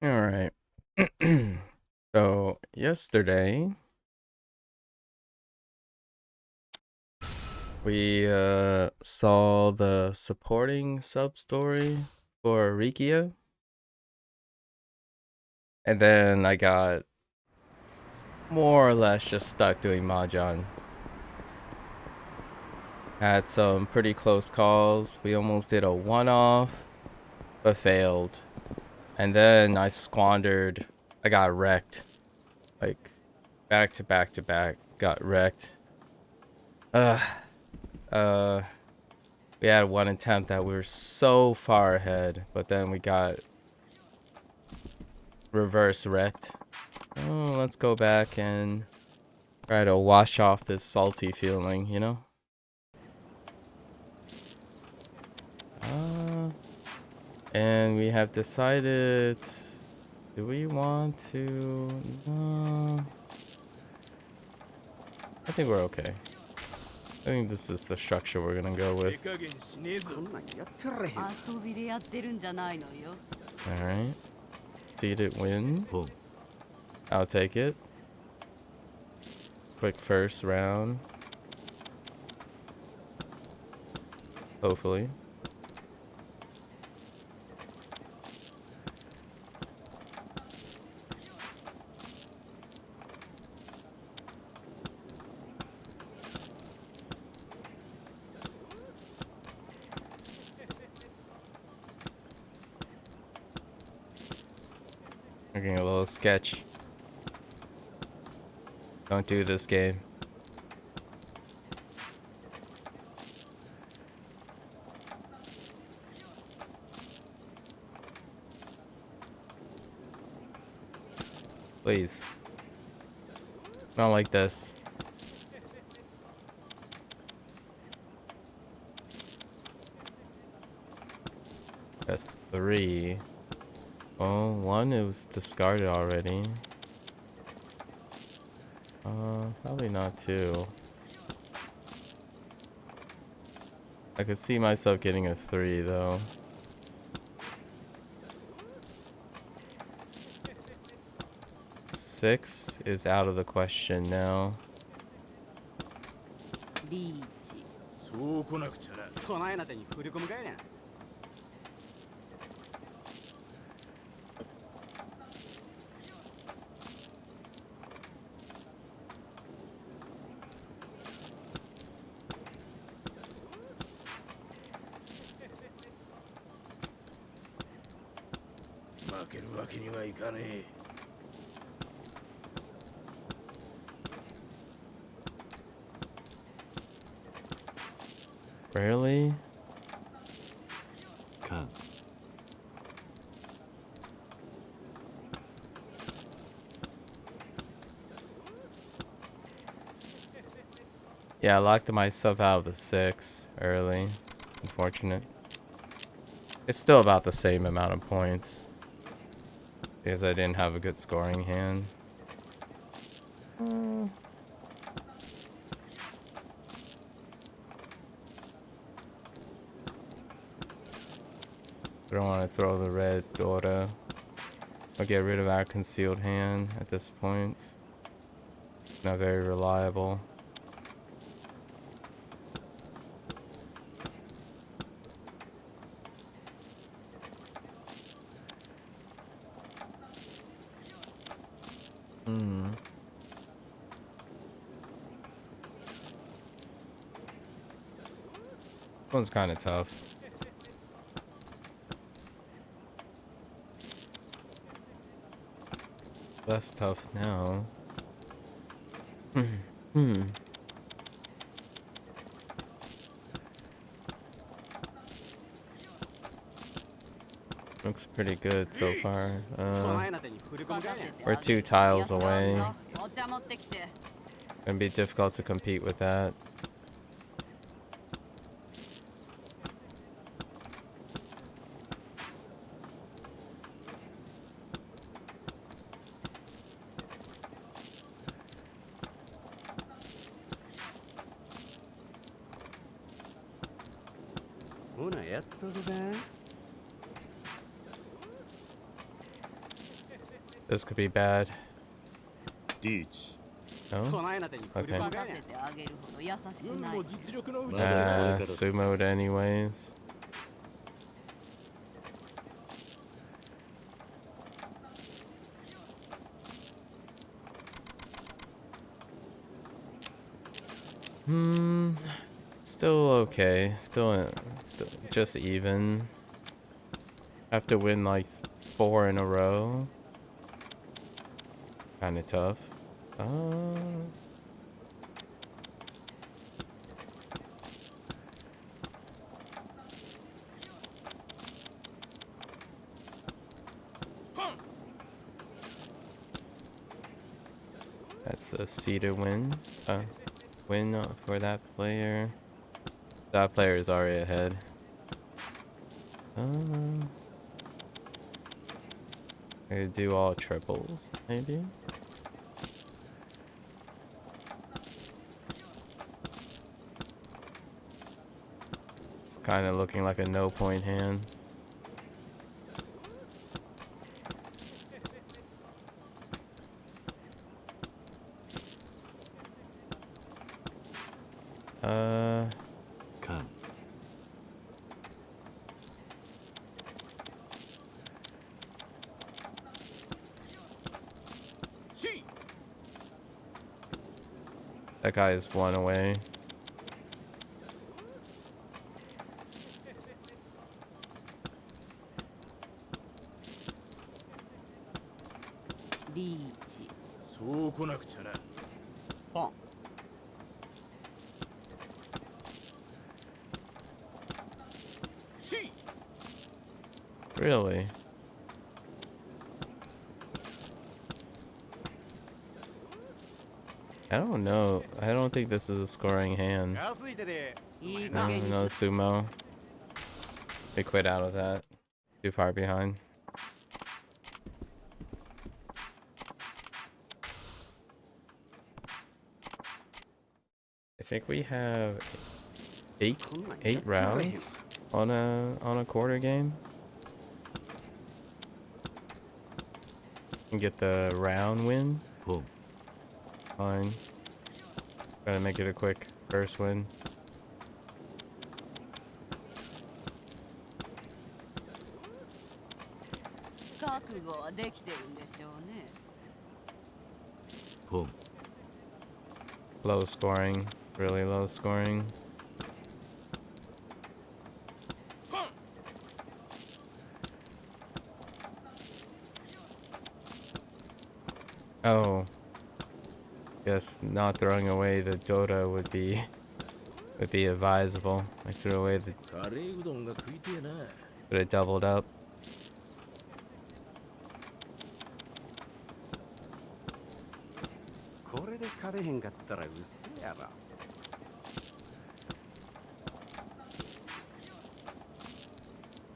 All right. So yesterday we saw the supporting sub story for Rikia, and then I got more or less just stuck doing mahjong. Had some pretty close calls. We almost did a one-off, but failed. And then I squandered. I got wrecked, like back to back to back. Got wrecked. Uh, uh. We had one attempt that we were so far ahead, but then we got reverse wrecked. Oh, let's go back and try to wash off this salty feeling, you know? Uh, and we have decided, do we want to? No. I think we're okay. I think this is the structure we're gonna go with. Alright. Seeded win. I'll take it. Quick first round. Hopefully. We're getting a little sketch. Don't do this game. Please. Not like this. A 3. Oh, 1 it was discarded already. Probably not 2. I could see myself getting a 3 though. 6 is out of the question now. Really? Yeah, I locked myself out of the 6 early. Unfortunate. It's still about the same amount of points. Because I didn't have a good scoring hand. I don't want to throw the red Dota. I'll get rid of our concealed hand at this point. Not very reliable. One's kind of tough. Less tough now. Looks pretty good so far. We're 2 tiles away. Gonna be difficult to compete with that. This could be bad. No? Okay. Sumoed anyways. Still okay. Still just even. Have to win like 4 in a row. Kind of tough. That's a C to win. Win for that player. That player is already ahead. I could do all triples, maybe. It's kind of looking like a no point hand. That guy is 1 away. Really? I don't know. I don't think this is a scoring hand. No sumo. We quit out of that. Too far behind. I think we have eight rounds on a quarter game. And get the round win. Fine. Gotta make it a quick first win. Low scoring, really low scoring. Oh, guess not throwing away the Dota would be advisable. I threw away the. But it doubled up.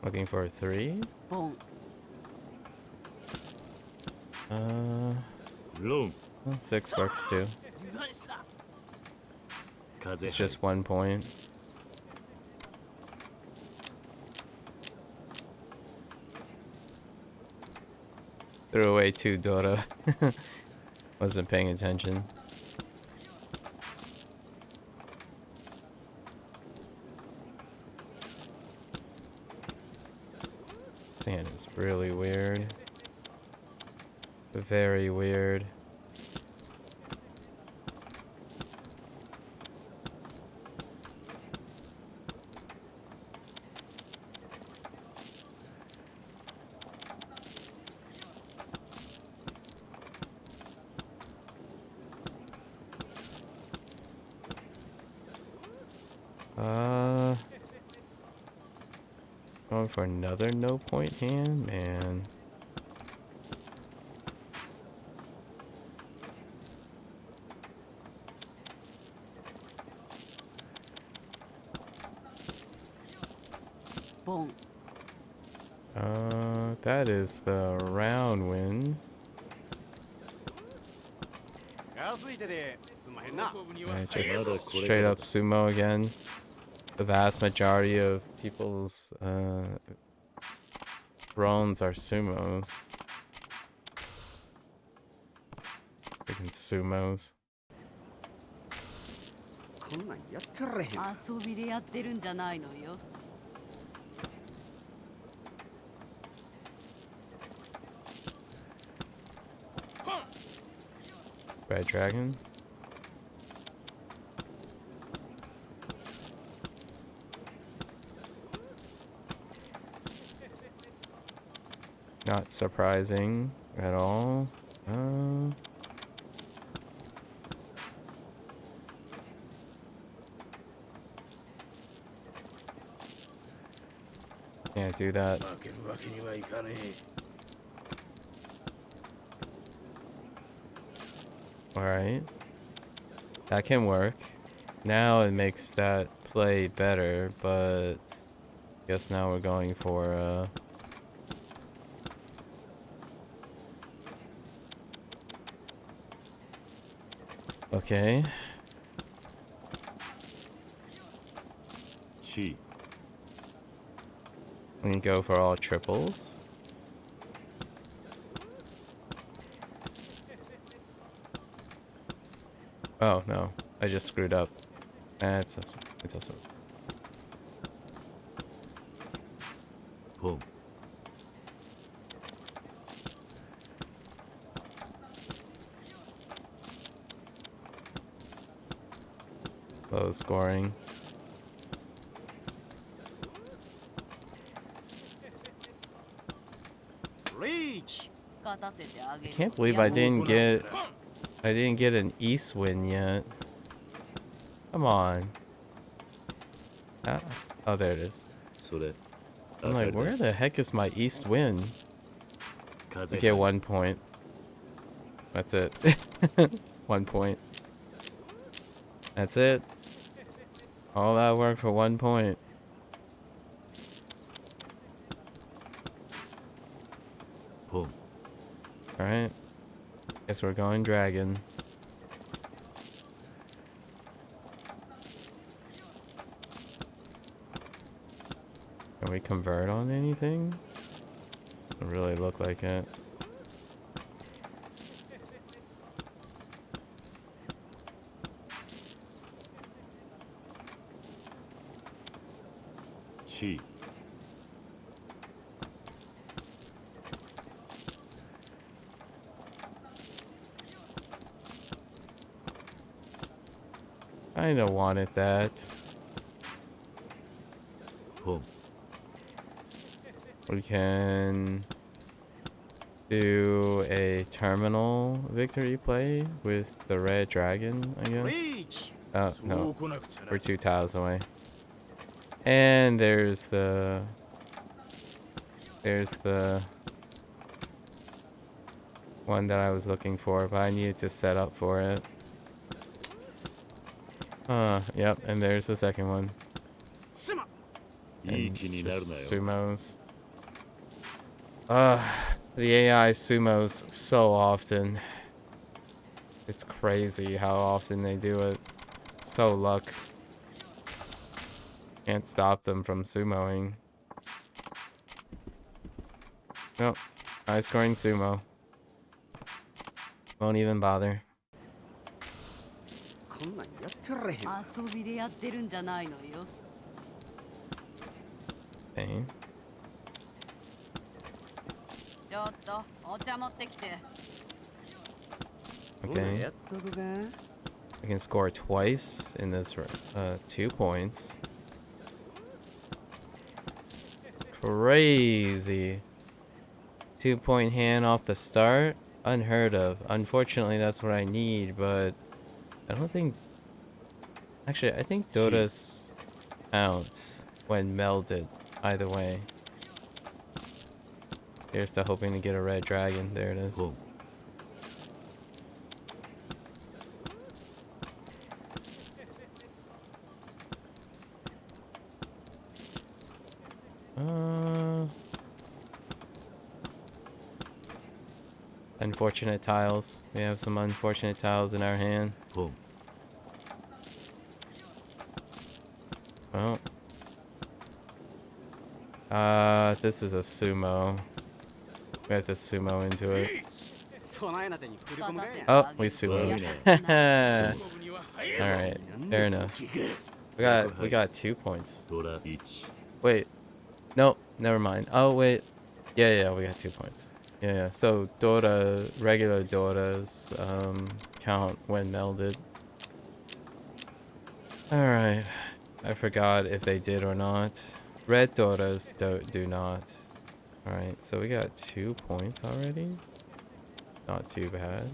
Looking for a 3. 6 works too. It's just 1 point. Threw away 2 Dota. Wasn't paying attention. This hand is really weird. Very weird. Going for another no point hand, man. That is the round win. Right, just straight up sumo again. The vast majority of people's thrones are sumos. Freaking sumos. こんなんやってられへん。遊びでやってるんじゃないのよ。Red Dragon? Not surprising at all. Can't do that. Alright. That can work. Now it makes that play better, but guess now we're going for okay. We go for all triples. Oh no, I just screwed up. It's also. Boom. Low scoring. Reach. I can't believe I didn't get an east win yet. Come on. Oh, there it is. I'm like, where the heck is my east win? Okay, 1 point. That's it. 1 point. That's it. All that work for 1 point. Boom. Alright. Guess we're going dragon. Can we convert on anything? Doesn't really look like it. Chi. Kinda wanted that. Boom. We can do a terminal victory play with the red dragon, I guess. Reach. Oh, no. We're 2 tiles away. And there's the one that I was looking for, but I needed to set up for it. Yep, and there's the second one. And just sumos. The AI sumos so often. It's crazy how often they do it. So luck. Can't stop them from sumoing. Nope. High scoring sumo. Won't even bother. こんなんやってられへん。遊びでやってるんじゃないのよ。Okay. ちょっとお茶持ってきて。Okay. やっとくか。 I can score twice in this 2 points. Crazy. 2-point hand off the start. Unheard of. Unfortunately, that's what I need, but I don't think... Actually, I think Dota's counts when melded. Either way. Here's to hoping to get a red dragon. There it is. Boom. Unfortunate tiles. We have some unfortunate tiles in our hand. Boom. Well. This is a sumo. We have to sumo into it. 備えな手に繰り込むがや Oh, we swooed. Alright, fair enough. We got 2 points. ドラ1 Wait, no, never mind. Oh wait, yeah, we got 2 points. Yeah. So Dota, regular Dotas, count when melded. Alright, I forgot if they did or not. Red Dotas do not. Alright, so we got 2 points already. Not too bad.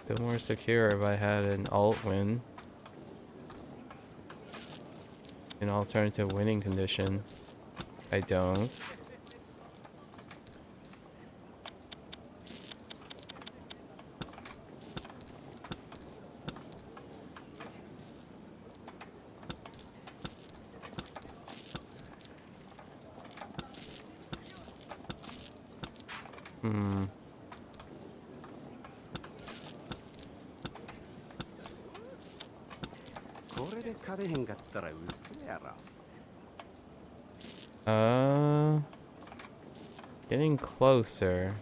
Feel more secure if I had an alt win. An alternative winning condition. I don't. Hmm. これで勝てへんかったら嘘やろ Getting closer.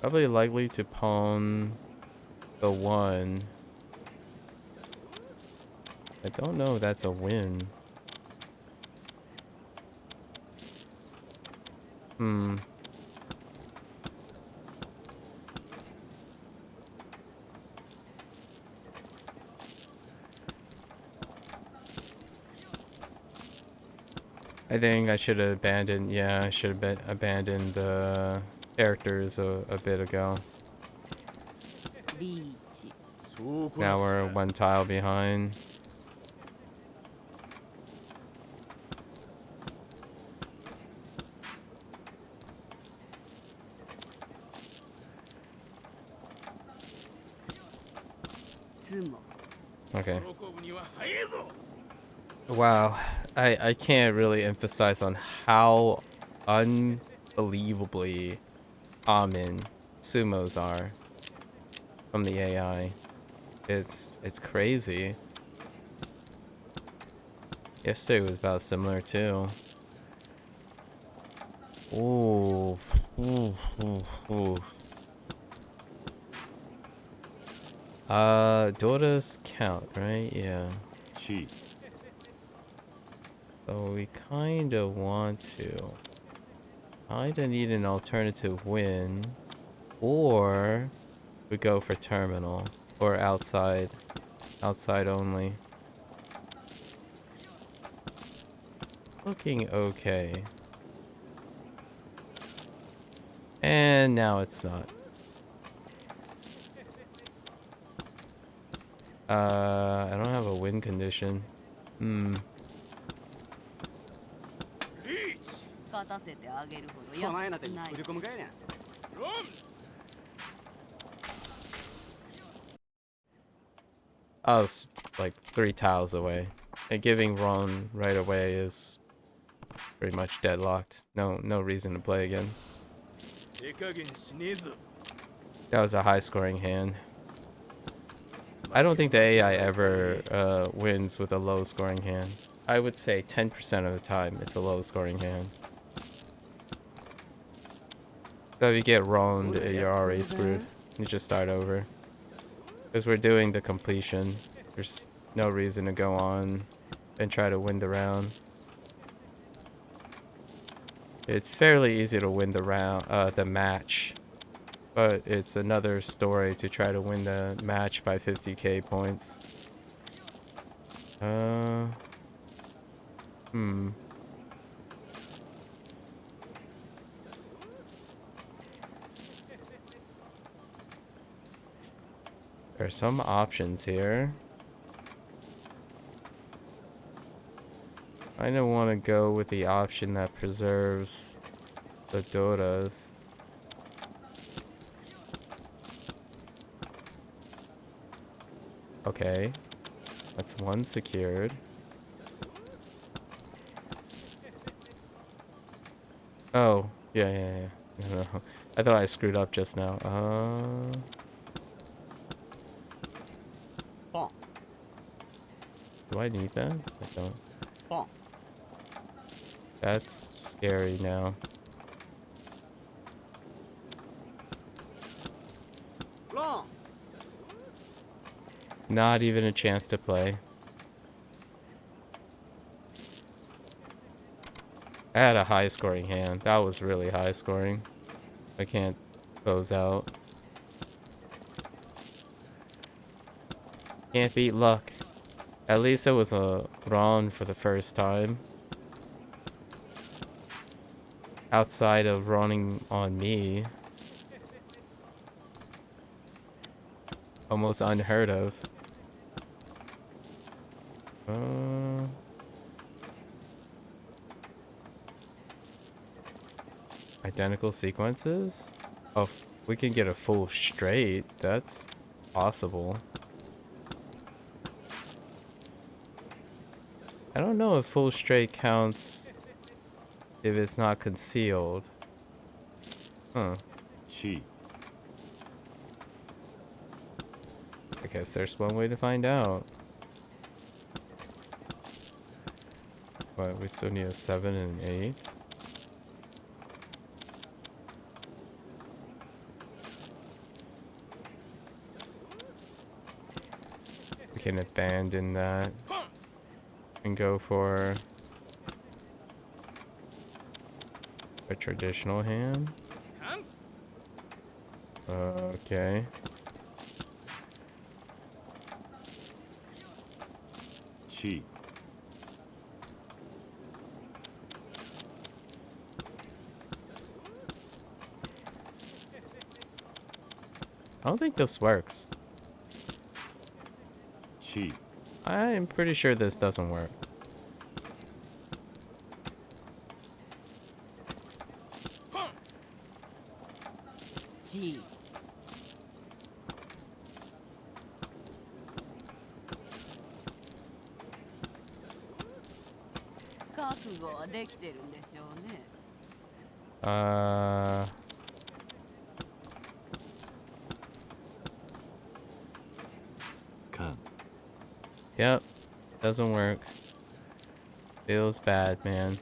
Probably likely to pawn the 1. I don't know if that's a win. Hmm. I think I should have abandoned, yeah, I should have abandoned the characters a bit ago. リーチ そうこ Now なくち we're ゃ one tile behind. Okay. 喜ぶには早えぞ Wow. I can't really emphasize on how unbelievably common sumos are from the AI. It's crazy. Yesterday was about similar too. Ooh. Ooh, ooh, ooh. Dota's count, right? Yeah. チ So we kinda want to. Kinda need an alternative win. Or we go for terminal. Or outside. Outside only. Looking okay. And now it's not. I don't have a win condition. Hmm. リーチ勝たせてあげるほど優備えな手しくないに繰り込むがや ロン I was like 3 tiles away. And giving Ron right away is pretty much deadlocked. No reason to play again. 手加減しねえぞ That was a high scoring hand. I don't think the AI ever wins with a low scoring hand. I would say 10% of the time it's a low scoring hand. So if you get roamed, you're already screwed. You just start over. Because we're doing the completion. There's no reason to go on and try to win the round. It's fairly easy to win the round, the match. But it's another story to try to win the match by 50k points. There are some options here. I don't want to go with the option that preserves the Dotas. Okay. That's one secured. Oh, Yeah. No. I thought I screwed up just now. ポン Do I need that? I don't. ポン That's scary now. ロン Not even a chance to play. I had a high scoring hand. That was really high scoring. I can't close out. Can't beat luck. At least it was a run for the first time. Outside of running on me. Almost unheard of. Identical sequences? Oh, if we can get a full straight. That's possible. I don't know if full straight counts if it's not concealed. Huh. 地 I guess there's one way to find out. But we still need a 7 and an 8. We can abandon that and go for a traditional hand. カン Okay. 地 I don't think this works. 地 I'm pretty sure this doesn't work. G 覚悟はできてるんでしょうね。 カン Yep. Doesn't work. Feels bad, man.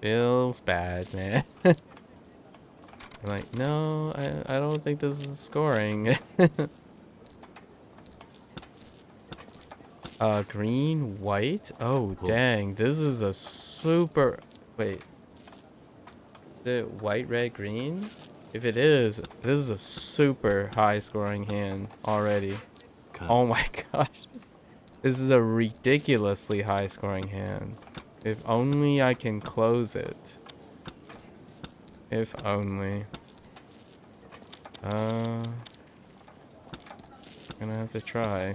Feels bad, man. I'm like, no, I don't think this is scoring. Green, white? Oh, dang. This is a super... Wait. Is it white, red, green? If it is, this is a super high scoring hand already. カン Oh my gosh. This is a ridiculously high scoring hand. If only I can close it. If only. Gonna have to try.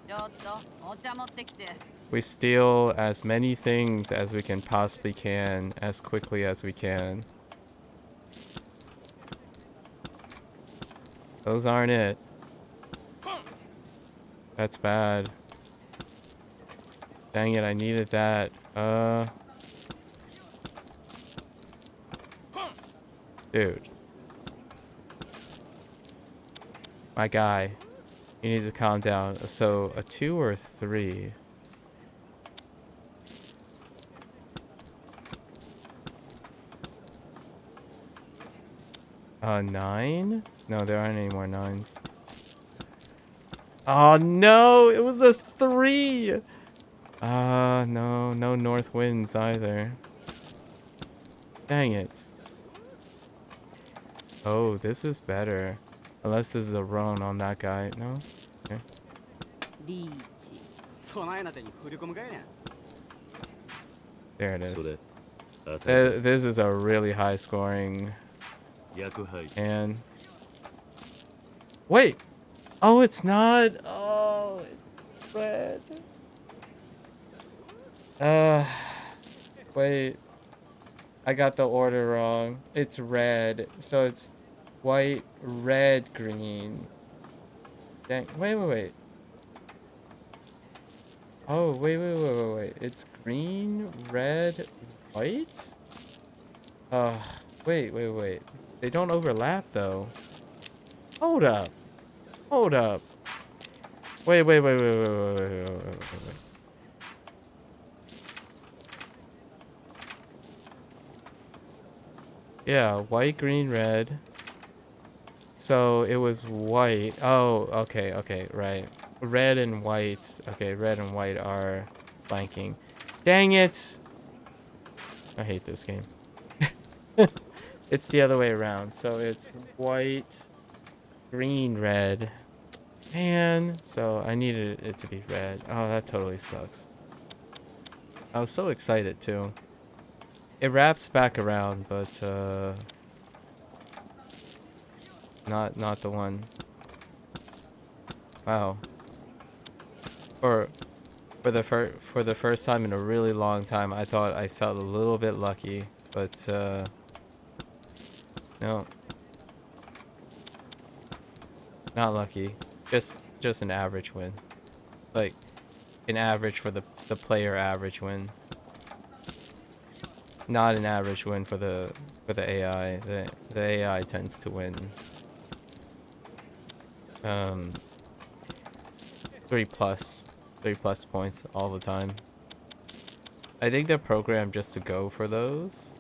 ちょっとお茶持ってきて。 We steal as many things as we can possibly can, as quickly as we can. Those aren't it. That's bad. Dang it, I needed that. Dude. My guy. You need to calm down. So, a 2 or a 3? A 9? No, there aren't any more 9s. Oh no, it was a 3! No north winds either. Dang it. Oh, this is better. Unless this is a run on that guy. No? Okay. リーチ。備えな手に振り込むかいね There it そ is. れ当たり This is a really high scoring 役配 hand. Wait! Oh, it's not! Oh, it's red. Wait. I got the order wrong. It's red. So it's white, red, green. Dang. Wait. Oh, wait. It's green, red, white? Uh, wait. They don't overlap though. Hold up. Hold up. Wait. Yeah, white, green, red. So it was white. Oh, okay, right. Red and white. Okay, red and white are flanking. Dang it! I hate this game. It's the other way around. So it's white, green, red. Man, so I needed it to be red. Oh, that totally sucks. I was so excited too. It wraps back around, but not the one. Wow. For for the first time in a really long time, I thought I felt a little bit lucky, but no, not lucky. Just an average win. Like an average for the player average win. Not an average win for the AI. The AI tends to win 3 plus 3 plus points all the time. I think they're programmed just to go for those.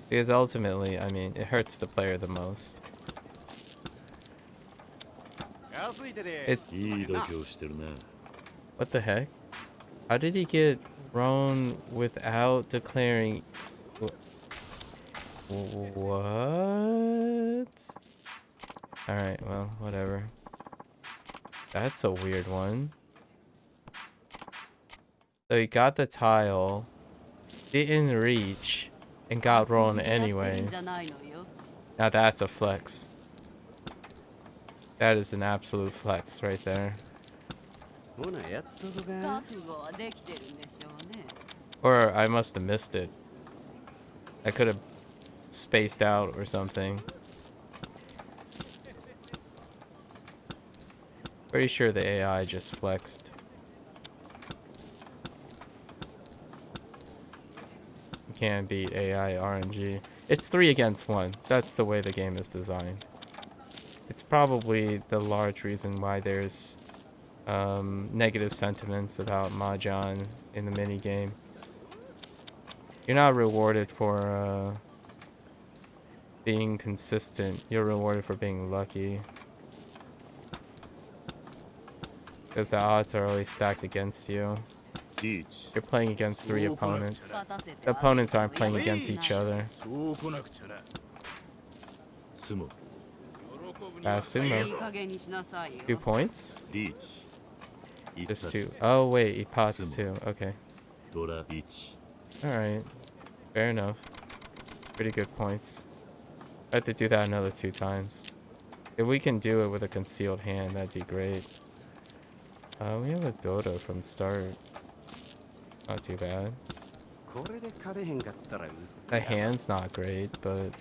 Because ultimately, I mean, it hurts the player the most. It's いい度胸してるな。what the heck? How did he get thrown without declaring? What? Alright, well, whatever. That's a weird one. So he got the tile, didn't reach, and got thrown anyways. Now that's a flex. That is an absolute flex right there. ほなやっとくか。覚悟はできてるんでしょうね。 Or I must have missed it. I could have spaced out or something. Pretty sure the AI just flexed. You can't beat AI RNG. It's 3 against 1. That's the way the game is designed. It's probably the large reason why there's negative sentiments about Mahjong in the mini game. You're not rewarded for being consistent. You're rewarded for being lucky. Because the odds are always stacked against you. リーチ。 You're playing against 3 opponents. The opponents aren't playing against each other. そうこなくちゃな。スモ。 Sumo. いい加減にしなさいよ。 2 points? リーチ。一 Just 発。 2. Oh, wait. He pots too. Okay. ドラ1。 Alright. Fair enough. Pretty good points. I have to do that another 2 times. If we can do it with a concealed hand, that'd be great. We have a Dota from start. Not too bad. これで勝てへんかったらうっす。 The hand's not great, but...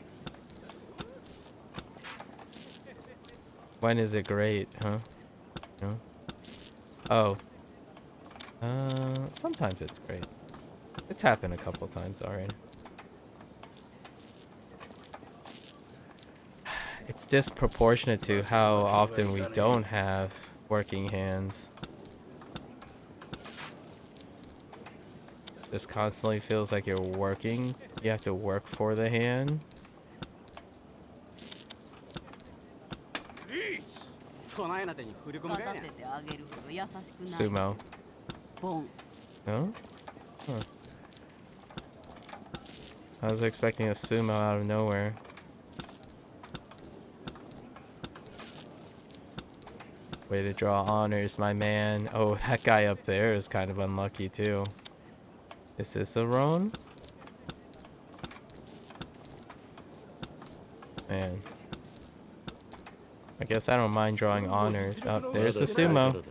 When is it great, huh? No? Oh. Sometimes it's great. It's happened a couple times already. It's disproportionate to how often we don't have working hands. Just constantly feels like you're working. You have to work for the hand. 備えな手に振り込むかいね勝たせてあげるほど優しくない。 Sumo. ボン。 No? Huh. I was expecting a sumo out of nowhere. Way to draw honors, my man. Oh, that guy up there is kind of unlucky too. Is this a Ron? Man. I guess I don't mind drawing honors. Oh, there's the sumo.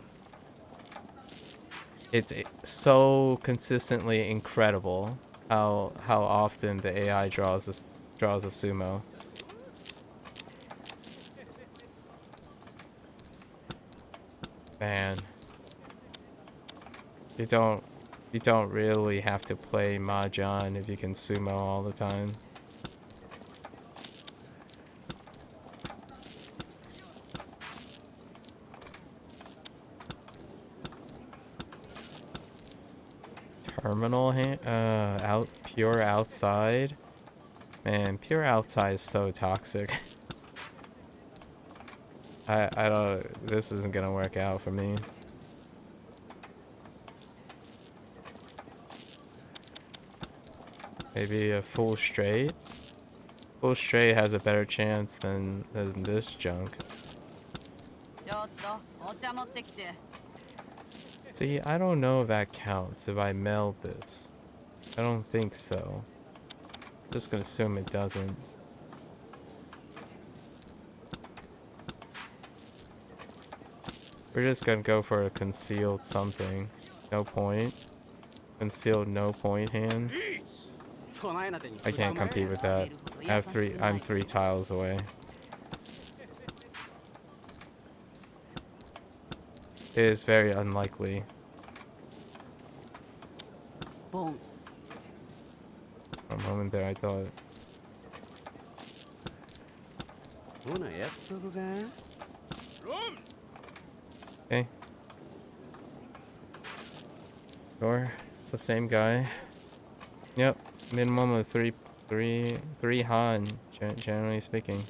It's so consistently incredible how often the AI draws a sumo. Man, you don't you don't really have to play mahjong if you can sumo all the time. Terminal hand out pure outside. Man, pure outside is so toxic. I don't this isn't gonna work out for me. Maybe a full straight. Full straight has a better chance than this junk. ちょっとお茶持ってきて。 See, I don't know if that counts if I meld this. I don't think so. Just gonna assume it doesn't. We're just gonna go for a concealed something. No point. Concealed no point hand. 備えな手に I 振り込 can't むが compete い with that. I'm 3 tiles away. It is very unlikely. ボン。 For a moment there I thought, ほなやっとくか okay. Sure, it's the same guy. Yep, minimum of three Han, generally speaking.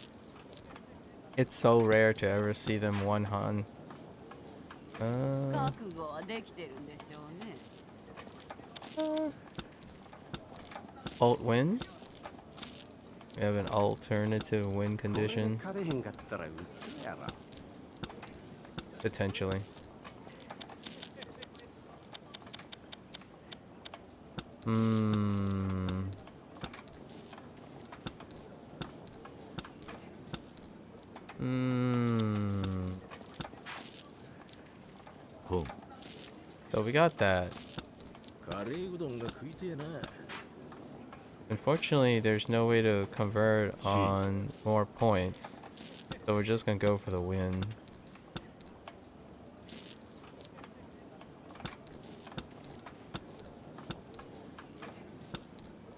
It's so rare to ever see them one Han. 覚悟はできてるんでしょうね。 Alt win? We have an alternative win これで condition, 勝てへんかったら嘘やろ potentially. Hmm. Hmm. 本 So we got that. カレーうどんが食いてえな Unfortunately, there's no way to convert on more points. So we're just gonna go for the win.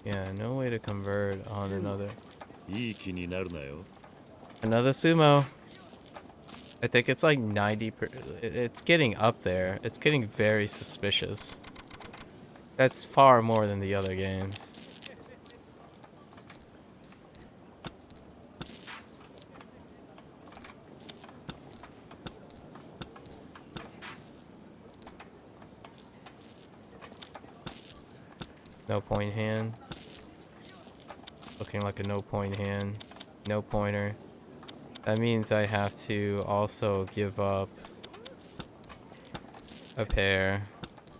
Yeah, no way to convert on another. いい気になるなよ Another sumo. I think it's like 90 it's getting up there. It's getting very suspicious. That's far more than the other games. No point hand. Looking like a no point hand. No pointer. That means I have to also give up a pair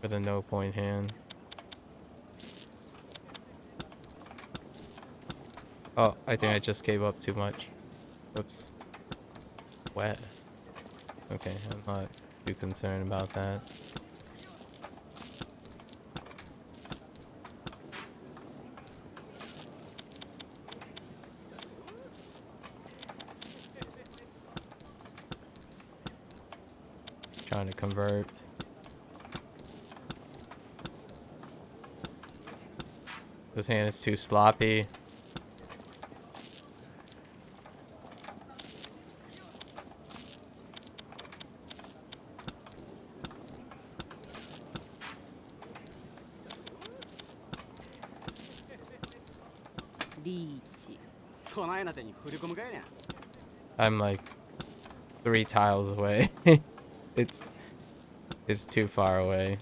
for the no point hand. Oh, I think I just gave up too much. Whoops. West. Okay, I'm not too concerned about that. Trying to convert. This hand is too sloppy. Reach. 備えな手に振り込むかいな I'm like 3 tiles away. it's it's too far away.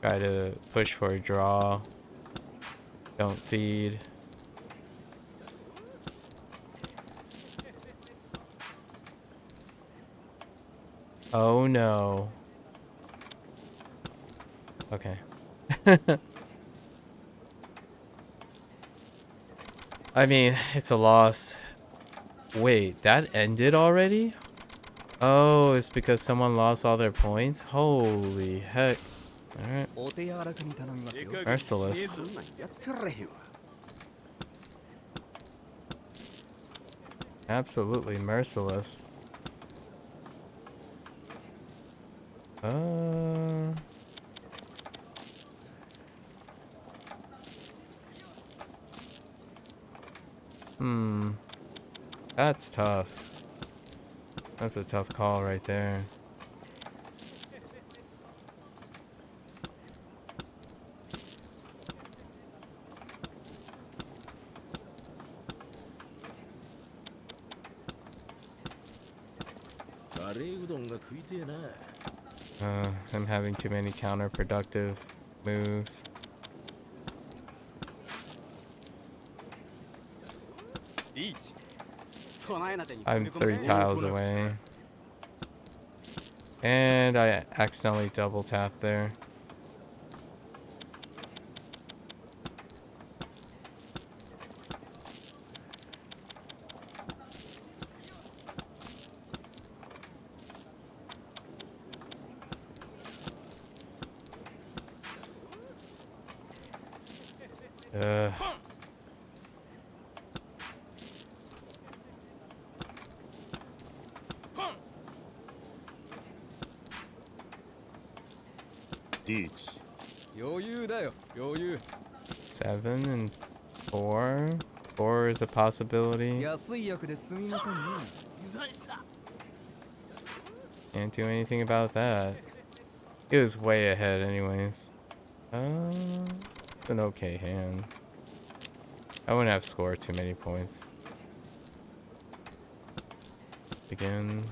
Try to push for a draw. Don't feed. Oh no. Okay. I mean, it's a loss. Wait, that ended already? Oh, it's because someone lost all their points? Holy heck. Alright. お手柔らかに頼みますよ。 Merciless. そんなんやってられへんわ。 Absolutely merciless. Uh... Hmm. That's tough. That's a tough call right there. I'm having too many counterproductive moves. I'm 3 tiles away. And I accidentally double tapped there. Uh, Teach. 余裕だよ、余裕。 7 and 4. 4 is a possibility. 安い役ですみませんね。 Can't do anything about that. It was way ahead anyways. It's an okay hand. I wouldn't have scored too many points. Again.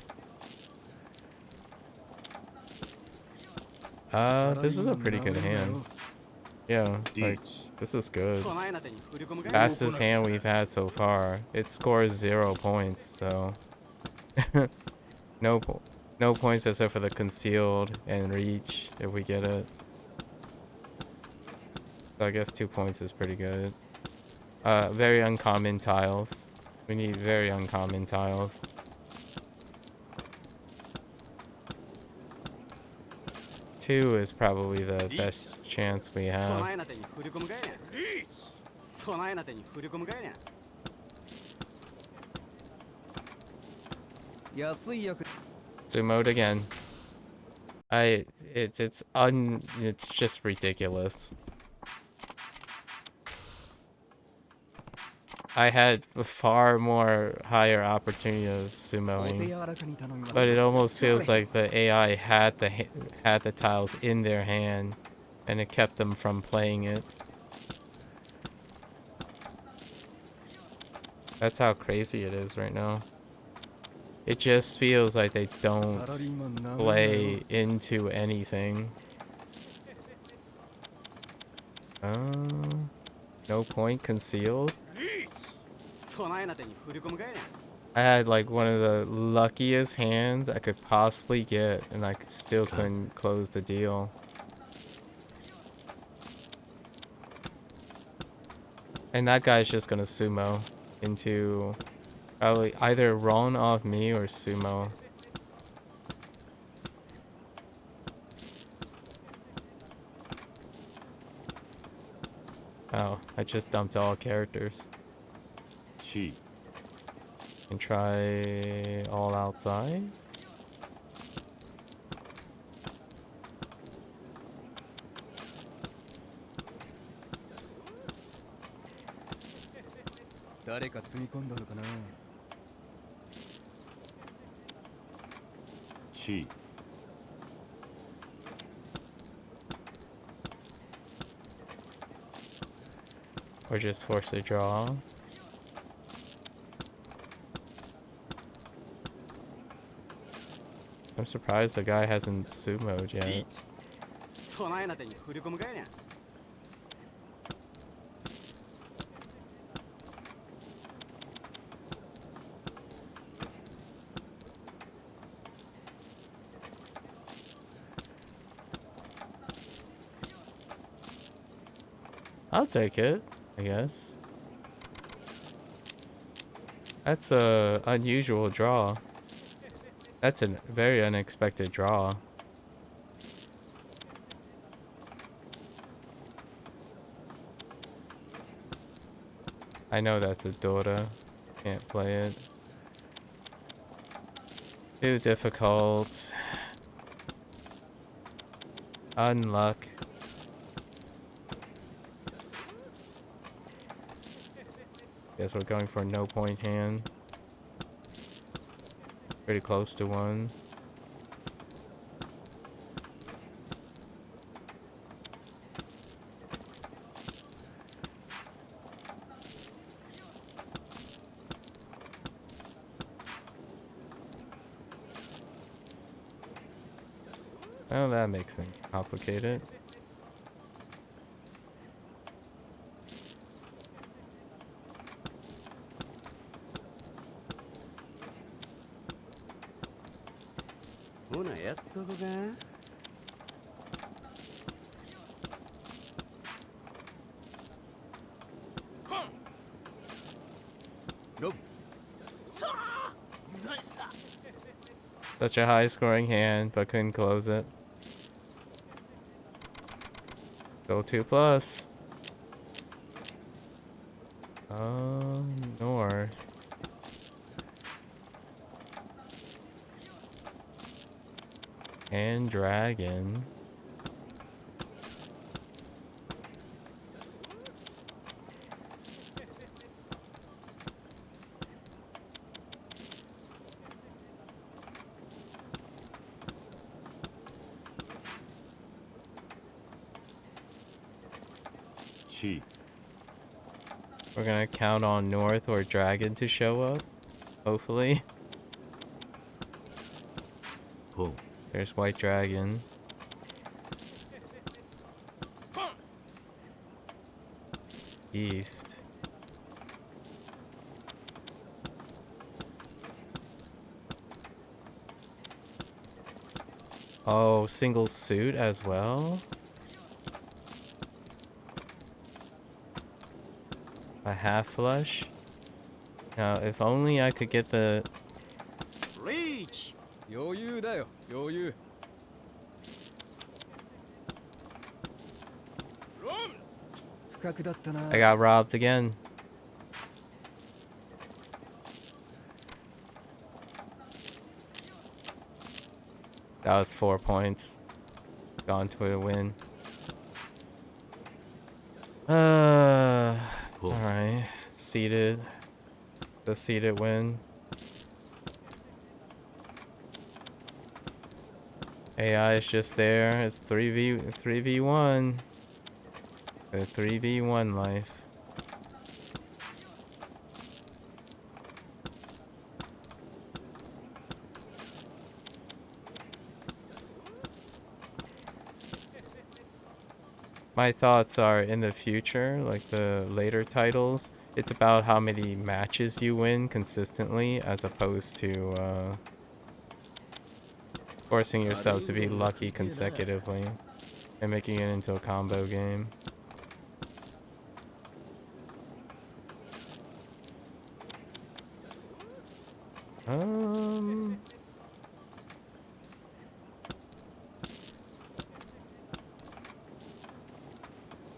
This is a pretty good hand. Yeah, like, this is good. そないな手に振り込むかい。 Fastest hand we've had so far. It scores 0 points, so no points except for the concealed and reach if we get it. So I guess 2 points is pretty good. Very uncommon tiles. We need very uncommon tiles. Two is probably the best chance we そ have. ないな手に振り込むかいね。そないな手に振り込むかいね。安い役。 Zoom mode again. It's just ridiculous. I had a far more higher opportunity of お手 sumoing, 柔らかに頼みます。 but it almost feels like the AI had the tiles in their hand, and it kept them from playing it. That's how crazy it is right now. It just feels like they don't play into anything. No point concealed. そないな手に振り込むかいね。 I had like one of the luckiest hands I could possibly get, and I still couldn't close the deal. And that guy's just gonna sumo into probably either run off me or sumo. Oh, I just dumped all characters. Chi. And try all outside. Chi. Or just force a draw. I'm surprised the guy hasn't sumoed yet. そないな手に振り込むかいね。 I'll take it, I guess. That's a unusual draw. That's a very unexpected draw. I know that's a Dota. Can't play it. Too difficult. Unluck. Guess we're going for a no point hand. Pretty close to one. Well, that makes things complicated. Such a high scoring hand, but couldn't close it. Go 2+. North. And dragon. Chi. We're gonna count on North or Dragon to show up. Hopefully. Po. There's White Dragon. East. Oh, single suit as well? A half flush? Now, if only I could get the... Reach! 余裕だよ余裕 I got robbed again. That was 4 points. Gone to a win. Alright. Seated. The seated win. AI is just there. It's 3v1. The 3v1 life. My thoughts are in the future, like the later titles, it's about how many matches you win consistently as opposed to forcing yourself to be lucky consecutively and making it into a combo game.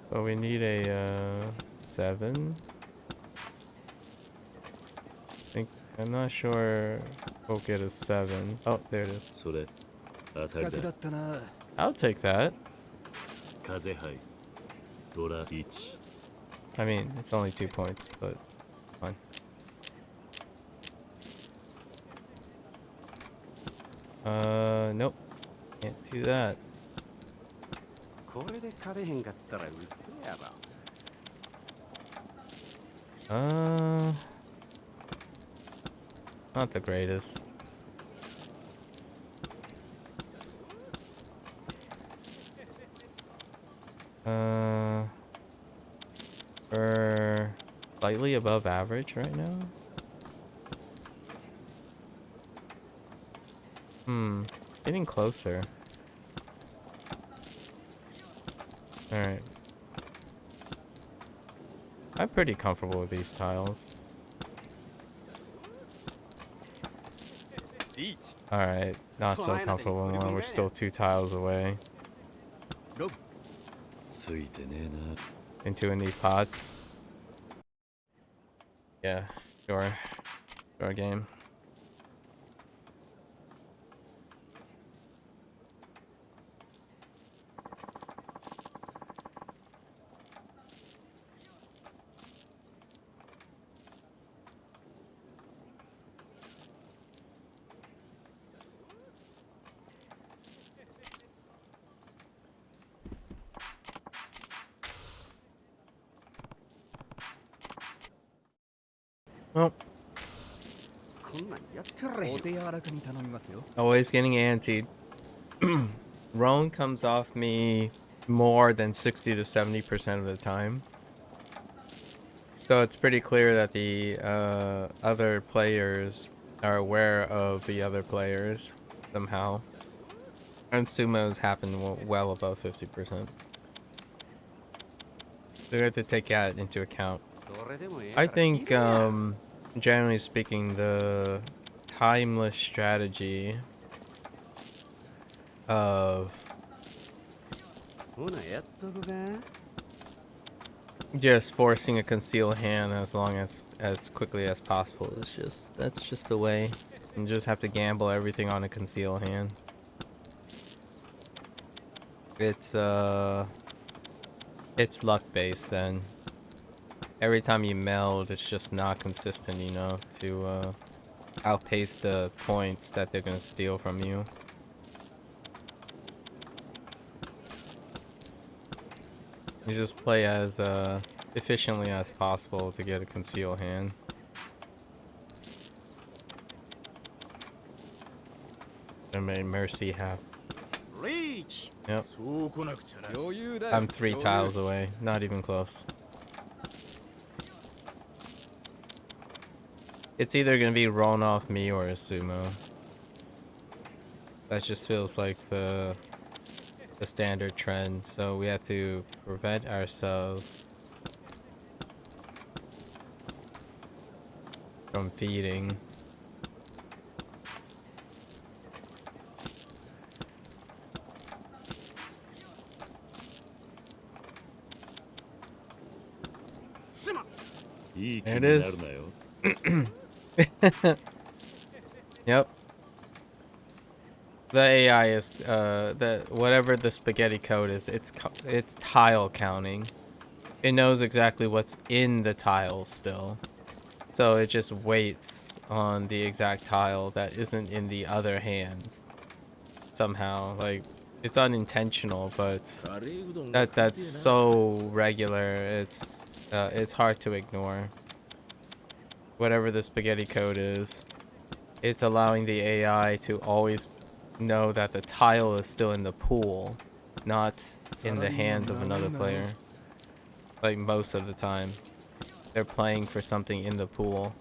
But we need a 7. I'm not sure we'll get a 7. Oh, there it is. それ当たりだ I'll take that. 風杯ドラ1 I mean, it's only 2 points, but fine. Nope. Can't do that. これで勝てへんかったら嘘やろ Not the greatest. We're slightly above average right now. Getting closer. Alright. I'm pretty comfortable with these tiles. Alright, not so comfortable anymore. We're still 2 tiles away. ついてねえな。 Into any pots. Yeah, sure. Sure game. Well, こんなんやってられへん。 always getting antied. Roan comes off me more than 60 to 70% of the time. So it's pretty clear that the other players are aware of the other players somehow. And Sumo's happen well above 50%. So we have to take that into account. どれでもええ I から聞い think, てや。 generally speaking, the timeless strategy of ほなやっとくか。 just forcing a concealed hand as quickly as possible is that's just the way. You just have to gamble everything on a concealed hand. It's luck based then. Every time you meld, it's just not consistent enough to outpace the points that they're gonna steal from you. You just play as efficiently as possible to get a concealed hand. And may mercy have. リーチ Yep. そう来なくちゃな。 I'm 3 tiles away. Not even close. It's either gonna be Roan off me or a Sumo. That just feels like the standard trend. So we have to prevent ourselves from feeding. There it is. Yep. The AI is the whatever the spaghetti code is, it's tile counting. It knows exactly what's in the tile still. So it just waits on the exact tile that isn't in the other hands. Somehow, like, it's unintentional, but that's so regular. It's hard to ignore. Whatever the spaghetti code is, it's allowing the AI to always know that the tile is still in the pool, not in the hands of another player. Like most of the time, they're playing for something in the pool.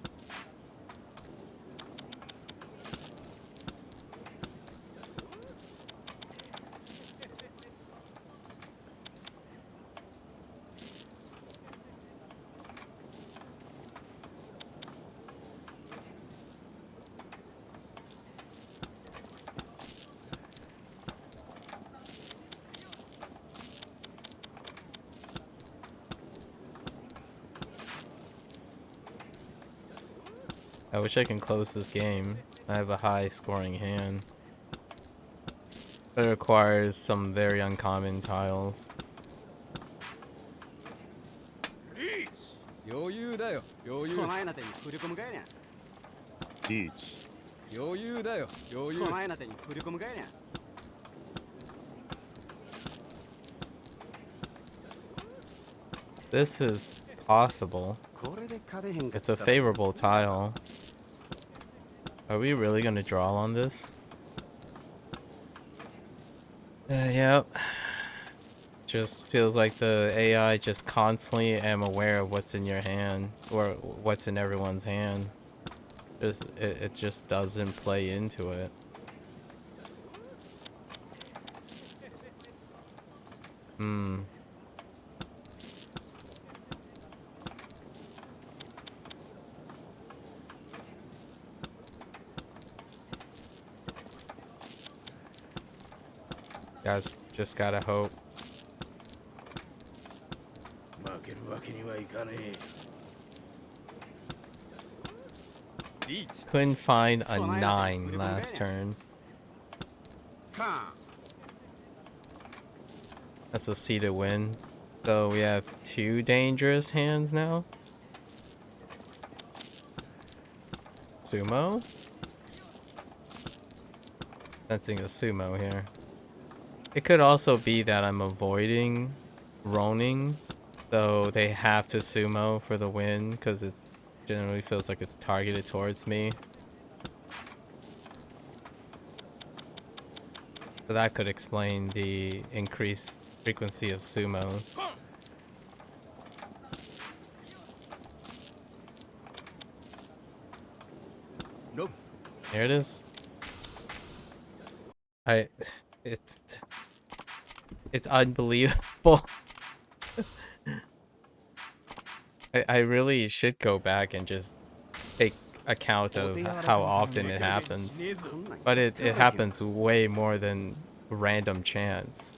I wish I can close this game. I have a high scoring hand. But it requires some very uncommon tiles. リーチ。余裕だよ。余裕。備えな手に振り込むかいね。リーチ。余裕だよ。余裕。備えな手に振り込むかいね。 This is possible. これで勝てへんかっ It's た a ら favorable tile. Are we really gonna draw on this? Yep. Just feels like the AI just constantly am aware of what's in your hand or what's in everyone's hand. It just doesn't play into it. Hmm. Guys, just gotta hope. 負けるわけにはいかねえ。リーチ Couldn't find a So, 9 last turn. Come. That's a seeded win. So we have 2 dangerous hands now. Sumo? Sensing a sumo here. It could also be that I'm avoiding Roning, so they have to sumo for the win because it's generally feels like it's targeted towards me. So that could explain the increased frequency of sumos. Nope. There it is. It's unbelievable. I really should go back and just take account of how often it happens. But it happens way more than random chance.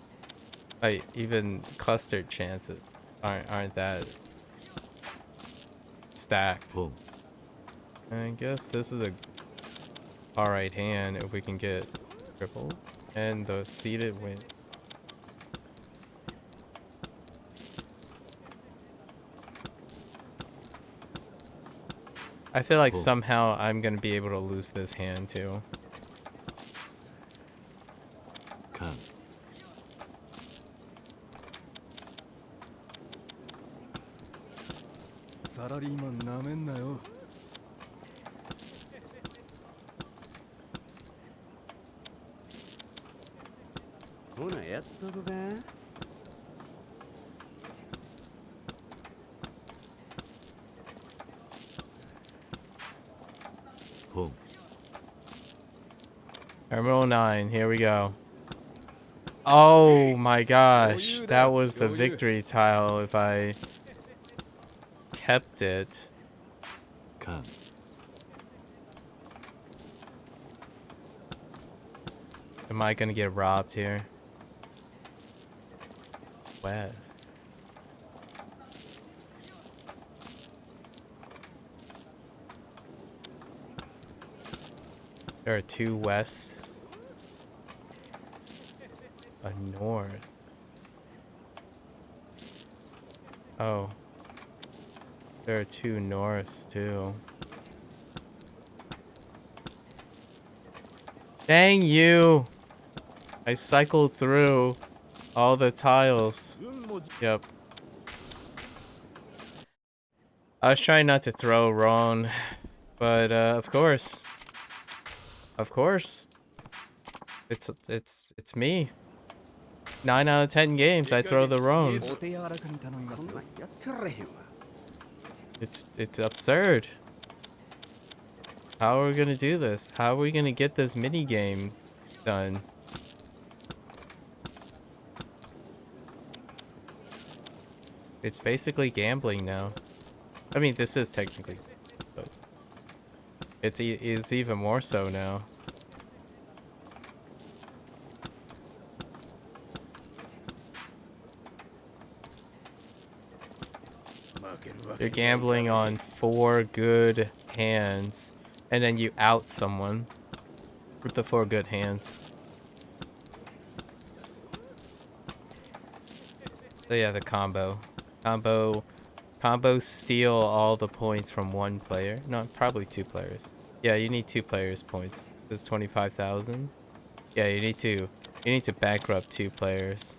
Like even clustered chances aren't that stacked. ポン I guess this is a alright hand if we can get triple and the seeded win. I feel like Cool. somehow I'm gonna be able to lose this hand too. カン サラリーマンなめんなよ。ほな、やっとくか。ポン Terminal 9, here we go. Oh my gosh, that was the victory tile if I kept it. カン Am I gonna get robbed here? West. There are 2 west. A north. Oh. There are 2 norths too. Dang you! I cycled through all the tiles. Yep. I was trying not to throw Ron, but of course. Of course. It's me. 9 out of 10 games I throw the Ron. お手柔らかに頼みますよ。こんなんやってられへんわ。It's absurd. How are we gonna do this? How are we gonna get this mini game done? It's basically gambling now. I mean, this is technically, but it's even more so now. You're gambling on 4 good hands, and then you out someone with the 4 good hands. So yeah, the combo. Combo steal all the points from 1 player. No, probably 2 players. Yeah, you need 2 players' points. There's 25,000. Yeah, you need to bankrupt 2 players.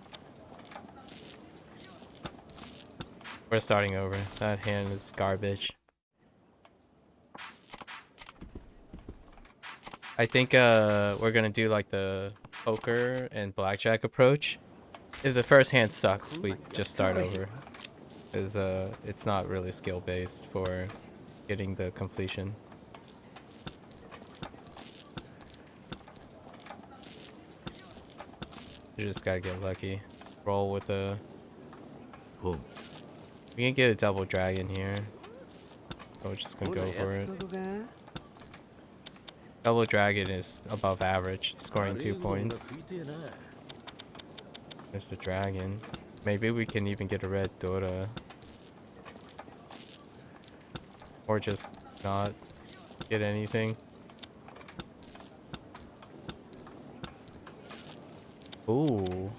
We're starting over. That hand is garbage. I think we're gonna do like the poker and blackjack approach. If the first hand sucks, we just start over. Because it's not really skill based for getting the completion. You just gotta get lucky. Roll with the... ポン We can get a double dragon here. So we're just gonna ほ go な、 for やっ it. とくか。Double dragon is above average, scoring 2 points. There's the dragon. Maybe we can even get a red Dora. Or just not get anything. Ooh.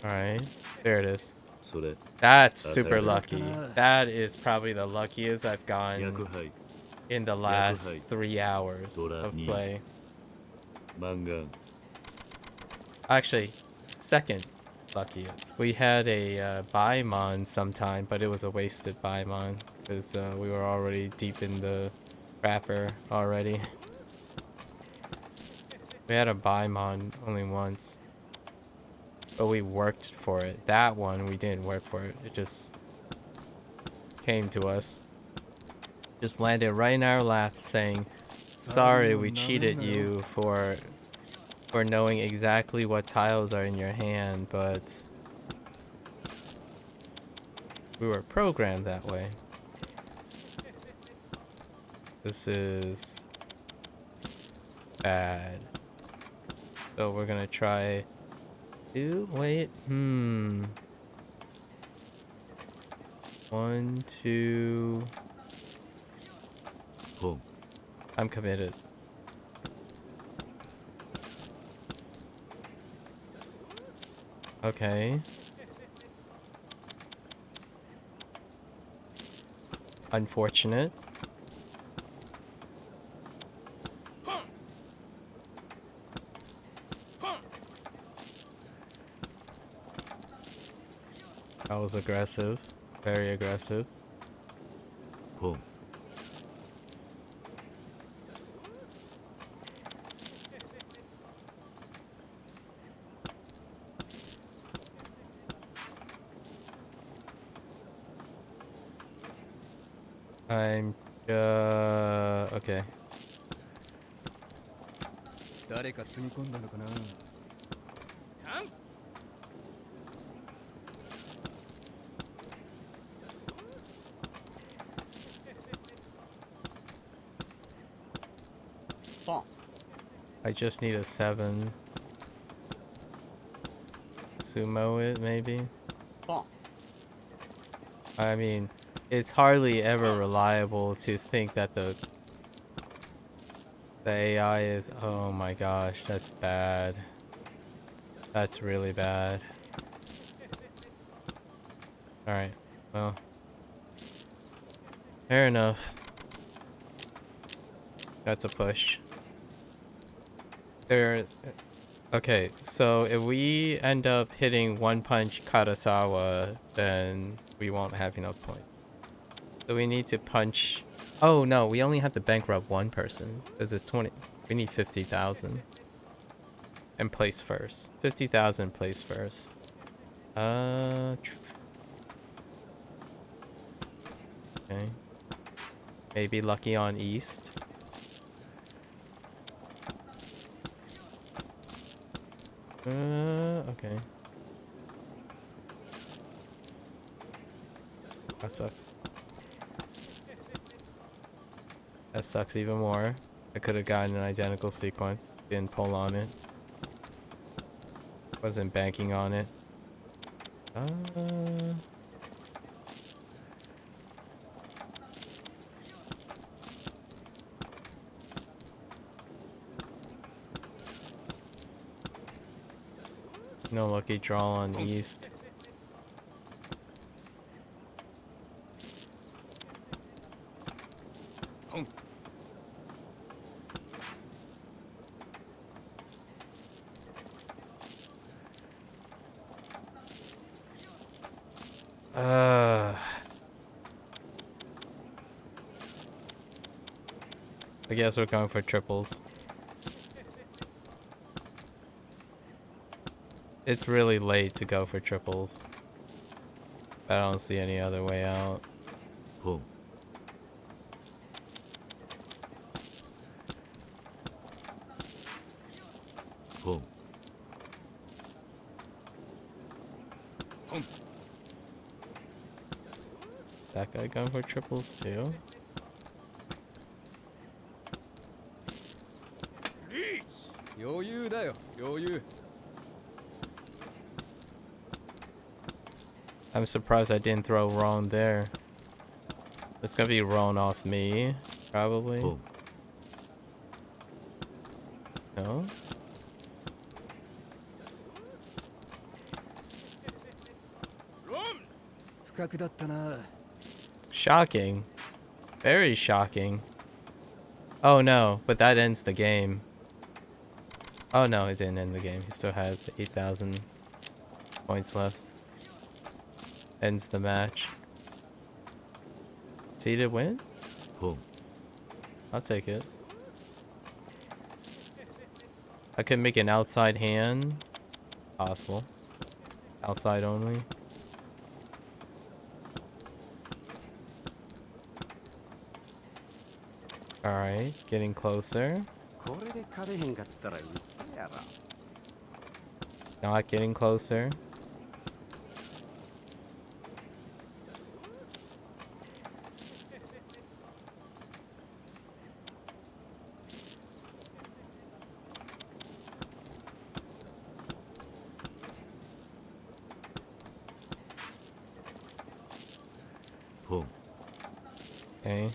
Alright. There it is. それ That's super Okay. lucky. That is probably the luckiest I've gotten 役杯 in the last 3 hours of play. マンガン Actually, second luckiest. We had a Baimon sometime, but it was a wasted Baimon because we were already deep in the wrapper already. We had a Baimon only once, but we worked for it. That one, we didn't work for it. It just came to us. Just landed right in our laps saying, sorry, we cheated you for knowing exactly what tiles are in your hand, but we were programmed that way. This is bad. So we're gonna try to wait. 1, 2. ポン I'm committed. Okay. Unfortunate. That was aggressive. Very aggressive. ポン I'm okay. 誰か積み込んだのかな。I just need a 7. Sumo it, maybe? I mean, it's hardly ever reliable to think that the AI is... Oh my gosh, that's bad. That's really bad. Alright, well. Fair enough. That's a push. Okay, so if we end up hitting one punch Karasawa, then we won't have enough points. So we need to punch... Oh no, we only have to bankrupt one person because it's 20. We need 50,000 and place first. 50,000 place first. Okay. Maybe lucky on east. Okay. That sucks. That sucks even more. I could have gotten an identical sequence. Didn't pull on it. Wasn't banking on it. No lucky draw on east. I guess we're going for triples. It's really late to go for triples. I don't see any other way out. ポン ポン That guy going for triples too? I'm surprised I didn't throw Roan there. It's gonna be Roan off me, probably. ポン No? 不覚だったな。 Shocking. Very shocking. Oh no, but that ends the game. Oh no, it didn't end the game. He still has 8,000 points left. Ends the match. See to win? ポン I'll take it. I could make an outside hand. Possible. Outside only. Alright, getting closer. これで勝てへんかったら嘘やろ。 Not getting closer. Okay.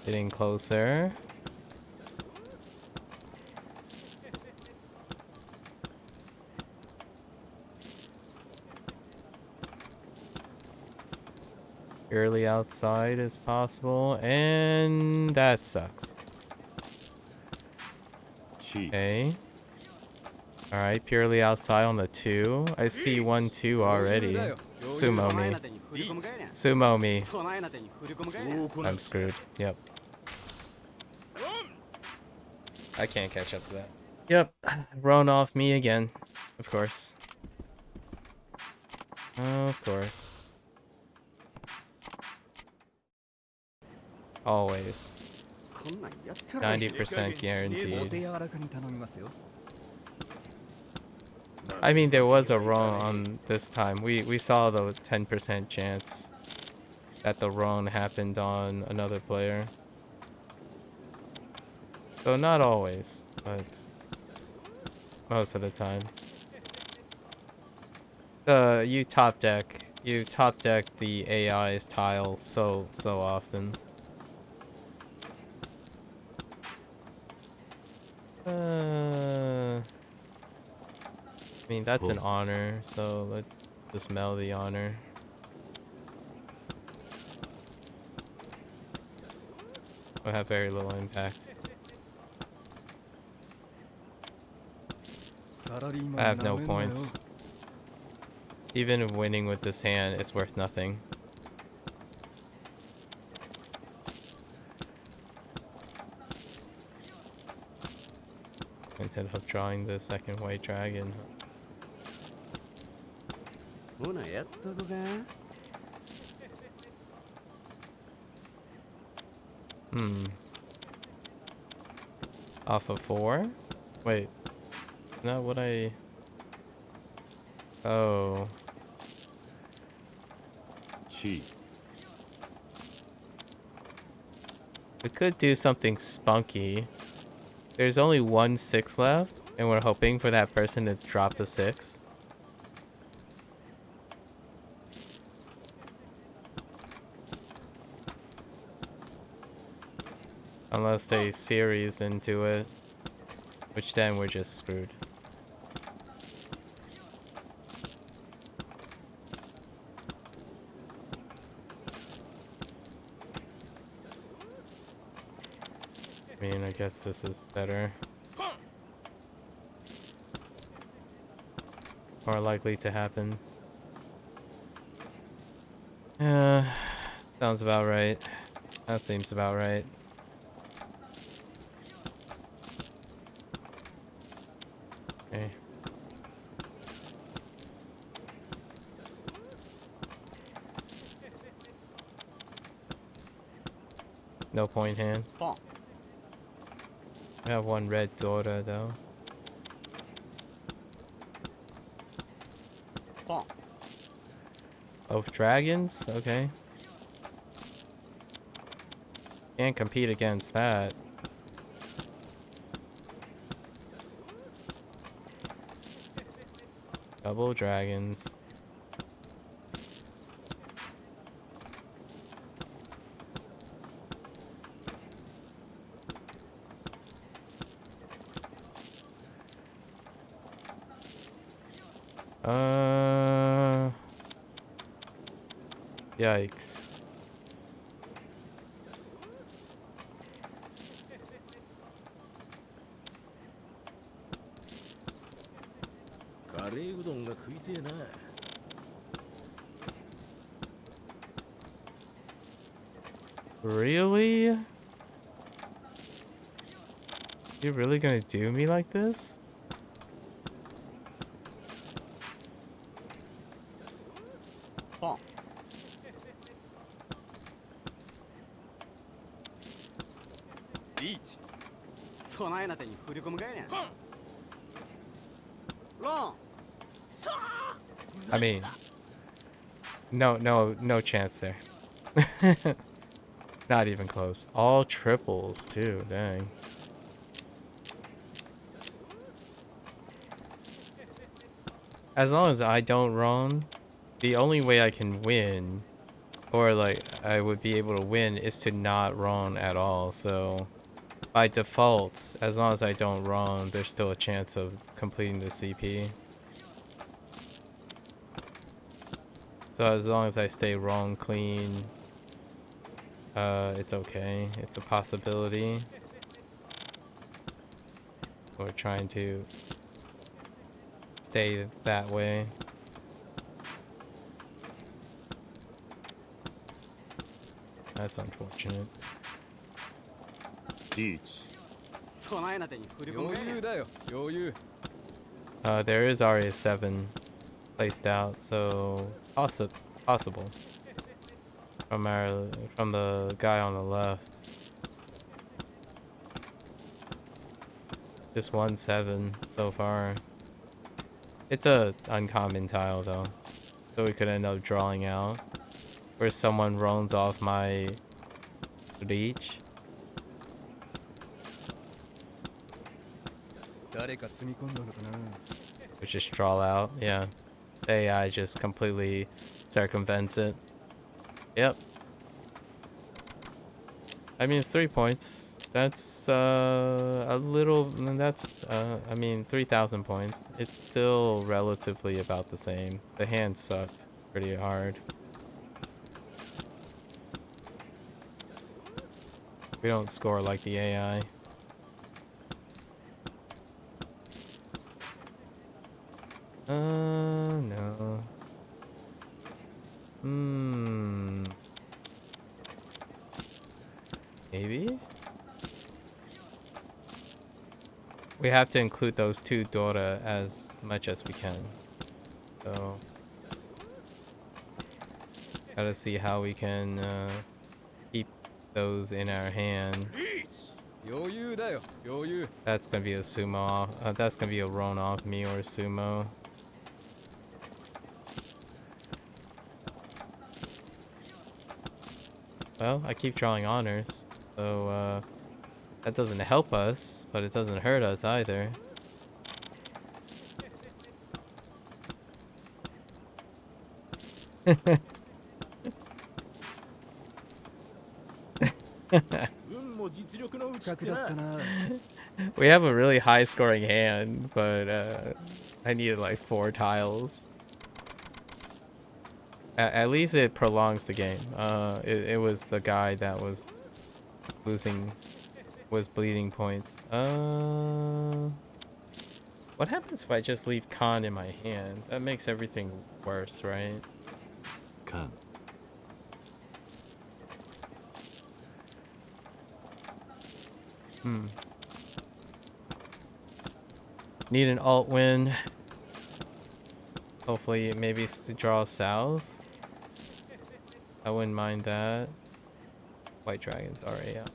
Getting closer. Purely outside as possible, and that sucks. チー Okay. Alright, purely outside on the 2. I see 1-2 already. Sumo そない me. な手に振り込むかいねん。 Sumo me. そないな手に振り込むかいねん。 I'm screwed. Yep. I can't catch up to that. Yep. Run off me again. Of course. Of course. Always. こんなんやってられへん。 90% お guaranteed. 手柔らかに頼みますよ。 I mean, there was a run on this time. We saw the 10% chance that the run happened on another player. So not always, but most of the time. You top deck the AI's tiles so often. I mean, that's an honor, so let's just mail the honor. Will have very little impact. I have no points. Even if winning with this hand, it's worth nothing. Instead of drawing the second white dragon. ほなやっとこか。 Off of 4? Wait. Not what I... Oh. チー We could do something spunky. There's only 1 6 left, and we're hoping for that person to drop the 6. Unless they series into it, which then we're just screwed. I mean, I guess this is better. More likely to happen. Sounds about right. That seems about right. Okay. No point hand. ポン。 I have 1 red Dora though. ポン。 Both dragons? Okay. Can't compete against that. Double dragons. Yikes. Really? You really gonna do me like this? Bon. Eat. 備えな手に振り込むかいね。ロン。 I mean, no chance there. Not even close. All triples too, dang. As long as I don't roam, the only way I can win, or like I would be able to win, is to not roam at all. So by default, as long as I don't roam, there's still a chance of completing the CP. So as long as I stay roam clean, it's okay. It's a possibility. We're trying to stay that way. That's unfortunate. リーチ。備えな手に振り込むかいね。余裕だよ。余裕。There is already a 7 placed out, so possible from the guy on the left. Just 1 7 so far. It's a uncommon tile though, so we could end up drawing out where someone runs off my reach. 誰か積み込んだのかな。We just draw out, yeah. AI just completely circumvents it. Yep. I mean, it's 3 points. That's a little. That's I mean, 3,000 points. It's still relatively about the same. The hand sucked pretty hard. We don't score like the AI. No. Maybe? We have to include those 2 Dora as much as we can. So gotta see how we can keep those in our hand. 余裕だよ。余裕。 That's gonna be a sumo off. That's gonna be a run off me or a sumo. Well, I keep drawing honors, so that doesn't help us, but it doesn't hurt us either. We have a really high scoring hand, but I needed like 4 tiles. At least it prolongs the game. It was the guy that was bleeding points. What happens if I just leave Khan in my hand? That makes everything worse, right? カン。Need an alt win. Hopefully, maybe to draw south. I wouldn't mind that. White dragons already out.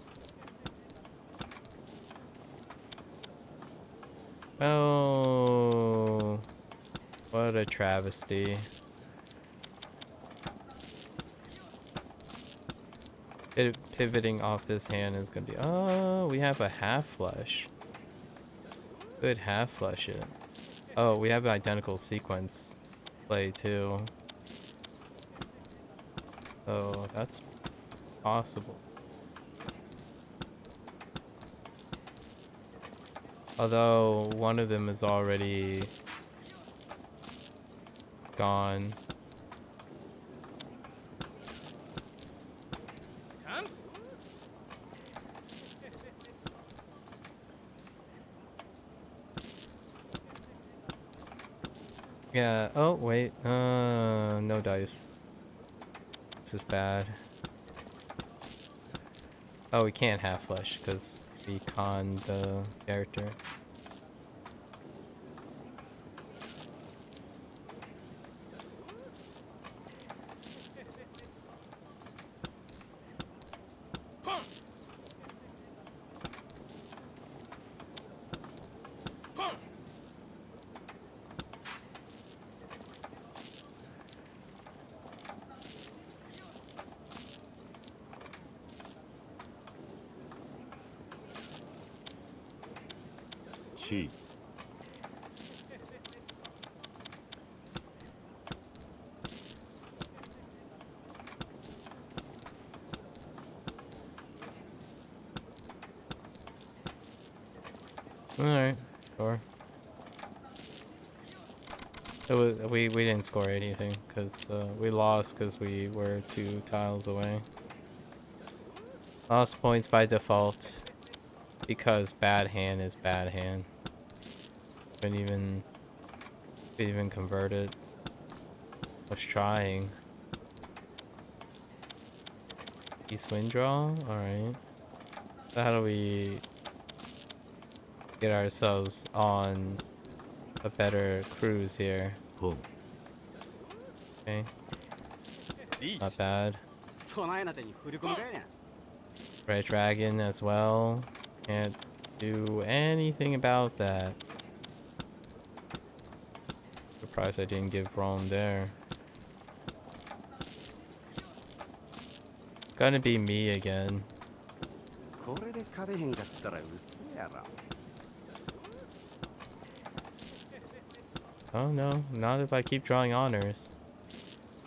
Oh, what a travesty. Pivoting off this hand is gonna be. Oh, we have a half flush. Good half flush it. Oh, we have an identical sequence play too. So that's possible. Although one of them is already gone. Yeah, oh wait, no dice. This is bad. Oh, we can't have flesh because we conned the character. Chi. Alright, sure. We didn't score anything because we lost because we were 2 tiles away. Lost points by default because bad hand is bad hand. Couldn't even convert it. Was trying. East wind draw? Alright. So how do we get ourselves on a better cruise here? Home. Okay, リー not チ bad. 備えな手に振り込みかいね。 Red dragon as well. Can't do anything about that. Surprised I didn't give wrong there. It's gonna be me again. これで勝てへんかったら嘘やろ。Oh no, not if I keep drawing honors.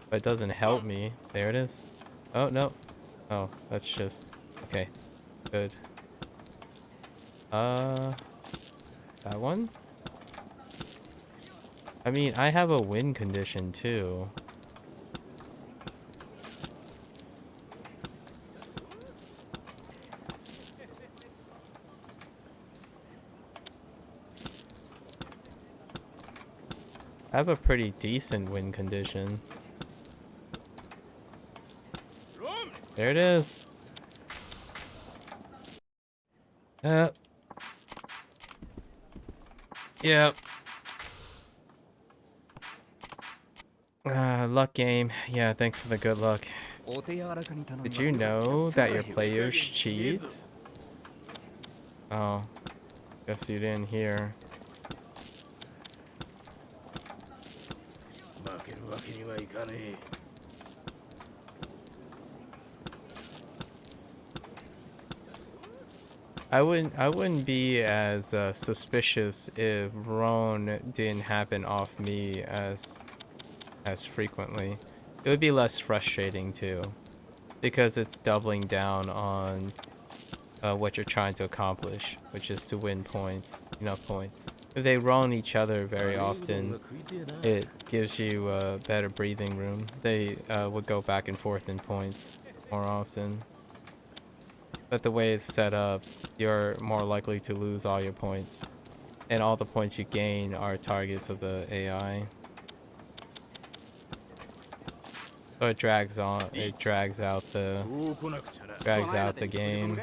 But it doesn't help me. There it is. Oh no. Oh, that's just okay. Good. That one? I mean, I have a win condition too. I have a pretty decent win condition. There it is. Yep. Luck game. Yeah, thanks for the good luck. お手柔らかに頼んだ Did you know that your players cheat? Oh, guess you didn't hear. 負けるわけにはいかねえ。 I wouldn't be as suspicious if Roan didn't happen off me as frequently. It would be less frustrating too, because it's doubling down on what you're trying to accomplish, which is to win points, enough points. If they Roan each other very often, it gives you better breathing room. They would go back and forth in points more often. But the way it's set up, you're more likely to lose all your points. And all the points you gain are targets of the AI. So it drags out the game.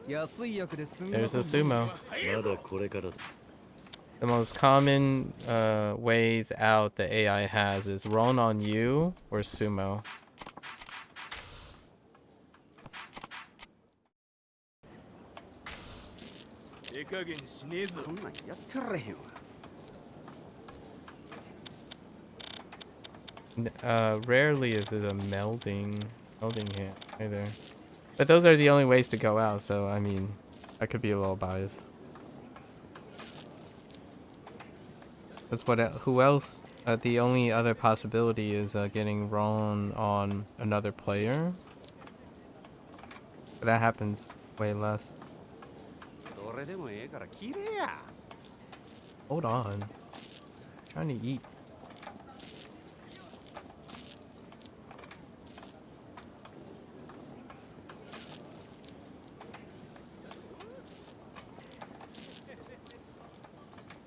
安い役で済み There's a sumo. まだこれからだ。 The most common ways out the AI has is Roan on you or sumo. 手加減しねえぞ。こんなんやってられへんわ。Rarely is it a melding hand either. But those are the only ways to go out, so I mean, I could be a little biased. That's what. Who else? The only other possibility is getting Ron on another player. But that happens way less. どれでもええから切れや。Hold on. Trying to eat.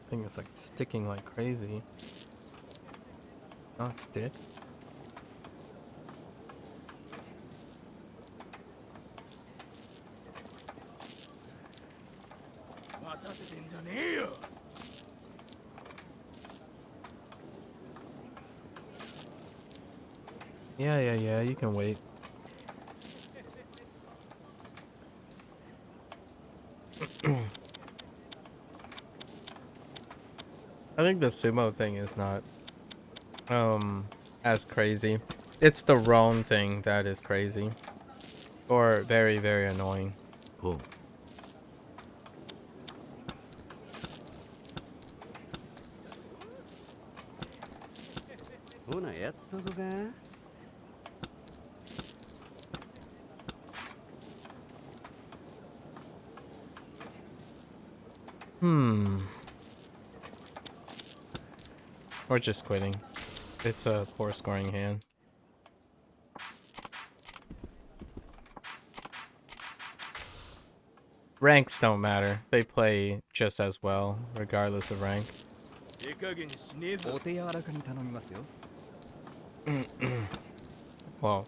Thing is like sticking like crazy. Not stick. 待たせてんじゃねえよ。Yeah. You can wait. I think the sumo thing is not as crazy. It's the Roan thing that is crazy. Or very, very annoying. ポン ほなやっとこか。Or just quitting. It's a poor scoring hand. Ranks don't matter. They play just as well, regardless of rank. 手加減しねえぞ。お手柔らかに頼みますよ。Well,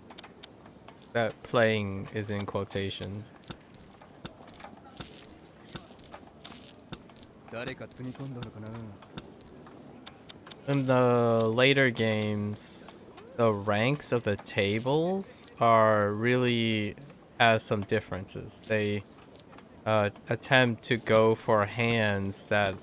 that playing is in quotations. 誰かつぎ込んだのかな。In the later games, the ranks of the tables are really has some differences. They attempt to go for hands that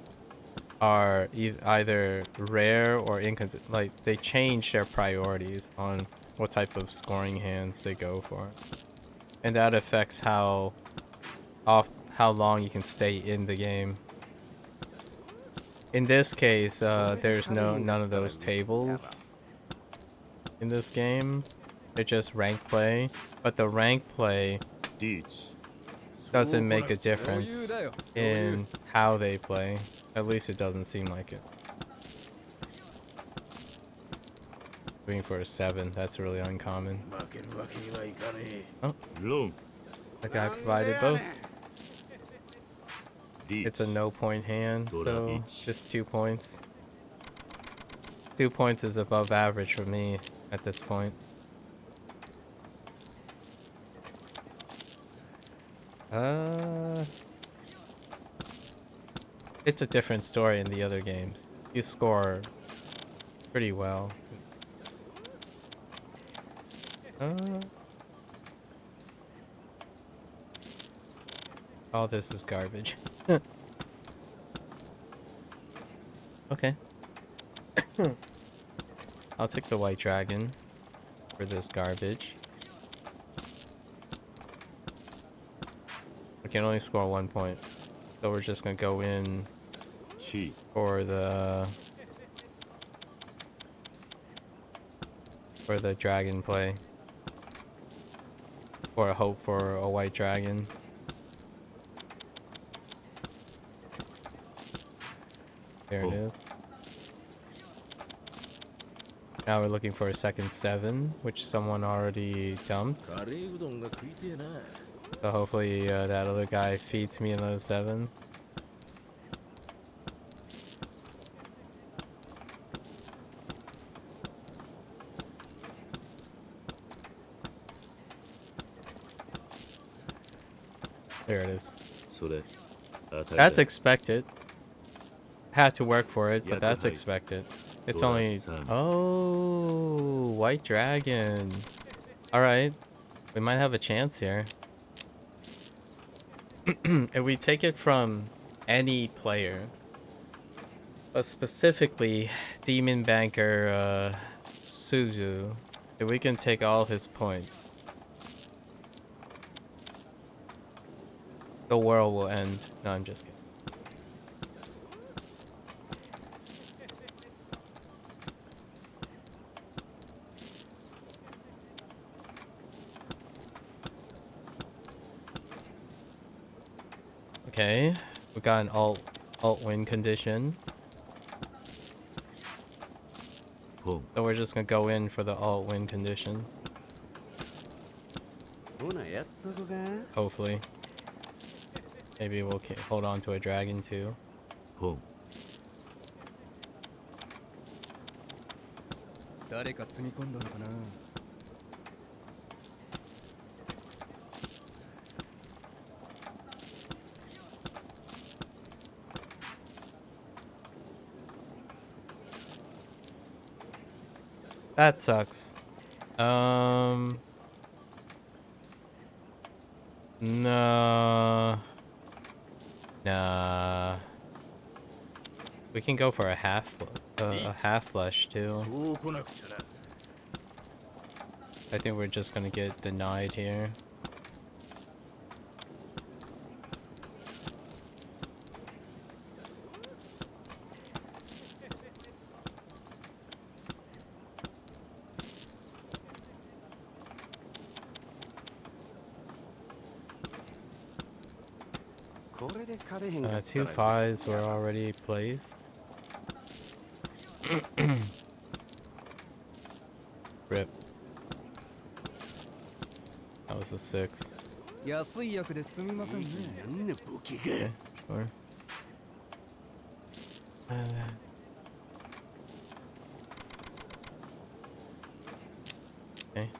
are either rare or inconsistent. Like they change their priorities on what type of scoring hands they go for, and that affects how long you can stay in the game. In this case, there's none of those tables in this game. They're just rank play, but the rank play リーチ doesn't make a difference in how they play. At least it doesn't seem like it. Waiting for a 7, that's really uncommon. 負けるわけにはいかねえ。 Oh, ロン that guy provided both. リー It's a チ no point hand, so Each. just 2 points. 2 points is above average for me at this point. It's a different story in the other games. You score pretty well. All this is garbage. Okay. I'll take the white dragon for this garbage. We can only score 1 point. So we're just gonna go in チ for the dragon play. Or hope for a white dragon. There it is. Now we're looking for a second 7, which someone already dumped. カレーうどんが食いてえな。 So hopefully that other guy feeds me another 7. There it is. それ当たり That's だ expected. Had to work for it, but that's Yakuza. expected. It's Dora only... San. Oh, white dragon. Alright. We might have a chance here. If we take it from any player, but specifically Demon Banker Suzu, if we can take all his points, the world will end. No, I'm just kidding. Okay, we got an alt win condition. ポン So we're just gonna go in for the alt win condition. ほなやっとこか。 Hopefully. Maybe we'll hold on to a dragon too. ポン 誰か積み込んだのかな。 That sucks. No. Nah. We can go for a half flush too. そう来なくちゃな。 I think we're just gonna get denied here. Two fives were already placed. Rip. That was a 6. 安い役ですみませんね。 なんなボケが。 Okay, sure. Okay.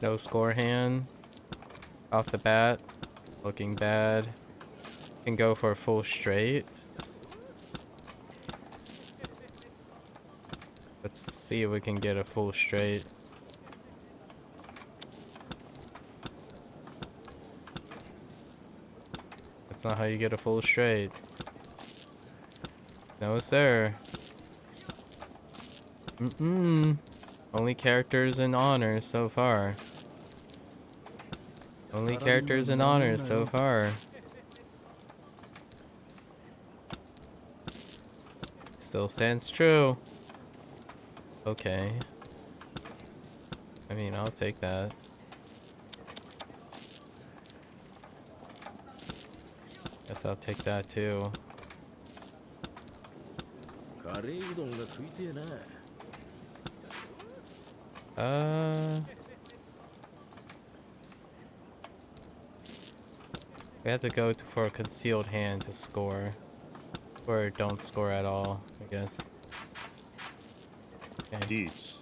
No score hand. Off the bat. Looking bad. Can go for a full straight. Let's see if we can get a full straight. That's not how you get a full straight. No, sir. Only characters in honors so far. Only characters in honors so far. Still stands true. Okay. I mean, I'll take that. Guess I'll take that too. カレーうどんが食いてえな We have to go for a concealed hand to score. Or don't score at all, I guess. Okay. リーチ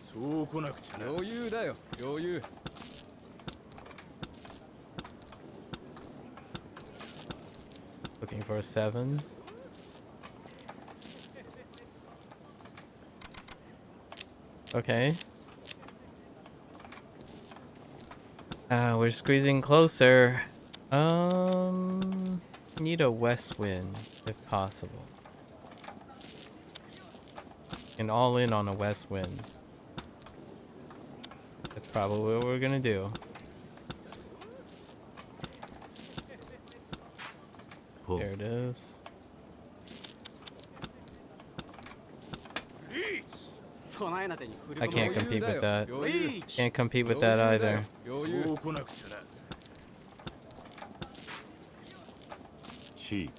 そう来なくちゃな。余裕だよ、余裕。 Looking for a 7. Okay. We're squeezing closer. Need a west wind if possible. And all in on a west wind. That's probably what we're gonna do. ポン There it is. リーチ。 備えな手に振り I 込 can't む。 compete with that. 余裕。 Can't compete with that either. 余裕。そう来なくちゃな。 チー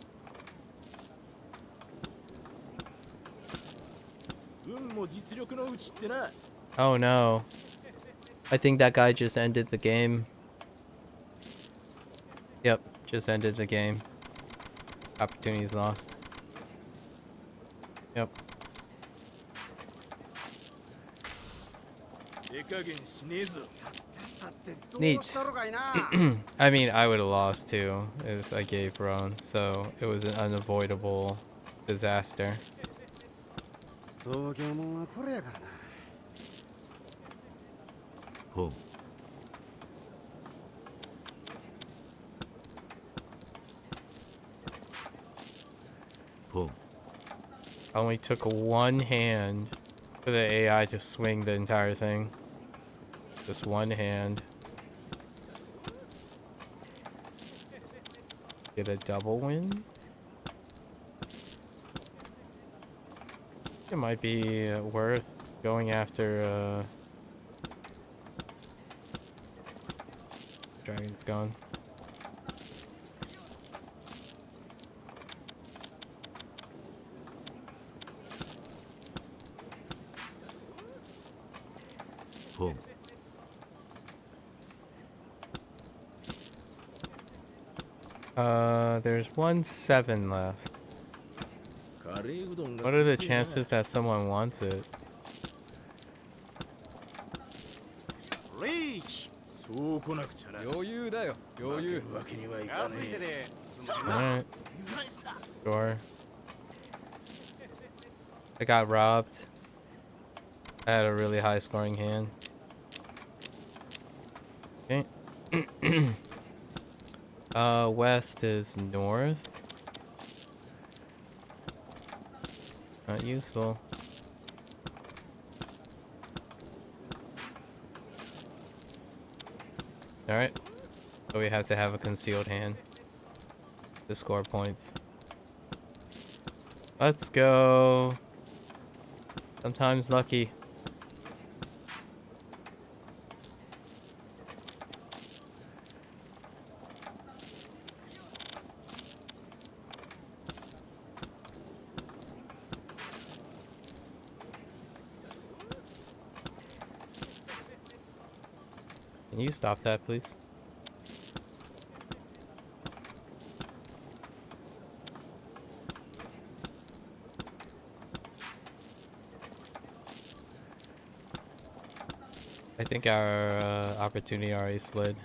運も実力のうちってな。 Oh no. I think that guy just ended the game. Yep, just ended the game. Opportunities lost. Yep. 手加減しねえぞ。さてどうしたろかいな。 I mean, I would have lost too if I gave Roan, so it was an unavoidable disaster. 東京もんはこれやからな。 ポン ポン Only took one hand for the AI to swing the entire thing. Just one hand. Get a double win. It might be worth going after Dragon's gone. Boom. There's 1-7 left. What are the chances that someone wants it? Reach! そう来なくちゃな余裕だよ余裕わけにはいか安いねでね Alright. Sure. I got robbed. I had a really high scoring hand. Okay. West is north. Not useful. Alright. So we have to have a concealed hand to score points. Let's go. Sometimes lucky. Can you stop that, please? I think our opportunity already slid.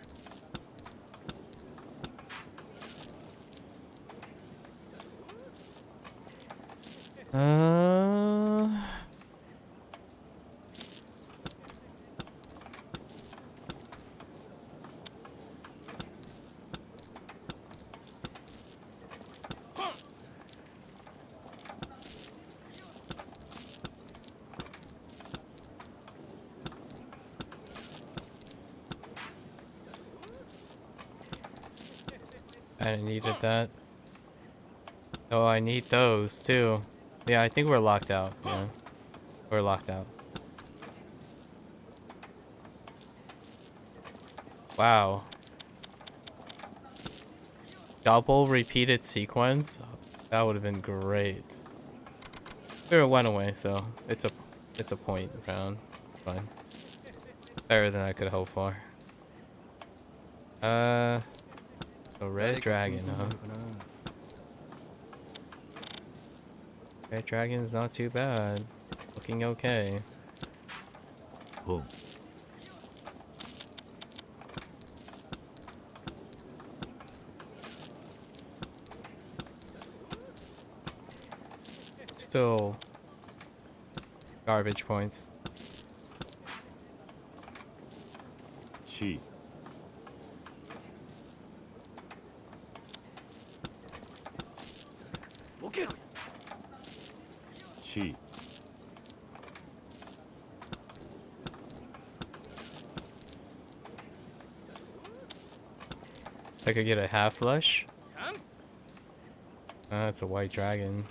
I needed that. Oh, I need those too. Yeah, I think we're locked out. Yeah, we're locked out. Wow. Double repeated sequence? That would have been great. It went away, so it's a point round. Fine. Better than I could hope for. A red dragon, huh? Red dragon's not too bad. Looking okay. Boom. Still garbage points. Chi. Chi. I could get a half flush. That's a white dragon.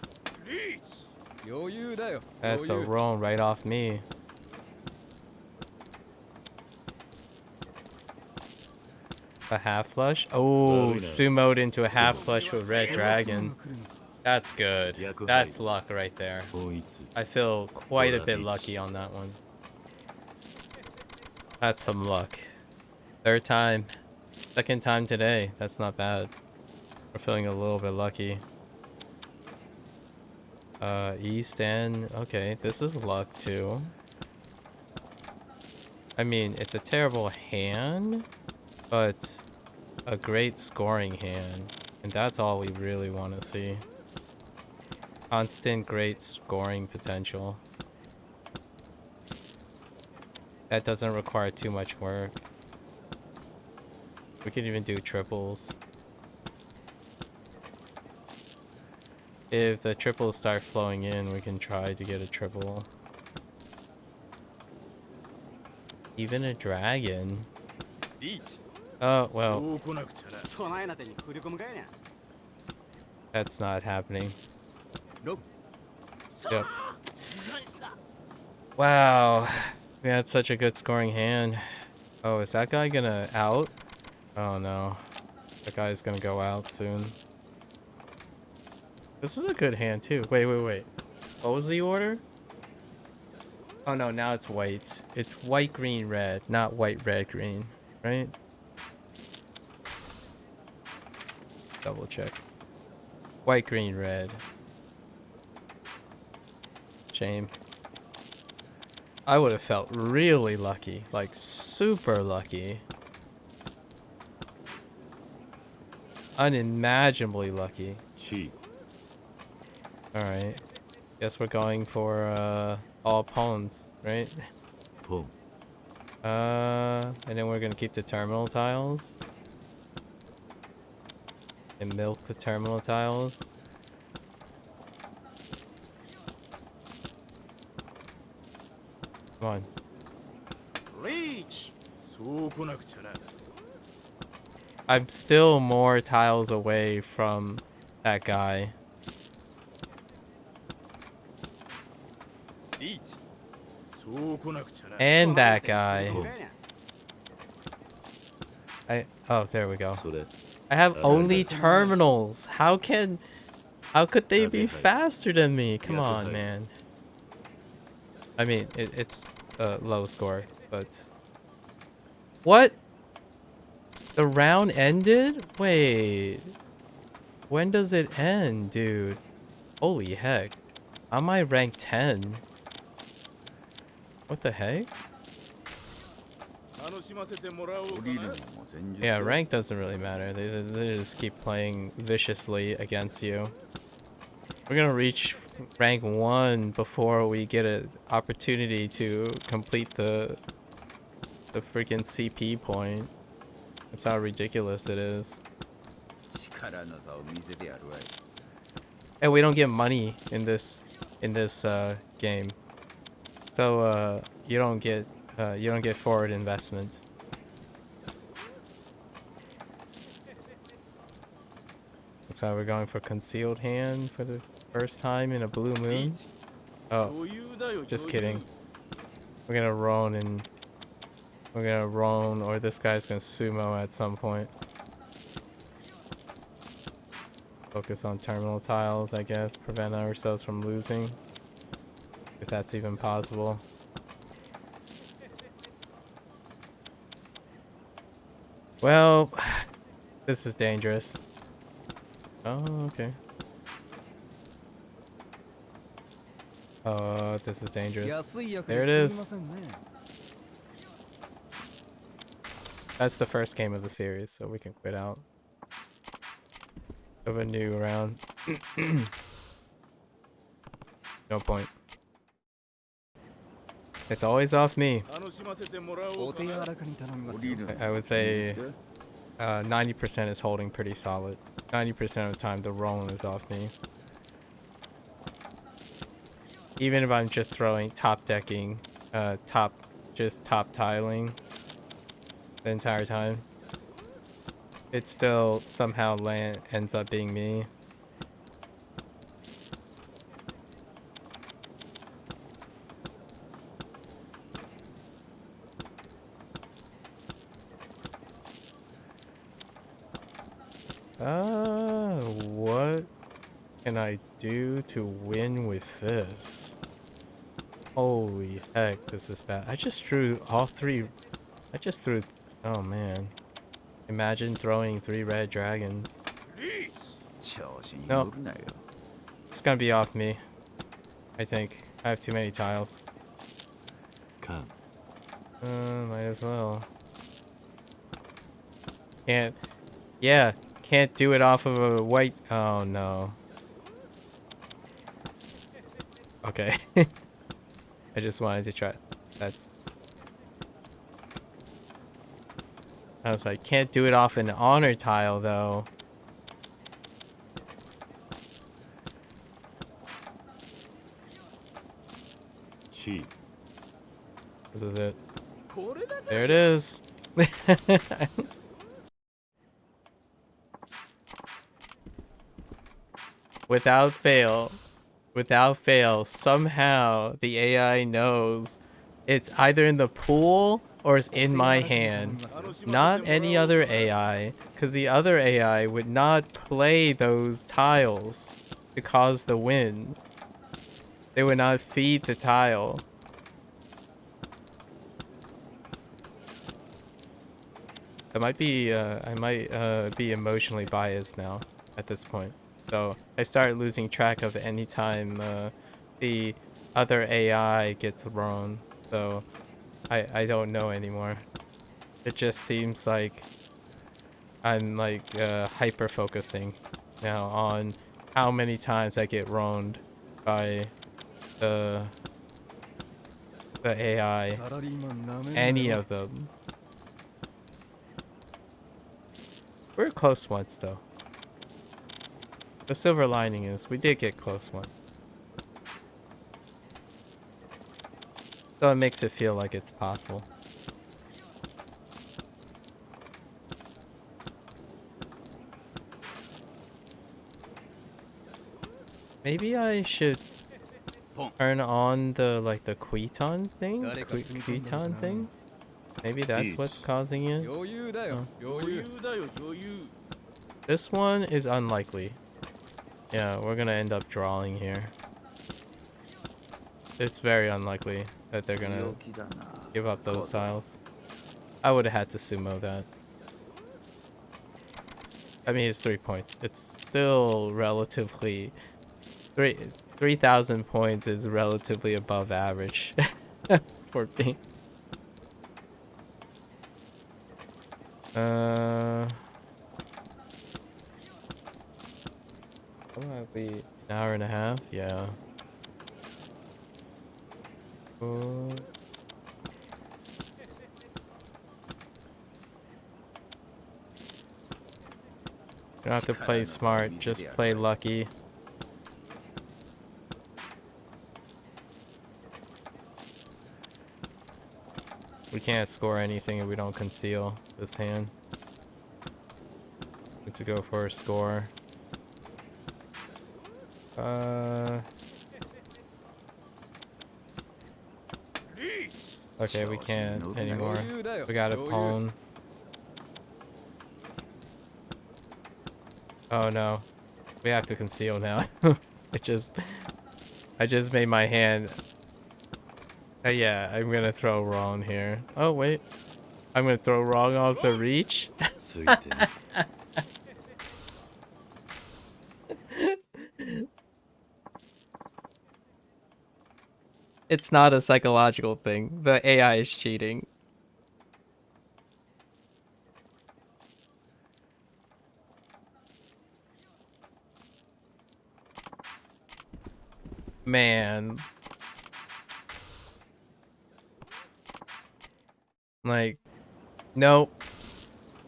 余裕だよ That's a 余裕 roll right off me. A half flush? Oh, sumoed into a half flush with red dragon. That's good. That's luck right there. I feel quite a bit lucky on that one. That's some luck. Third time. Second time today. That's not bad. We're feeling a little bit lucky. East and... Okay, this is luck too. I mean, it's a terrible hand, but a great scoring hand. And that's all we really want to see. Constant great scoring potential. That doesn't require too much work. We can even do triples. If the triples start flowing in, we can try to get a triple. Even a dragon. リーチ Oh, well, そう来なくちゃな備えな手に振り込むかいな that's not happening. ロ Yep. Wow. We had such a good scoring hand. Oh, is that guy gonna out? Oh no. That guy's gonna go out soon. This is a good hand too. Wait. What was the order? Oh no, now it's white. It's white, green, red, not white, red, green. Right? Let's double check. White, green, red. Shame. I would have felt really lucky. Like super lucky. Unimaginably lucky. チ Alright. Guess we're going for all pawns, right? ポン And then we're gonna keep the terminal tiles. And milk the terminal tiles. Come on. リーチそう来なくちゃな I'm still more tiles away from that guy. リーチそう来なくちゃな And that guy. 備えな手に振り込むかいな Oh, there we go. それ I have only terminals. How could they be faster than me? Come on, man. I mean, it's a low score, but what? The round ended? Wait. When does it end, dude? Holy heck. Am I rank 10? What the heck? 楽しませてもらおうか降りるのなも戦術 Yeah, rank doesn't really matter. They just keep playing viciously against you. We're gonna reach rank 1 before we get an opportunity to complete the freaking CP point. That's how ridiculous it is. 力の差を見せてやるわい And we don't get money in this game. So you don't get forward investment. Looks like we're going for concealed hand for the first time in a blue リー moon. チ Oh, 余裕だよ just 余裕 kidding. We're gonna roan or this guy's gonna sumo at some point. Focus on terminal tiles, I guess. Prevent ourselves from losing. If that's even possible. Well, this is dangerous. Oh, okay. Oh, this is dangerous. 安い役 There it ですみ is. ませんね That's the first game of the series, so we can quit out of a new round. No point. It's always off me. 楽しませてもらおお手柔うかならかに頼みます 降り よ るのも I would 戦 say 術 90% is holding pretty solid. 90% of the time, the roll is off me. Even if I'm just throwing top decking, just top tiling the entire time, it still somehow ends up being me. What can I do to win with this? Holy heck, this is bad. I just drew all three. I just threw. Oh man. Imagine throwing 3 red dragons. リーチ調子に No. 乗るなよ It's gonna be off me. I think. I have too many tiles. カン Might as well. Can't. Yeah, can't do it off of a white. Oh no. Okay. I just wanted to try. That's. I was like, can't do it off an honor tile though. Chi. This is it. There it is. Without fail, somehow the AI knows it's either in the pool or it's in my hand. Not any other AI, because the other AI would not play those tiles to cause the wind. They would not feed the tile. I might be emotionally biased now at this point. So I start losing track of any time the other AI gets thrown. So I don't know anymore. It just seems like I'm like hyper focusing now on how many times I get roamed by the AI. Any of them. We're close once though. The silver lining is we did get close one. So it makes it feel like it's possible. Maybe I should turn on the the Quiton thing? Quiton thing? Maybe that's what's causing it. Oh. This one is unlikely. Yeah, we're gonna end up drawing here. It's very unlikely that they're gonna give up those tiles. I would have had to sumo that. I mean, it's 3 points. It's still relatively 3,000 points is relatively above average for me. What might be an hour and a half? Yeah. You don't have to play smart, just play lucky. We can't score anything if we don't conceal this hand. Need to go for a score. Okay, we can't anymore. We got a pawn. Oh no. We have to conceal now. I just made my hand. Yeah, I'm gonna throw wrong here. Oh wait. I'm gonna throw wrong off the reach. It's not a psychological thing. The AI is cheating. Man. Like, nope.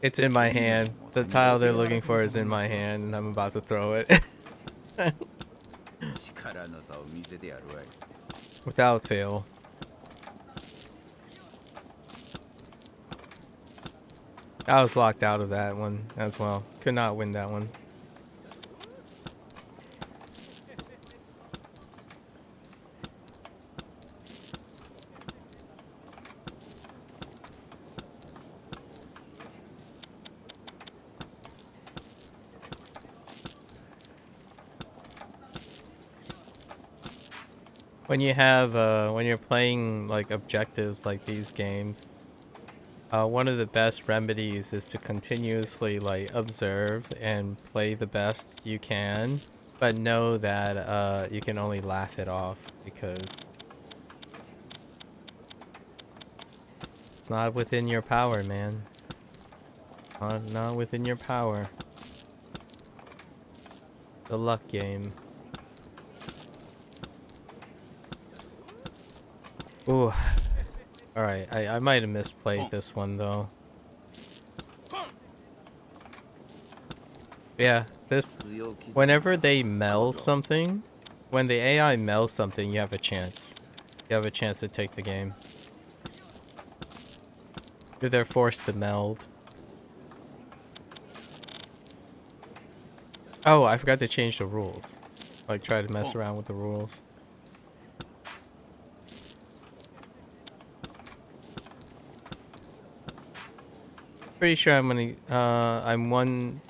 It's in my hand. The tile they're looking for is in my hand, and I'm about to throw it. Without fail. I was locked out of that one as well. Could not win that one. When you have when you're playing like objectives like these games, one of the best remedies is to continuously like observe and play the best you can, but know that you can only laugh it off because it's not within your power, man. Not within your power. The luck game. Ooh. Alright, I might have misplayed this one though. Yeah, this... Whenever they meld something, when the AI melds something, you have a chance. You have a chance to take the game. They're forced to meld. Oh, I forgot to change the rules. Like, try to mess around with the rules. Pretty sure I'm gonna, I'm one,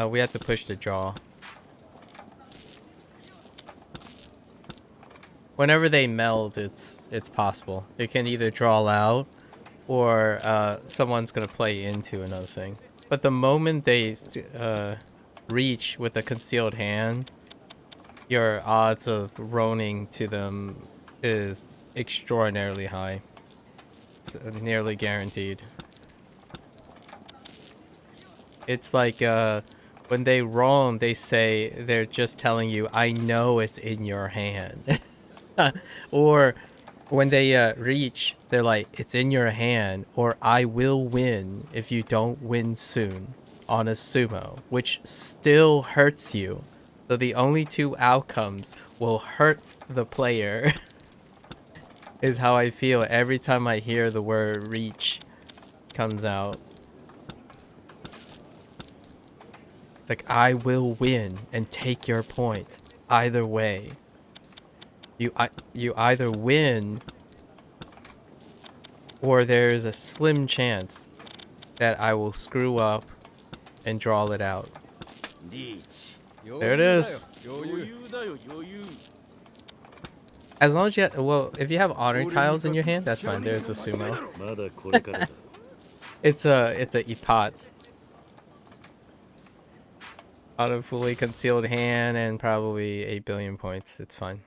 we have to push the draw. Whenever they meld, it's possible. It can either draw out, or someone's gonna play into another thing. But the moment they reach with a concealed hand, your odds of roning to them is extraordinarily high. It's nearly guaranteed. It's like when they roam, they say they're just telling you, "I know it's in your hand," or when they reach, they're like, "It's in your hand," or "I will win if you don't win soon," on a sumo, which still hurts you. So the only two outcomes will hurt the player. Is how I feel every time I hear the word reach comes out. It's like, I will win and take your point. Either way. You either win, or there's a slim chance that I will screw up and draw it out. There it is. As long as you well, if you have honor tiles in your hand, that's fine. There's a sumo. まだこれからだ It's a ipats. Out of fully concealed hand and probably 8 billion points. It's fine.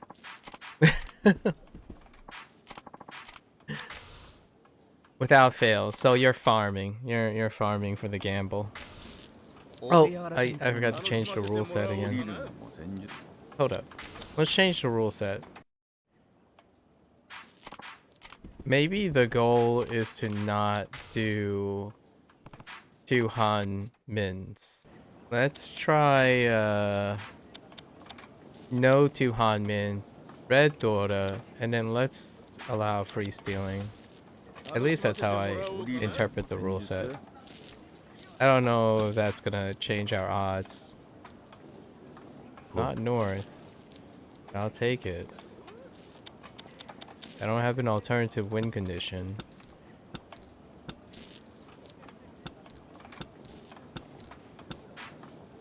Without fail. So you're farming. You're farming for the gamble. Oh, I forgot to change the rule set again. Hold up. Let's change the rule set. Maybe the goal is to not do 2 Han Mins. Let's try no 2 Han Min, red Dora, and then let's allow free stealing. At least that's how I interpret the rule set. I don't know if that's gonna change our odds. Not north. I'll take it. I don't have an alternative win condition.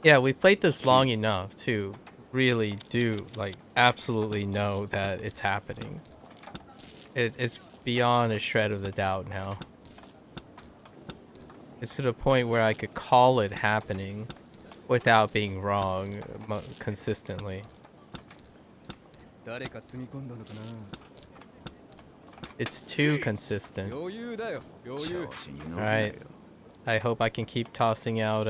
Yeah, we played this long enough to really do, like, absolutely know that it's happening. It's beyond a shred of the doubt now. It's to the point where I could call it happening without being wrong consistently. 誰か積み込んだのかな It's too consistent. 余裕だよ余裕 Alright. I hope I can keep tossing out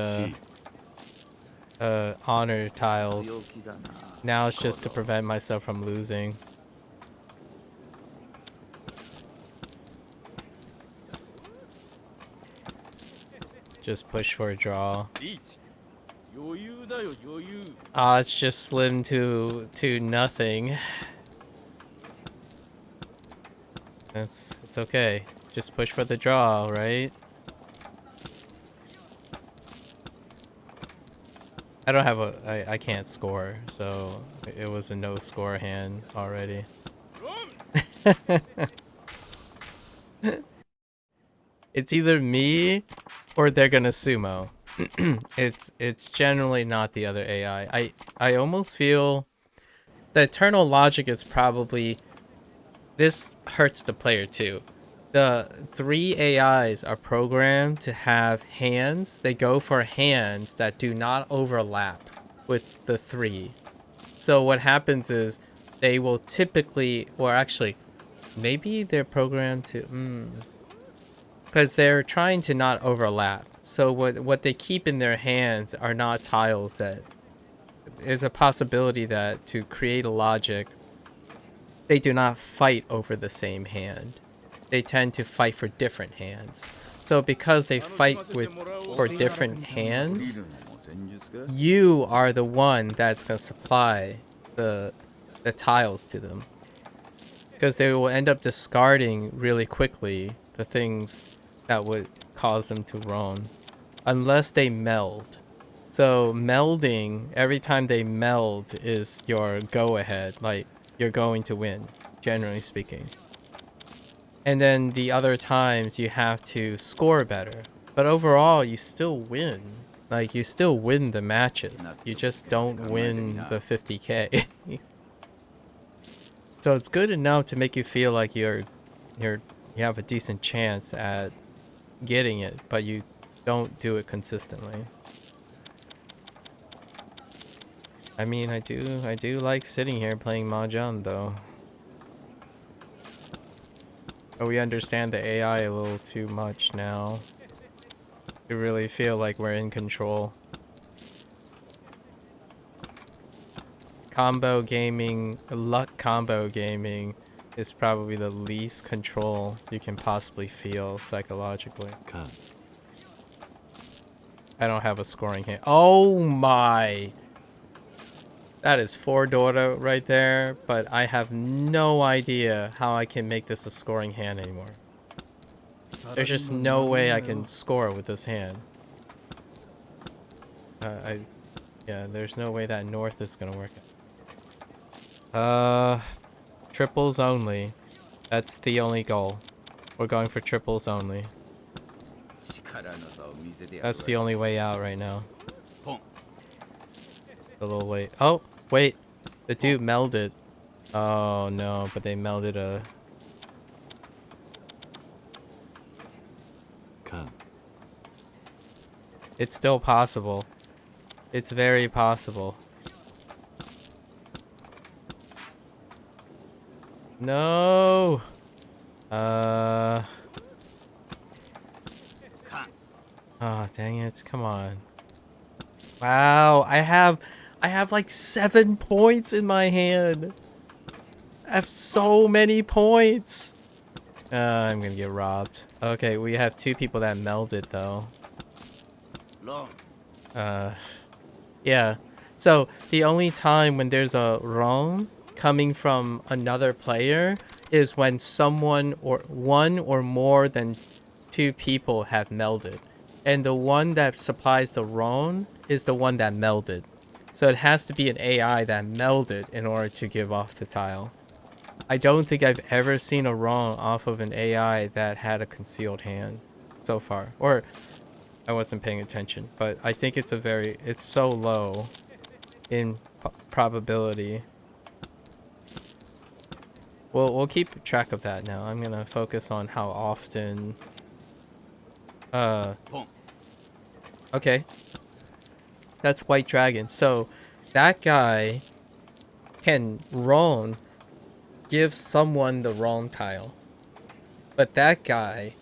honor tiles. Now it's just to prevent myself from losing. Just push for a draw. リーチ余裕だよ余裕 Ah, it's just slim to nothing. It's okay. Just push for the draw, right? I don't have I can't score, so it was a no score hand already. It's either me or they're gonna sumo. It's generally not the other AI. I almost feel the eternal logic is probably this hurts the player too. The 3 AIs are programmed to have hands. They go for hands that do not overlap with the 3. So what happens is they will typically, or actually, maybe they're programmed to, because they're trying to not overlap. So what they keep in their hands are not tiles. That is a possibility that to create a logic, they do not fight over the same hand. They tend to fight for different hands. So because they fight for different hands, you are the one that's going to supply the tiles to them. Because they will end up discarding really quickly the things that would cause them to roam, unless they meld. So melding, every time they meld is your go ahead, like you're going to win, generally speaking. And then the other times you have to score better. But overall, you still win. Like, you still win the matches. You just don't win the 50k. So it's good enough to make you feel like you have a decent chance at getting it, but you don't do it consistently. I mean, I do like sitting here playing Mahjong though. But we understand the AI a little too much now to really feel like we're in control. Combo gaming, luck combo gaming is probably the least control you can possibly feel psychologically. か I don't have a scoring hand. Oh my! That is 4 Dota right there, but I have no idea how I can make this a scoring hand anymore. There's just no way I can score with this hand. Yeah, there's no way that North is gonna work. Triples only. That's the only goal. We're going for triples only. 力の差を見せてやるわい。 That's the only way out right now. ポン。 A little wait. Oh, wait. The dude melded. Oh no, but they melded a... か It's still possible. It's very possible. No. Oh, dang it. Come on. Wow, I have like 7 points in my hand. I have so many points. I'm gonna get robbed. Okay, we have 2 people that melded though. Yeah. So the only time when there's a roam coming from another player is when someone or one or more than 2 people have melded. And the one that supplies the roam is the one that melded. So it has to be an AI that melded in order to give off the tile. I don't think I've ever seen a roam off of an AI that had a concealed hand so far. Or I wasn't paying attention, but I think it's so low in probability. We'll keep track of that now. I'm gonna focus on how often. Okay, that's White Dragon. So that guy can roam, give someone the wrong tile, but that guy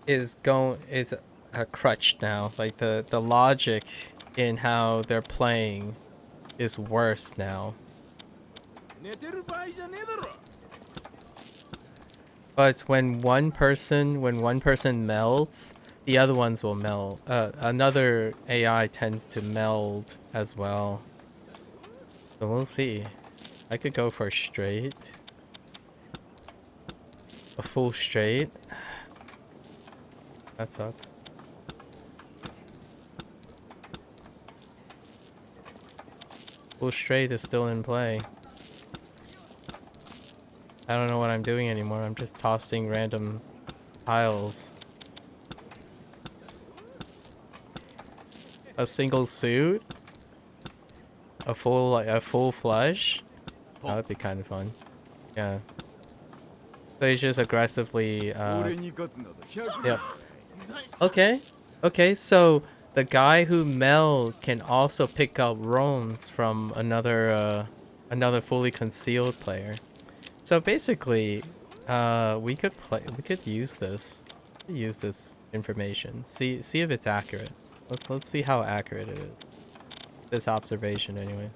is a crutch now. Like the logic in how they're playing is worse now. 寝てる場合じゃねえだろ But when one person melds, the other ones will meld. Another AI tends to meld as well. So we'll see. I could go for a straight. A full straight. That sucks. Full straight is still in play. I don't know what I'm doing anymore. I'm just tossing random tiles. A single suit? A full flush? That would be kind of fun. Yeah. So he's just aggressively yep. Okay. Okay, so the guy who meld can also pick up roams from another fully concealed player. So basically, we could use this information. See if it's accurate. Let's see how accurate it is. This observation, anyways.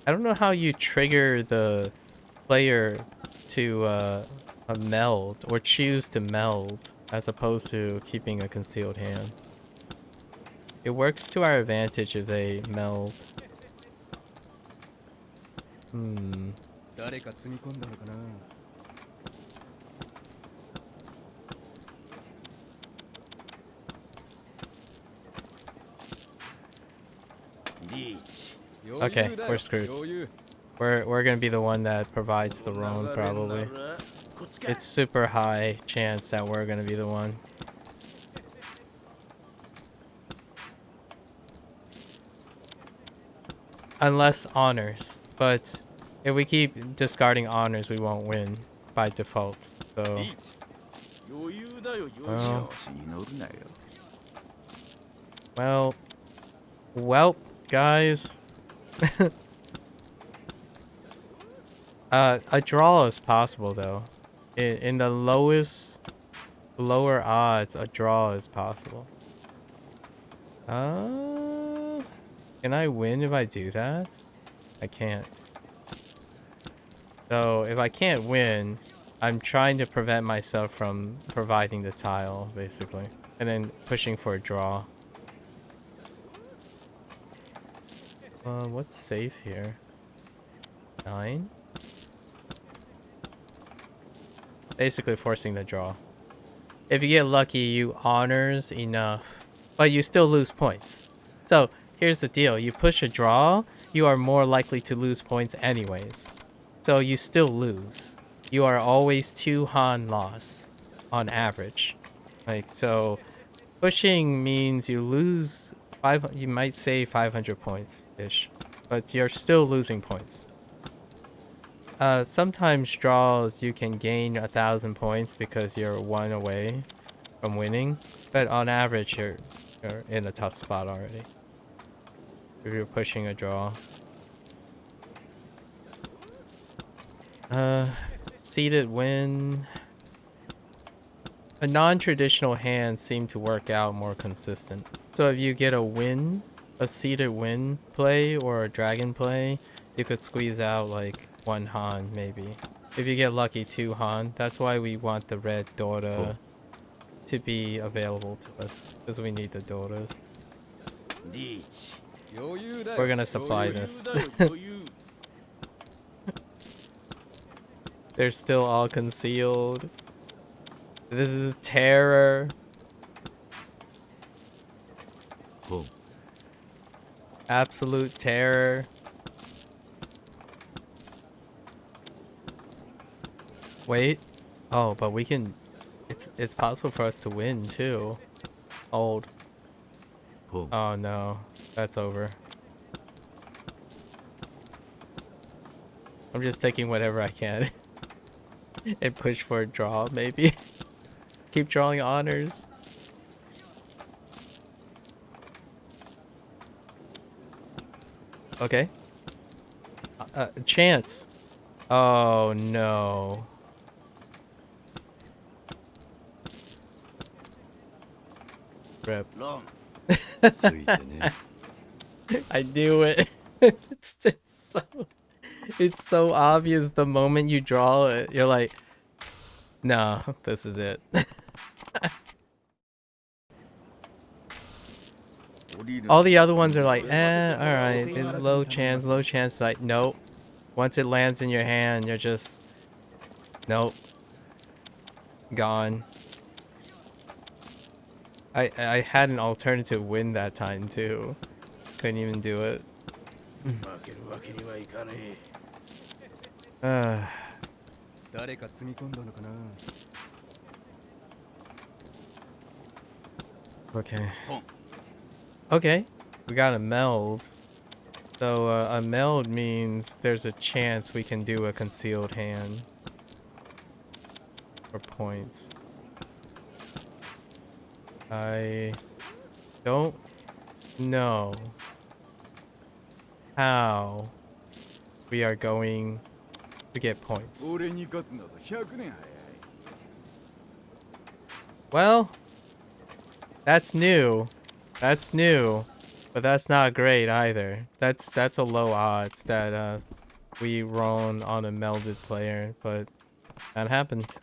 I don't know how you trigger the player to a meld or choose to meld as opposed to keeping a concealed hand. It works to our advantage if they meld. 誰か積み込んだのかな。リーチ Okay, we're screwed. 余裕。We're gonna be the one that provides the loan probably. こっちか It's super high chance that we're gonna be the one. Unless honors, but if we keep discarding honors, we won't win by default. So, 余裕だよ余裕 well, 調子に乗るなよ well, guys. A draw is possible though. In the lower odds, a draw is possible. Can I win if I do that? I can't. So if I can't win, I'm trying to prevent myself from providing the tile, basically. And then pushing for a draw. What's safe here? 9? Basically forcing the draw. If you get lucky, you honors enough. But you still lose points. So, here's the deal. You push a draw, you are more likely to lose points anyways. So you still lose. You are always 2 Han loss on average. Like, so pushing means you lose you might save 500 points-ish. But you're still losing points. Sometimes draws you can gain 1,000 points because you're 1 away from winning. But on average, you're in a tough spot already. If you're pushing a draw. Seeded win. A non-traditional hand seemed to work out more consistent. So if you get a win, a seeded win play or a dragon play, you could squeeze out like 1 Han maybe. If you get lucky, 2 Han. That's why we want the red Dota to be available to us. Because we need the Dotas. リーチ 余裕だよ We're gonna supply 余裕 this. だよ余裕 They're still all concealed. This is terror. 本 Absolute terror. Wait. Oh, but we can... It's possible for us to win, too. Hold. 本 Oh, no. That's over. I'm just taking whatever I can. And push for a draw, maybe. Keep drawing honors. Okay. Chance. Oh, no. Rip. ロン ついてね I knew it. It's so obvious the moment you draw it. You're like, no, this is it. All the other ones are like, alright, low chance, low chance. Like, nope. Once it lands in your hand, you're just, nope. Gone. I had an alternative win that time too. Couldn't even do it. 負けるわけにはいかね 誰か積み込んだのかな。 Okay. 本 Okay. We got a meld. So a meld means there's a chance we can do a concealed hand. For points. I don't know how we are going to get points. 俺に勝つなど100年早い Well, that's new. That's new. But that's not great either. That's a low odds that we roll on a melded player, but that happened.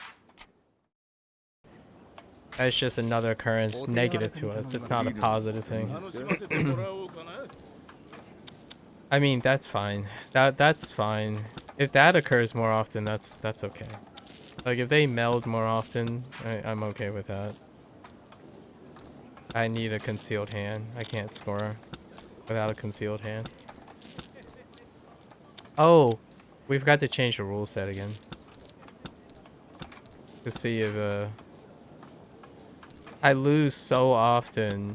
That's just another occurrence negative to us. It's not a positive thing. 楽しませてもらおうかな I mean, that's fine. That's fine. If that occurs more often, that's okay. Like if they meld more often, I'm okay with that. I need a concealed hand. I can't score without a concealed hand. Oh, we forgot to change the rule set again. To see if I lose so often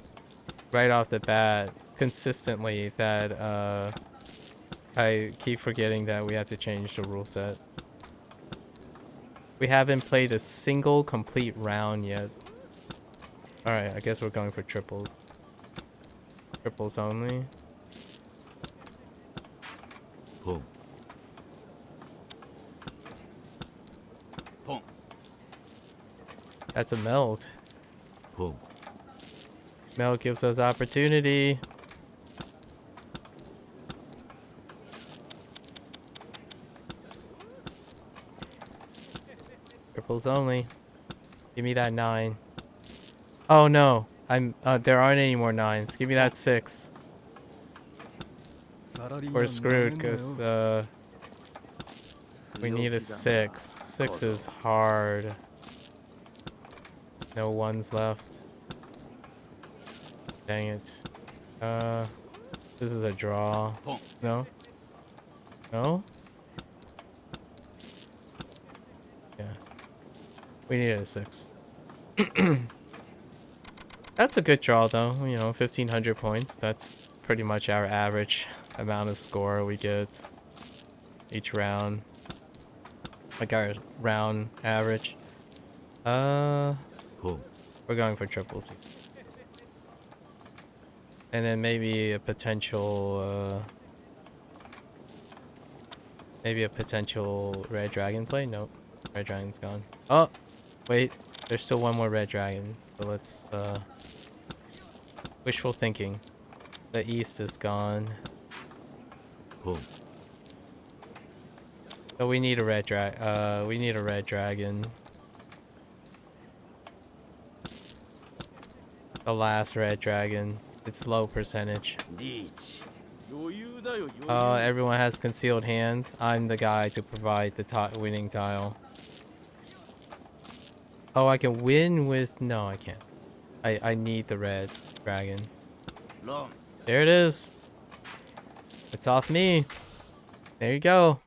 right off the bat consistently that I keep forgetting that we have to change the rule set. We haven't played a single complete round yet. Alright, I guess we're going for triples. Triples only. ポン ポン That's a meld. ポン Meld gives us opportunity. Triples only. Give me that 9. Oh no, there aren't any more 9s. Give me that 6. We're screwed because we need a 6. 6 is hard. No 1s left. Dang it. This is a draw. No? No? Yeah. We needed a 6. That's a good draw though, you know, 1,500 points. That's pretty much our average amount of score we get each round. Like our round average. ポン We're going for triples. And then maybe a potential red dragon play? Nope. Red dragon's gone. Oh! Wait. There's still one more red dragon. So let's wishful thinking. The east is gone. ポン So we need a red dragon. The last red dragon. It's low percentage. リーチ余裕だよ余裕 Everyone has concealed hands. I'm the guy to provide the winning tile. Oh, I can win with... No, I can't. I need the red dragon. ロン There it is. It's off me. There you go.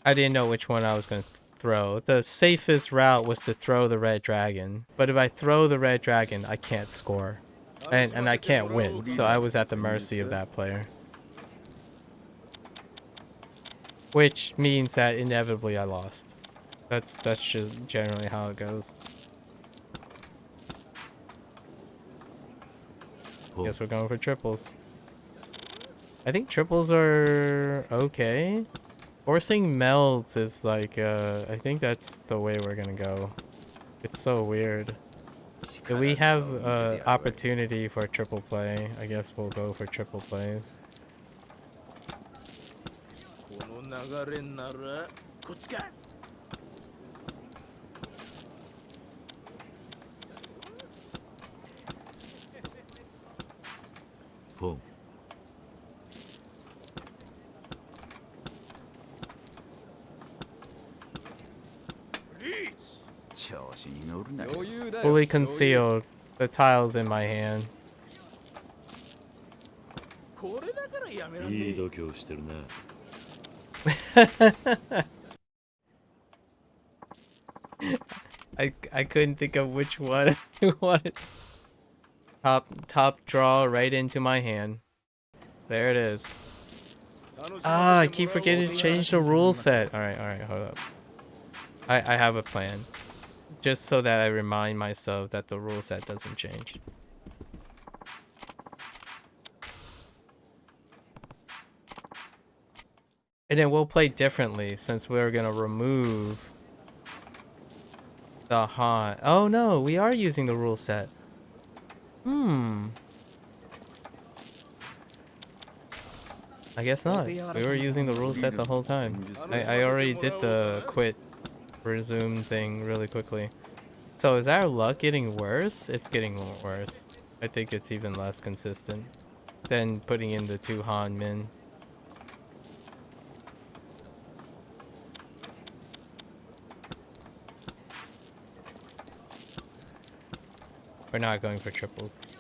I didn't know which one I was going to throw. The safest route was to throw the red dragon. But if I throw the red dragon, I can't score. And I can't win. So I was at the mercy of that player. Which means that inevitably I lost. That's just generally how it goes. ポン Guess we're going for triples. I think triples are okay. Forcing melds is like, I think that's the way we're gonna go. It's so weird. If we have opportunity for a triple play, I guess we'll go for triple plays. この流れならこっちか ポン リーチ調子に乗るなよ 余裕だよ Fully concealed. The tile's in my hand. これだからやめらんねいいえ度胸してるな I couldn't think of which one I wanted. Top draw right into my hand. There it is. Ah, I keep forgetting to change the rule set. Alright, hold up. I have a plan. Just so that I remind myself that the rule set doesn't change. And then we'll play differently since we're gonna remove the haunt. Oh no, we are using the rule set. I guess not. We were using the rule set the whole time. I already did the quit resume thing really quickly. So is our luck getting worse? It's getting worse. I think it's even less consistent than putting in the 2 Han min. We're not going for triples this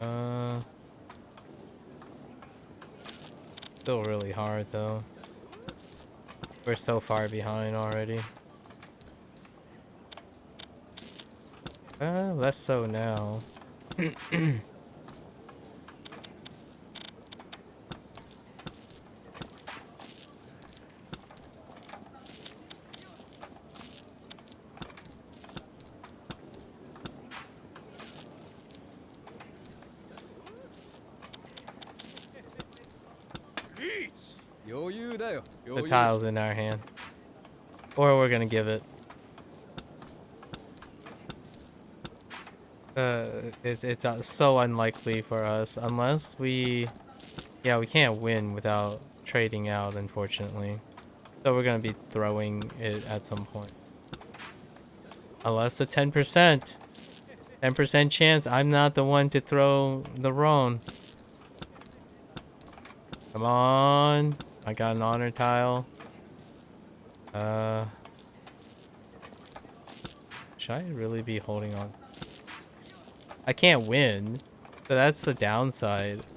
time. Still really hard though. We're so far behind already. Less so now. The tile's in our hand. Or we're gonna give it. It's so unlikely for us unless we, yeah, we can't win without trading out, unfortunately. So we're gonna be throwing it at some point. Unless the 10%, 10% chance I'm not the one to throw the wrong. Come on, I got an honor tile. Should I really be holding on? I can't win, so that's the downside.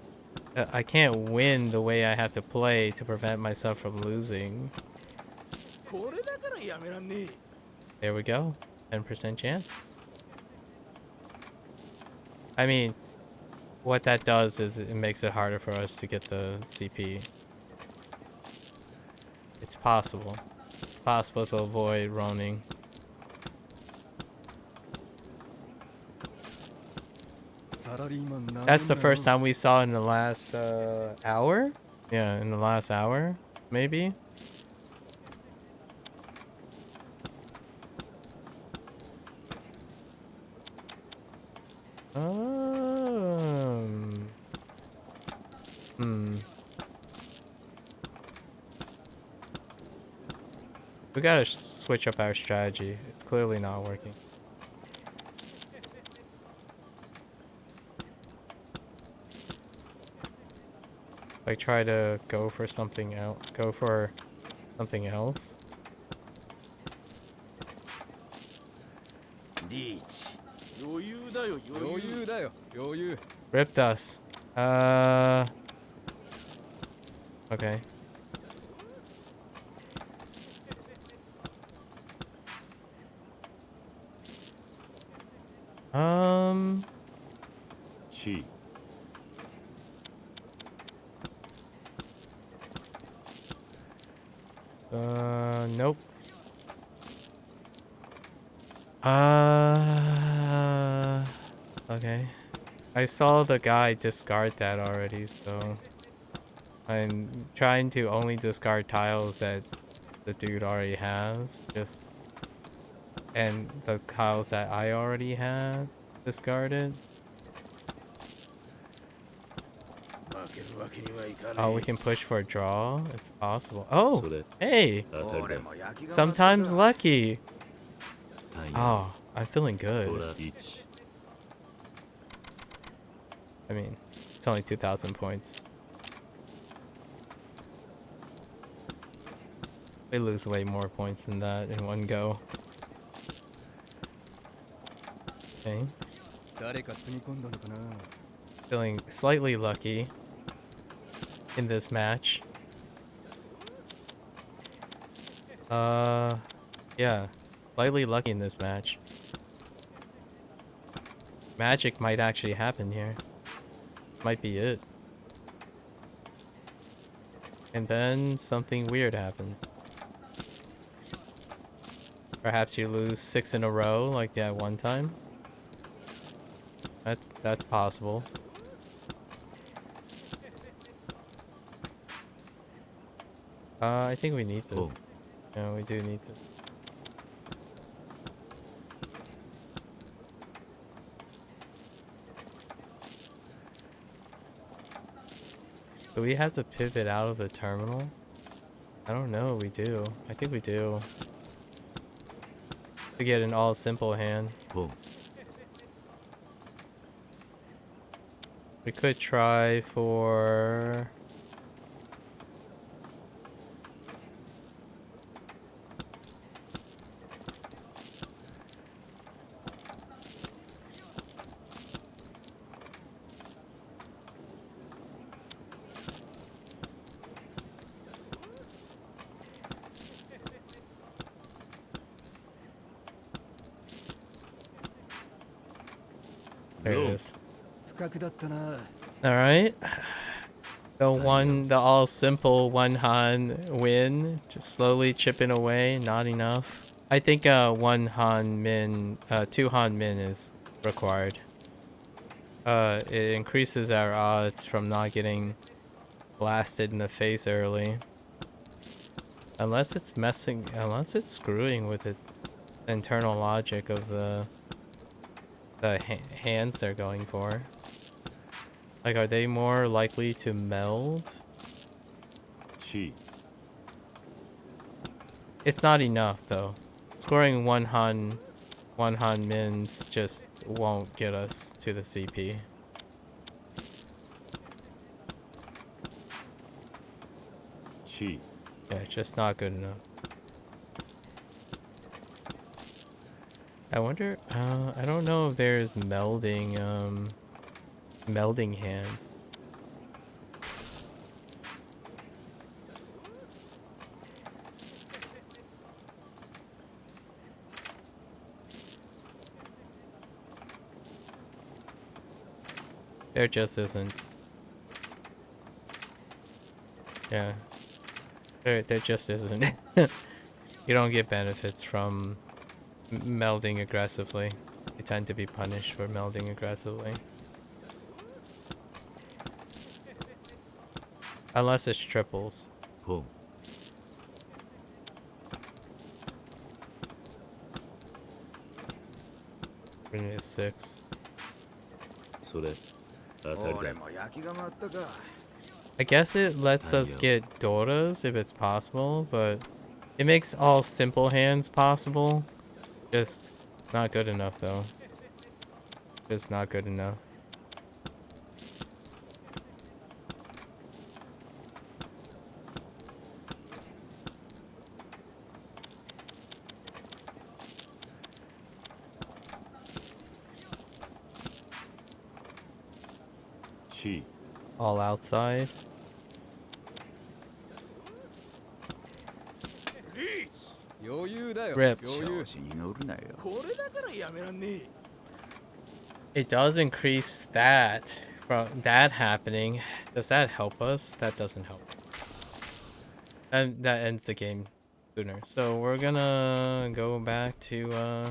I can't win the way I have to play to prevent myself from losing. There we go. 10% chance. I mean, what that does is it makes it harder for us to get the CP. It's possible. It's possible to avoid roaming. That's the first time we saw in the last hour? Yeah, in the last hour, maybe? Hmm. We gotta switch up our strategy. It's clearly not working. Like try to go for something else. Go for something else. Ripped us. Okay. Chi. Nope. Okay. I saw the guy discard that already, so I'm trying to only discard tiles that the dude already has, and the tiles that I already had discarded. Oh, we can push for a draw. It's possible. Oh, hey, sometimes lucky. Oh, I'm feeling good. I mean, it's only 2,000 points. We lose way more points than that in one go. Okay. Feeling slightly lucky in this match. Yeah, slightly lucky in this match. Magic might actually happen here. Might be it. And then something weird happens. Perhaps you lose 6 in a row like that one time. That's possible. I think we need this. Yeah, we do need this. Do we have to pivot out of the terminal? I don't know, we do. I think we do. To get an all simple hand. We could try for... There it ロン is. 不覚だったな。 Alright. The all simple one Han win. Just slowly chipping away. Not enough. I think one Han min, two Han min is required. It increases our odds from not getting blasted in the face early. Unless it's screwing with the internal logic of the hands they're going for. Like, are they more likely to meld? チ It's not enough though. Scoring one Han mins just won't get us to the CP. チ Yeah, it's just not good enough. I wonder, I don't know if there's melding hands. There just isn't. Yeah. There just isn't. You don't get benefits from melding aggressively. You tend to be punished for melding aggressively. Unless it's triples. ポン Bring it to 6. それ当たり俺だ も焼きが回ったか。 I guess it lets us get Doras if it's possible, but it makes all simple hands possible. Just not good enough though. Just not good enough. All outside. リーチ余裕だよ Rip. 余裕 調子に乗るなよ。これだからやめらんねえ It does increase that from that happening. Does that help us? That doesn't help. And that ends the game sooner. So we're gonna go back to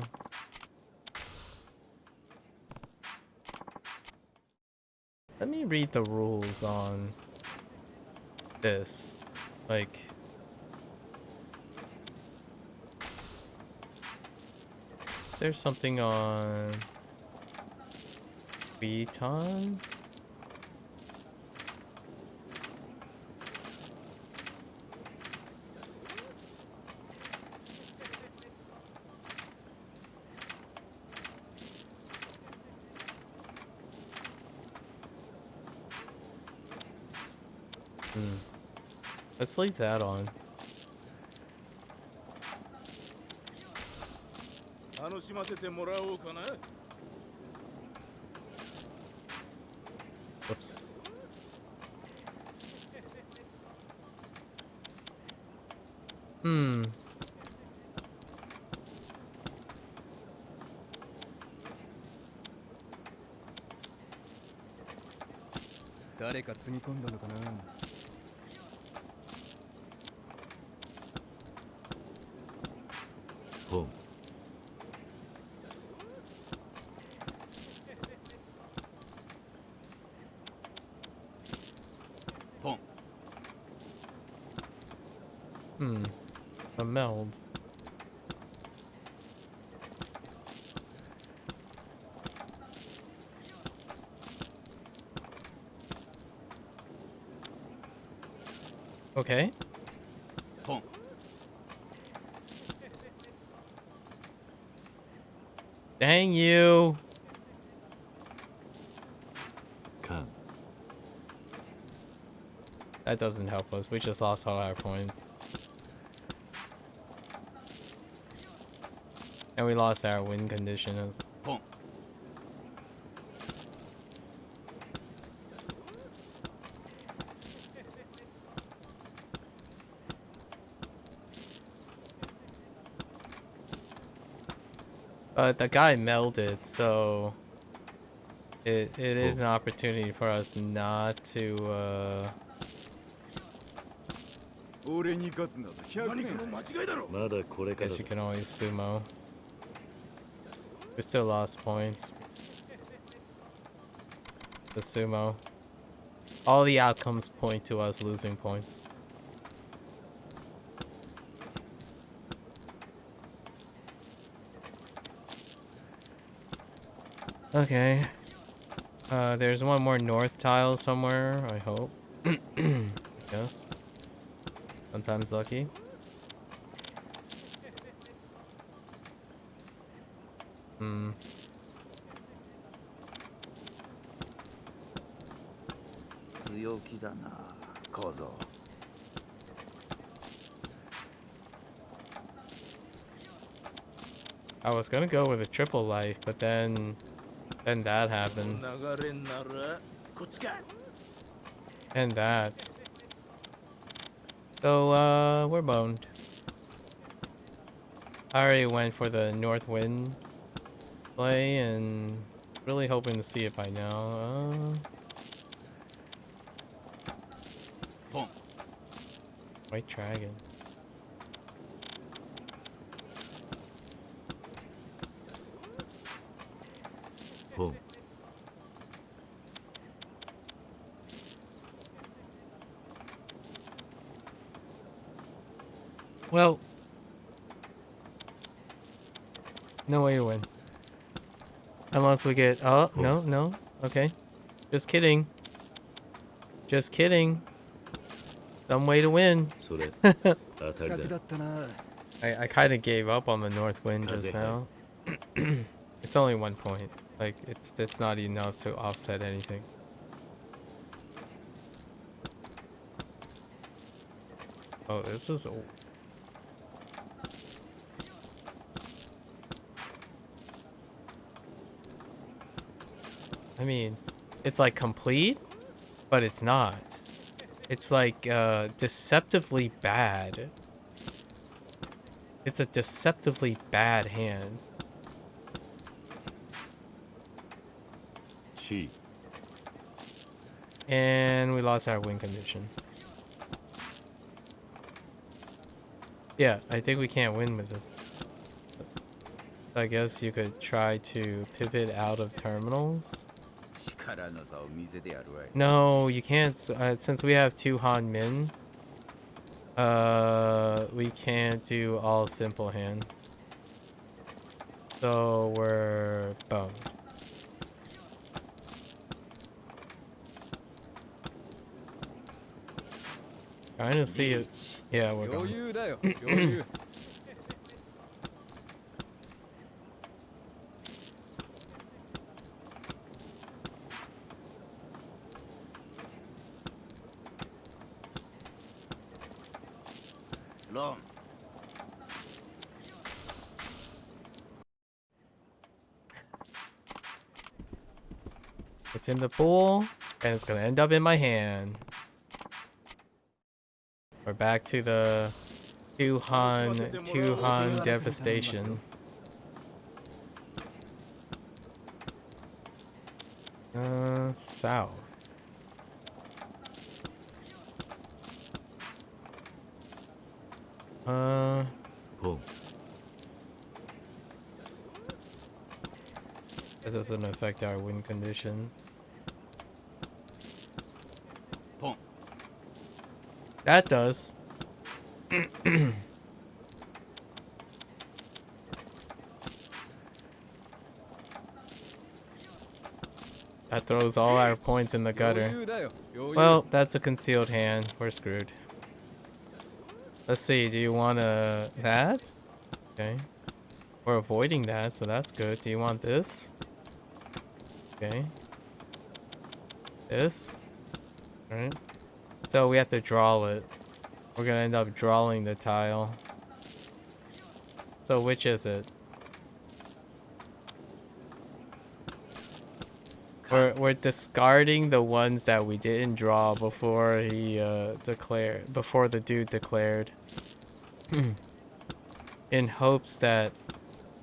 let me read the rules on this. Like, is there something on Beaton? Let's leave that on. 楽しませてもらおうかな Whoops. Hmm. 誰かつぎ込んだのかな ポン ポン。 A meld. Okay. ポン。 Dang you. カン That doesn't help us. We just lost all our points. And we lost our win condition. ポン。 But the guy melded, so it is an opportunity for us not to 俺に勝つなど100何かの年間違いだろ。まだこれから guess だ you can always sumo. We still lost points. The sumo. All the outcomes point to us losing points. Okay. There's one more north tile somewhere, I hope. Yes. Sometimes lucky. Hmm. 強気だな小僧 I was gonna go with a triple life, but then that happened. 流れならこっちか。And that. So, we're boned. I already went for the North Wind play and really hoping to see it by now. Boom. White Dragon. Boom. Well, no way to win. Unless we get... Oh, no, no. Okay. Just kidding. Just kidding. Some way to win. それ当たり楽だだ ったな。I kind of gave up on the North Wind just now. It's only 1 point. Like, it's not enough to offset anything. Oh, this is... I mean, it's like complete, but it's not. It's like deceptively bad. It's a deceptively bad hand. チ And we lost our win condition. Yeah, I think we can't win with this. I guess you could try to pivot out of terminals. 力の差を見せてやるわい No, you can't. Since we have 2 Han Min, we can't do all simple hand. So we're boned. Trying to see it. Yeah, we're 余 going. 裕だよ。余裕。ロン It's in the pool, and it's gonna end up in my hand. We're back to the two Han devastation. South. Boom. That doesn't affect our win condition. Boom. That does. That throws all our points in the 余 gutter. 裕だよ。余裕。 Well, that's a concealed hand. We're screwed. Let's see. Do you want that? Okay. We're avoiding that, so that's good. Do you want this? Okay. This? Alright. So we have to draw it. We're gonna end up drawing the tile. So which is it? We're discarding the ones that we didn't draw before he before the dude declared. In hopes that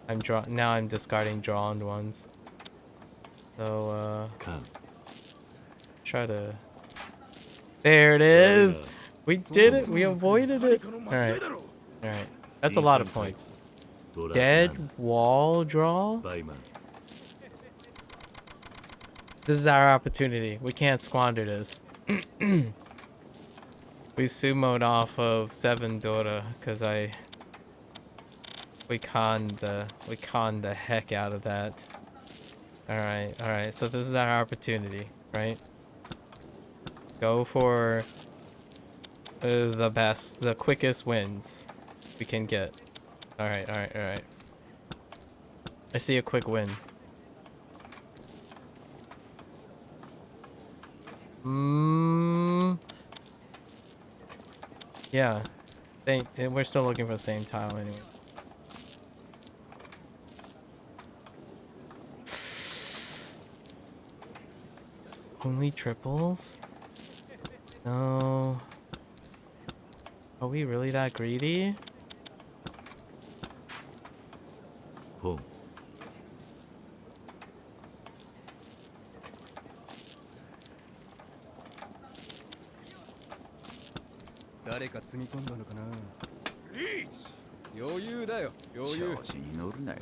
I'm discarding drawn ones. So, Kan. try to... There it is! We did it! We avoided it! Alright. Alright. That's a lot of points. Dead wall draw? Baiman. This is our opportunity. We can't squander this. We sumoed off of 7 Dora because we conned the heck out of that. Alright, so this is our opportunity, right? Go for the quickest wins we can get. Alright. I see a quick win. Yeah. We're still looking for the same tile anyway. Only triples? No. Are we really that greedy? Pum. 誰かつぎ込んだのかな。リーチ。余裕だよ。余裕。調子に乗るなよ。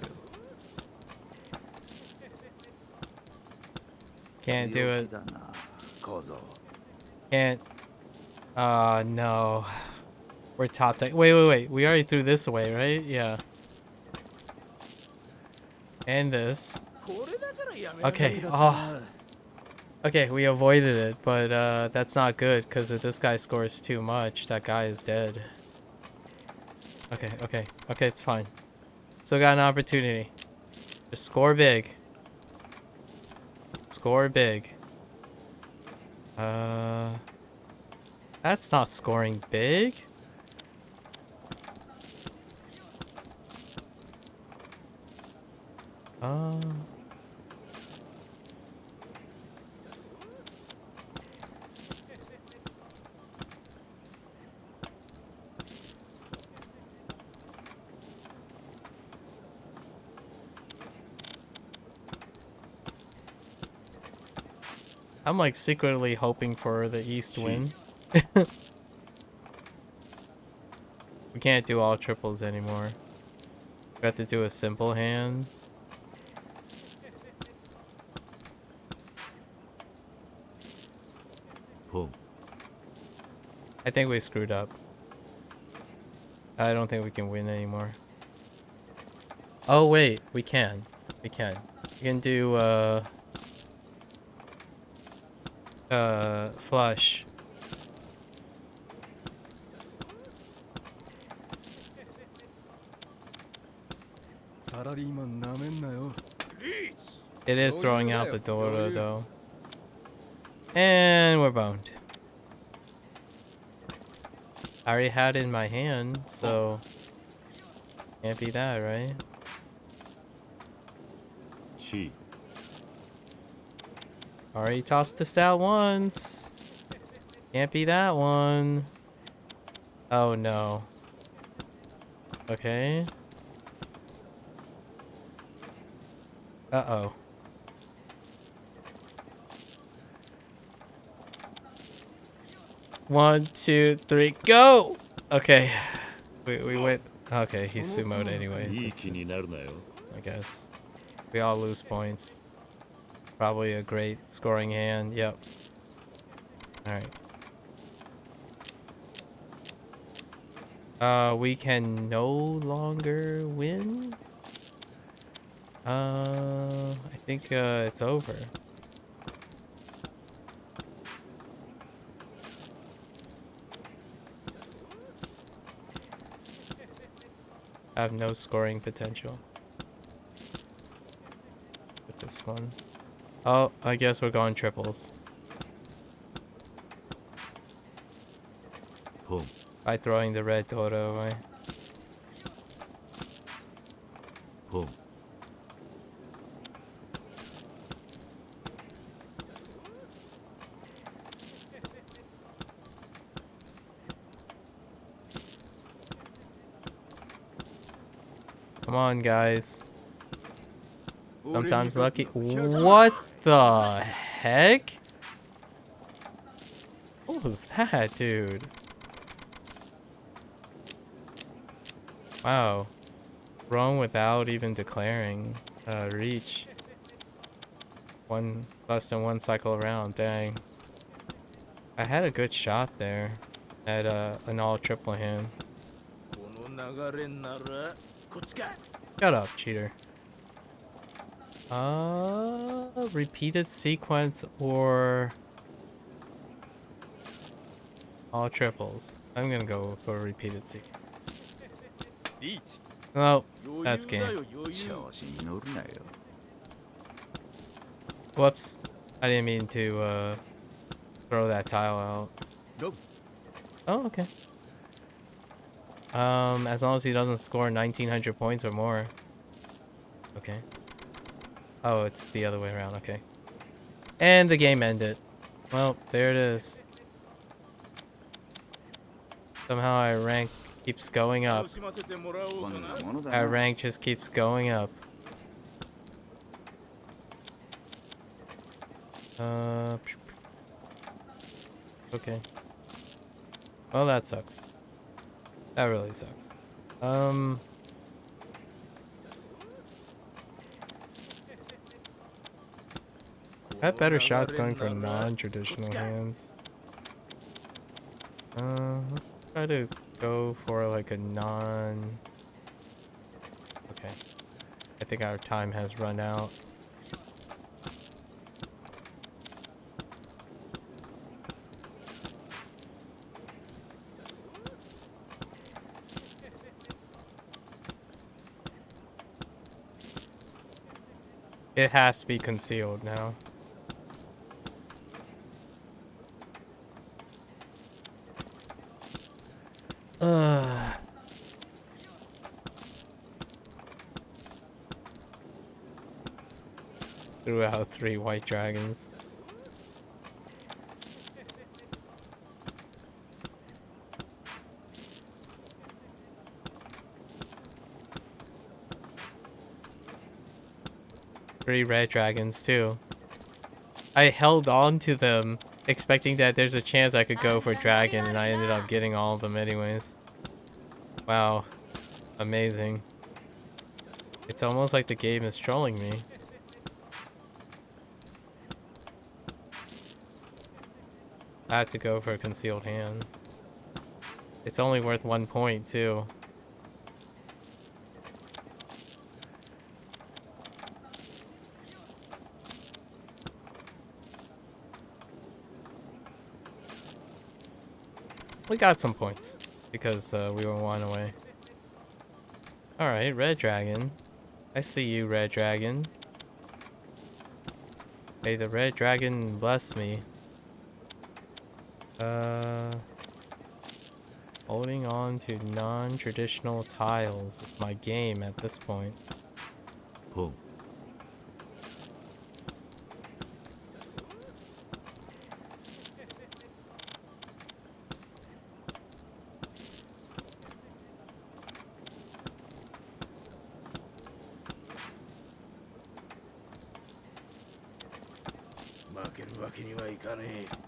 Can't do it. 強気だな、小僧。 Can't. No. We're top deck. Wait. We already threw this away, right? Yeah. And this. Okay. Oh. Okay, we avoided it, but that's not good because if this guy scores too much, that guy is dead. Okay, it's fine. Still got an opportunity. Just score big. Score big. That's not scoring big. I'm like secretly hoping for the East win. We can't do all triples anymore. We have to do a simple hand. Pum. I think we screwed up. I don't think we can win anymore. Oh wait, we can. We can do flush. It is throwing out the Dora though. And we're boned. I already had it in my hand, so can't be that, right? Chi. Already tossed this out once. Can't be that one. Oh no. Okay. Uh-oh. One, two, three, go! Okay. We went. Okay, he's sumoed anyways. いい気になるなよ。 I guess. We all lose points. Probably a great scoring hand. Yep. Alright. We can no longer win? I think it's over. I have no scoring potential with this one. Oh, I guess we're going triples. Pum. By throwing the red Dota away. Pum. Come on, guys. Sometimes lucky. What the heck? What was that, dude? Wow. Wrong without even declaring. Reach. Less than one cycle around. Dang. I had a good shot there. At an all triple hand. この流れならこっちか。 Shut up, cheater. Repeated sequence or all triples. I'm gonna go for repeated sequence. リーチ Oh, 余 that's 裕だ game. よ余裕。調子に乗るなよ。 Whoops. I didn't mean to throw that tile out. ロブ Oh, okay. As long as he doesn't score 1900 points or more. Okay. Oh, it's the other way around. Okay. And the game ended. Well, there it is. Somehow our rank keeps going up. 楽しませてもらおうこかな。んなものだ Our な。 rank just keeps going up. Okay. Well, that sucks. That really sucks. I have better shots going for non-traditional hands. Let's try to go for like a non... Okay. I think our time has run out. It has to be concealed now. Threw out 3 white dragons. Three red dragons too. I held on to them, expecting that there's a chance I could go for dragon, and I ended up getting all of them anyways. Wow. Amazing. It's almost like the game is trolling me. I have to go for a concealed hand. It's only worth 1 point too. We got some points because we were 1 away. Alright, red dragon. I see you, red dragon. May the red dragon bless me. Holding on to non-traditional tiles is my game at this point. ポン 負けるわけにはいかねえ。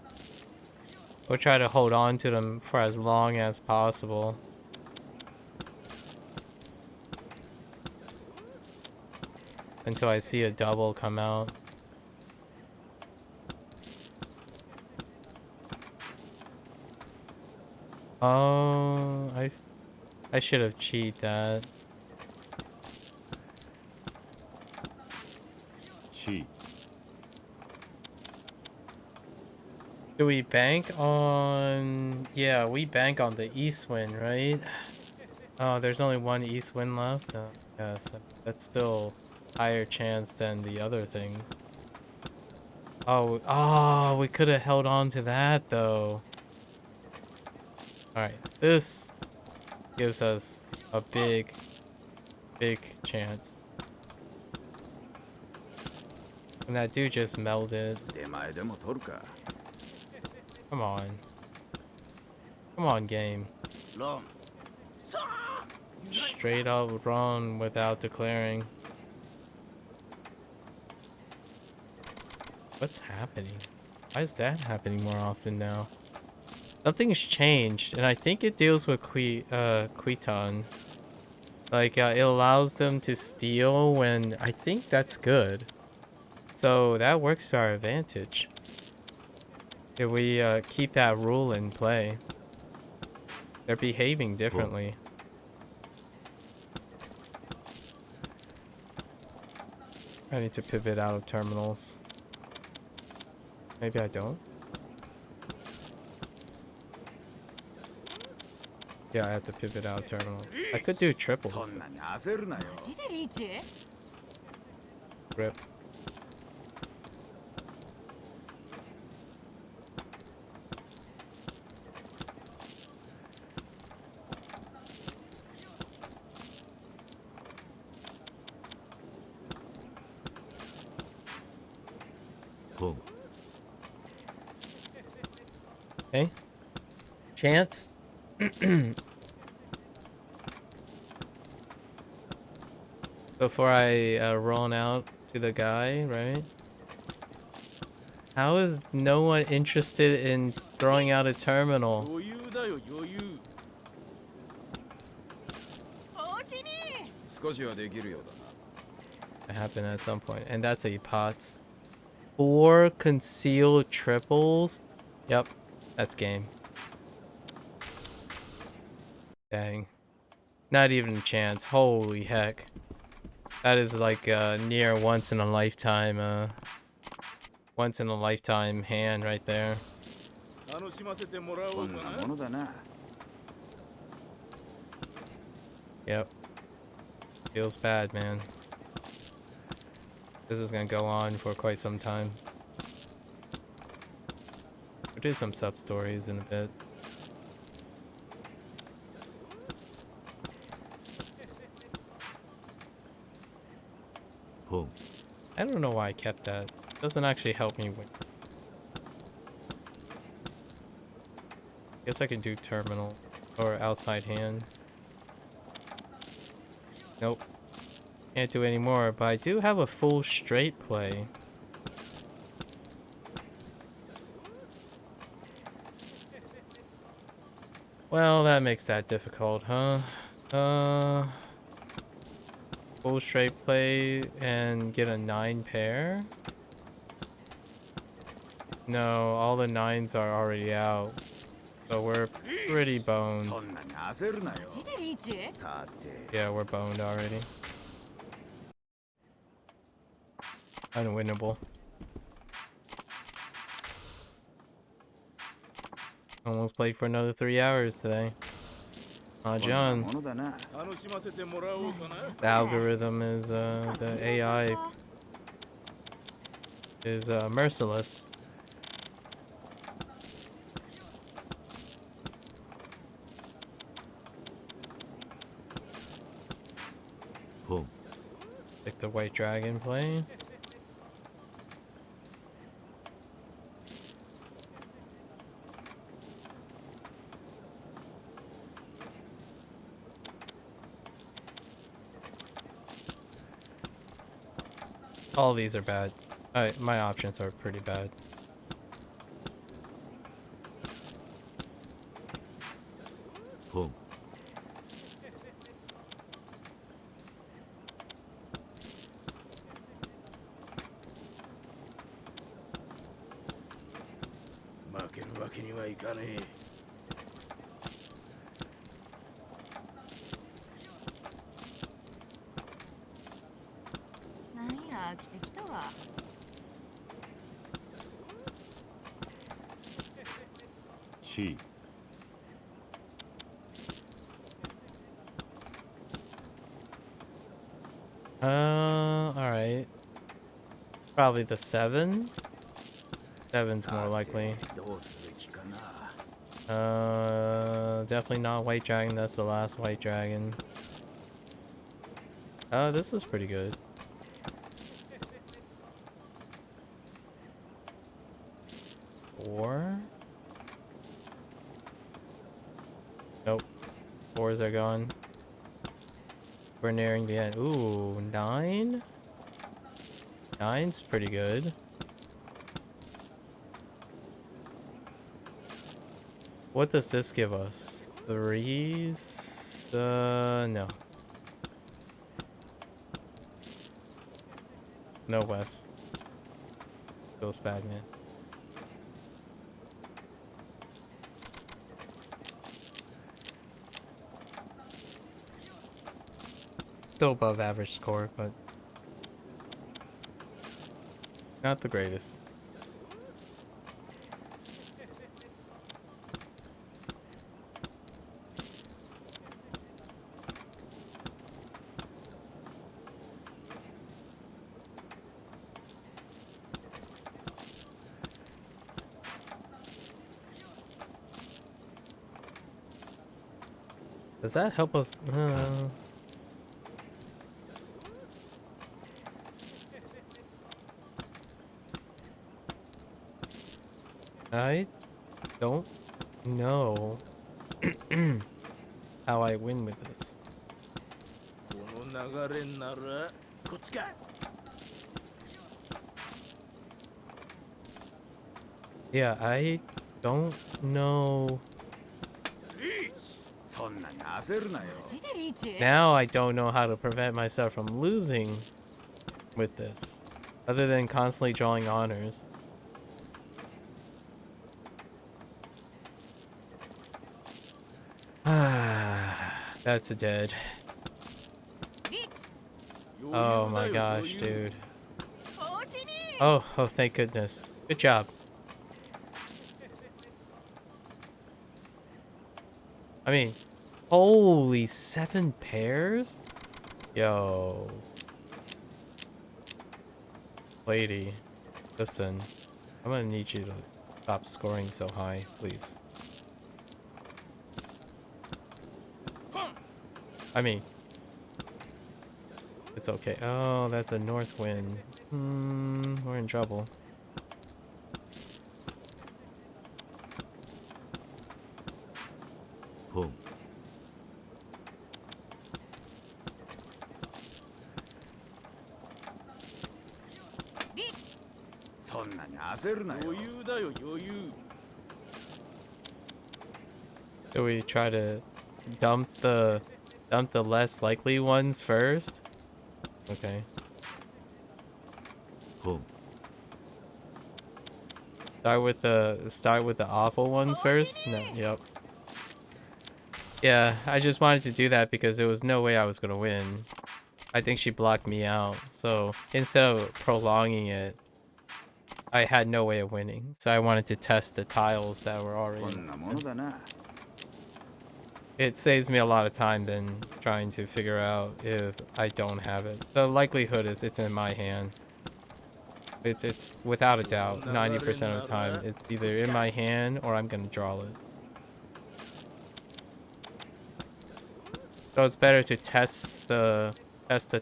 We'll try to hold on to them for as long as possible. Until I see a double come out. Oh, I should have cheated that. チー Do we bank on... Yeah, we bank on the east wind, right? Oh, there's only 1 east wind left? So, yeah, so that's still higher chance than the other things. Oh, we could have held on to that, though. Alright, this gives us a big chance. And that dude just melded. 出前でも取るか。 Come on. Come on, game. ロン Straight up run without declaring. What's happening? Why is that happening more often now? Something's changed, and I think it deals with Quiton. Like, it allows them to steal when I think that's good. So that works to our advantage. If we keep that rule in play. They're behaving differently. I need to pivot out of terminals. Maybe I don't. Yeah, I have to pivot out of terminals. I could do そ triples. んなに焦るなよ。マジでリーチ？ Rip. Boom. Okay. Chance. Before I run out to the guy, right? How is no one interested in throwing out a terminal? 余裕だよ余裕。おおきに。少しはできるようだな。 It happened at some point, and that's a pots. 4 concealed triples. Yep, that's game. Dang. Not even a chance. Holy heck. That is like near once in a lifetime hand right there. 楽しませてもらおこうんかな。なものだな。 Yep. Feels bad, man. This is gonna go on for quite some time. We'll do some sub stories in a bit. Boom. I don't know why I kept that. It doesn't actually help me win. Guess I can do terminal or outside hand. Nope. Can't do any more, but I do have a full straight play. Well, that makes that difficult, huh? Full straight play and get a 9 pair? No, all the 9s are already out. So we're pretty そ boned. んなに焦るなよ。マジでリーチ？さて。 Yeah, we're boned already. Unwinnable. Almost played for another 3 hours today. こんな John. ものだな。 楽しませてもらおうかな。 The algorithm is, the AI is, merciless. Boom. Pick the white dragon play. All of these are bad. My options are pretty bad. Boom. 負けるわけにはいかねえ。なんや飽きてきたわ。Chi. Alright. Probably the 7? 7's more likely. どうすべきかな。 Definitely not white dragon. That's the last white dragon. This is pretty good. Four? Nope. 4s are gone. We're nearing the end. Ooh, 9? 9's pretty good. What does this give us? Threes? No. No, Wes. Feels bad, man. Still above average score, but not the greatest. Does that help us? I don't know how I win with this. この流れならこっちか。 Yeah, I don't know. そんなに焦るなよ。マジでリーチ？ Now I don't know how to prevent myself from losing with this, other than constantly drawing honors. That's a dead. リーチ Oh my gosh, dude. おおきに Oh, thank goodness. Good job. I mean, holy 7 pairs? Yo. Lady, listen. I'm gonna need you to stop scoring so high, please. I mean, it's okay. Oh, that's a north wind. We're in trouble. Boom. リーチそんなに焦るなよ。余裕だよ余裕。 Do we try to dump the less likely ones first? Okay. Boom. Start with the awful ones first? No, yep. Yeah, I just wanted to do that because there was no way I was gonna win. I think she blocked me out, so instead of prolonging it, I had no way of winning. So I wanted to test the tiles that were こ already. んなものだな。It saves me a lot of time than trying to figure out if I don't have it. The likelihood is it's in my hand. It's without a doubt, 90% of the time, it's either in my hand or I'm gonna draw it. So it's better to test the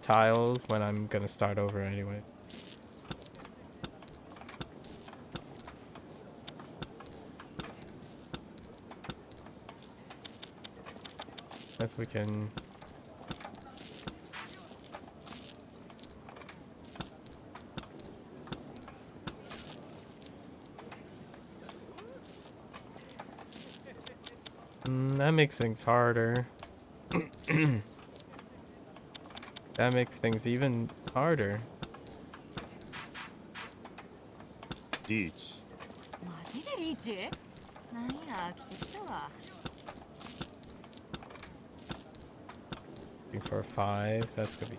tiles when I'm gonna start over anyway. Guess we can. That makes things harder. That makes things even harder. リーチ。マジでリーチなんや来てきたわ Looking for a 5. That's gonna be.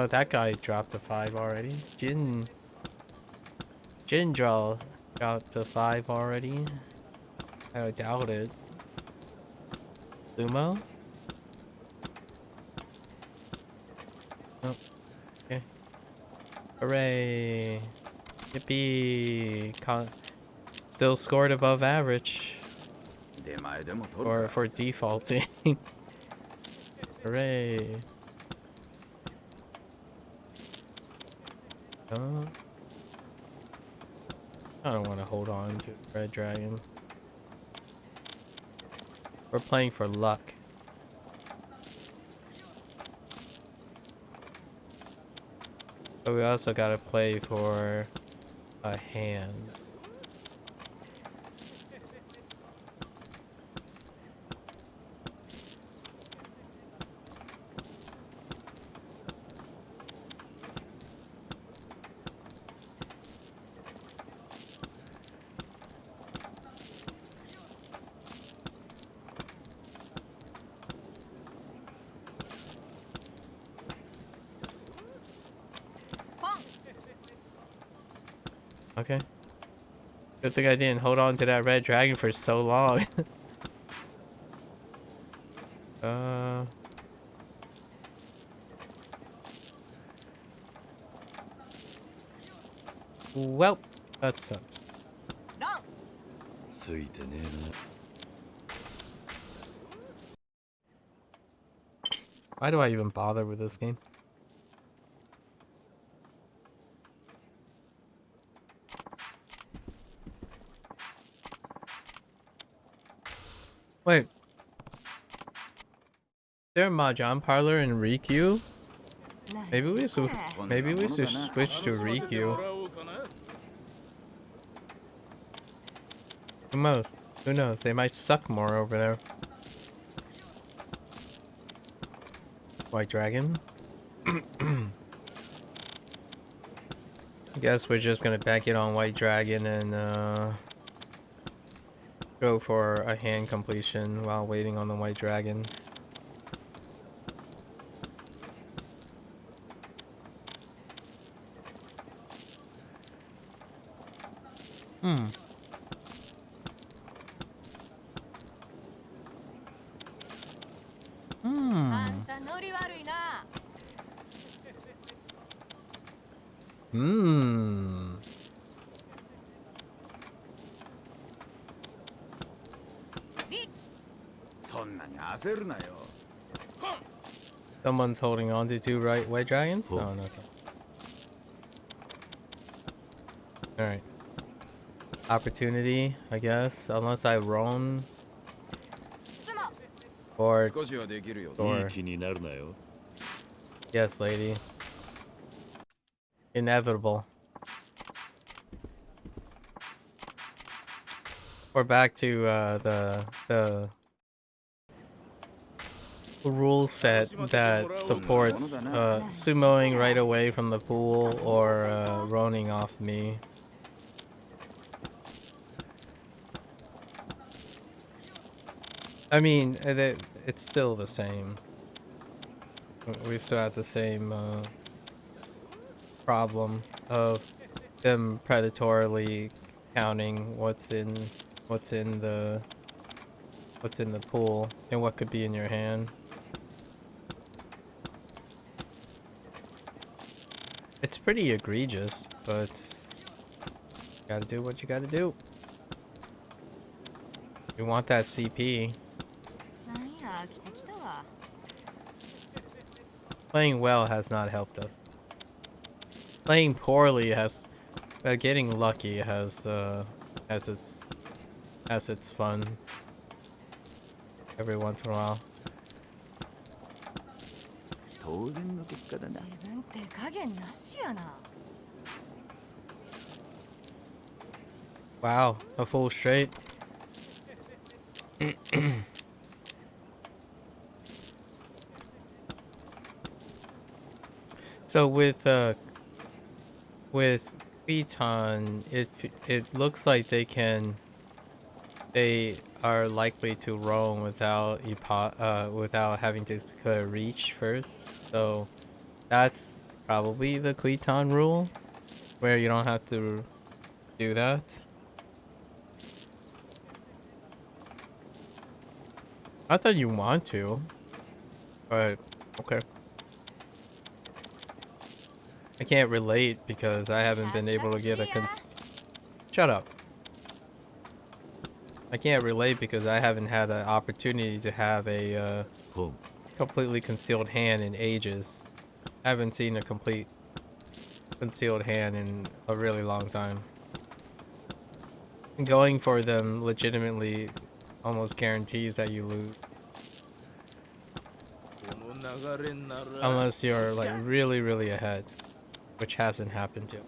That guy dropped a 5 already. Jin dropped a 5 already. I doubt it. Sumo? Oh, okay. Hooray! Yippee! Still scored above average. 出前でも取る Or か。 for defaulting. Hooray! I don't want to hold on to Red Dragon. We're playing for luck. But we also gotta play for a hand. Okay. Good thing I didn't hold on to that red dragon for so long. Well, that sucks. ランついてねえな。 Why do I even bother with this game? Wait. There a Mahjong parlor in Rikyu? Maybe we should switch to Rikyu. Who knows? Who knows? They might suck more over there. White Dragon. I guess we're just gonna back it on White Dragon and go for a hand completion while waiting on the White Dragon. Hmm. Hmm. あんたノリ悪いな。 Hmm. リーチそんなに焦るなよ。 Someone's holding on to two white dragons? Oh. No, no. Alright. Opportunity, I guess. Unless I roam ツモ or 少しはできるよ。いい or 気になるなよ。 yes, lady. Inevitable. We're back to the rule set that supports sumoing right away from the pool or roning off me. I mean, it's still the same. We still have the same problem of them predatorily counting what's in the pool and what could be in your hand. It's pretty egregious, but you gotta do what you gotta do. You want that CP. なんや来てきたわ。 Playing well has not helped us. Playing poorly has, getting lucky has its fun every once in a while. 当然の結果だな。自分って加減なしやな。 Wow, a full straight. So with Khitan, it looks like they are likely to roam without without having to reach first. So that's probably the Khitan rule, where you don't have to do that. Not that you want to, but okay. I can't relate because I haven't been able to get a Shut up. I can't relate because I haven't had an opportunity to have a 本 completely concealed hand in ages. I haven't seen a complete concealed hand in a really long time. Going for them legitimately almost guarantees that you lose. Unless you're like really, really ahead, which hasn't happened yet.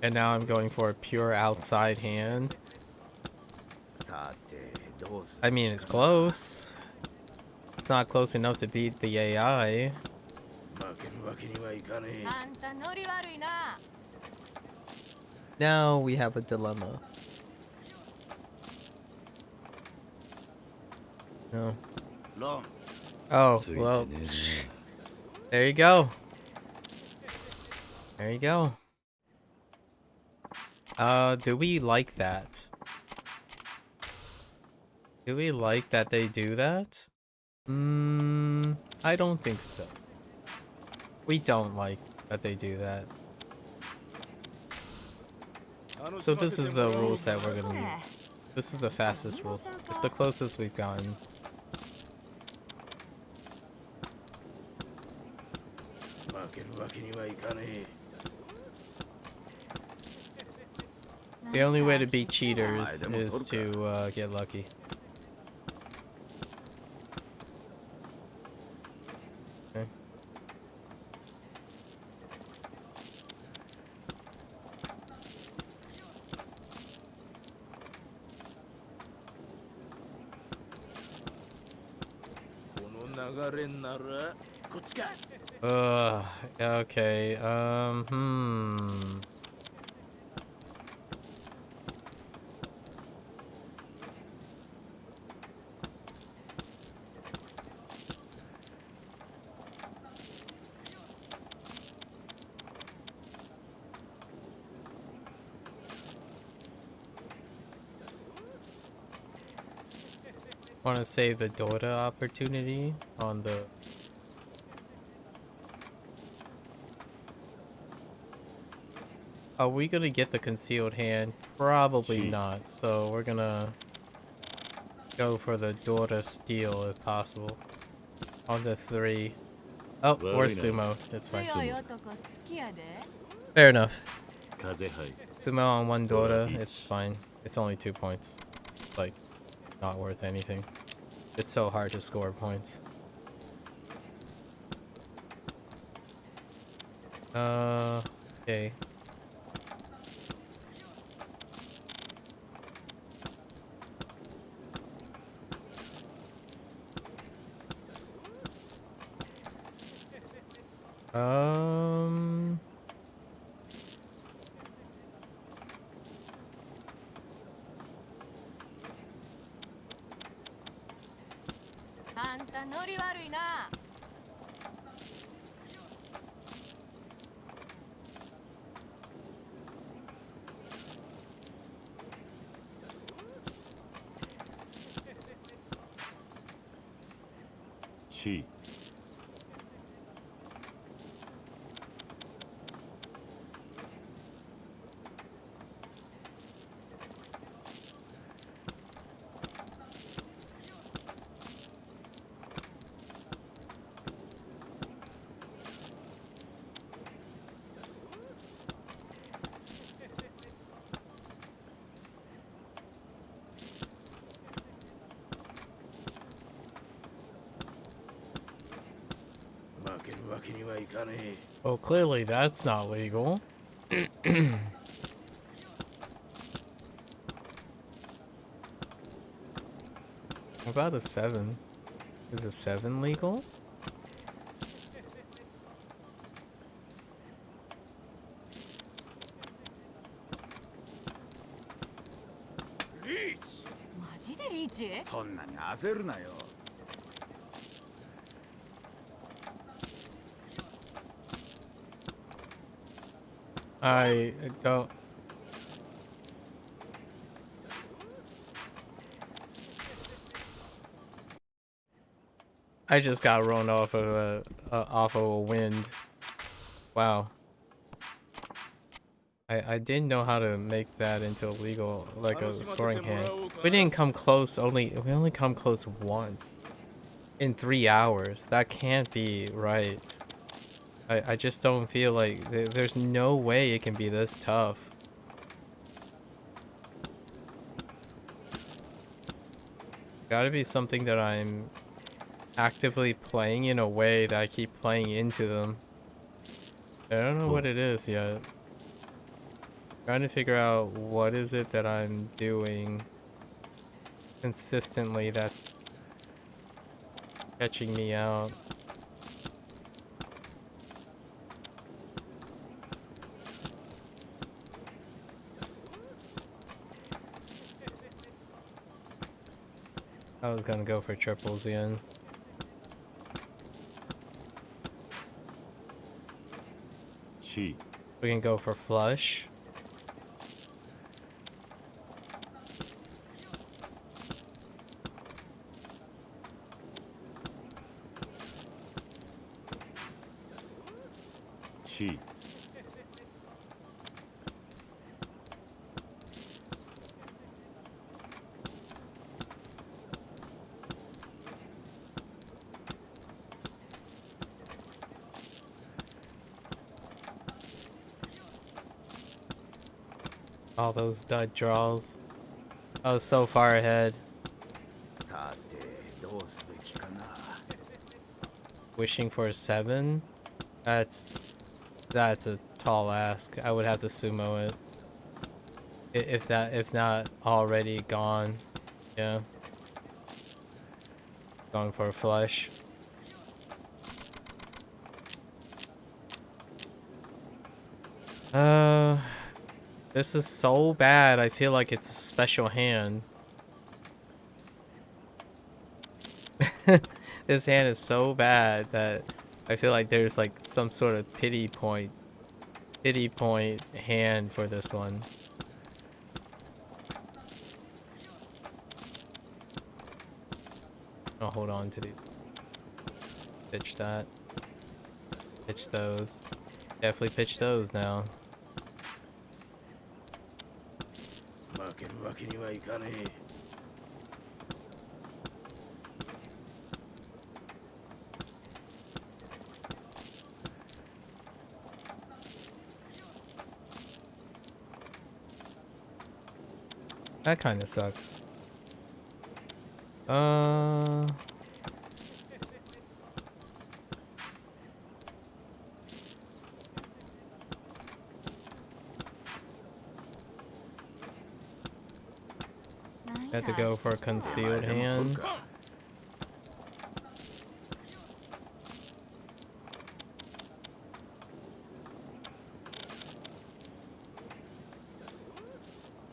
And now I'm going for a pure outside hand. さてどうする I mean, it's close. It's not close enough to beat the AI. 負けるわけにはいかねえ。あんたノリ悪いな。 Now we have a dilemma. No. ロン Oh, ついて well, ねえな。 there you go. There you go. Do we like that? Do we like that they do that? I don't think so. We don't like that they do that. So this is the rule set we're gonna use. This is the fastest rule set. It's the closest we've gotten. The only way to beat cheaters is to get lucky. Okay. Okay, want to save the Dota opportunity on the... Are we gonna get the concealed hand? Probably not, so we're gonna go for the Dota steal if possible. On the 3. Oh, or Sumo. It's fine. Fair enough. Sumo on 1 Dota, it's fine. It's only 2 points. Like, not worth anything. It's so hard to score points. Okay. Um... Chi. Well, clearly that's not legal. About a 7. Is a 7 legal? I don't... I just got run off of a wind. Wow. I didn't know how to make that into a legal, like a scoring hand. We didn't come close, we only come close once. In 3 hours. That can't be right. I just don't feel like there's no way it can be this tough. Gotta be something that I'm actively playing in a way that I keep playing into them. I don't know what it is yet. Trying to figure out what is it that I'm doing consistently that's catching me out. I was gonna go for triples again. Chi. We can go for flush. しい。 All those dud draws. I was so far ahead. さてどうすべきかな。 Wishing for a 7? That's a tall ask. I would have to sumo it. If not already gone. Yeah. Going for a flush. This is so bad. I feel like it's a special hand. This hand is so bad that I feel like there's like some sort of pity point hand for this one. I'll hold on to these. Pitch that. Pitch those. Definitely pitch those now. 負けるわけにはいかねえ。 That kind of sucks. Had to go for a concealed hand.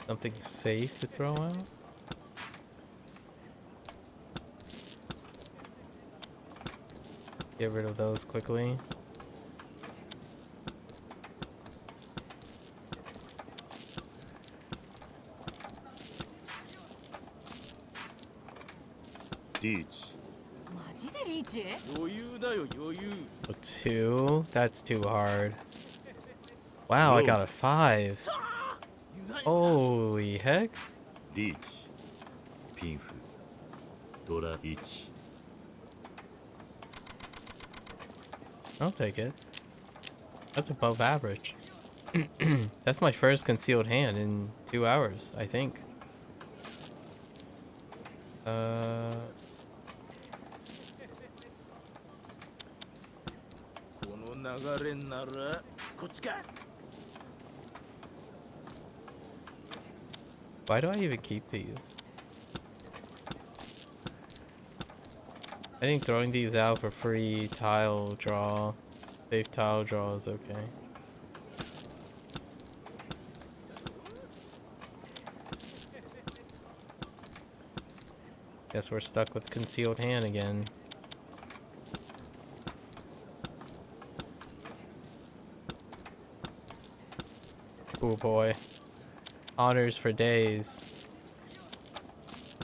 Something safe to throw out? Get rid of those quickly. Reach. マジでリーチ？ 余裕だよ余裕。 A 2? That's too hard. Wow, I got a 5. Holy heck. Reach. ピンフ。ドラ1。 I'll take it. That's above average. That's my first concealed hand in 2 hours, I think. この流れならこっちか。 Why do I even keep these? I think throwing these out for free tile draw, safe tile draw is okay. Guess we're stuck with concealed hand again. Oh boy. Honors for days.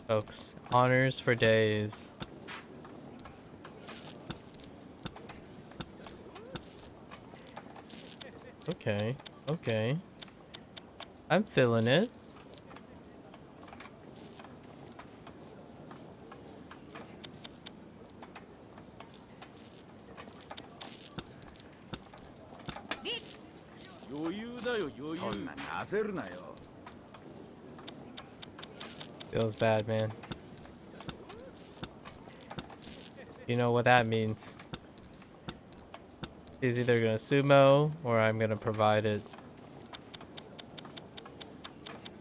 Folks, honors for days. Okay, okay. I'm feeling it. Feels bad, man. You know what that means. He's either gonna sumo or I'm gonna provide it.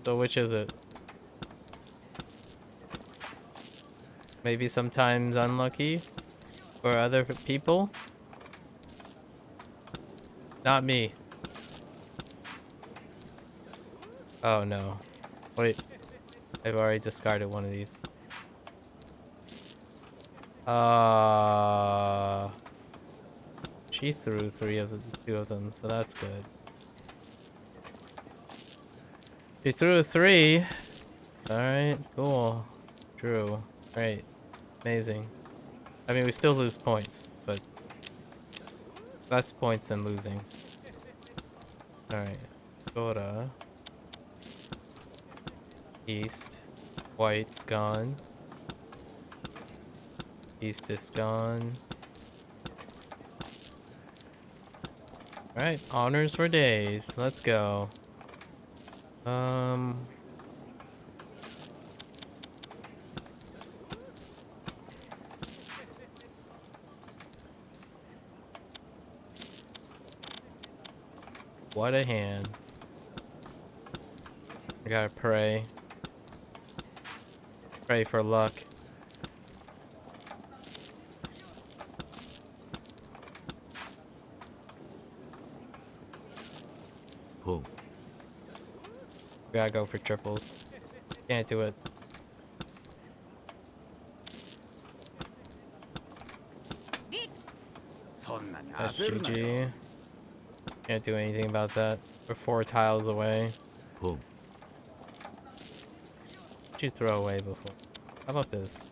So which is it? Maybe sometimes unlucky for other people? Not me. Oh no. Wait. I've already discarded one of these. She threw two of them, so that's good. She threw a 3. Alright, cool. Drew. Great. Amazing. I mean, we still lose points, but less points than losing. Alright. Gota. East. White's gone. East is gone. Alright, honors for days. Let's go. What a hand. I gotta pray. Pray for luck.ポン Gotta go for triples. Can't do it. リーチそんなに That's 焦るなよ GG. Can't do anything about that. We're 4 tiles away. ポン What'd you throw away before? How about this?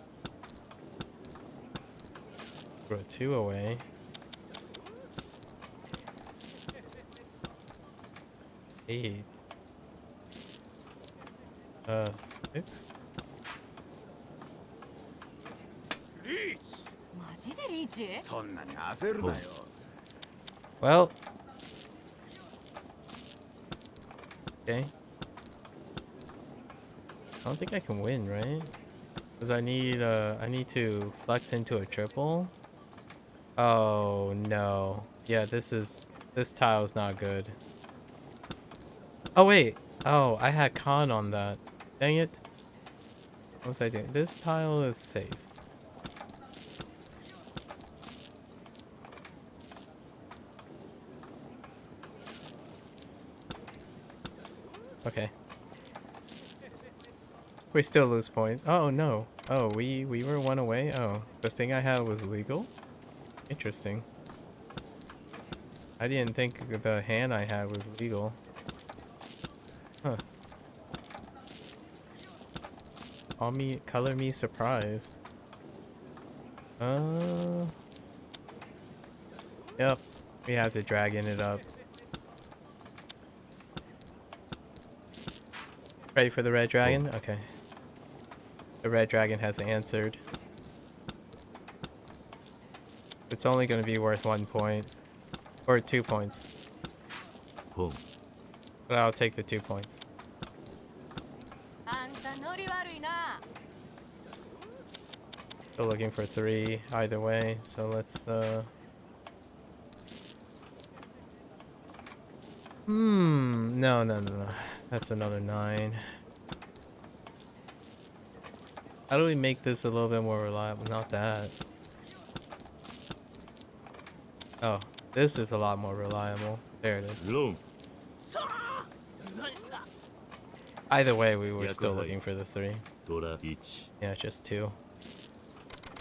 Throw 2 away. Eight. 6? リーチマジでリーチそんなに焦るなよ Well. Okay. I don't think I can win, right? Because I need to flex into a triple. Oh no. Yeah, this tile's not good. Oh wait. Oh, I had con on that. Dang it. What was I doing? This tile is safe. Okay. We still lose points. Oh no. Oh, we were 1 away. Oh, the thing I had was legal? Interesting. I didn't think the hand I had was legal. Huh. Color me surprised. Yep. We have to dragon it up. Ready for the red dragon? Okay. The red dragon has answered. It's only going to be worth 1 point. Or 2 points. ポン But I'll take the 2 points. あんたノリ悪いな Still looking for 3 either way. So let's No. That's another 9. How do we make this a little bit more reliable? Not that. Oh, this is a lot more reliable. There it is. ロン Either way, we were still Yakuza. looking for the 3. ドラ1 Yeah, just 2.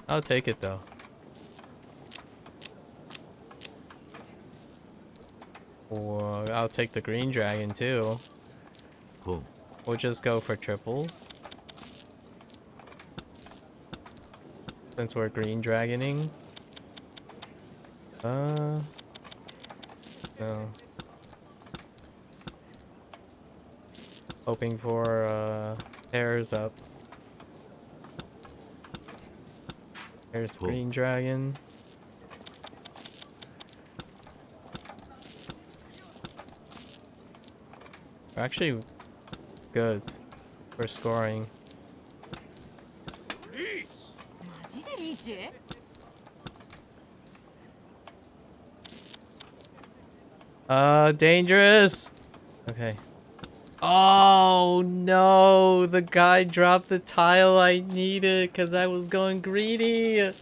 I'll take it though. Whoa, I'll take the green dragon too. ポン We'll just go for triples. Since we're green dragoning. No. Hoping for pairs up. There's Cool. green dragon. We're actually good for scoring. リーチマジでリーチ Dangerous. Okay. Oh no, the guy dropped the tile I needed because I was going greedy.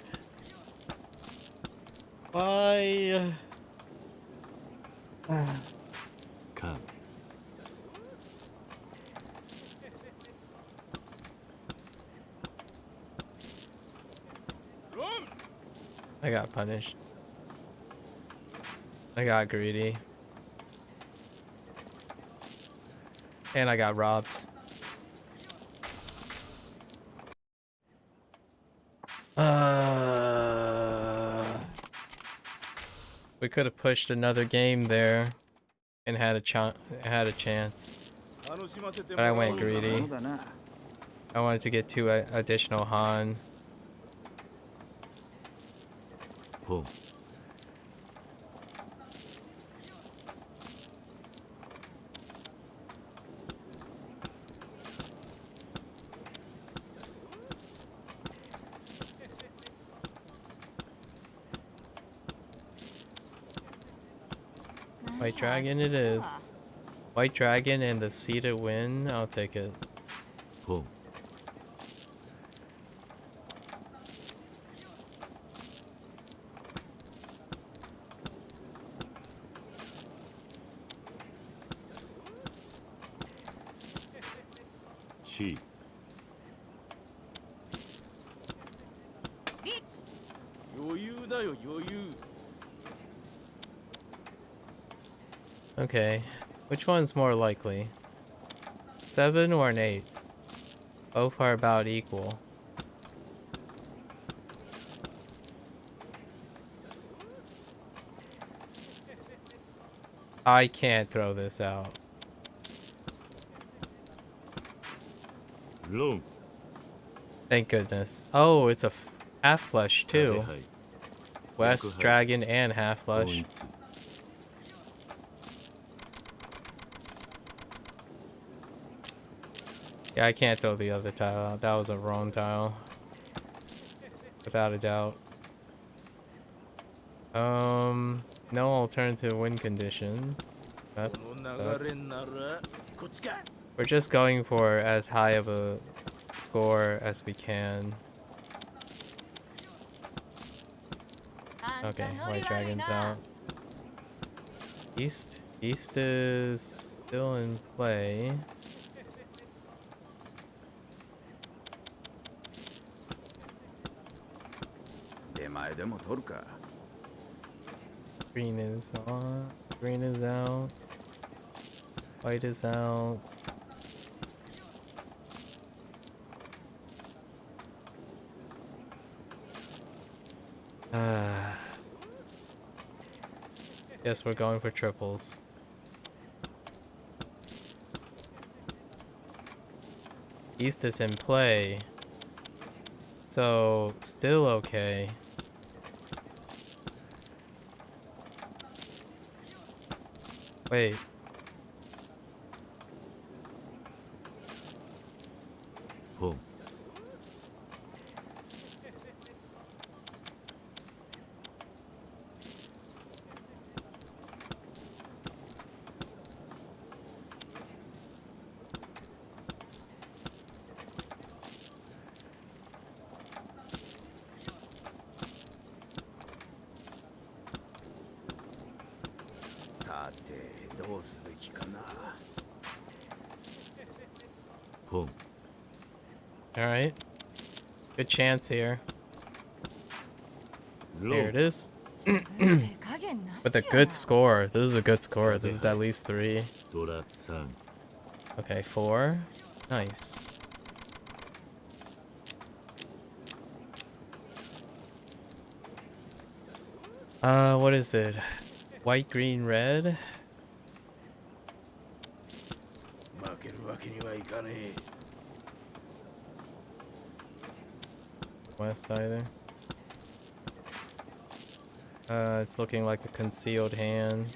Why? カン ロン I got punished. I got greedy. And I got robbed. We could have pushed another game there and had a chance, 楽しませて but I もらお went う greedy. だな。 I wanted to get 2 additional Han. ポン White Dragon it is. White Dragon and the sea to win. I'll take it. ポン チ リーチ。余裕だよ余裕。 Okay. Which one's more likely? 7 or an 8? Both are about equal. I can't throw this out. ロン Thank goodness. Oh, it's a half flesh 風 too. 杯 West Yakuza. Dragon and half 本 flesh. 一 Yeah, I can't throw the other tile out. That was a wrong tile. Without a doubt. No alternative win condition. That この流れ sucks. ならこっちか。 We're just going for as high of a score as we can. Okay, White Dragon's out. East is still in play. Green is on. Green is out. White is out. Guess we're going for triples. East is in play. So, still okay. Wait. Home. Home. Alright. Good chance here. There it is. With a good score. This is a good score. This is at least 3. Dora 3. Okay, 4. Nice. What is it? White, green, red? 負けるわけにはいかねえ。 West either. It's looking like a concealed hand.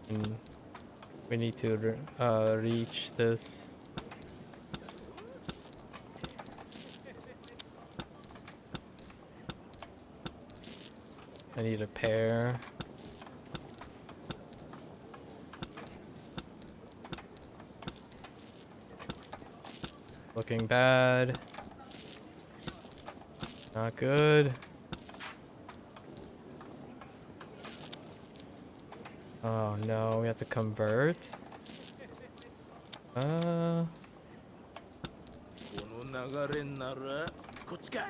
And we need to reach this. I need a pair. Looking bad. Not good. Oh no, we have to convert. この流れならこっちか。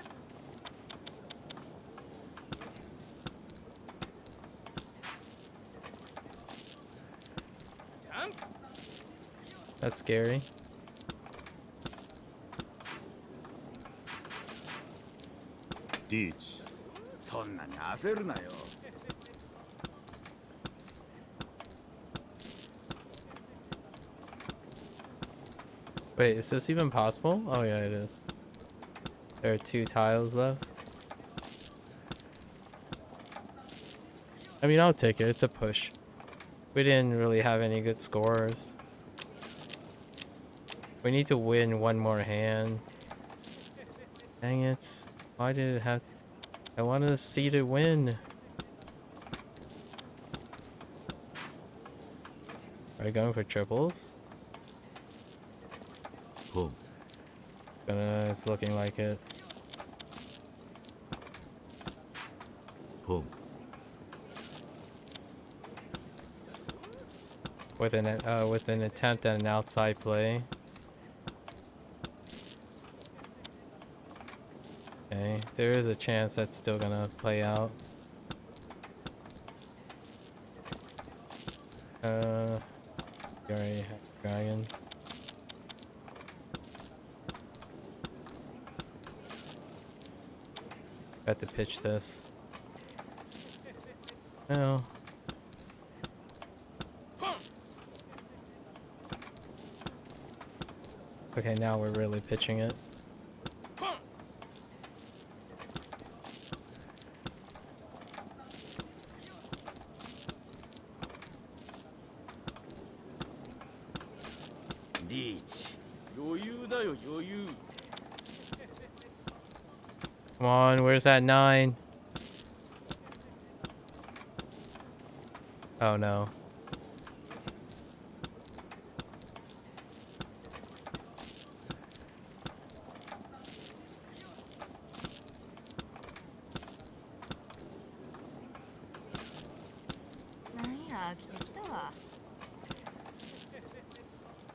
That's scary. Ditch. そんなに焦るなよ。Wait, is this even possible? Oh yeah, it is. There are 2 tiles left. I mean, I'll take it. It's a push. We didn't really have any good scores. We need to win one more hand. Dang it. Why did it have to... I wanted to see to win. Are we going for triples? ポン It's looking like it. ポン With an attempt at an outside play. Okay, there is a chance that's still gonna play out. You already have dragon. Got to pitch this. No. Okay, now we're really pitching it. Come on, where's that 9? Oh no.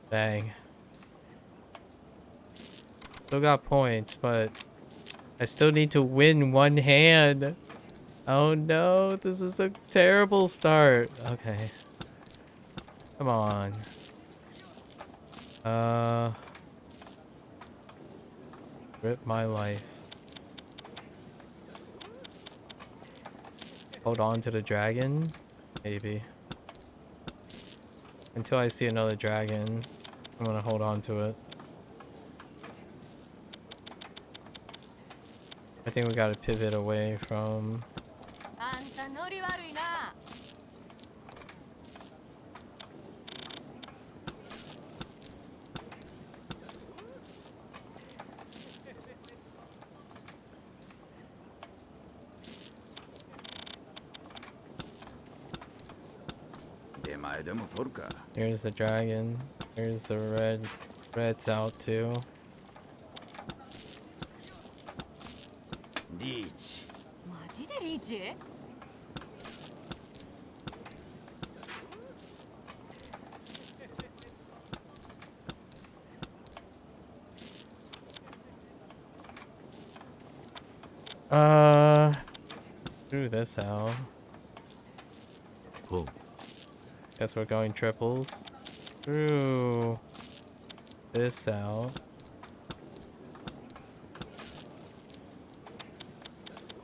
Dang. Still got points, but I still need to win one hand. Oh no, this is a terrible start. Okay. Come on. Rip my life. Hold on to the dragon? Maybe. Until I see another dragon, I'm gonna hold on to it. I think we gotta pivot away from... Here's the dragon. Here's the red. Red's out too. Threw this out. ポン Guess we're going triples. Threw this out.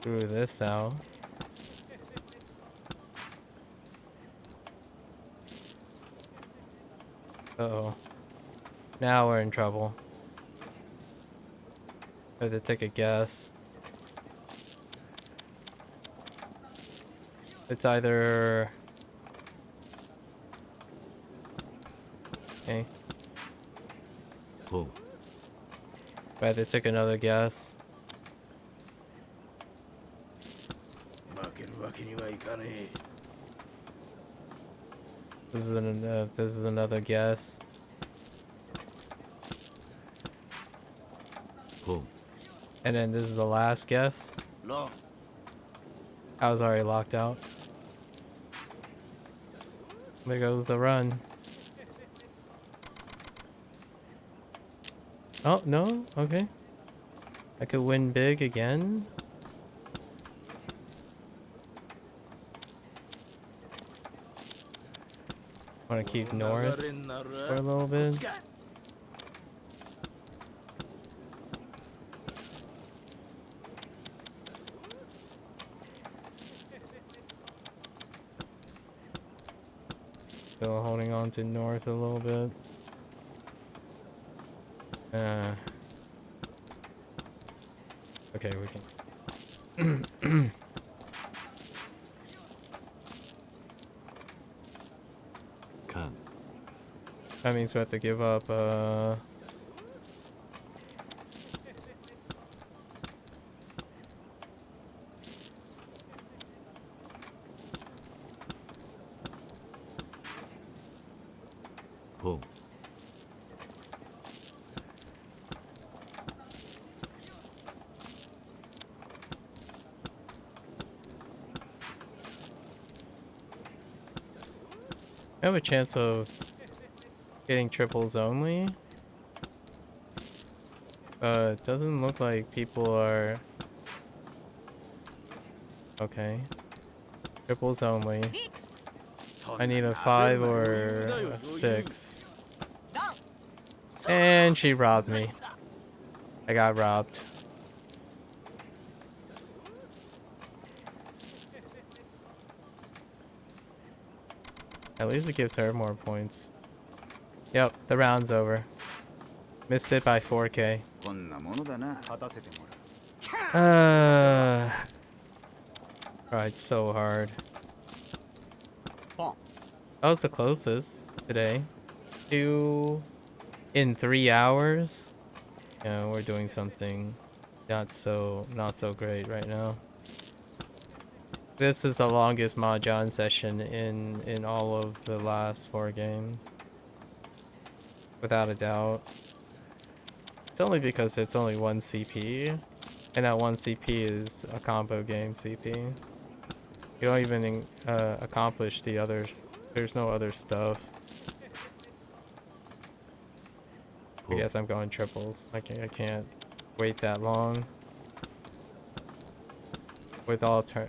Threw this out. Uh-oh. Now we're in trouble. I have to take a guess. It's either... Okay. ポン I have to take another guess. This is another guess. ポン And then this is the last guess. I was already locked out. There goes the run. Oh, no? Okay. I could win big again. Want to keep north for a little bit. Still holding on to north a little bit. Uh, okay, we can. Can. That means we have to give up. Pon. I have a chance of getting triples only. It doesn't look like people are. Okay. Triples only. I need a 5 or a 6. And she robbed me. I got robbed. At least it gives her more points. Yep, the round's over. Missed it by 4K. こんなものだな。勝たせてもらう。Tried so hard. Huh. That was the closest today. 2 in 3 hours. Yeah, we're doing something not so great right now. This is the longest Mahjong session in all of the last 4 games. Without a doubt. It's only because it's only one CP, and that one CP is a combo game CP. You don't even accomplish the other. There's no other stuff. I guess I'm going triples. I can't wait that long. With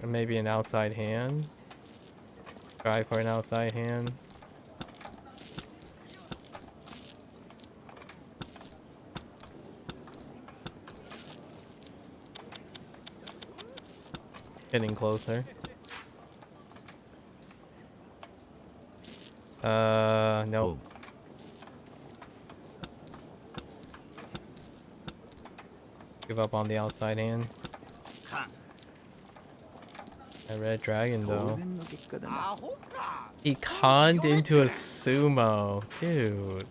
maybe an outside hand. Try for an outside hand. Getting closer. Nope. Give up on the outside hand. A red dragon though. 当然の結果だな。 He conned into a sumo. Dude.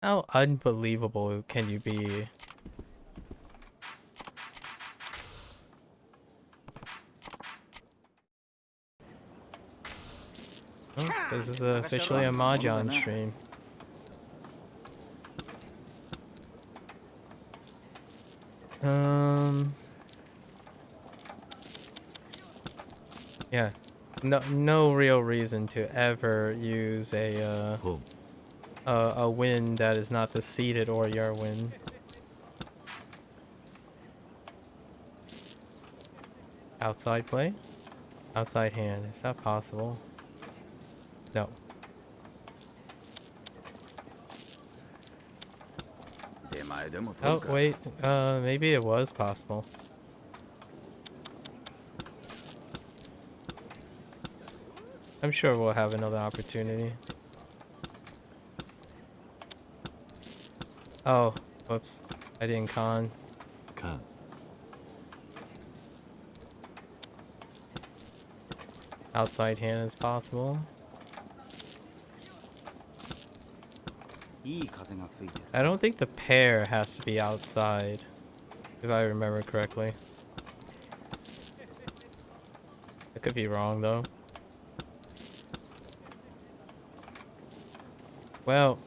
How unbelievable can you be? Oh, this is officially a Mahjong stream. Yeah. No real reason to ever use a win that is not the seeded or your win. Outside play? Outside hand. Is that possible? No. Oh, wait. Maybe it was possible. I'm sure we'll have another opportunity. Oh, whoops. I didn't con. Can. Outside hand is possible. I don't think the pair has to be outside, if I remember correctly. I could be wrong though. Well,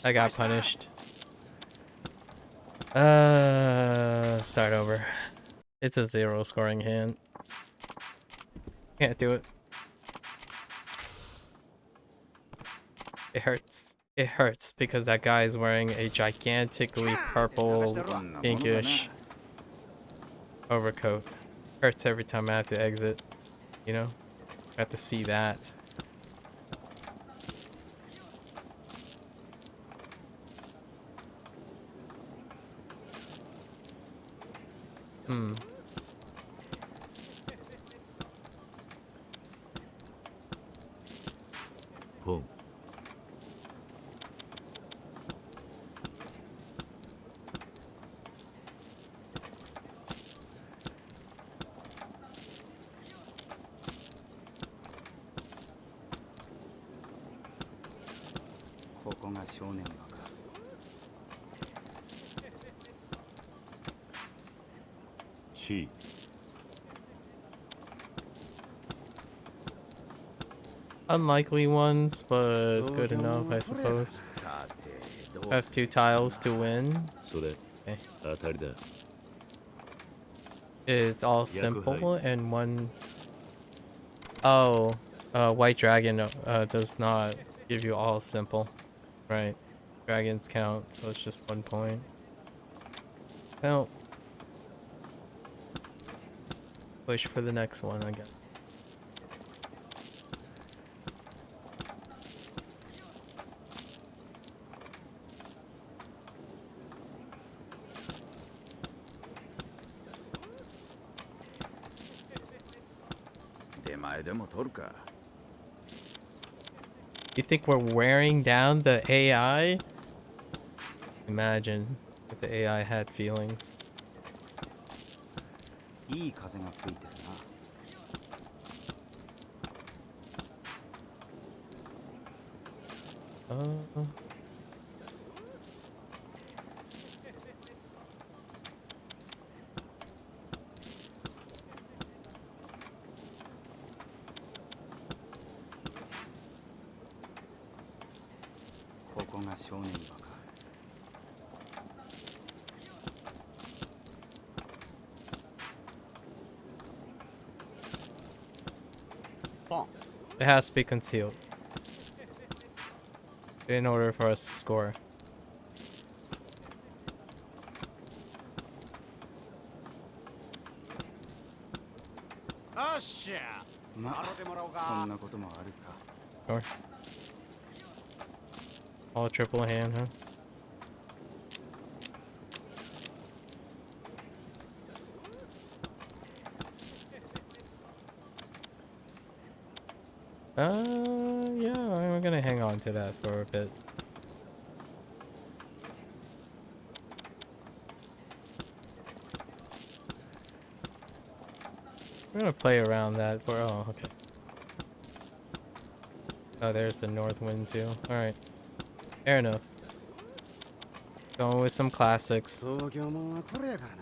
I got punished. Start over. It's a 0 scoring hand. Can't do it. It hurts. It hurts because that guy is wearing a gigantically purple, pinkish overcoat. Hurts every time I have to exit. You know? I have to see that. Pon. ここが正念場か。 地位 Unlikely ones, but good enough, I suppose. さてどう Have す two る tiles to win. それ Okay. 当たりだ It's all simple and one. Oh, White Dragon does not give you all simple. Right. Dragons count, so it's just 1 point. Well, push for the next one, I guess. You think we're wearing down the AI? Imagine if the AI had feelings. いい風が吹いてるな。 Uh, ここが正念場か。 it has to be concealed in order for us to score. Asha! まあこんなこともあるか。 Sure. All triple hand, huh? Yeah, I'm gonna hang on to that for a bit. We're gonna play around that for, oh, okay. Oh, there's the north wind too. Alright. Fair enough. Going with some classics. 東京もんはこれやからな。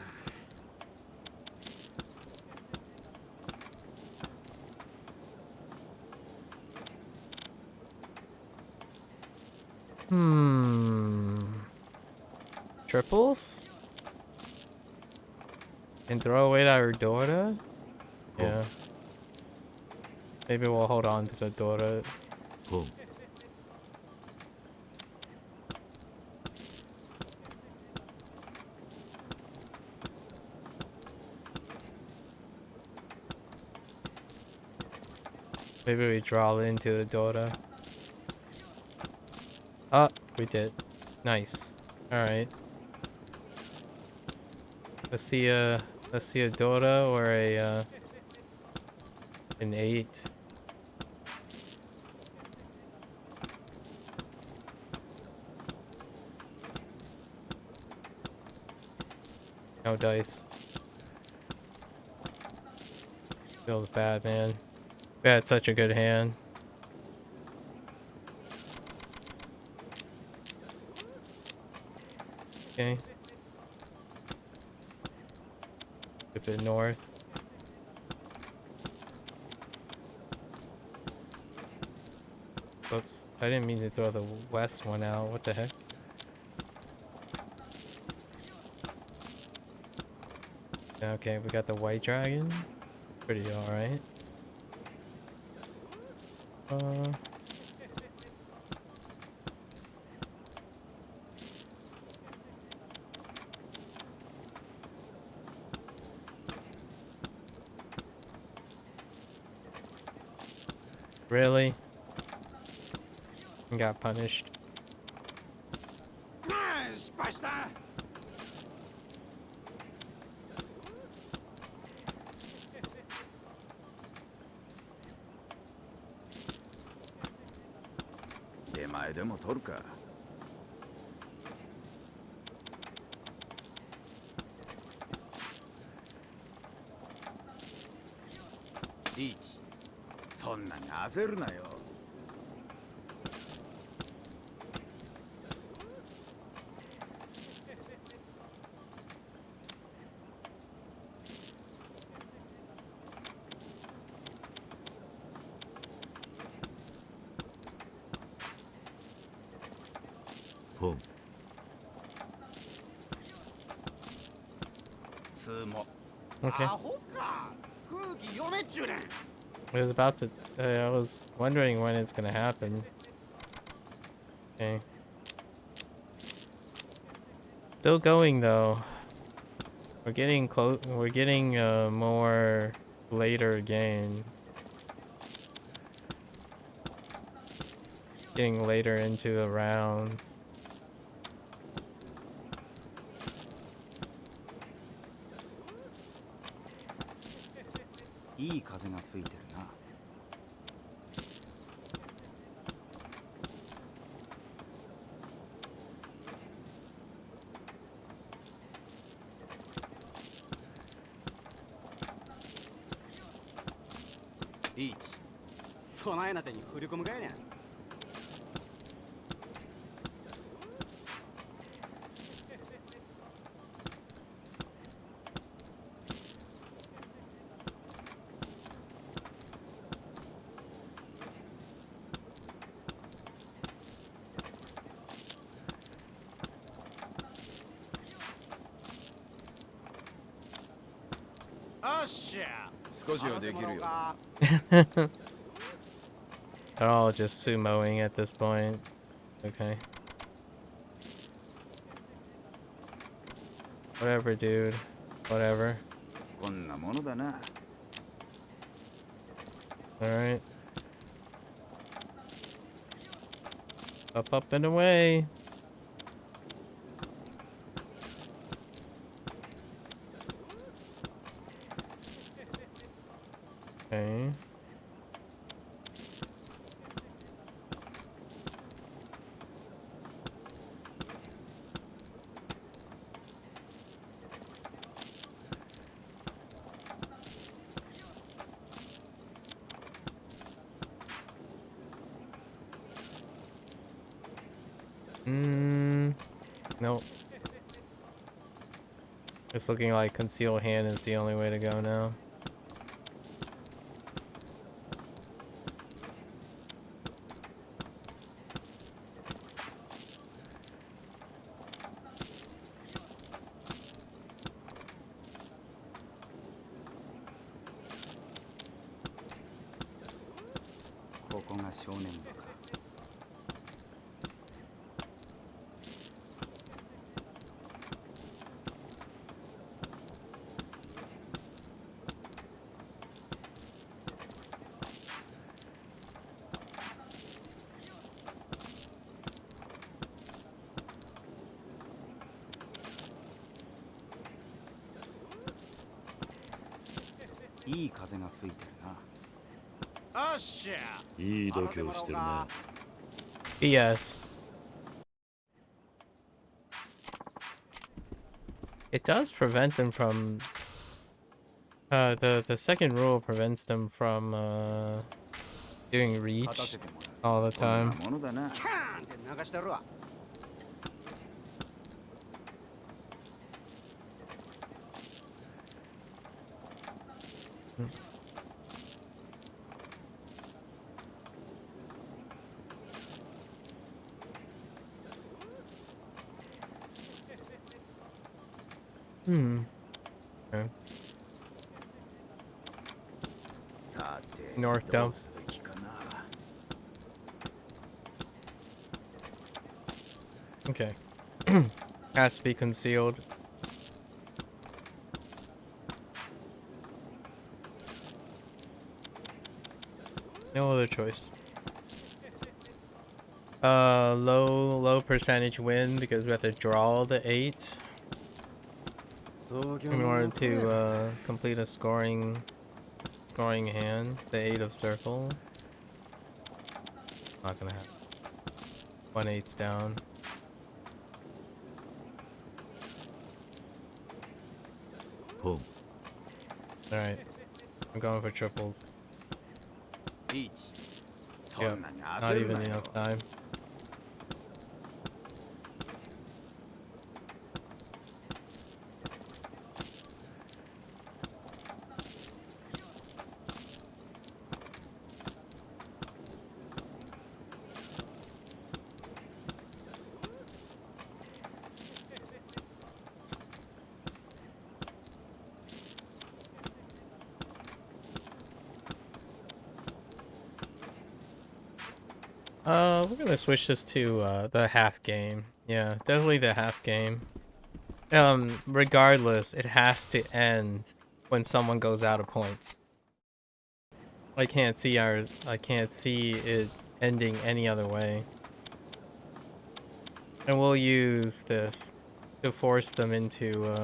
Triples? And throw away our Dora? Yeah. Maybe we'll hold on to the Dora. 本 Maybe we draw into the Dora. Oh, we did. Nice. Alright. Let's see a Dora or a an 8. No dice. Feels bad, man. We had such a good hand. Okay. Flip it north. Whoops. I didn't mean to throw the west one out. What the heck? Okay, we got the white dragon. Pretty alright. Really? Got punished. Nice, pasta! 出前でも取るか。 リーチ、そんなに焦るなよ。ポンつも Okay. アホか空気読めっちゅうねん I was about to. I was wondering when it's gonna happen. Okay. Still going though. We're getting close. We're getting more later games. Getting later into the rounds. いい風が吹いてるな。リーチ備えな手に振り込む概念よっしゃ少しはできるよ。 They're all just sumoing at this point. Okay. Whatever, dude. Whatever. こんなものだな。 Alright. Up and away. Okay. Nope. It's looking like concealed hand is the only way to go now. .ここが正念場か。いい風が吹いてるな。よっしゃいい度胸してるな。 BS. It does prevent them from the second rule prevents them from doing reach all the こんな time. ものだな。キャーンって流してるわ Hmm. Okay. さて、 North ど dump. うすべきかな。 Okay. Has to be concealed. No other choice. Low percentage win because we have to draw the 8 in order to complete a scoring hand. The 8 of circle. Not gonna happen. 1/8's down. Boom. Alright. I'm going for triples. リーチそ Yep. んなに Not 焦る even なよ enough time. We're gonna switch this to the half game. Yeah, definitely the half game. Regardless, it has to end when someone goes out of points. I can't see it ending any other way. And we'll use this to force them into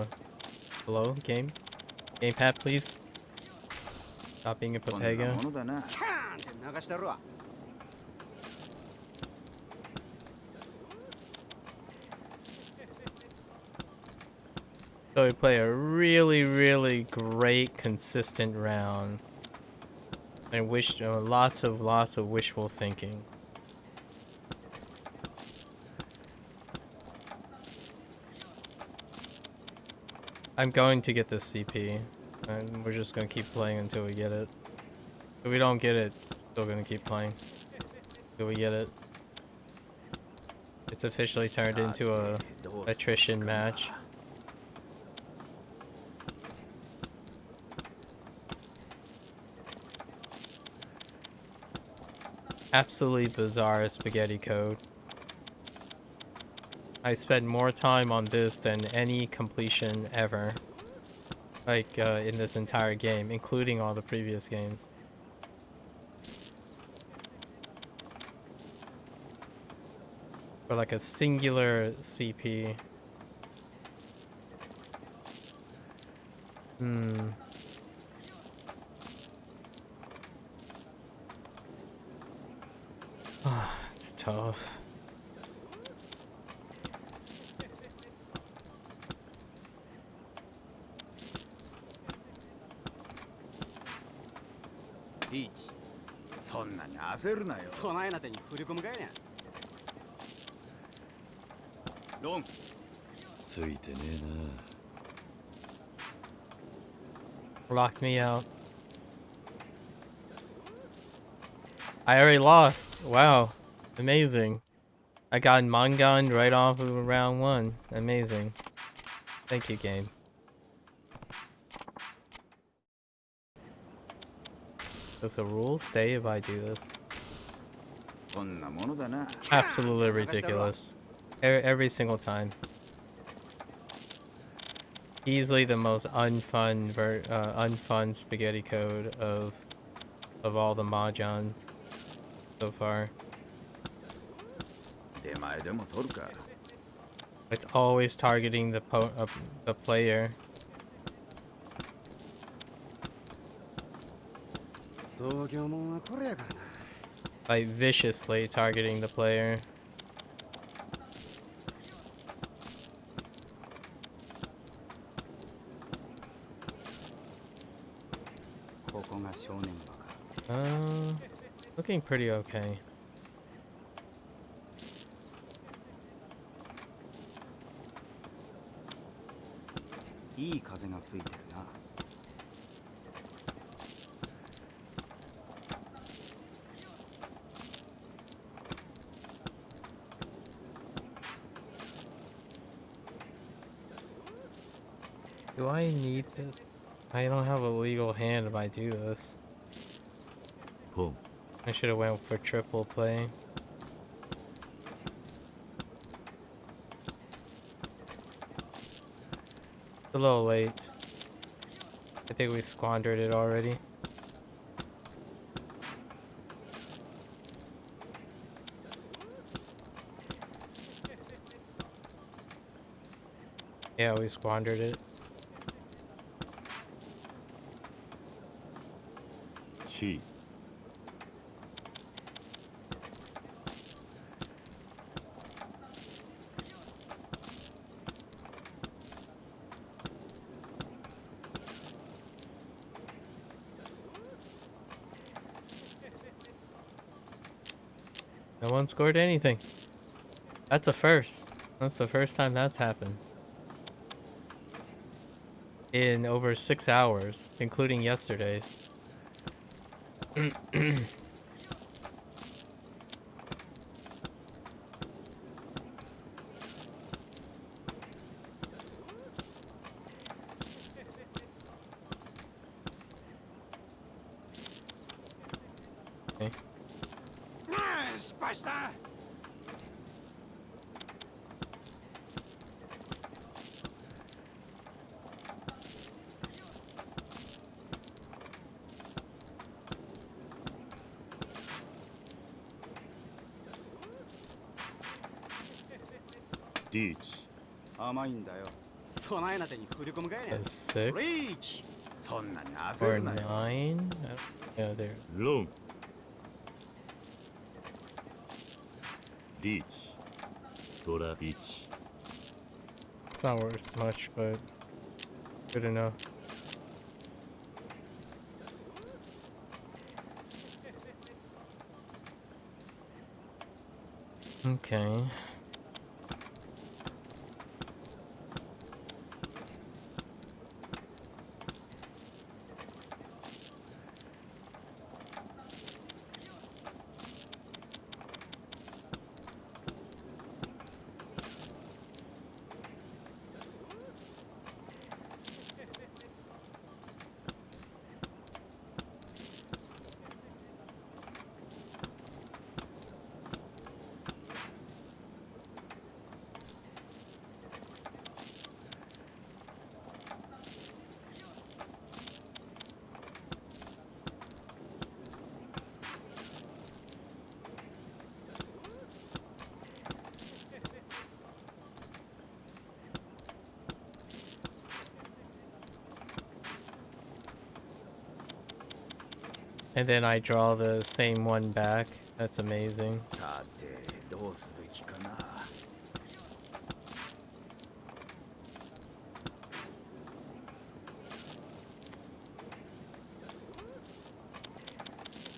hello, gamepad, please. Stop being a こんな papega. ものだな。キャーンって流してるわ。 So we play a really, really great, consistent round, and lots of wishful thinking. I'm going to get this CP, and we're just gonna keep playing until we get it. If we don't get it, still gonna keep playing till we get it. It's officially turned into a attrition match. Absolutely bizarre spaghetti code. I spent more time on this than any completion ever. Like, in this entire game, including all the previous games. For like a singular CP. It's tough.リーチ。そんなに焦るなよ。備えな手に振り込むかいね。ロン。ついてねえ Locked me out. I already lost. Wow. Amazing. I got Mangan right off of round 1. Amazing. Thank you, game. Does the rule stay if I do this? こんなものだな。 Absolutely ridiculous. Every single time. Easily the most unfun spaghetti code of all the mahjons so far. 出前でも取るか。 It's always targeting the player. 東京もんはこれやからな。 Like viciously targeting the player. Looking pretty okay. いい風が吹いてるな。 Do I need this? I don't have a legal hand if I do this. ポン I should have went for triple play. It's a little late. I think we squandered it already. Yeah, we squandered it. チー No one scored anything. That's a first. That's the first time that's happened. In over 6 hours, including yesterday's. Okay. ました。 リーチ。甘いんだよ。備えな手に振り込むかいね。 A 6 Reach. そんなに or 焦るなよ。 9? Yeah, there. ロン。リーチ。ドラ1。 It's not worth much, but good enough. Okay. And then I draw the same one back. That's amazing. さてどうすべきかな。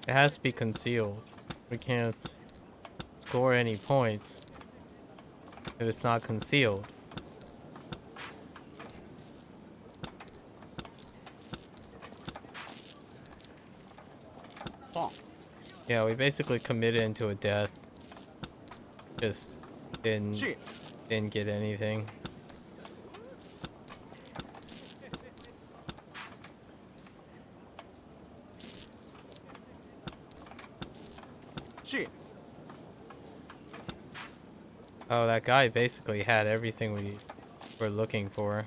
It has to be concealed. We can't score any points if it's not concealed. Yeah, we basically committed into a death. Just didn't get anything. Shit. Oh, that guy basically had everything we were looking for.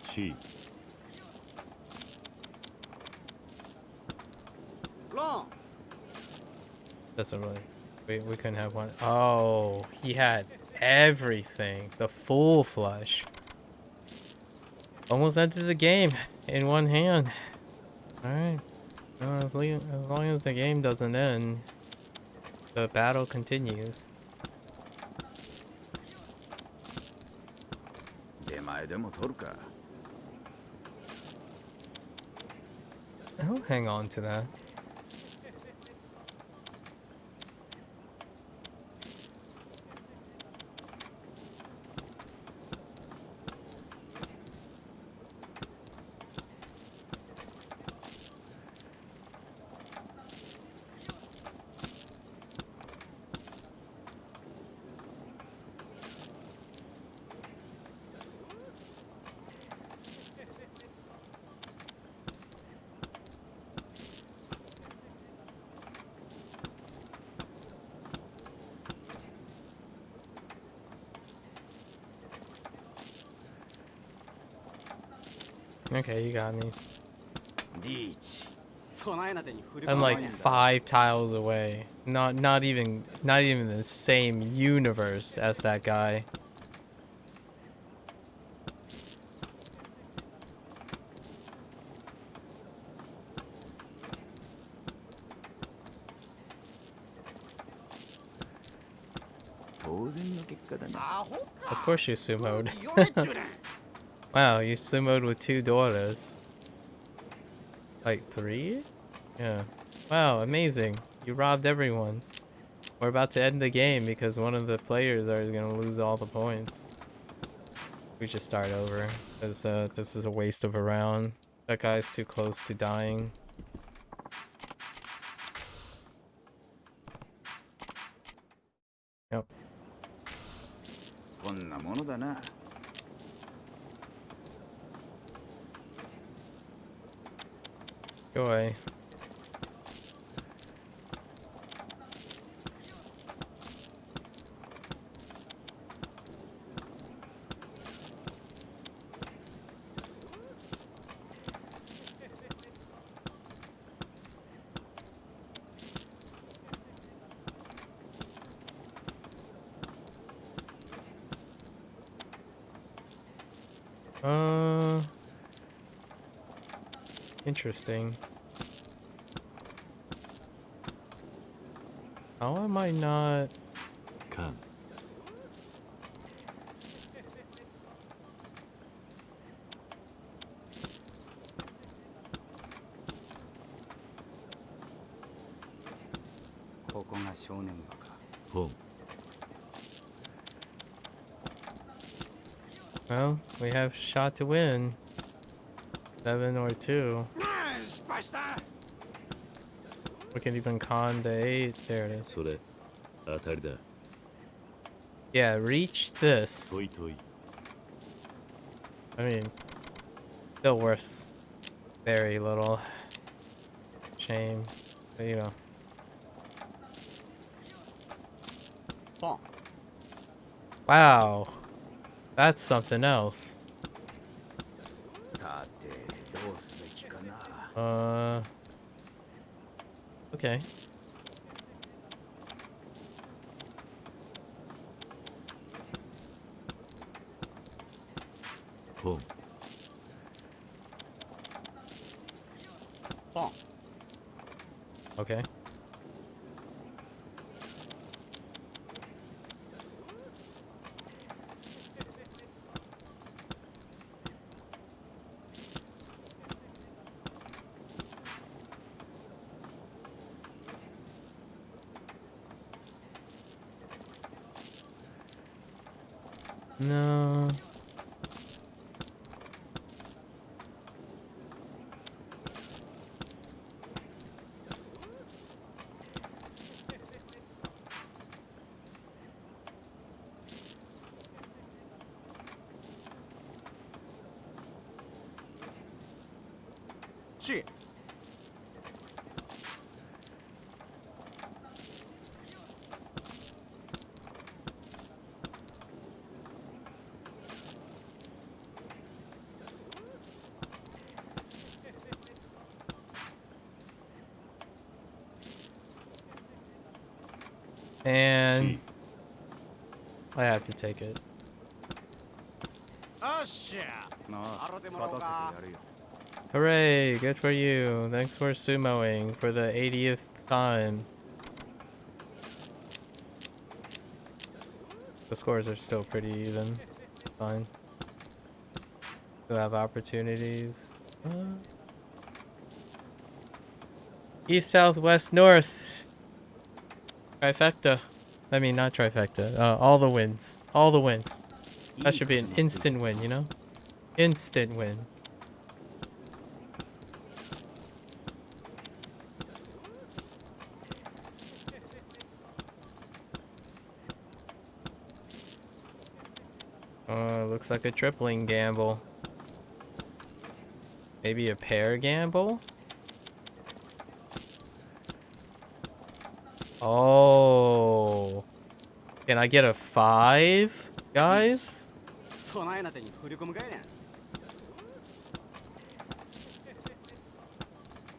チ。 Long. Doesn't really. We couldn't have one. Oh, he had everything. The full flush. Almost ended the game in one hand. Alright. Well, as long as the game doesn't end, the battle continues. 出前でも取るか。 I'll hang on to that. Okay, you got me. リーチ。備えな手に振り込 I'm むかい like ね。 5 tiles away. Not even the same universe as that guy. Of course you sumoed. Wow, you sumoed with 2 daughters. Like 3? Yeah. Wow, amazing. You robbed everyone. We're about to end the game because one of the players are gonna lose all the points. We should start over. Because this is a waste of a round. That guy's too close to dying. Yep. こんなものだな。 Go away. Interesting. How am I not? カン ここが正念場か。ポン Well, we have shot to win. 7 or 2. 失敗した。 We can even con the 8. There it is. それ当たりだ Yeah, reach this. トイトイ I mean, still worth very little. Shame. But, you know. ポン。 Wow. That's something else. さてどうすべきかな。 Okay. ポン ポン。 Okay. No. C。 And チ I have to take it. よっしゃ。あ洗ってもらおうか。勝たせてやるよ。 Hooray! Good for you. Thanks for sumoing for the 80th time. The scores are still pretty even. Fine. Still have opportunities. East, south, west, north. Trifecta. I mean, not trifecta. All the wins. All the wins. That should be an instant win, you know? Instant win. Looks like a tripling gamble. Maybe a pair gamble? Oh. Can I get a 5, guys? 備えな手に振り込むかいね。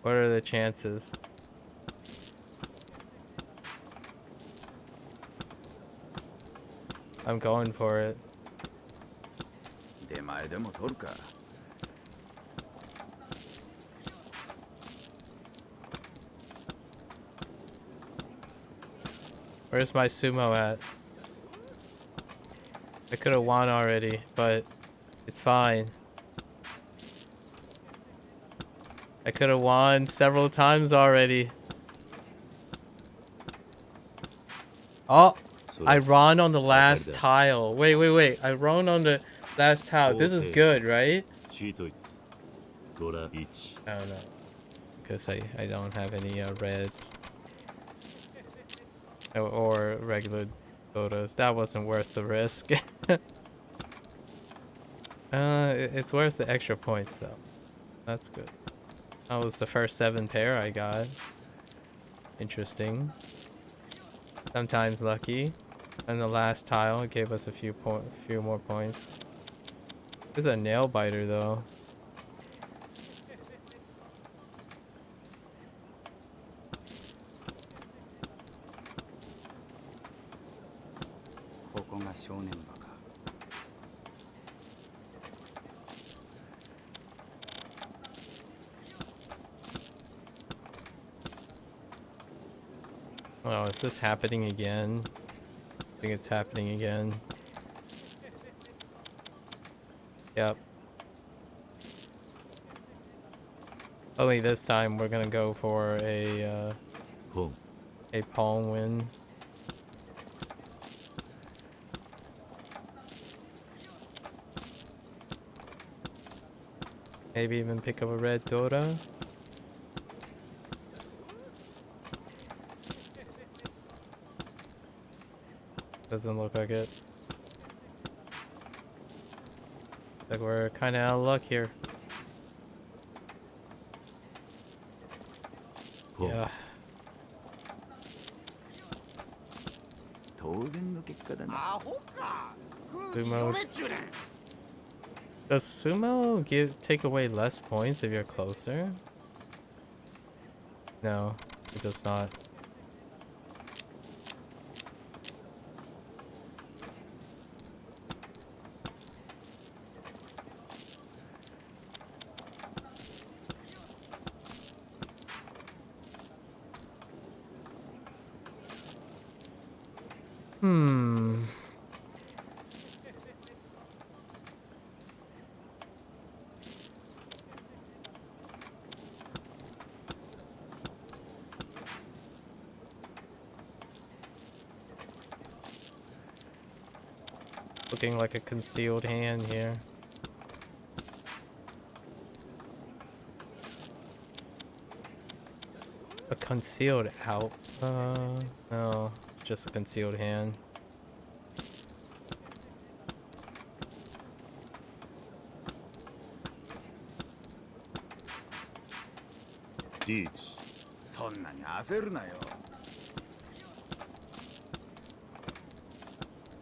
What are the chances? I'm going for it. 出前でも取るか。 Where's my sumo at? I could have won already, but it's fine. I could have won several times already. Oh, そ I れ run on the last that. tile. Wait. I run on the last tile. This is good, right? チートイツドラ1 I don't know. Because I don't have any reds. Or regular Dotas. That wasn't worth the risk. It's worth the extra points though. That's good. That was the first 7 pair I got. Interesting. Sometimes lucky. And the last tile gave us a few more points. There's a nail biter though. Oh, is this happening again? I think it's happening again. Yep. Only this time we're gonna go for本 a palm win. Maybe even pick up a red Dora. Doesn't look like it. Like we're kind of out of luck here. 本 Yeah. 当然の結果だな。アホか空気 Sumo. 読めっちゅうねん Does sumo take away less points if you're closer? No, it does not. Hmm. Looking like a concealed hand here. A concealed out. No, just a concealed hand. リーチそんなに焦るなよ。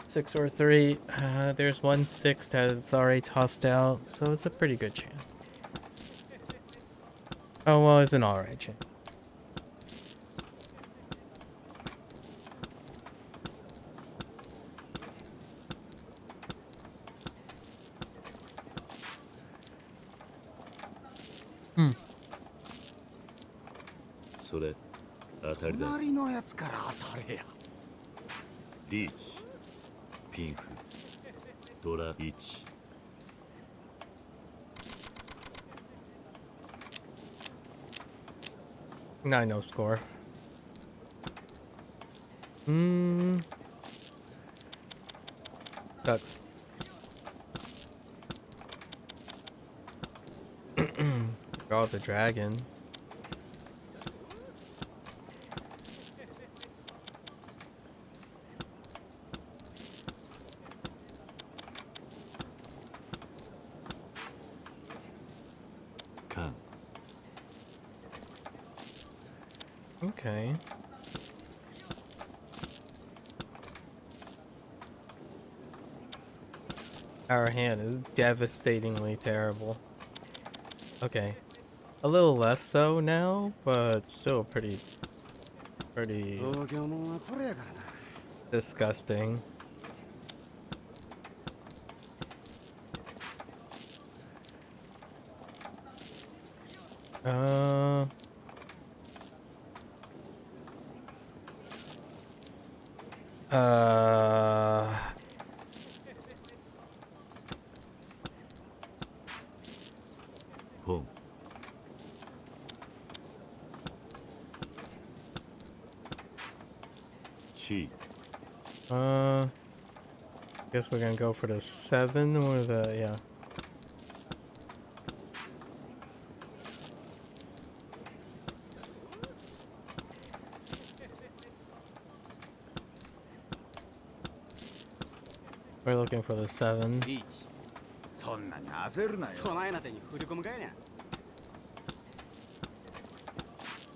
Six or three. There's 1/6 that's already tossed out, so it's a pretty good chance. Oh well, it's an alright chance. Hmm. それ当たりだ隣のやつから当たれや。リーチピンフドラ1 No score. Hmm. Sucks. Draw the dragon. Can. Okay. Our hand is devastatingly terrible. Okay. A little less so now, but still pretty 東京もんはこれやからな disgusting. Uh uh Pong. Chi. Guess we're gonna go for the 7 or the yeah. We're looking for the 7. リーチそんなに焦るなよ。そないな手に振り込むかいな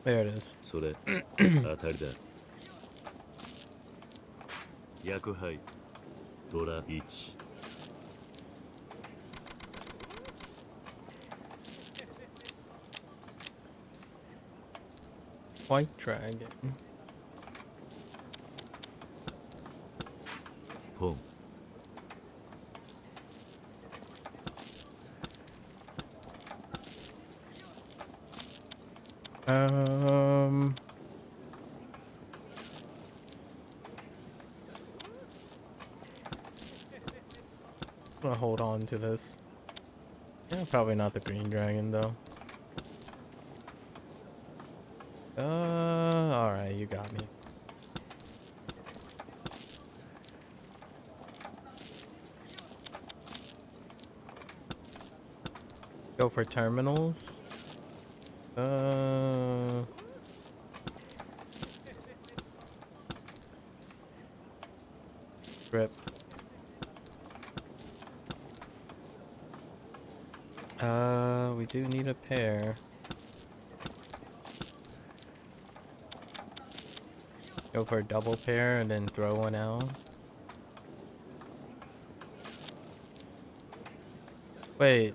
There it is. それ当たりだ薬杯ドラ1 White dragon. Pong. I'm gonna hold on to this. Yeah, probably not the green dragon though. Alright, you got me. Go for terminals. Rip. We do need a pair. Go for a double pair and then throw one out. Wait.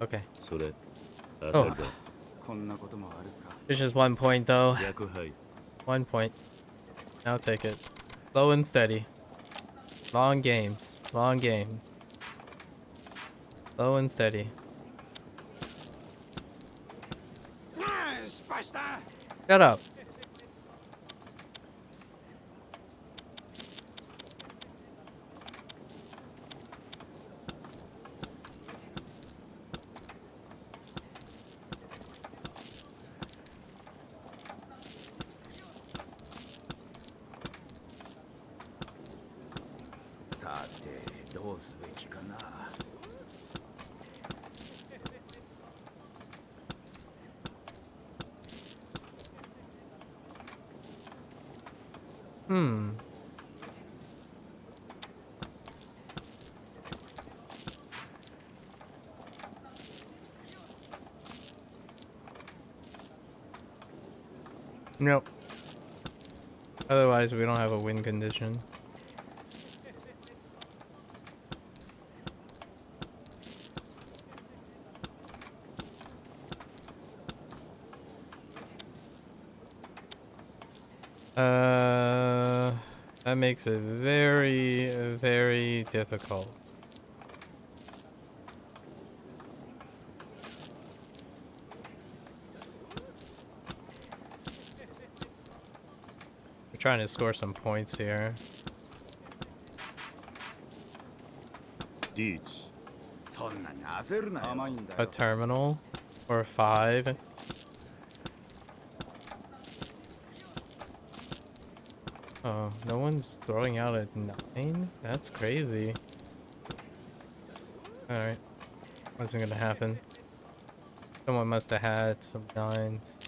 Okay. それ当 Oh, たりだ。こんなこともあるか。 there's just 1 point though. 逆杯 1 point. I'll take it. Slow and steady. Long games. Long game. Slow and steady. 失敗した。 Shut up. .さてどうすべきかな。Hmm. Nope. Otherwise, we don't have a win condition. That makes it very, very difficult. We're trying to score some points here. リーチそんなに焦るなよ。甘いんだ A よ。 terminal or 5. Oh, no one's throwing out at 9? That's crazy. Alright. Wasn't gonna happen. Someone must have had some 9s.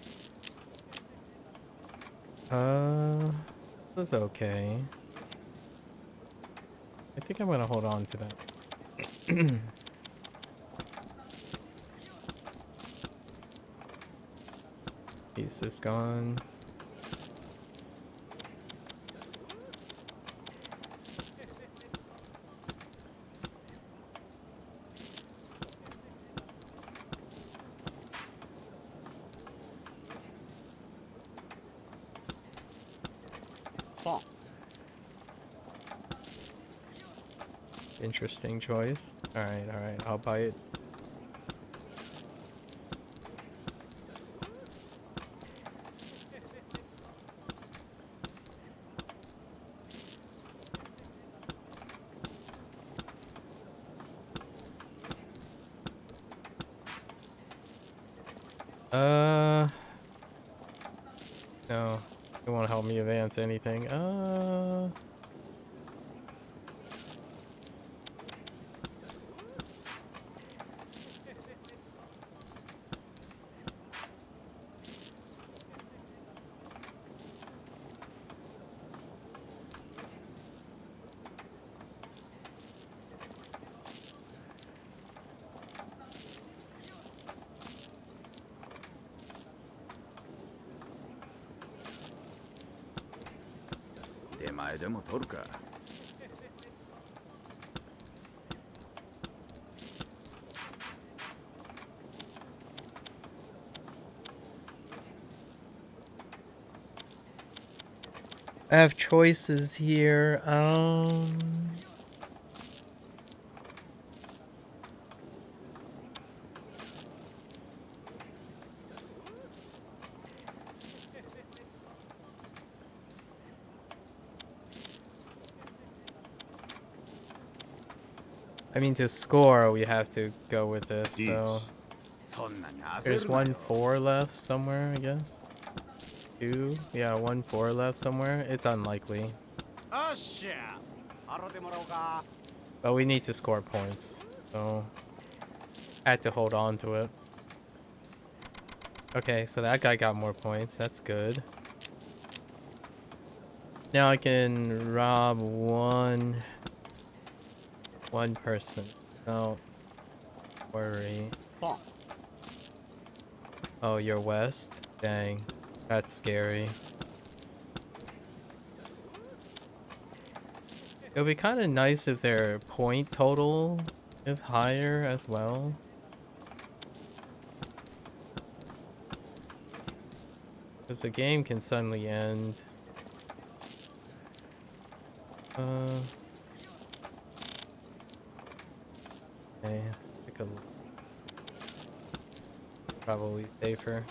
This is okay. I think I'm gonna hold on to that. Piece is gone. Interesting choice. Alright, I'll buy it. No. It won't help me advance anything. .出前でも取るか。I have choices here. I mean, to score, we have to go with this, so... そんなに焦 There's るな one よ 4 left somewhere, I guess. 2? Yeah, 1 4 left somewhere. It's unlikely. よっしゃ払ってもらおうか But we need to score points, so... I had to hold on to it. Okay, so that guy got more points. That's good. Now I can rob one person. Don't worry. ポン Oh, you're west? Dang. That's scary. It would be kind of nice if their point total is higher as well. Because the game can suddenly end. Okay, let's take a look. Probably safer.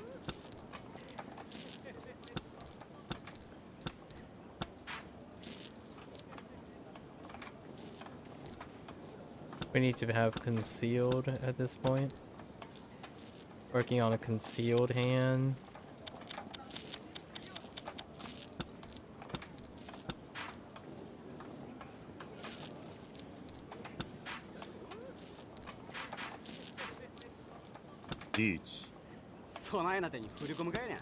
We need to have concealed at this point. Working on a concealed hand. Reach. 備えな手に振り込むかいな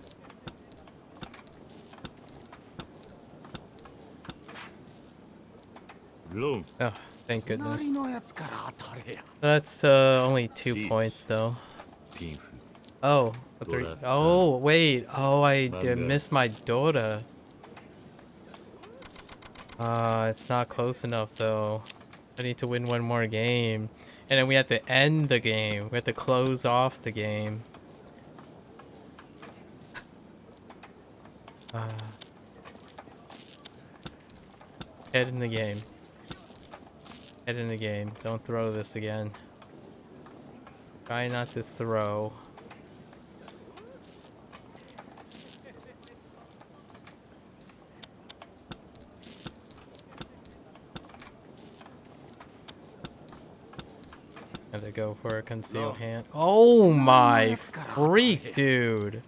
Long. Oh, thank goodness. 隣のやつから当たれや That's only 2 points though. Pinfu. Oh, a 3. Dora, Oh, wait. Oh, I did Manga. miss my Dota. It's not close enough though. I need to win one more game. And then we have to end the game. We have to close off the game. Head in the game. Head in the game. Don't throw this again. Try not to throw. Have to go for a concealed hand. Oh my freak, dude.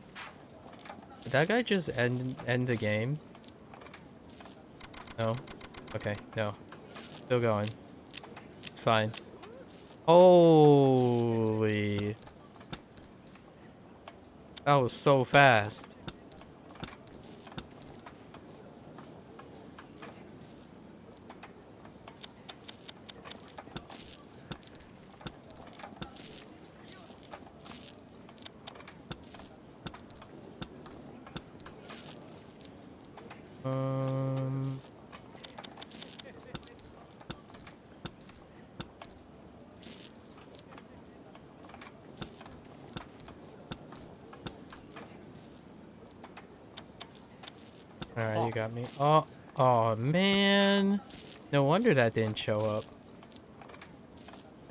Did that guy just end the game? No? Okay, no. Still going. It's fine. Holy. That was so fast. Alright, you got me. Oh, man. No wonder that didn't show up.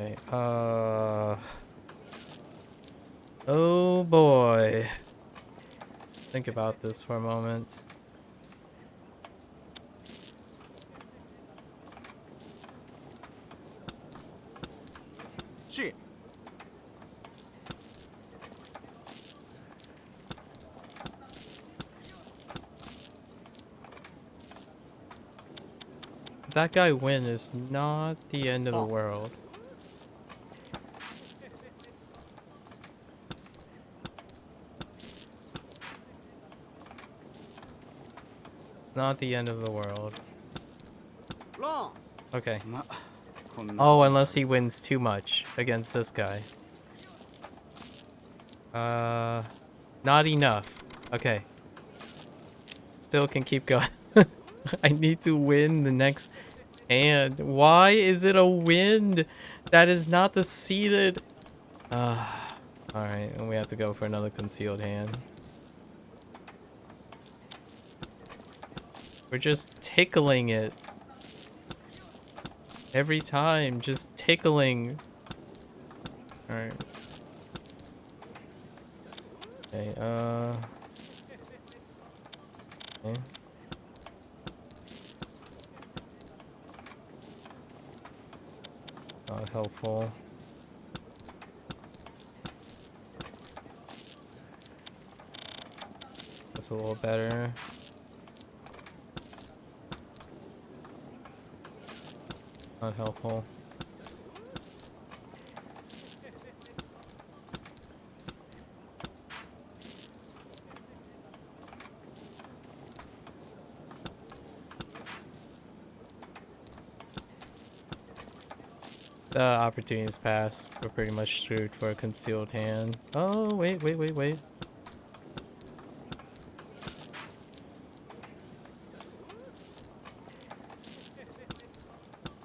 Okay, oh boy. Think about this for a moment. Shit If that guy win is not the end of the world. Not the end of the world. ロ Okay. ンまこんな Oh, unless he wins too much against this guy. Not enough. Okay. Still can keep going. I need to win the next hand. Why is it a wind? That is not the seated. Alright, and we have to go for another concealed hand. We're just tickling it. Every time, just tickling. Alright. Okay, okay. Not helpful. That's a little better. Not helpful. The opportunities pass. We're pretty much screwed for a concealed hand. Oh, wait.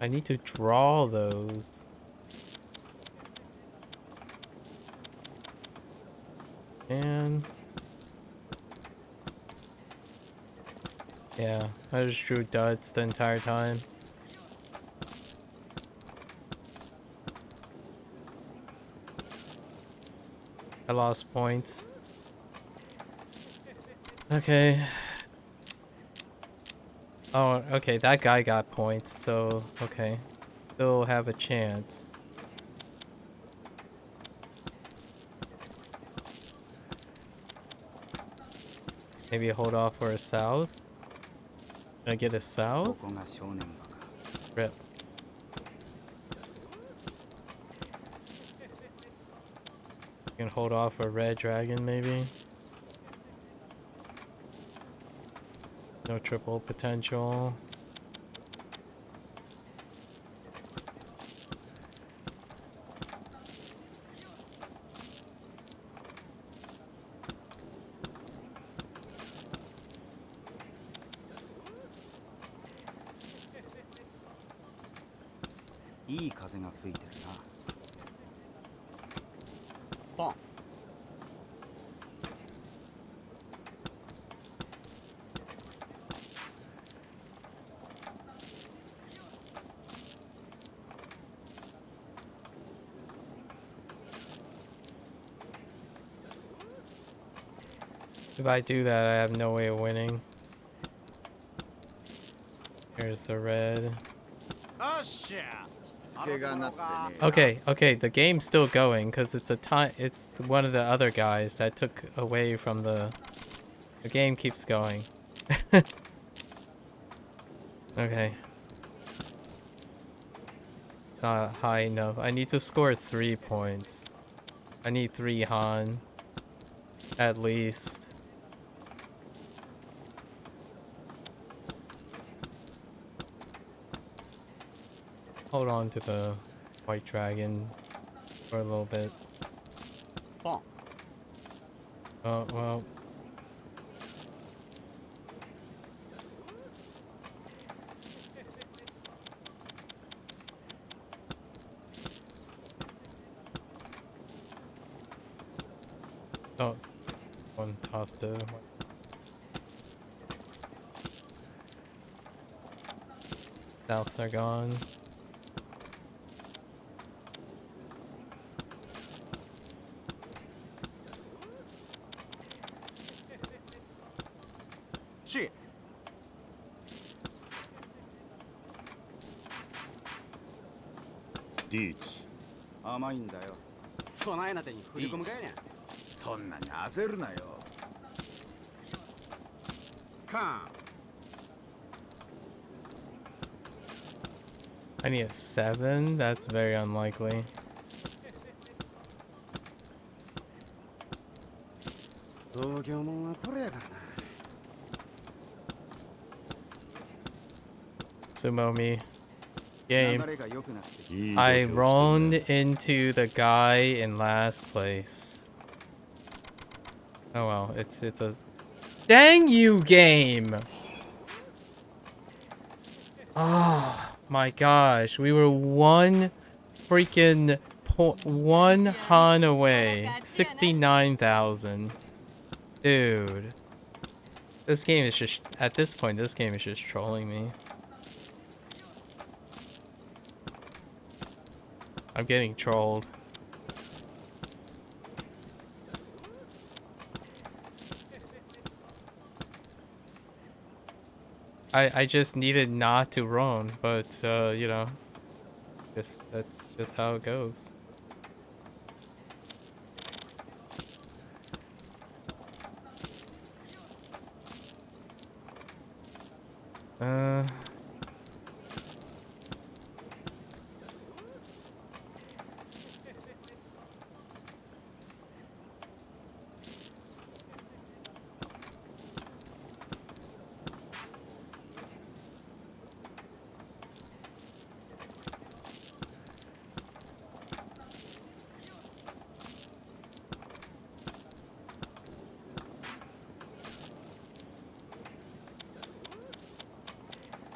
I need to draw those. And yeah, I just drew duds the entire time. I lost points. Okay. Oh, okay, that guy got points, so okay. Still have a chance. Maybe hold off for a south. Can I get a こ south? こが正念場か。 Rip. You can hold off for red dragon, maybe. No triple potential.いい風が吹いてるな。ポン。If I do that, I have no way of winning. Here's the red. よっしゃ。しつけがなってねえな。 Okay, the game's still going because it's it's one of the other guys that took away from the game keeps going. Okay. It's not high enough. I need to score 3 points. I need 3 Han. At least. Hold on to the white dragon for a little bit. ポン。 Oh, well. Oh, one toss to Souths are gone. C。リーチ。甘いんだよ。備えな手に振り込むかいね。そんなに焦るなよ。カ I need a 7? That's very unlikely. ーン。東京もんはこれやからな。 Sumo me. 流 Game. れが良くなってきて。いい I 度胸して roamed る into the guy in last place. Oh well, it's a dang you game. Oh my gosh, we were one freaking one Han away. 69,000. Dude. This game is just, at this point, this game is just trolling me. I'm getting trolled. I just needed not to roam, but, you know. That's just how it goes. Uh,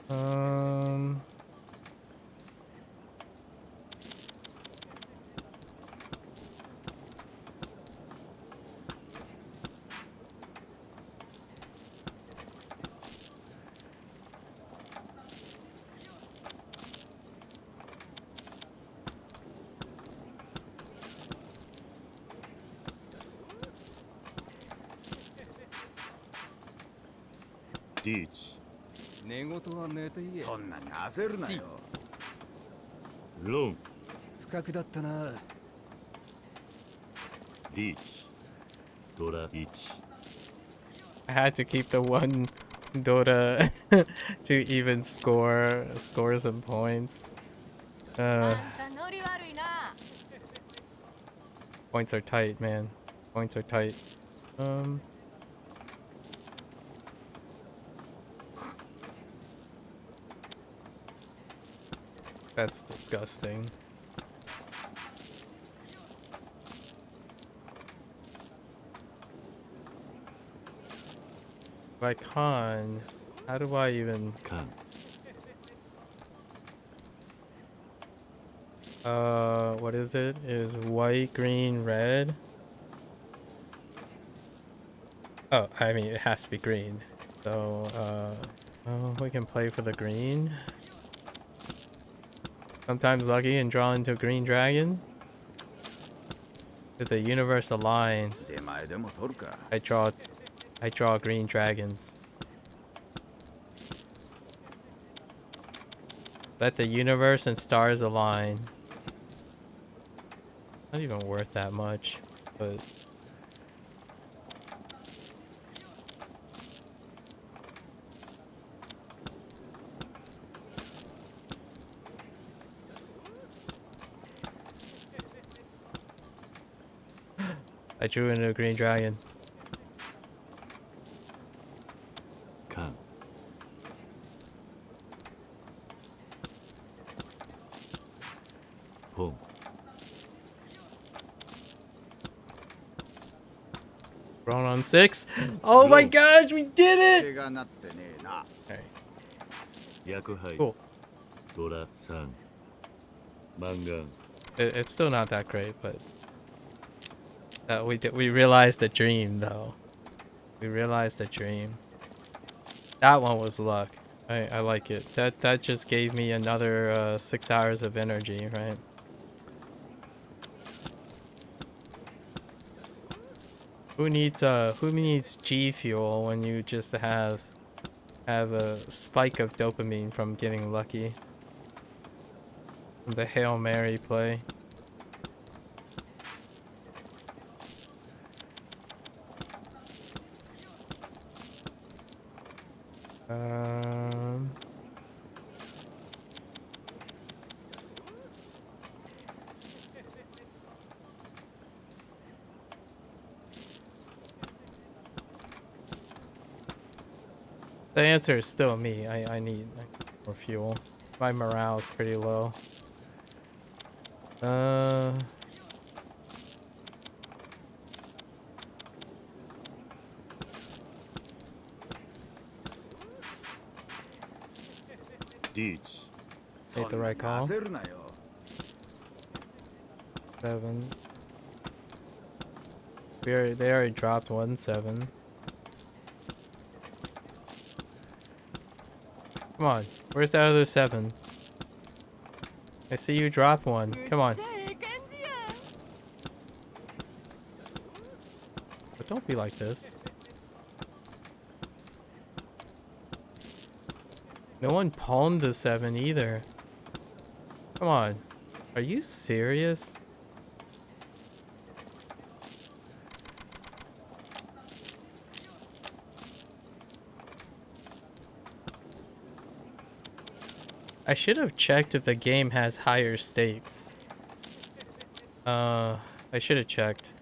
um,リーチ寝言は寝て言え。そんなに焦るなよ。ロン不覚だったな。リーチドラ1 I had to keep the one Dota to even score some points. あんたノリ悪いな。 Points are tight, man. Points are tight. That's disgusting. By con, how do I even? カン What is it? Is white, green, red? Oh, I mean, it has to be green. So, oh, we can play for the green. Sometimes lucky and draw into a green dragon. If the universe aligns, 出前でも取るか。I draw green dragons. Let the universe and stars align. Not even worth that much, but I drew into a green dragon. カンポン Drawn on 6. Oh my gosh, we did it! 手がなってねえな。Alright, 薬杯 cool. ドラ3マンガン It's still not that great, but we realized the dream though. We realized the dream. That one was luck. I like it. That just gave me another 6 hours of energy, right? Who needs G fuel when you just have a spike of dopamine from getting lucky? The Hail Mary play. Um, the answer is still me. I need more fuel. My morale is pretty low.リーチ Made the right そんなに call. 焦るなよ。 7. They already dropped 1-7. Come on, where's that other 7? I see you drop one. Come on. めっちゃええ感じやん。 But don't be like this. No one pawned the 7 either. Come on. Are you serious? I should have checked if the game has higher stakes. I should have checked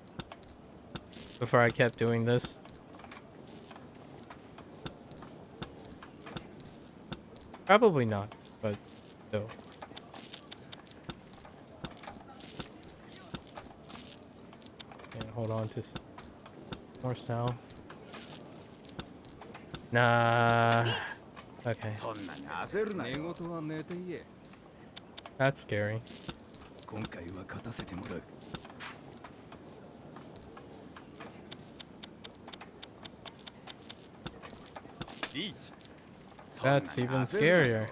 before I kept doing this. Probably not, but still. Yeah, hold on to more cells. Nah. Okay. そんなに焦るな寝よ。言は寝て言え。 That's scary. 今回は勝たせてもらう。リーチ。そんなに That's even 焦るなよ scarier.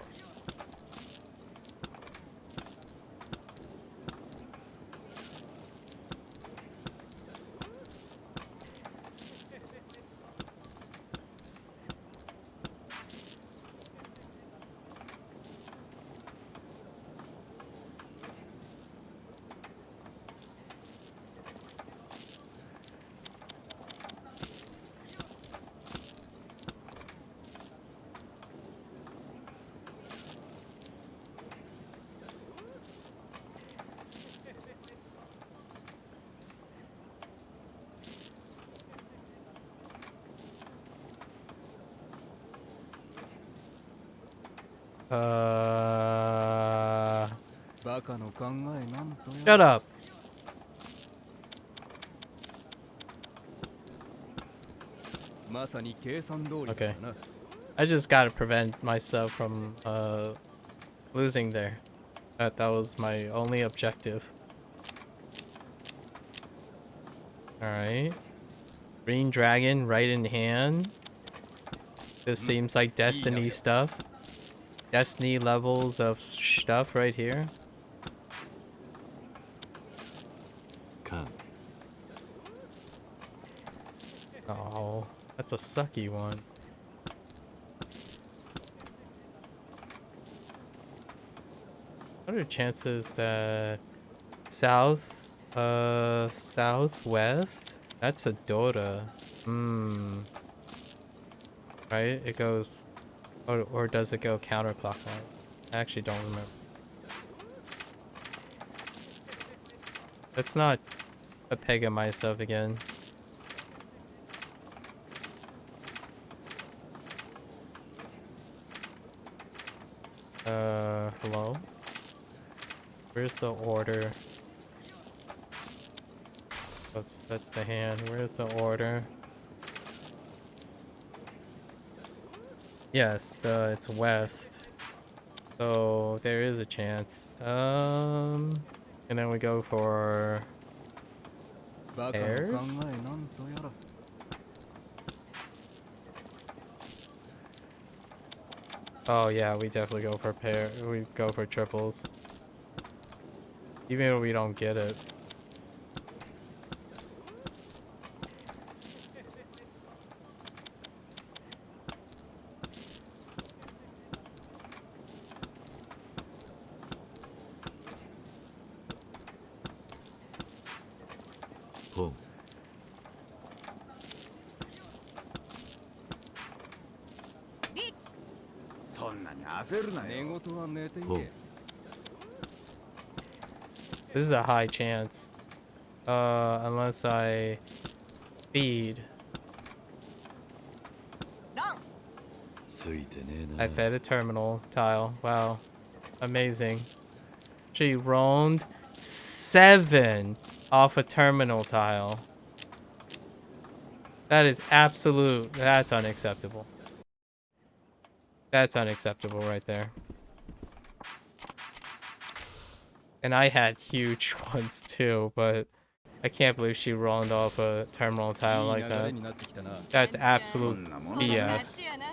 Uh, バカの考えなんとや shut ら。 up. まさに計算通りだな。 I just gotta prevent myself from losing there. That was my only objective. Alright. Green dragon right in hand. This seems like Destiny stuff. Destiny levels of stuff right here. カン Oh, that's a sucky one. What are chances that southwest? That's a Dota. Right? It goes, or does it go counterclockwise? I actually don't remember. Let's not peg at myself again. Hello? Where's the order? Oops, that's the hand. Where's the order? Yes, it's west. So there is a chance. And then we go for バカの考 Airs? えなんとやら。 Oh yeah, we definitely go for we go for triples. Even if we don't get it. Boom. リーチ。そんなに焦るな寝よ。言は寝て言 Boom. え。 This is a high chance. Unless I feed. ラン。ついてねえな I fed a terminal tile. Wow. Amazing. She roamed 7 off a terminal tile. That is absolute. That's unacceptable. That's unacceptable right there. And I had huge ones too, but I can't believe she rolled off a terminal tile いい like 流れ that. になってきたな。 That's そ absolute んなもの BS. やな。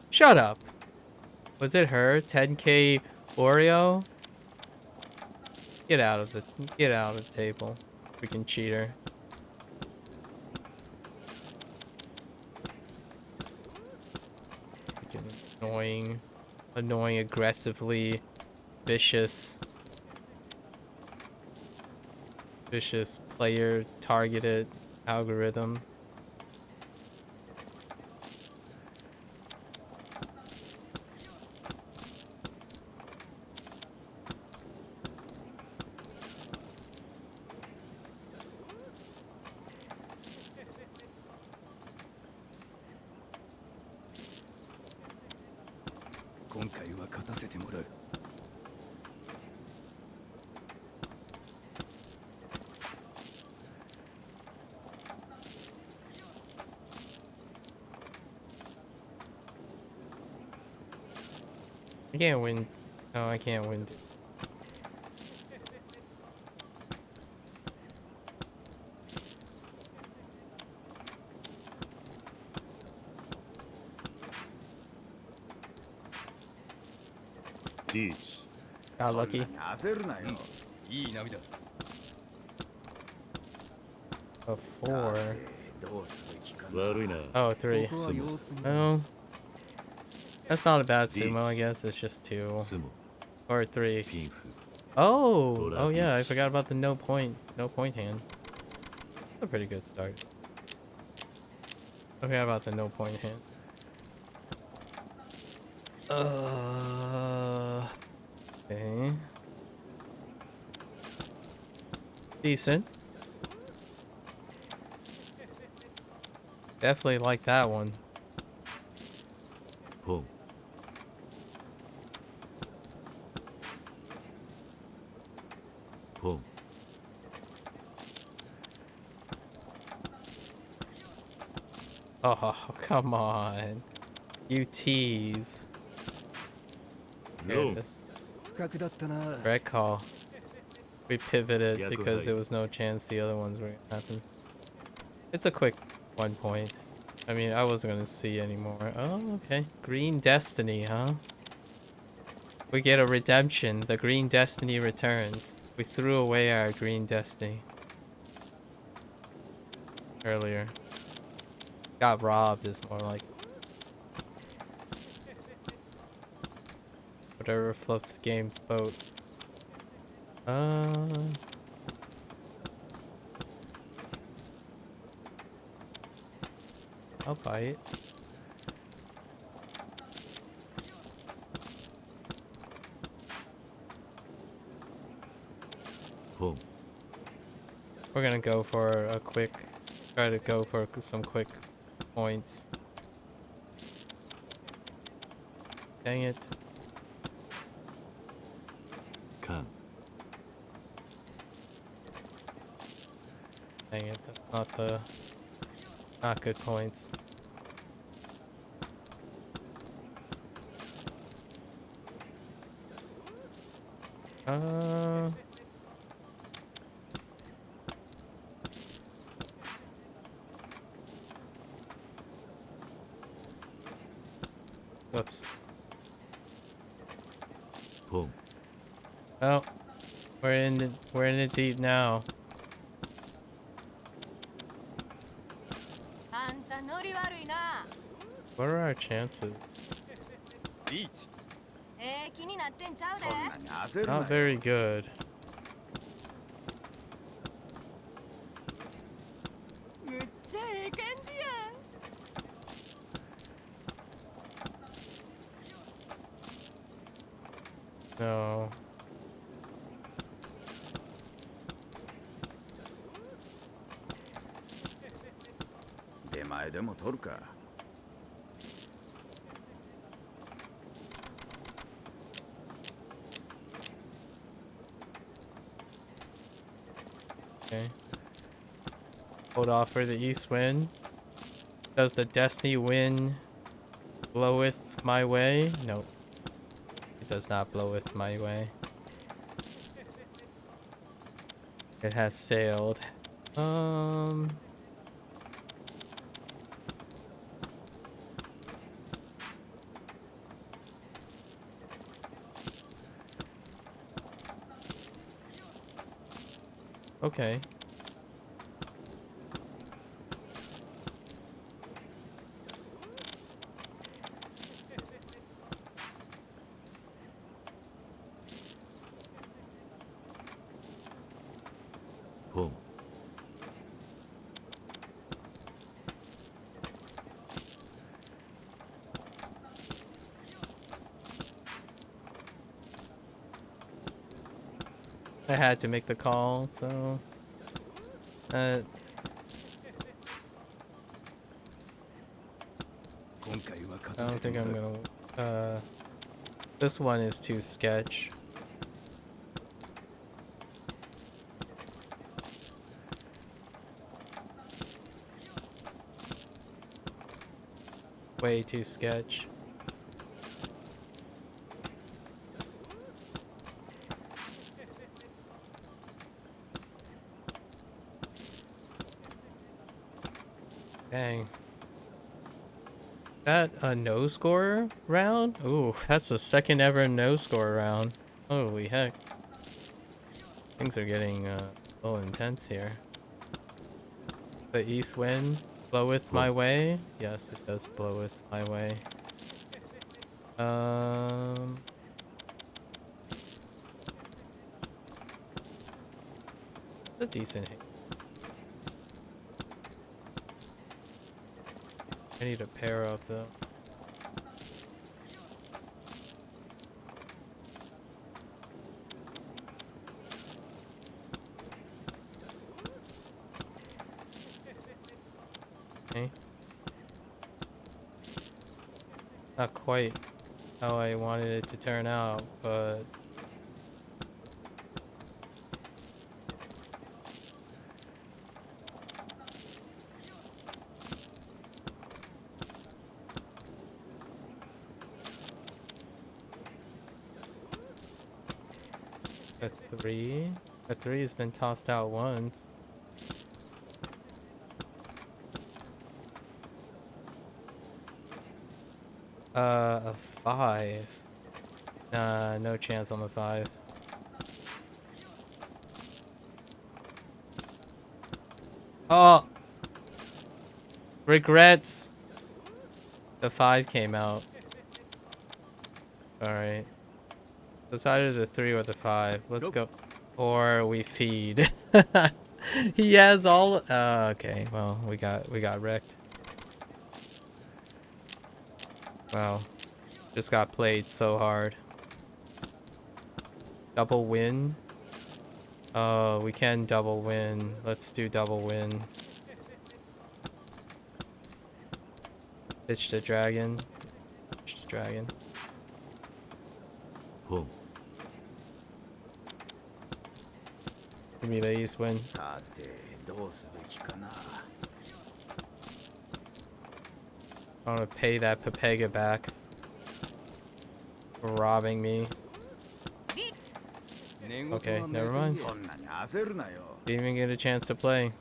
Shut up. Was it her? 10k Oreo? Get out of the table. Freaking cheater. Freaking annoying aggressively vicious player targeted algorithm. I can't win. No, I can't win.リーチ Got lucky. 焦るなよ。いい波だ。A 4. どうすべきかな。悪いな Oh, 3. ここは様子見だ。 Oh, that's not a bad sumo, I guess. It's just 2 スモ or 3. ピンフ Oh, oh yeah, I Beach. forgot about the no point hand. That's a pretty good start. I forgot about the no point hand. Okay. Decent. Definitely like that one. ポン ポン Oh, come on. You tease. Here Low. it is. 不覚だったな。 Red call. We pivoted Yakuza. because there was no chance the other ones were gonna happen. It's a quick 1 point. I mean, I wasn't gonna see anymore. Oh, okay. Green Destiny, huh? We get a redemption. The Green Destiny returns. We threw away our Green Destiny earlier. Got robbed is more like. Whatever floats the game's boat. I'll buy it. Home. We're gonna go for a quick, try to go for some quick points. Dang it. Can. Dang it, that's not good points. Whoops. Home. Oh, we're in it deep now. あんたノリ悪いな。 What are our chances? リーチ。気になってんちゃうで。そんなに焦るなよ。 Not very good. むっちゃええ感じやん。 No. 出前でも取るか。 Okay. Hold off for the east wind. Does the destiny wind bloweth my way? No. It does not bloweth my way. It has sailed. Okay. I had to make the call, so I don't think I'm gonna this one is too sketch. Way too sketch. Dang. That a no score round? Ooh, that's the second ever no score round. Holy heck. Things are getting a little intense here. The east wind bloweth my way. Yes, it does bloweth my way. A decent hit. I need a pair up though. Okay. Not quite how I wanted it to turn out, but a three? A three has been tossed out once. A five. Nah, no chance on the five. Oh! Regrets! The five came out. Alright. It's either the three or the five. Let's go. Or we feed. He has all. Okay. Well, we got wrecked. Wow. Just got played so hard. Double win. Oh, we can double win. Let's do double win. Pitch the dragon. Pitch the dragon. Home. Give me the east win. さてどうすべきかな。 I want to pay that Pepega back for robbing me. Okay, never mind. そんなに焦るなよ。 Didn't even get a chance to play.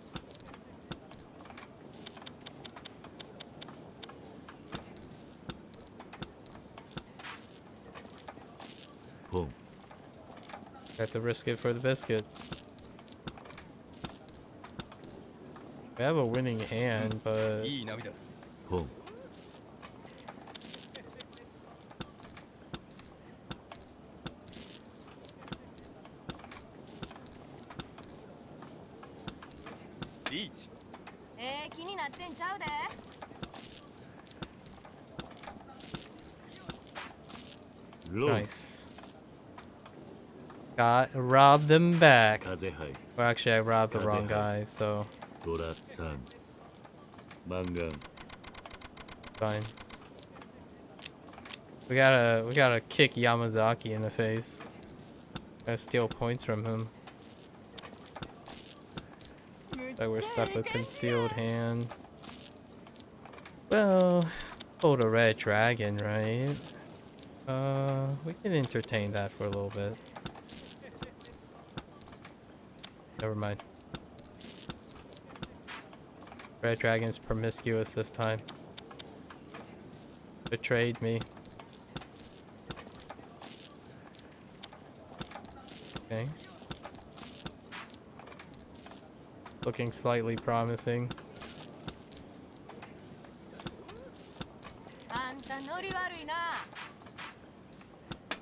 Home. Got to risk it for the biscuit. We have a winning hand, but Home. nice. Got robbed them back. 風杯 Well, actually, I robbed the wrong guy, so ドラ3マンガン fine. We gotta kick Yamazaki in the face. Gotta steal points from him. So we're stuck with concealed hand. Well, hold a red dragon, right? We can entertain that for a little bit. Never mind. Red dragon's promiscuous this time. Betrayed me. Okay. Looking slightly promising.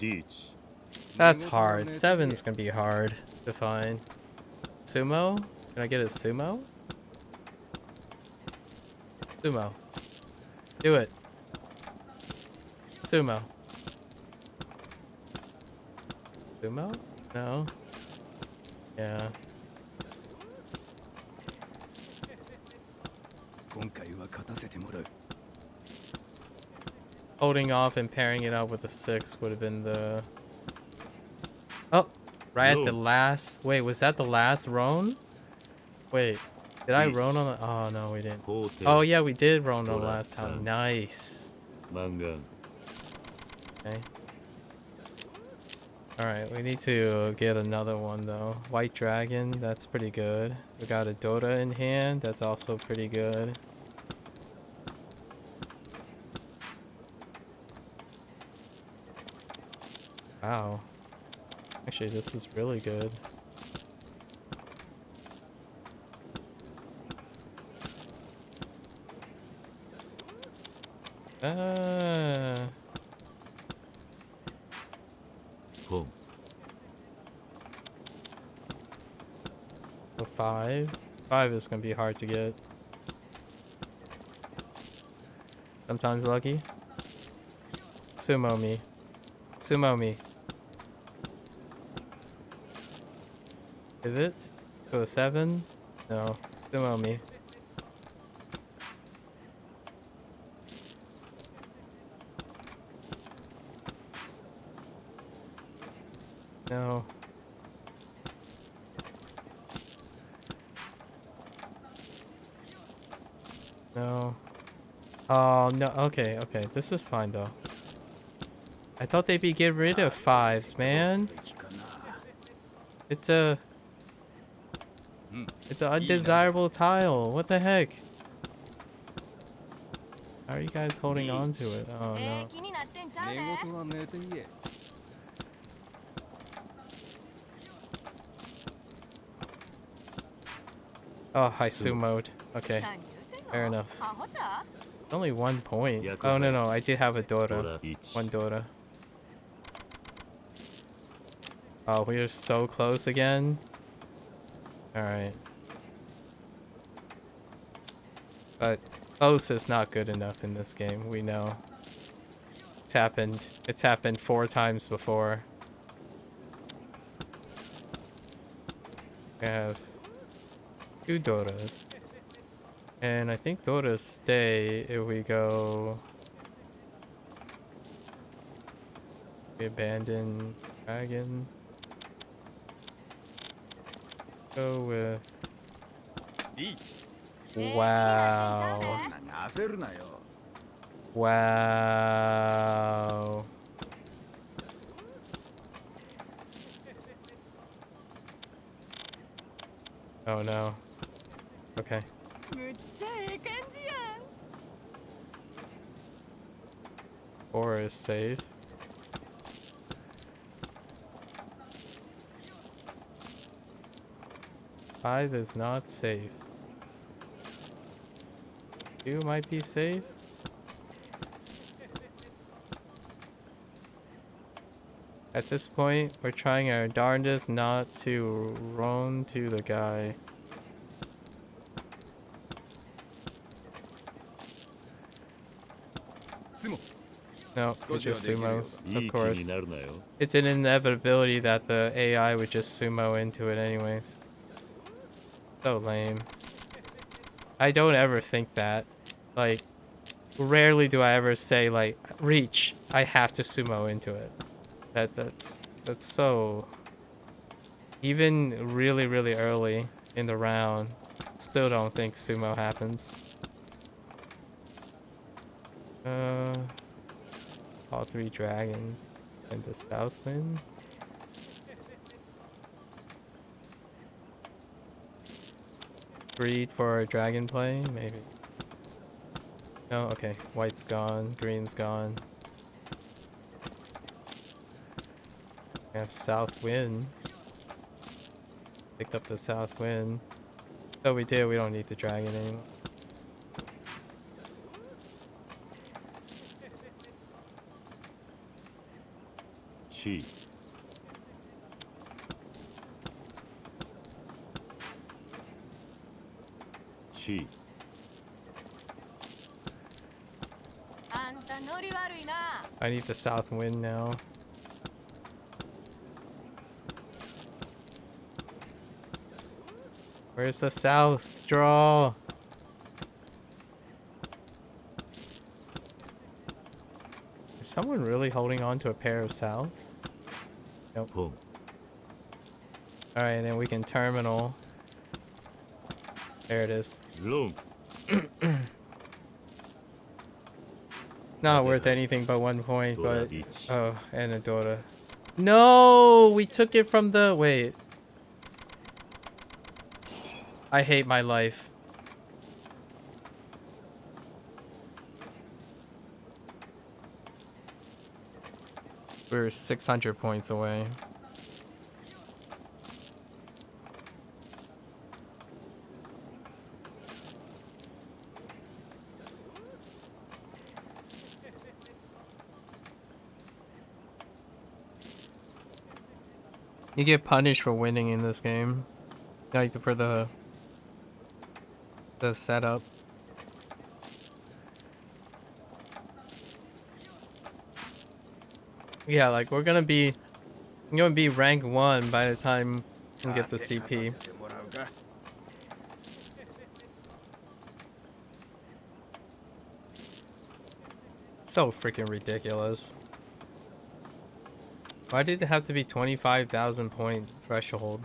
Reach. That's hard. 7's gonna be hard to find. Sumo? Can I get a sumo? Sumo. Do it. Sumo. Sumo? No. Yeah. 今回は勝たせてもらう。 Holding off and pairing it up with the 6 would have been the... Oh! Right at the No. last... Wait, was that the last roan? Wait. Did I roan on the... Oh, no, we didn't. 皇帝 Oh, yeah, we did roan on the Dora last time. san. Nice. 満願 Okay. Alright, we need to get another one, though. White Dragon, that's pretty good. We got a Dota in hand. That's also pretty good. Wow. Actually, this is really good.本 So 5. 5 is gonna be hard to get. Sometimes lucky. Sumo me. Sumo me. Is it? Go 7? No. Sumo me. No. No. Oh, no. Okay, okay. This is fine, though. I thought they'd be get rid of 5s, man. It's a... It's an undesirable tile. What the heck? How are you guys holding on to it? Oh, no. 気になってんちゃう寝ね。言は寝て言え。 Oh, I sumoed. Okay, 何言うてんの fair enough. アホちゃう Only 1 point. Yakuza. Oh, no, no. I did have a ド Dota. ラ1 One Dota. Oh, we are so close again. Alright. But close is not good enough in this game, we know. It's happened. It's happened 4 times before. We have 2 Dotas. And I think Dotas stay if we go... We abandon Dragon. Go with... リーチ。 Wow. そんなに焦るなよ。 Wow. Oh no. Okay. むっちゃええ感じやん。 4 is safe. Five is not safe. 2 might be safe. At this point, we're trying our darndest not to roam to the guy. No, it's just sumos, い of い気に course. なるなよ It's an inevitability that the AI would just sumo into it anyways. So lame. I don't ever think that. Like, rarely do I ever say, like, reach, I have to sumo into it. That's so... Even really, really early in the round, still don't think sumo happens. All 3 dragons and the south wind. Breed for a dragon play, maybe. No, okay. White's gone, green's gone. We have south wind. Picked up the south wind. So we did, we don't need the dragon anymore. Chi. Chi. あんたノリ悪いな。 I need the south wind now. Where's the south draw? Is someone really holding on to a pair of souths? Nope. ポン Alright, then we can terminal. There it is. ロン Not How's it worth go? anything but 1 point, Dora but... Beach. Oh, and a Dora. No! We took it from the... Wait. I hate my life. We're 600 points away. You get punished for winning in this game. Like for the setup. Yeah, like we're gonna be rank 1 by the time we get the CP. So freaking ridiculous. Why did it have to be 25,000 point threshold?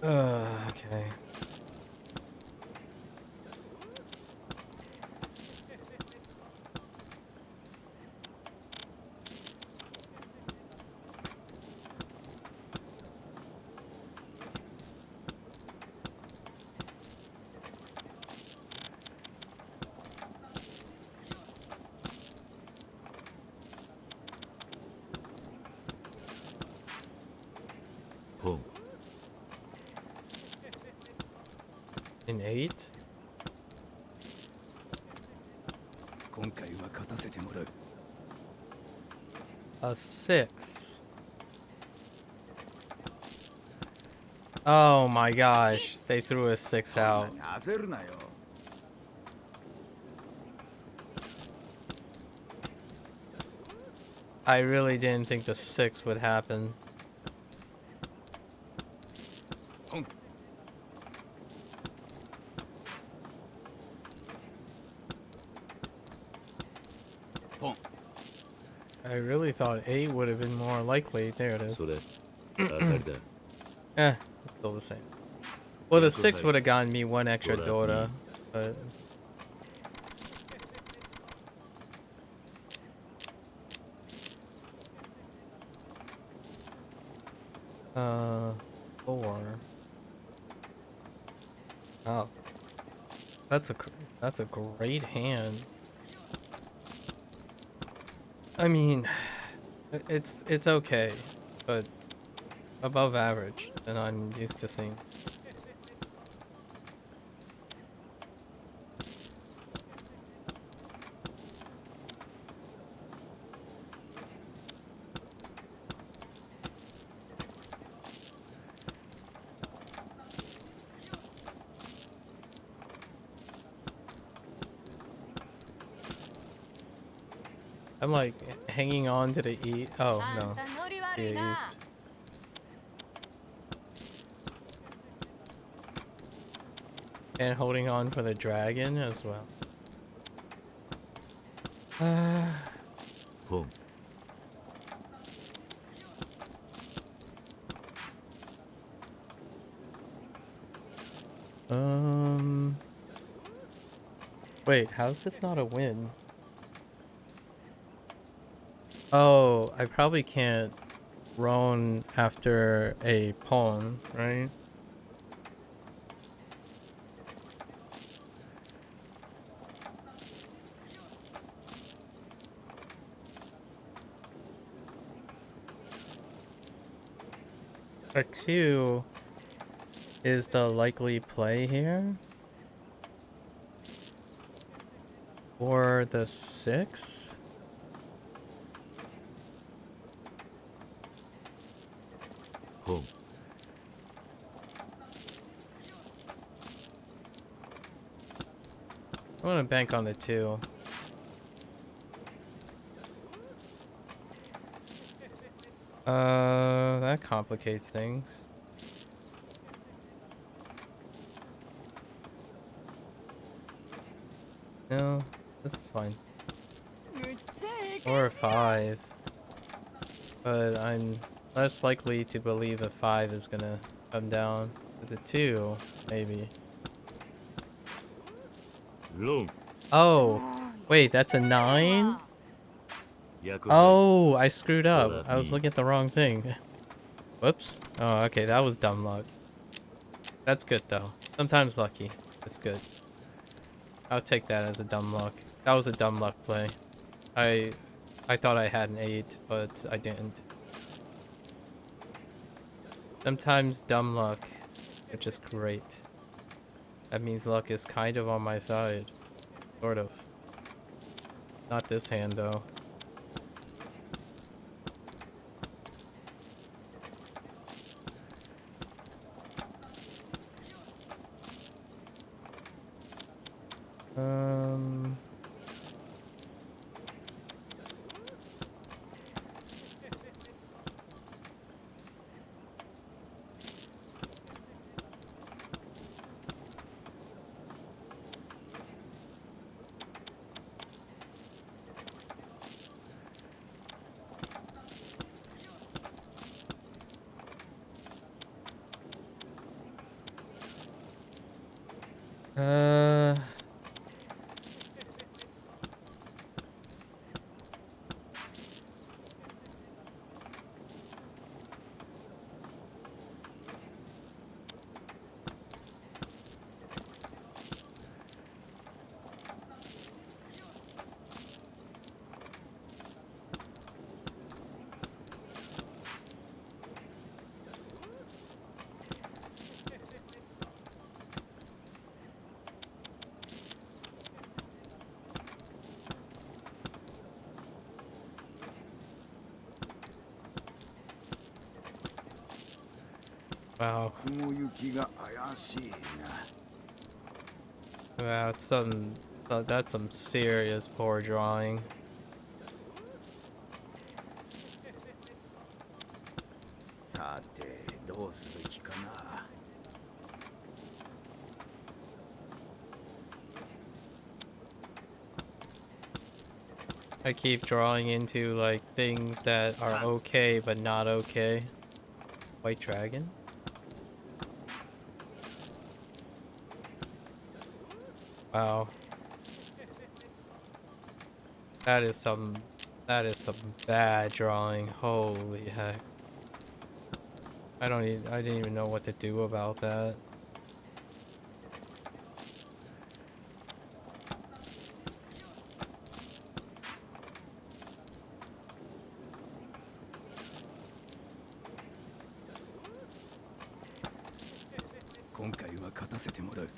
Okay. Home. An 8? 今回は勝たせてもらう A 6. Oh my gosh, they threw a 6 out. 焦るなよ I really didn't think the 6 would happen. ポン ポン I really thought 8 would have been more likely. There it is. それ当たりだ Eh, it's still the same. Well, the Yeah, go 6 ahead. would have gotten me 1 extra Dora, Dora, but... Uh, 4. Oh. That's a great hand. I mean, it's okay, but above average than I'm used to seeing. I'm like hanging on to the E. Oh no, the east. And holding on for the dragon as well. ポン Wait, how's this not a win? Oh, I probably can't roam after a pawn, right? A 2 is the likely play here. Or the 6? Home. I want to bank on the 2. That complicates things. No, this is fine. むっちゃええ感 Or a 5. But I'm less likely to believe a 5 is gonna come down. With a 2, maybe. ロン Oh, もう wait, that's a やってみる 9? わ ヤクザ Oh, I screwed up. Hold up, I was me. looking at the wrong thing. Whoops. Oh, okay, that was dumb luck. That's good, though. Sometimes lucky. It's good. I'll take that as a dumb luck. That was a dumb luck play. I I thought I had an 8, but I didn't. Sometimes dumb luck, which is great. That means luck is kind of on my side. Sort of. Not this hand, though. Um... Uh... Wow. 雲行きが怪しいな。 That's that's some serious poor drawing. さてどうすべきかな。 I keep drawing into like things that are okay but not okay. White dragon? Wow. That is some bad drawing. Holy heck. I didn't even know what to do about that. 今回は勝たせてもらう。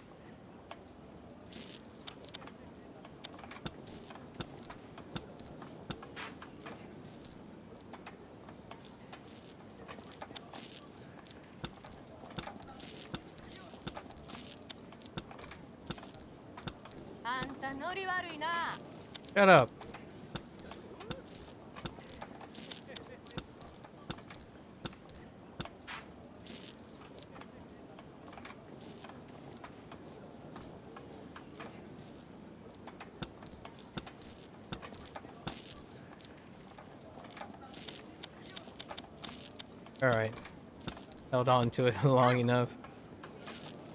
あんたノリ悪いな Shut up. Alright. Held on to it long enough.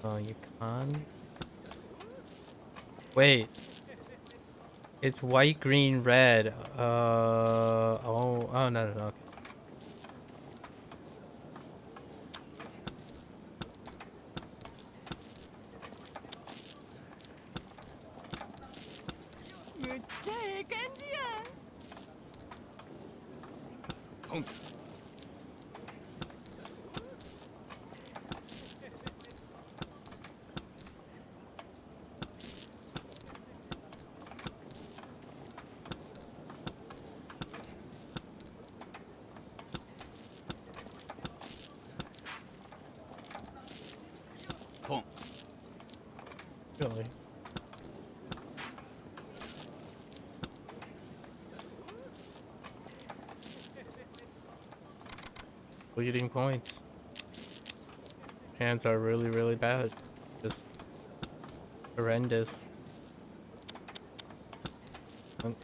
Oh, you can't. Wait. It's white, green, red. Oh, no. Okay. むっちゃええ感じやん Really? Bleeding points. Hands are really, really bad. Just horrendous. And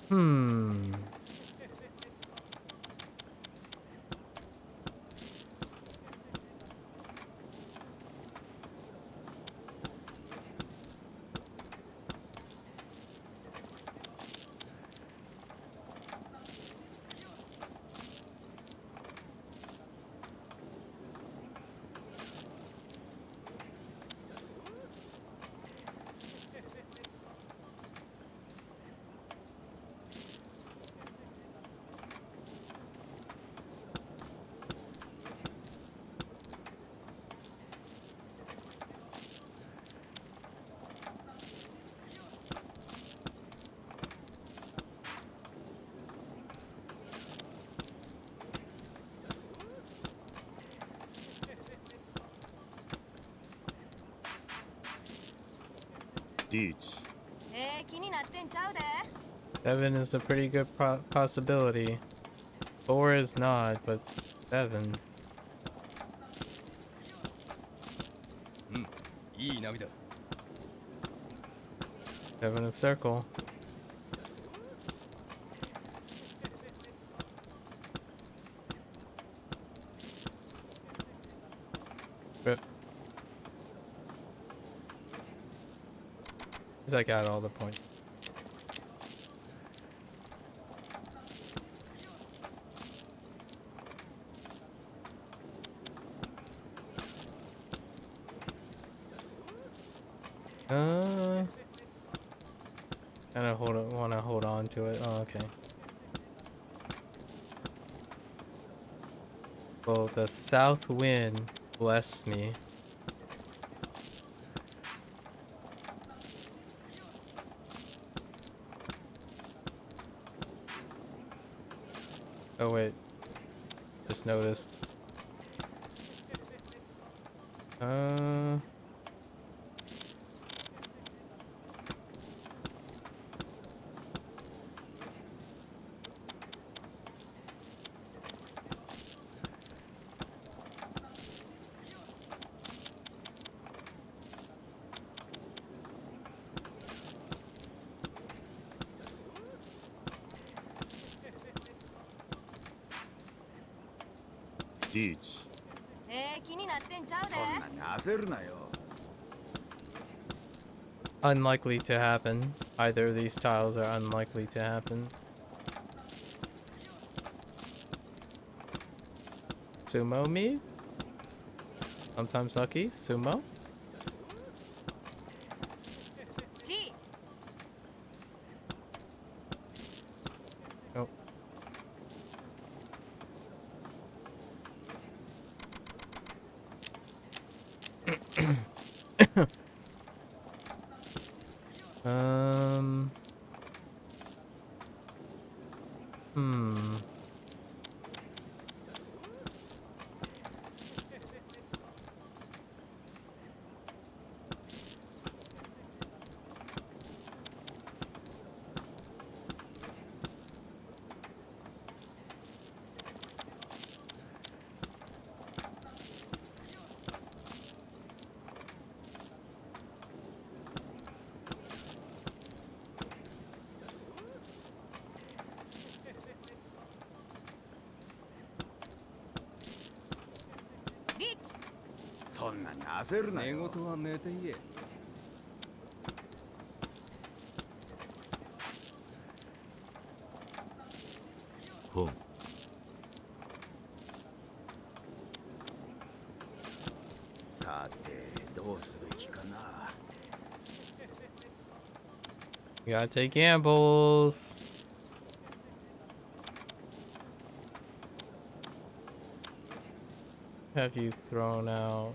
hmm. Reach. 気になってんちゃうで。Seven is a pretty good possibility. 4 is not, but 7. いい波だ。 7 of circle. Rip. 'Cause I got all the points. Kinda wanna hold on to it. Oh, okay. Well, the south wind bless me. Oh wait, just noticed. Uh, Reach. 気になってんちゃうで。そんなに焦るなよ。 unlikely to happen. Either of these tiles are unlikely to happen. Sumo me? Sometimes lucky. Sumo? ち。Oh. Um. Hmm.そんなに焦るな寝よ。言は寝て言え。 Pon. さてどうすべきかな。 You gotta take gambles. Have you thrown out?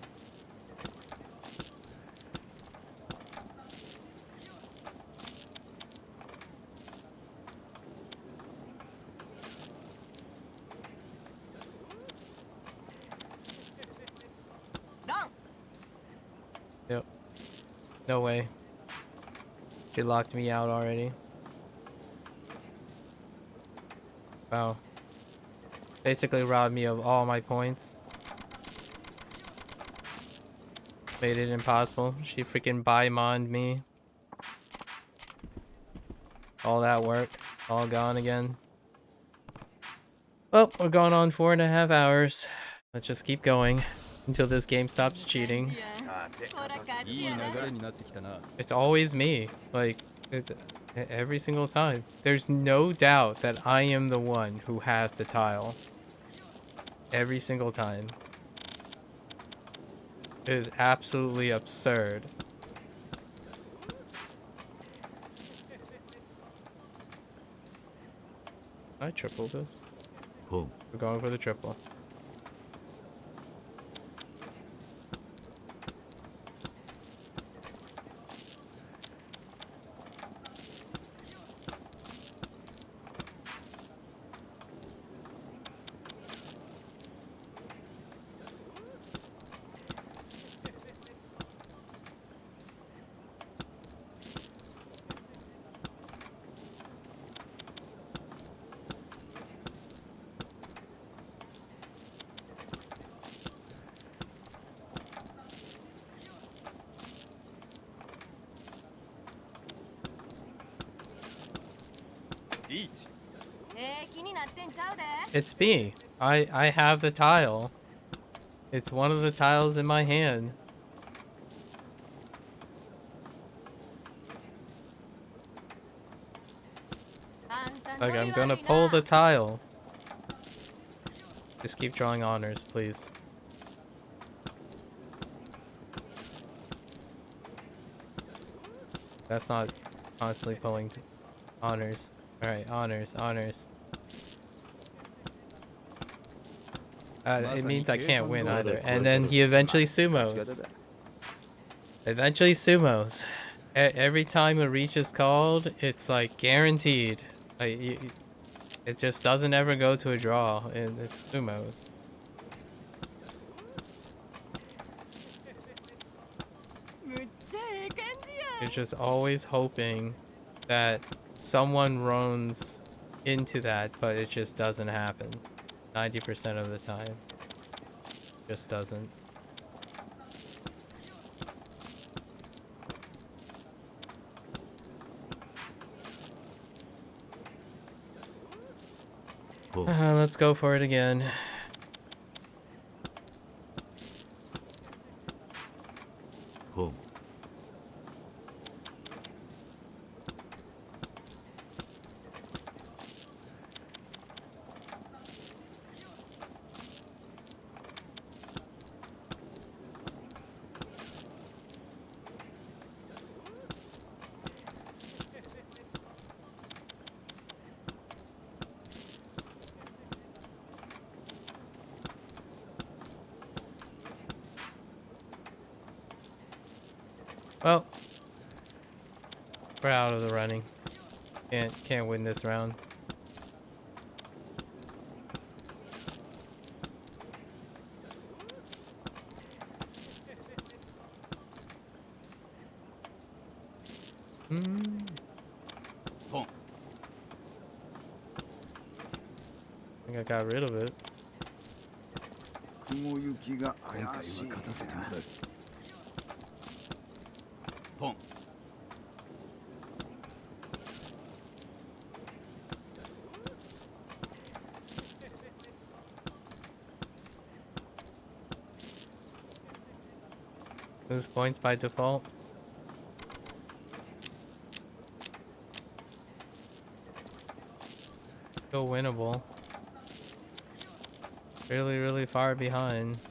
No way. She locked me out already. Wow. Basically robbed me of all my points. Made it impossible. She freaking buy-moned me. All that work. All gone again. Well, we're going on 4.5 hours. Let's just keep going until this game stops cheating. いい流れになってきたな。 It's always me. Like, it's every single time. There's no doubt that I am the one who has the tile. Every single time. It is absolutely absurd. I triple this. ポン We're going for the triple. It's me. I have the tile. It's one of the tiles in my hand. Like, I'm gonna pull the tile. Just keep drawing honors, please. That's not constantly pulling honors. Alright, honors, honors. It means I can't win either. And then he eventually sumos. Eventually sumos. Every time a reach is called, it's like guaranteed. Like, it just doesn't ever go to a draw, and it's sumos. You're just always hoping that someone runs into that, but it just doesn't happen. 90% of the time. Just doesn't. Let's go for it again. Home. Well, we're out of the running. Can't win this round. Boom. I think I got rid of it. 雲行きが怪しいな。ポン。 Lose points by default. Still winnable. Really, really far behind.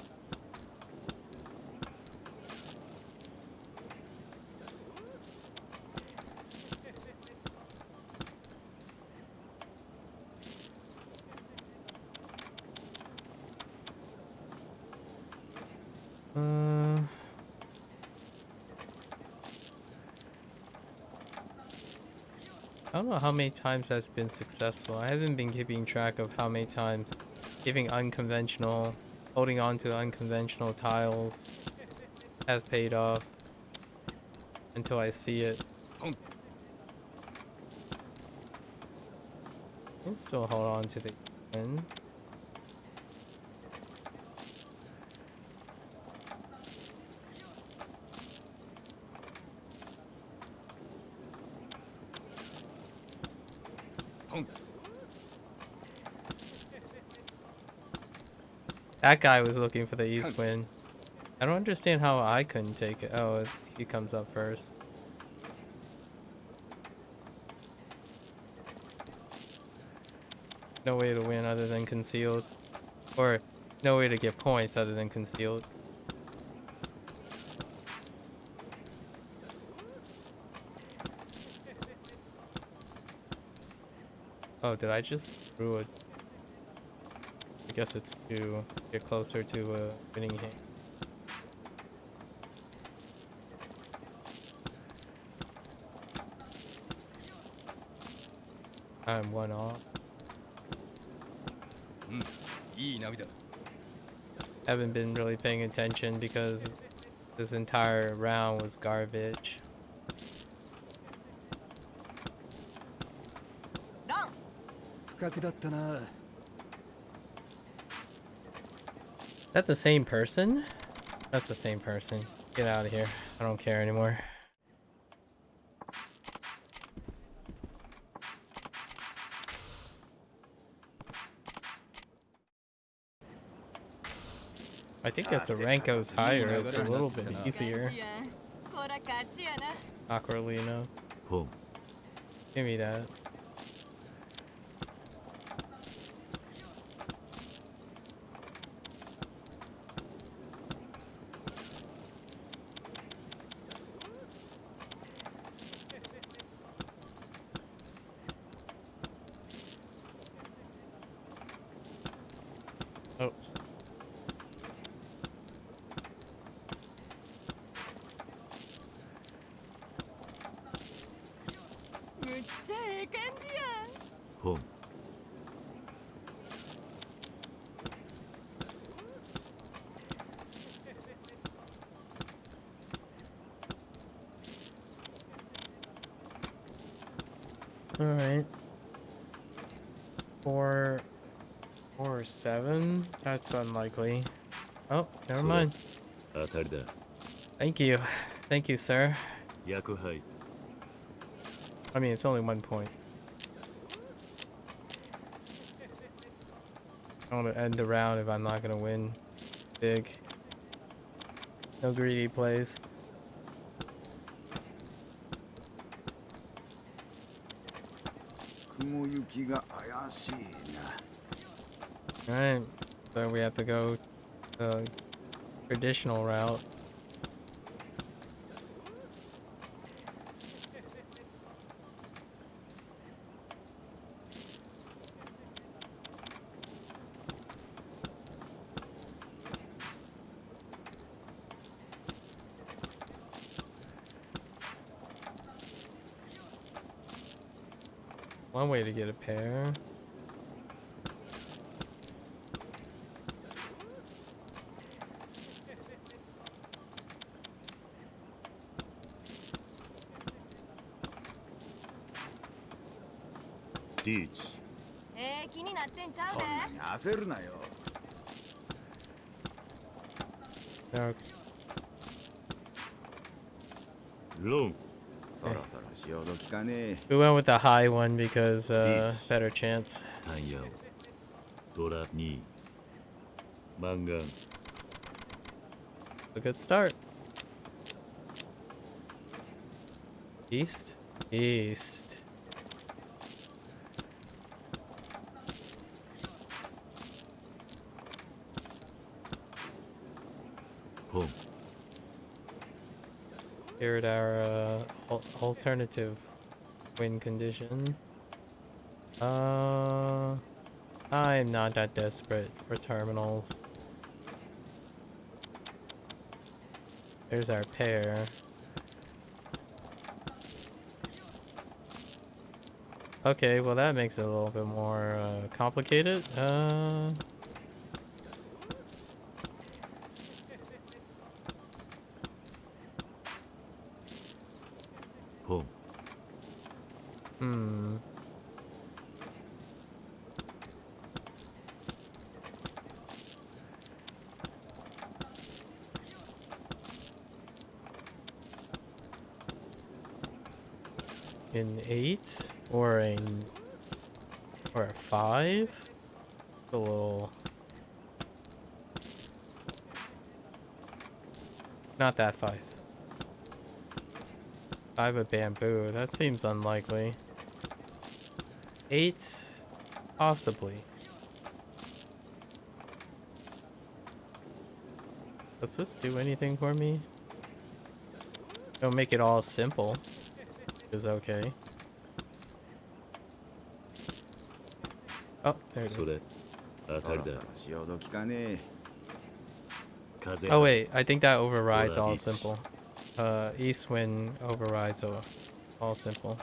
I don't know how many times that's been successful. I haven't been keeping track of how many times giving unconventional, holding on to unconventional tiles have paid off. until I see it. Pum. I can still hold on to the win. Pum. That guy was looking for the east win. I don't understand how I couldn't take it. Oh, he comes up first. No way to win other than concealed. Or no way to get points other than concealed. Oh, did I just threw a... I guess it's to get closer to a winning hand. I'm one off. いい波だ。 Haven't been really paying attention because this entire round was garbage. ラン。不覚だったな。 Is that the same person? That's the same person. Get out of here. I don't care anymore. I think as the rank goes higher, it's a little bit easier. こら勝ちやな。 Aquilino. ポン Give me that. Oops. むっちゃええ感じやん。ポン All right. 4 or 7? That's unlikely. Oh, never mind. 当たりだ Thank you. Thank you, sir. 役杯 I mean, it's only 1 point. I want to end the round if I'm not going to win big. No greedy plays. Alright, so we have to go the traditional route. One way to get a pair. Teach 気になってんちゃうで。焦るなよ。 Now, Long そろそろ潮時かね。 we went with the high one because better chance. タンヤオドラ2マンガン A good start. East? East. Pum. Here at our alternative win condition. I'm not that desperate for terminals. There's our pair. Okay, well that makes it a little bit more complicated. Hmm. In 8 or a 5? A little. Not that 5. 5 of bamboo. That seems unlikely. 8, possibly. Does this do anything for me? Don't make it all simple. Is okay. Oh, there it そ is. れ当そたりだろそろ潮時かね。風 Oh wait, I think that overrides all Each. simple. East wind overrides all simple.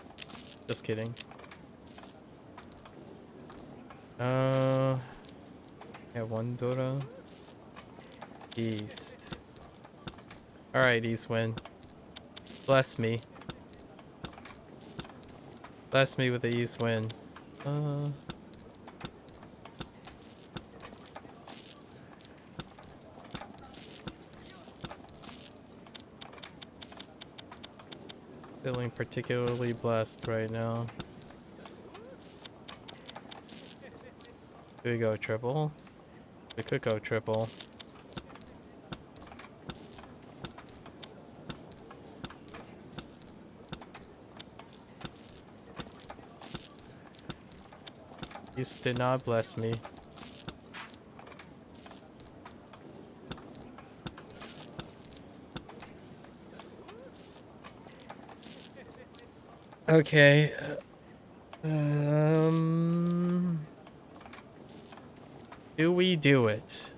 Just kidding. Yeah, one Dora. East. Alright, East wind. Bless me. Bless me with the east wind. Feeling particularly blessed right now. Do we go triple? We could go triple. East did not bless me. Okay. Do we do it?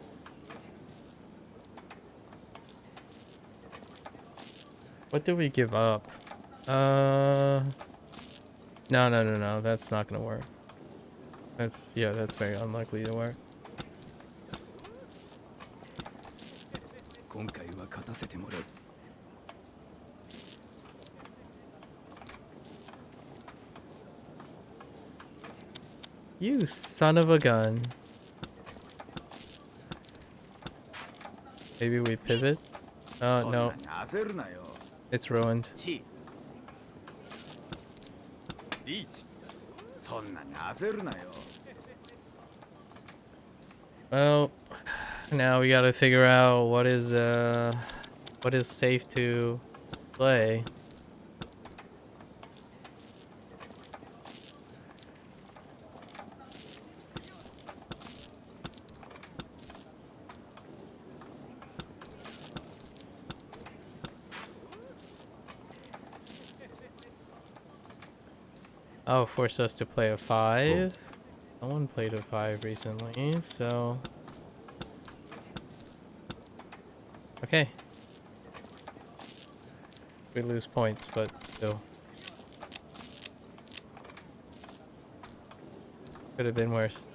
What do we give up? No. That's not gonna work. That's very unlikely to work. 今回は勝たせてもらう。You son of a gun. Maybe we pivot? Oh, そん no. なに焦るなよ。 It's ruined. リーチ。そんなに焦るなよ。 Well, now we gotta figure out what is safe to play. Oh, force us to play a 5. No one played a 5 recently, so... Okay. We lose points, but still. Could have been worse.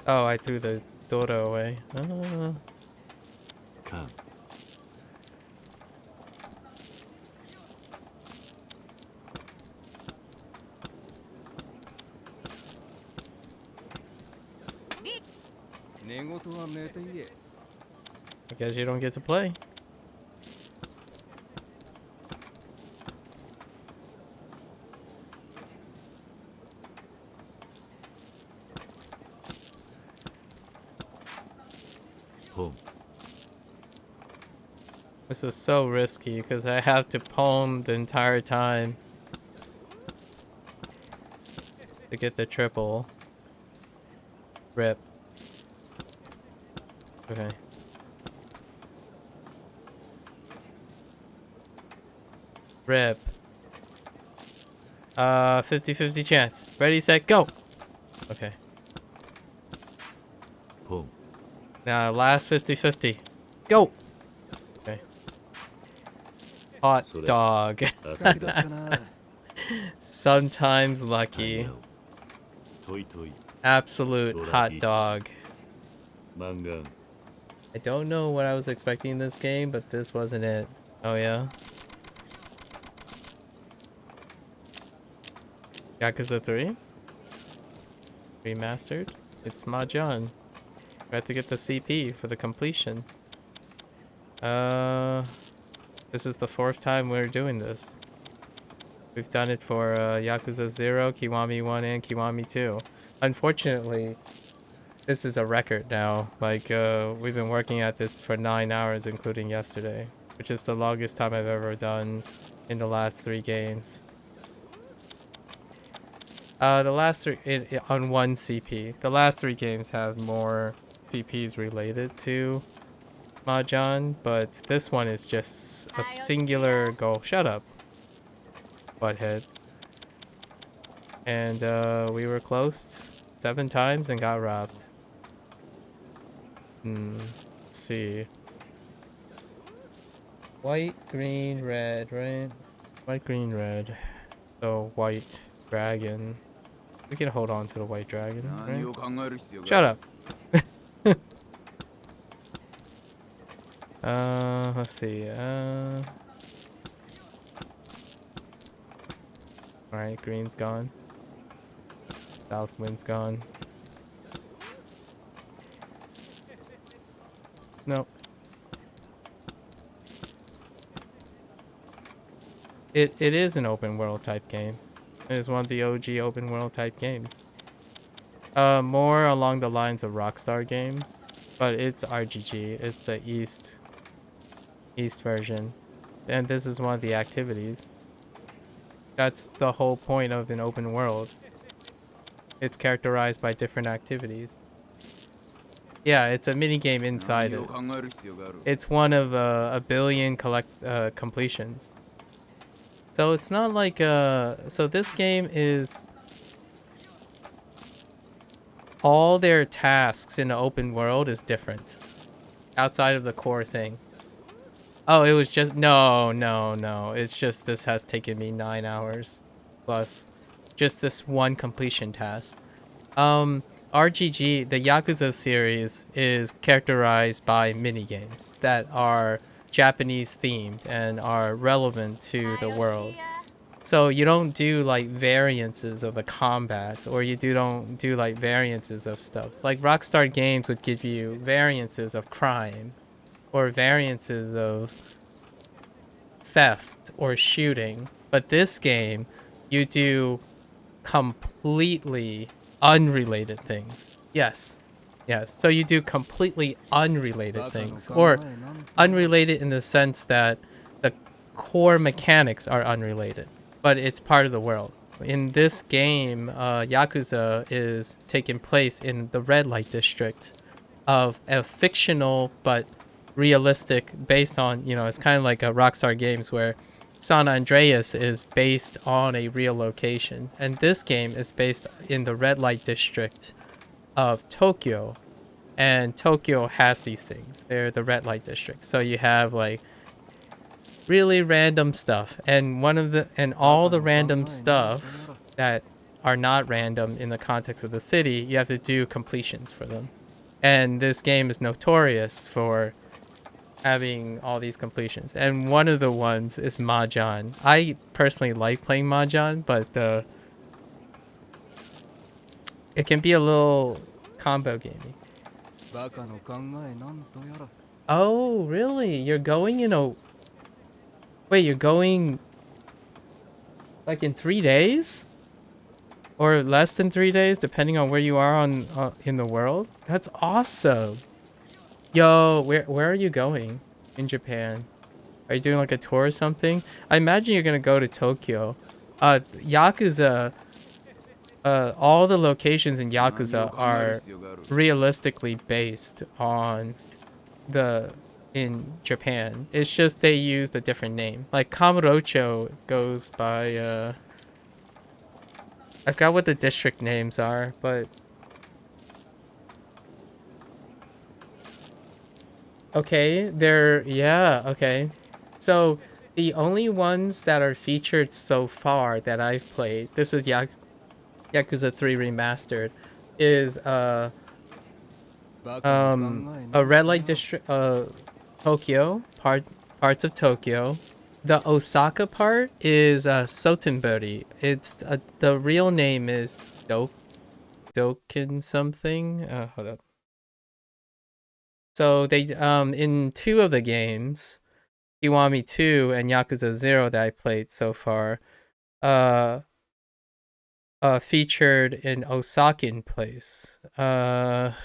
Oh, I threw the Dora away. Come. リーチ。寝言は寝て言え。 I guess you don't get to play. Home. This is so risky because I have to pwn the entire time to get the triple. Rip. Okay. Rip. 50-50 chance. Ready, set, go! Okay. Home. Now, last 50-50. Go! Okay. Hot So that- dog. 当たりだだったな。 Sometimes lucky. トイトイ Absolute hot dog. 漫画 I don't know what I was expecting in this game, but this wasn't it. Oh yeah? Yakuza 3? Remastered? It's Mahjong. We have to get the CP for the completion. This is the 4th time we're doing this. We've done it for Yakuza 0, Kiwami 1, and Kiwami 2. Unfortunately, this is a record now. Like, we've been working at this for 9 hours, including yesterday, which is the longest time I've ever done in the last 3 games. The last 3, on 1 CP. The last 3 games have more CPs related to Mahjong, but this one is just a singular goal. Shut up, butthead. And we were close 7 times and got robbed. Let's see. White, green, red, right? White, green, red. So white dragon. We can hold on to the white dragon, 何 right? を考える必要が Shut up. Let's see. Alright, green's gone. South wind's gone. Nope. It is an open world type game. It is one of the OG open world type games. More along the lines of Rockstar games, but it's RGG. It's the East version, and this is one of the activities. That's the whole point of an open world. It's characterized by different activities. Yeah, it's a mini game inside 何 it. を考える必要がある It's one of a billion completions. So it's not like so this game is all their tasks in the open world is different outside of the core thing. Oh, it was just no. It's just this has taken me 9 hours plus just this one completion task. RGG, the Yakuza series is characterized by mini games that are Japanese themed and are relevant to the world. So you don't do like variances of a combat, or don't do like variances of stuff. Like Rockstar Games would give you variances of crime, or variances of theft or shooting. But this game, you do completely unrelated things. Yes. So you do completely unrelated things, or unrelated in the sense that the core mechanics are unrelated, but it's part of the world. In this game, Yakuza is taking place in the red light district of a fictional but realistic, based on, it's kind of like a Rockstar Games where San Andreas is based on a real location, and this game is based in the red light district of Tokyo, and Tokyo has these things. They're the red light district. So you have like really random stuff, and all the random stuff that are not random in the context of the city, you have to do completions for them. And this game is notorious for having all these completions, and one of the ones is Mahjong. I personally like playing Mahjong, but it can be a little combo gamey. バカの考えなんとやら Oh, really? You're going Wait, you're going like in 3 days? Or less than 3 days, depending on where you are in the world? That's awesome. Yo, where are you going in Japan? Are you doing like a tour or something? I imagine you're gonna go to Tokyo. Yakuza, all the locations in Yakuza are realistically based on in Japan. It's just they used a different name. Like Kamurocho goes by I forgot what the district names are, but okay, okay. So the only ones that are featured so far that I've played, this is Yakuza 3 Remastered, is a red light district, Tokyo, parts of Tokyo. The Osaka part is Sotenbori. It's the real name is Doken something. Hold up. So they in two of the games, Kiwami 2 and Yakuza 0 that I played so far, uh featured in Osakan place. Where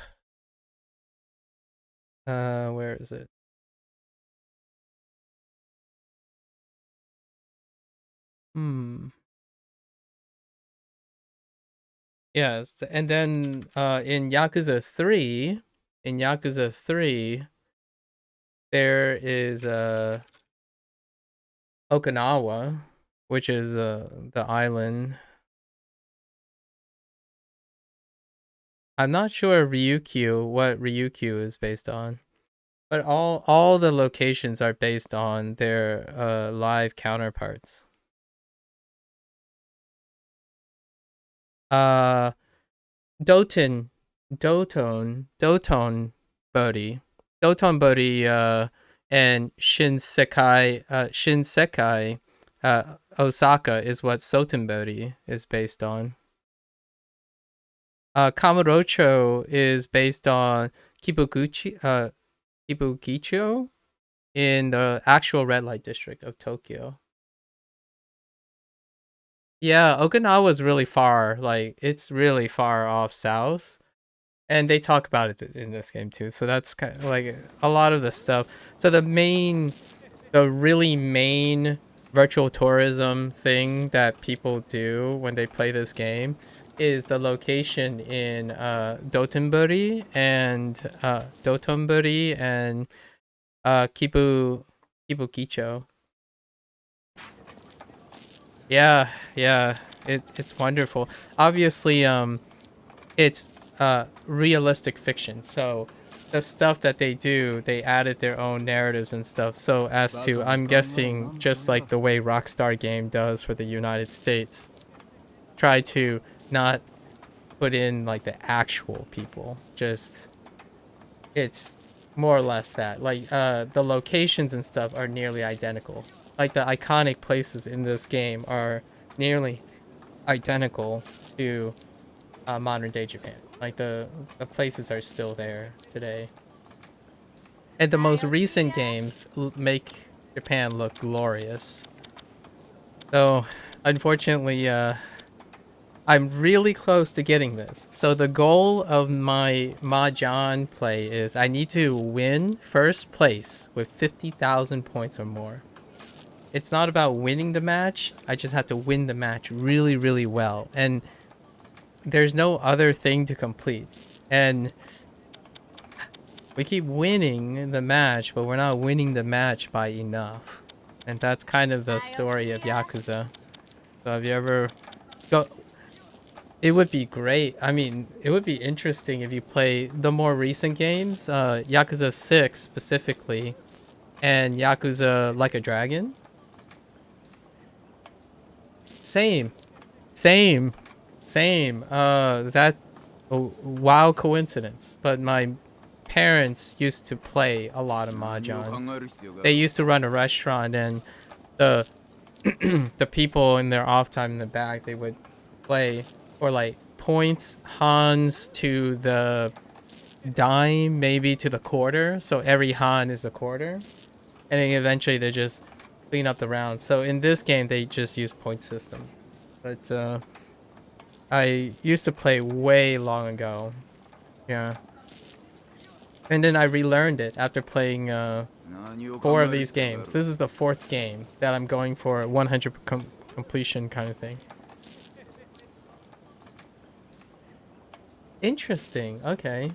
is it? Yes, and then in Yakuza 3, there is Okinawa, which is the island. I'm not sure what Ryukyu is based on, but all the locations are based on their live counterparts. Doton Bodhi. Doton Bodhi and Shinsekai Osaka is what Sotenbori is based on. Kamurocho is based on Kibukicho in the actual red light district of Tokyo. Yeah, Okinawa is really far. Like, it's really far off south. And they talk about it in this game too. So that's kind of like a lot of the stuff. So the really main virtual tourism thing that people do when they play this game is the location in Dotonbori and Kibukicho. Yeah, yeah, it's wonderful. Obviously, it's realistic fiction, so the stuff that they do, they added their own narratives and stuff. So as to, I'm guessing, just like the way Rockstar Game does for the United States, try to not put in like the actual people. Just it's more or less that. Like the locations and stuff are nearly identical. Like the iconic places in this game are nearly identical to modern day Japan. Like the places are still there today. And the most recent games make Japan look glorious. So, unfortunately, I'm really close to getting this. So the goal of my Mahjong play is I need to win first place with 50,000 points or more. It's not about winning the match. I just have to win the match really, really well. And there's no other thing to complete. And we keep winning the match, but we're not winning the match by enough. And that's kind of the story of Yakuza. So have you ever go? It would be great. I mean, it would be interesting if you play the more recent games, Yakuza 6 specifically, and Yakuza Like a Dragon. Same, same, same. That wow coincidence. But my parents used to play a lot of mahjong. They used to run a restaurant, and the the people in their off time in the back, they would play for like points, hans to the dime, maybe to the quarter. So every han is a quarter, and then eventually they just clean up the round. So in this game, they just use point systems. But I used to play way long ago. Yeah. And then I relearned it after playing 4 of these games. This is the 4th game that I'm going for 100 completion kind of thing. Interesting. Okay.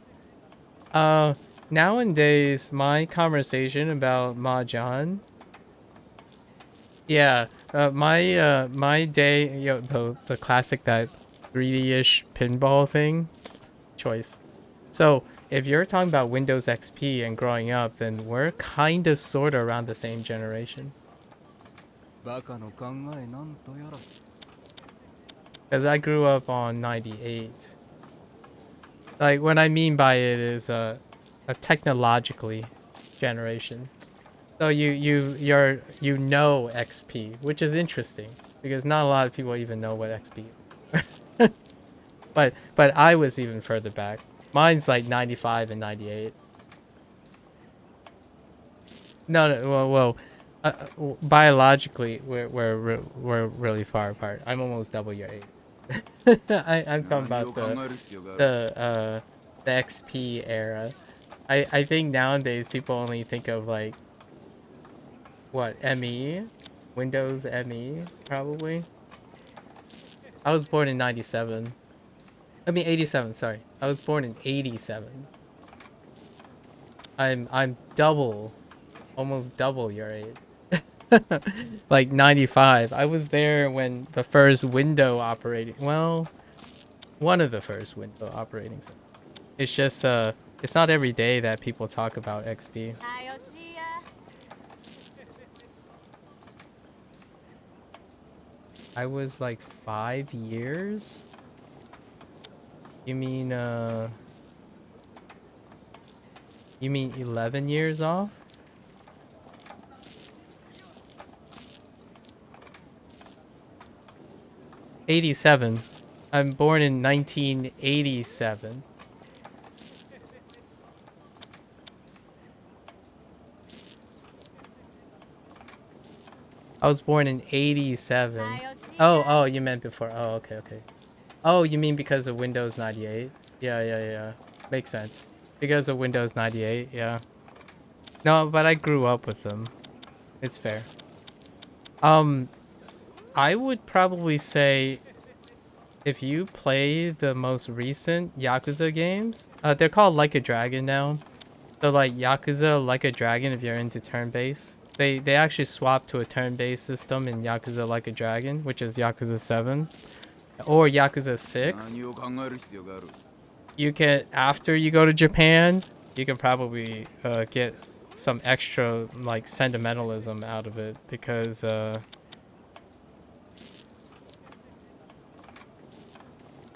Nowadays, my conversation about Mahjong. Yeah. My day, the classic, that 3D-ish pinball thing. Choice. So if you're talking about Windows XP and growing up, then we're kind of sort of around the same generation. Because I grew up on 98. Like what I mean by it is a technologically generation. So you know XP, which is interesting because not a lot of people even know what XP is. But I was even further back. Mine's like 95 and 98. No, well, biologically we're really far apart. I'm almost double your age. I'm talking about the XP era. I think nowadays people only think of like what, ME, Windows ME probably. I was born in 97. I mean 87, sorry. I was born in 87. I'm double, almost double your age. Like 95. I was there when the first window operating, well, one of the first window operating systems. It's just it's not every day that people talk about XP. I was like 5 years? You mean 11 years off? '87. I'm born in 1987. I was born in 87. Oh, you meant before. Oh, okay. Oh, you mean because of Windows 98? Yeah. Makes sense. Because of Windows 98, yeah. No, but I grew up with them. It's fair. I would probably say if you play the most recent Yakuza games, they're called Like a Dragon now. So like Yakuza Like a Dragon, if you're into turn-based, they actually swapped to a turn-based system in Yakuza Like a Dragon, which is Yakuza 7 or Yakuza 6. You can, after you go to Japan, you can probably get some extra like sentimentalism out of it because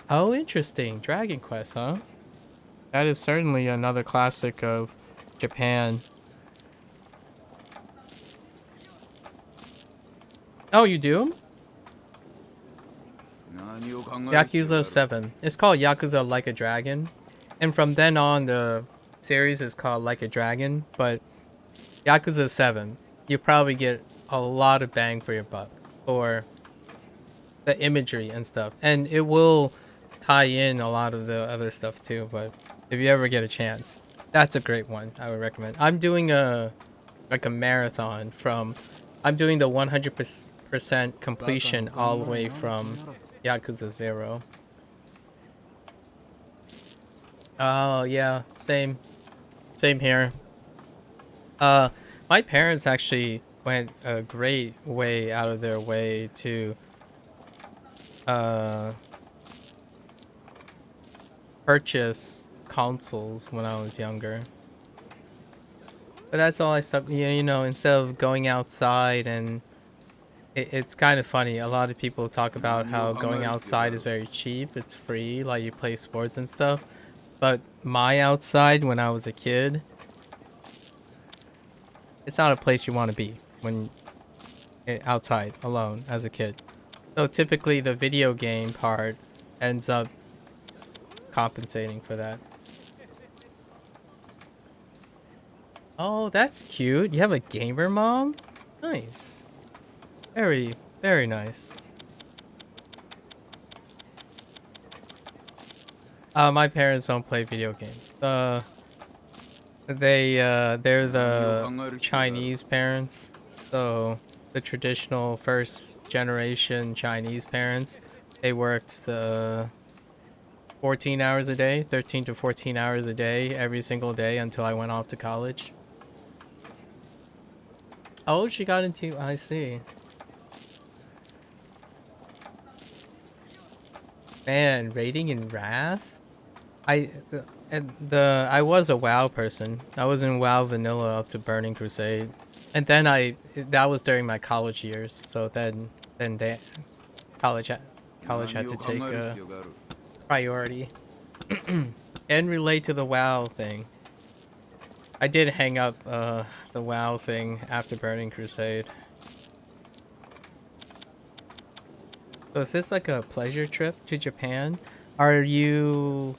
oh, interesting. Dragon Quest, huh? That is certainly another classic of Japan. Oh, you do? Yakuza 7. It's called Yakuza Like a Dragon. And from then on, the series is called Like a Dragon. But Yakuza 7, you probably get a lot of bang for your buck for the imagery and stuff. And it will tie in a lot of the other stuff too. But if you ever get a chance, that's a great one. I would recommend. I'm doing a marathon from... I'm doing the 100% completion all the way from Yakuza 0. Oh, yeah. Same here. My parents actually went a great way out of their way to purchase consoles when I was younger. But that's all I stuck, you know, instead of going outside. And it's kind of funny. A lot of people talk about how going outside is very cheap. It's free, like you play sports and stuff. But my outside when I was a kid, it's not a place you want to be when outside alone as a kid. So typically the video game part ends up compensating for that. Oh, that's cute. You have a gamer mom? Nice. Very, very nice. My parents don't play video games. They're the Chinese parents. So the traditional first generation Chinese parents, they worked 14 hours a day, 13 to 14 hours a day, every single day until I went off to college. Oh, she got into, I see. Man, rating in Wrath? I was a WoW person. I was in WoW Vanilla up to Burning Crusade. And then that was during my college years. So then college had to take priority. and relate to the WoW thing. I did hang up the WoW thing after Burning Crusade. So is this like a pleasure trip to Japan? Are you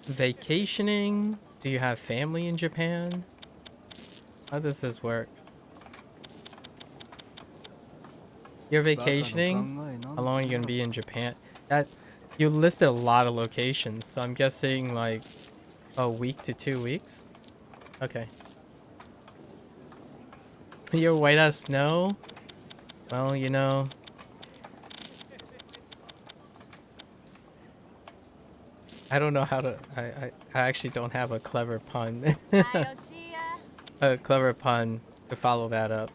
vacationing? Do you have family in Japan? How does this work? You're バカの考 vacationing? えな How んだ long are you な gonna be in Japan? That you listed a lot of locations, so I'm guessing like a week to 2 weeks. Okay. You're white as snow? Well, you know, I don't know how to. I actually don't have a clever pun. A clever pun to follow that up.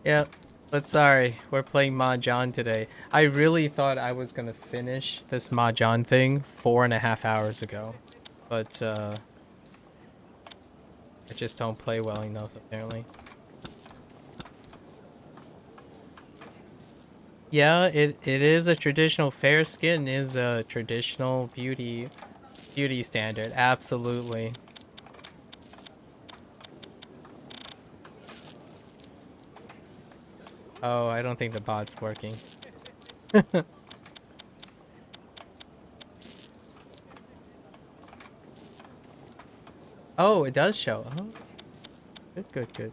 Yep. But sorry, we're playing Mahjong today. I really thought I was gonna finish this Mahjong thing 4.5 hours ago. But I just don't play well enough apparently. Yeah, it is a traditional fair skin is a traditional beauty standard. Absolutely. Oh, I don't think the bot's working. Oh, it does show. Oh, good, good, good.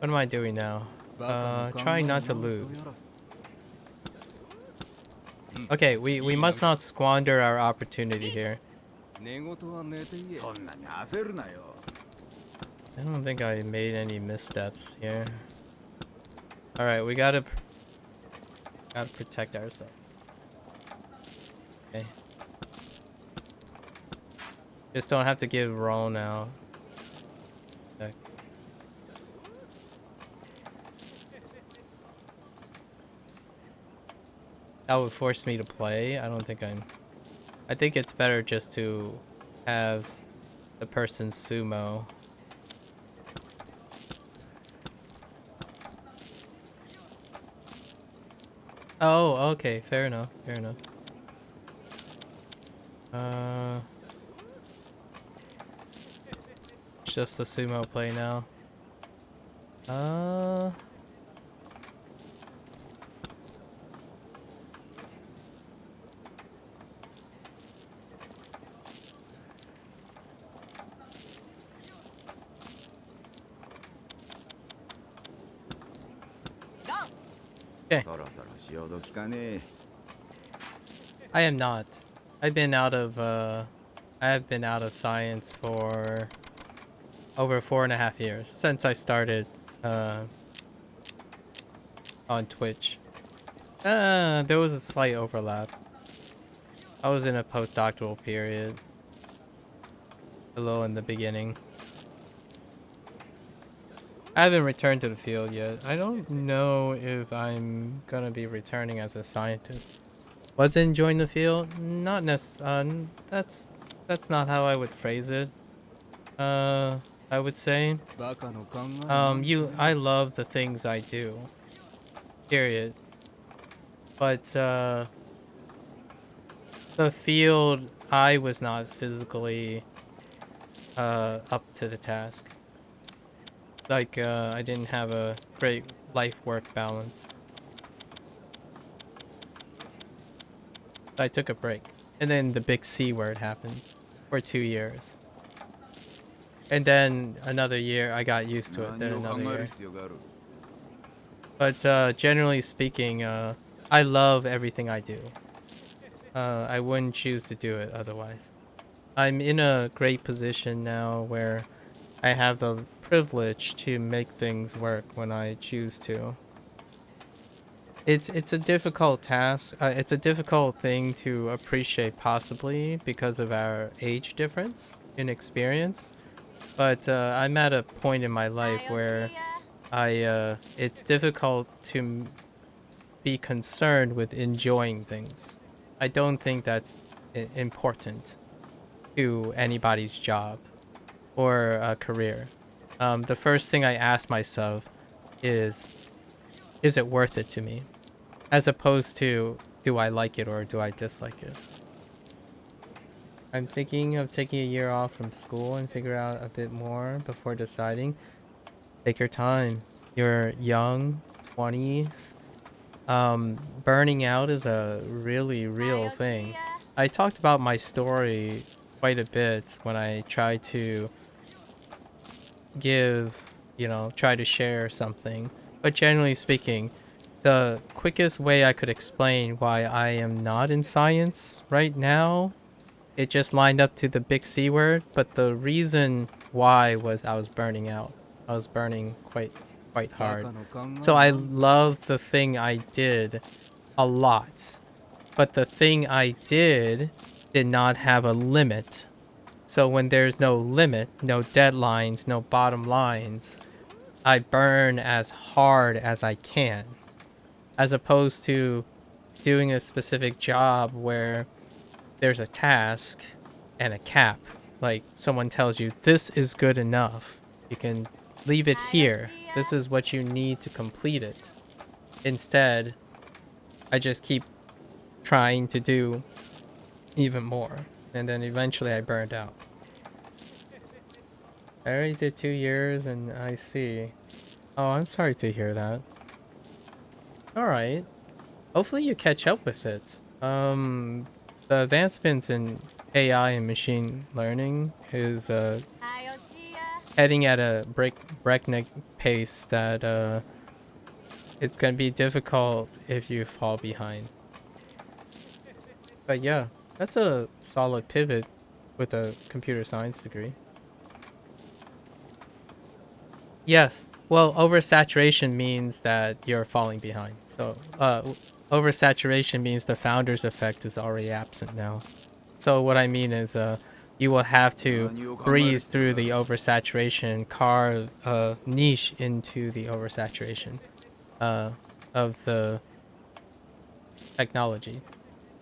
What am I doing now? バカの考え Trying な not ん to とや lose. ら Okay, we must not squander our opportunity here. 寝言は寝て言えそんなに焦るなよ。 I don't think I made any missteps here. All right, we gotta protect ourselves. Okay. Just don't have to give roll now. Okay. That would force me to play. I think it's better just to have the person sumo. Oh, okay, fair enough, fair enough. It's just a sumo play now. Okay. そろそろ潮時かね。 I am not. I've been out of I have been out of science for over 4.5 years since I started on Twitch. There was a slight overlap. I was in a postdoctoral period. A little in the beginning. I haven't returned to the field yet. I don't know if I'm gonna be returning as a scientist. Was enjoying the field? Not that's not how I would phrase it. I would say バカの考えなんとやら I love the things I do. Period. But the field I was not physically up to the task. Like I didn't have a great life work balance. I took a break. And then the big C word happened for 2 years. And then another year I got used to it. Then 何を考 another える year. 必要がある。 But generally speaking, I love everything I do. I wouldn't choose to do it otherwise. I'm in a great position now where I have the privilege to make things work when I choose to. It's a difficult task. It's a difficult thing to appreciate possibly because of our age difference in experience. But I'm at a point in my life where it's difficult to be concerned with enjoying things. I don't think that's important to anybody's job. or a career, the first thing I ask myself is it worth it to me? As opposed to, do I like it or do I dislike it? I'm thinking of taking a year off from school and figure out a bit more before deciding. Take your time. You're young, 20s. Burning out is a really real thing. I talked about my story quite a bit when I tried to try to share something. But generally speaking, the quickest way I could explain why I am not in science right now, it just lined up to the big C word, but the reason why was I was burning out. I was burning quite hard. So I love the thing I did a lot, but the thing I did not have a limit. So when there's no limit, no deadlines, no bottom lines, I burn as hard as I can, as opposed to doing a specific job where there's a task and a cap. Like someone tells you, this is good enough. You can leave it here. This is what you need to complete it. Instead, I just keep trying to do even more. And then eventually I burned out. I already did 2 years and I see. Oh, I'm sorry to hear that. Alright. Hopefully you catch up with it. The advancements in AI and machine learning is heading at a breakneck pace that it's gonna be difficult if you fall behind. But yeah, that's a solid pivot with a computer science degree. Yes. Well, oversaturation means that you're falling behind. So, oversaturation means the founder's effect is already absent now. So what I mean is, you will have to breeze through the oversaturation, carve a niche into the oversaturation, of the technology.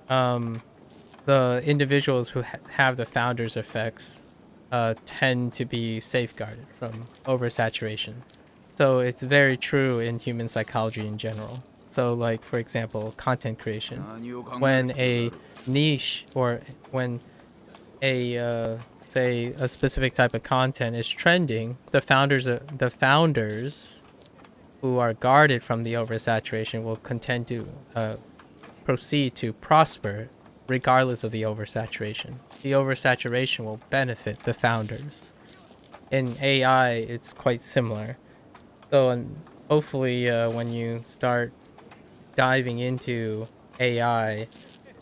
The individuals who have the founder's effects tend to be safeguarded from oversaturation. So it's very true in human psychology in general. So like, for example, content creation. When a niche or when a say a specific type of content is trending, the founders who are guarded from the oversaturation will contend to proceed to prosper regardless of the oversaturation. The oversaturation will benefit the founders. In AI, it's quite similar. So, and hopefully, when you start diving into AI,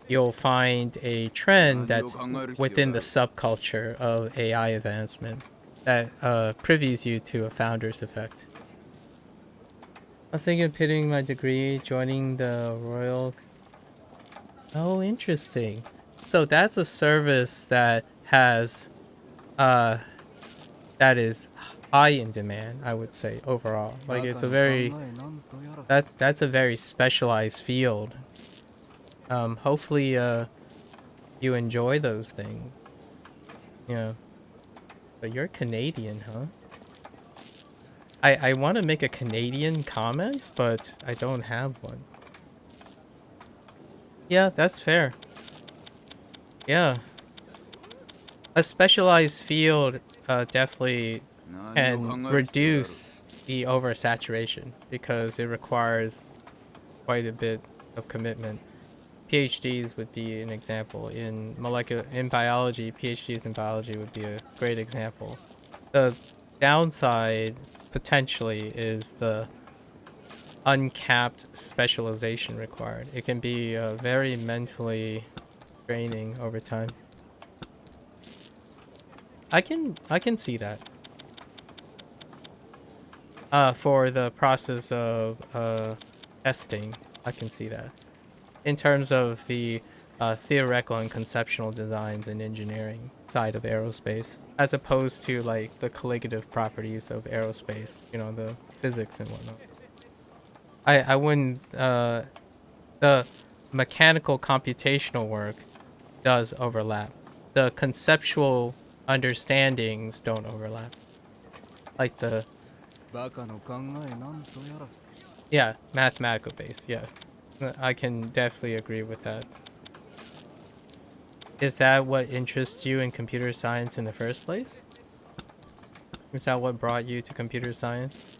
you'll find a trend that's within the subculture of AI advancement that privies you to a founder's effect. I was thinking of pitting my degree, joining the Royal. Oh, interesting. So that's a service that has that is high in demand, I would say, overall. Like it's a very that's a very specialized field. Hopefully you enjoy those things. Yeah. But you're Canadian, huh? I want to make a Canadian comment, but I don't have one. Yeah, that's fair. Yeah. A specialized field definitely can reduce the oversaturation because it requires quite a bit of commitment. PhDs would be an example. In biology, PhDs in biology would be a great example. The downside potentially is the uncapped specialization required. It can be very mentally draining over time. I can see that. For the process of testing, I can see that. In terms of the theoretical and conceptual designs and engineering side of aerospace, as opposed to like the colligative properties of aerospace, you know, the physics and whatnot. I wouldn't. The mechanical computational work does overlap. The conceptual understandings don't overlap. Like the バカの考えなんとやら。 yeah, mathematical base. Yeah, I can definitely agree with that. Is that what interests you in computer science in the first place? Is that what brought you to computer science?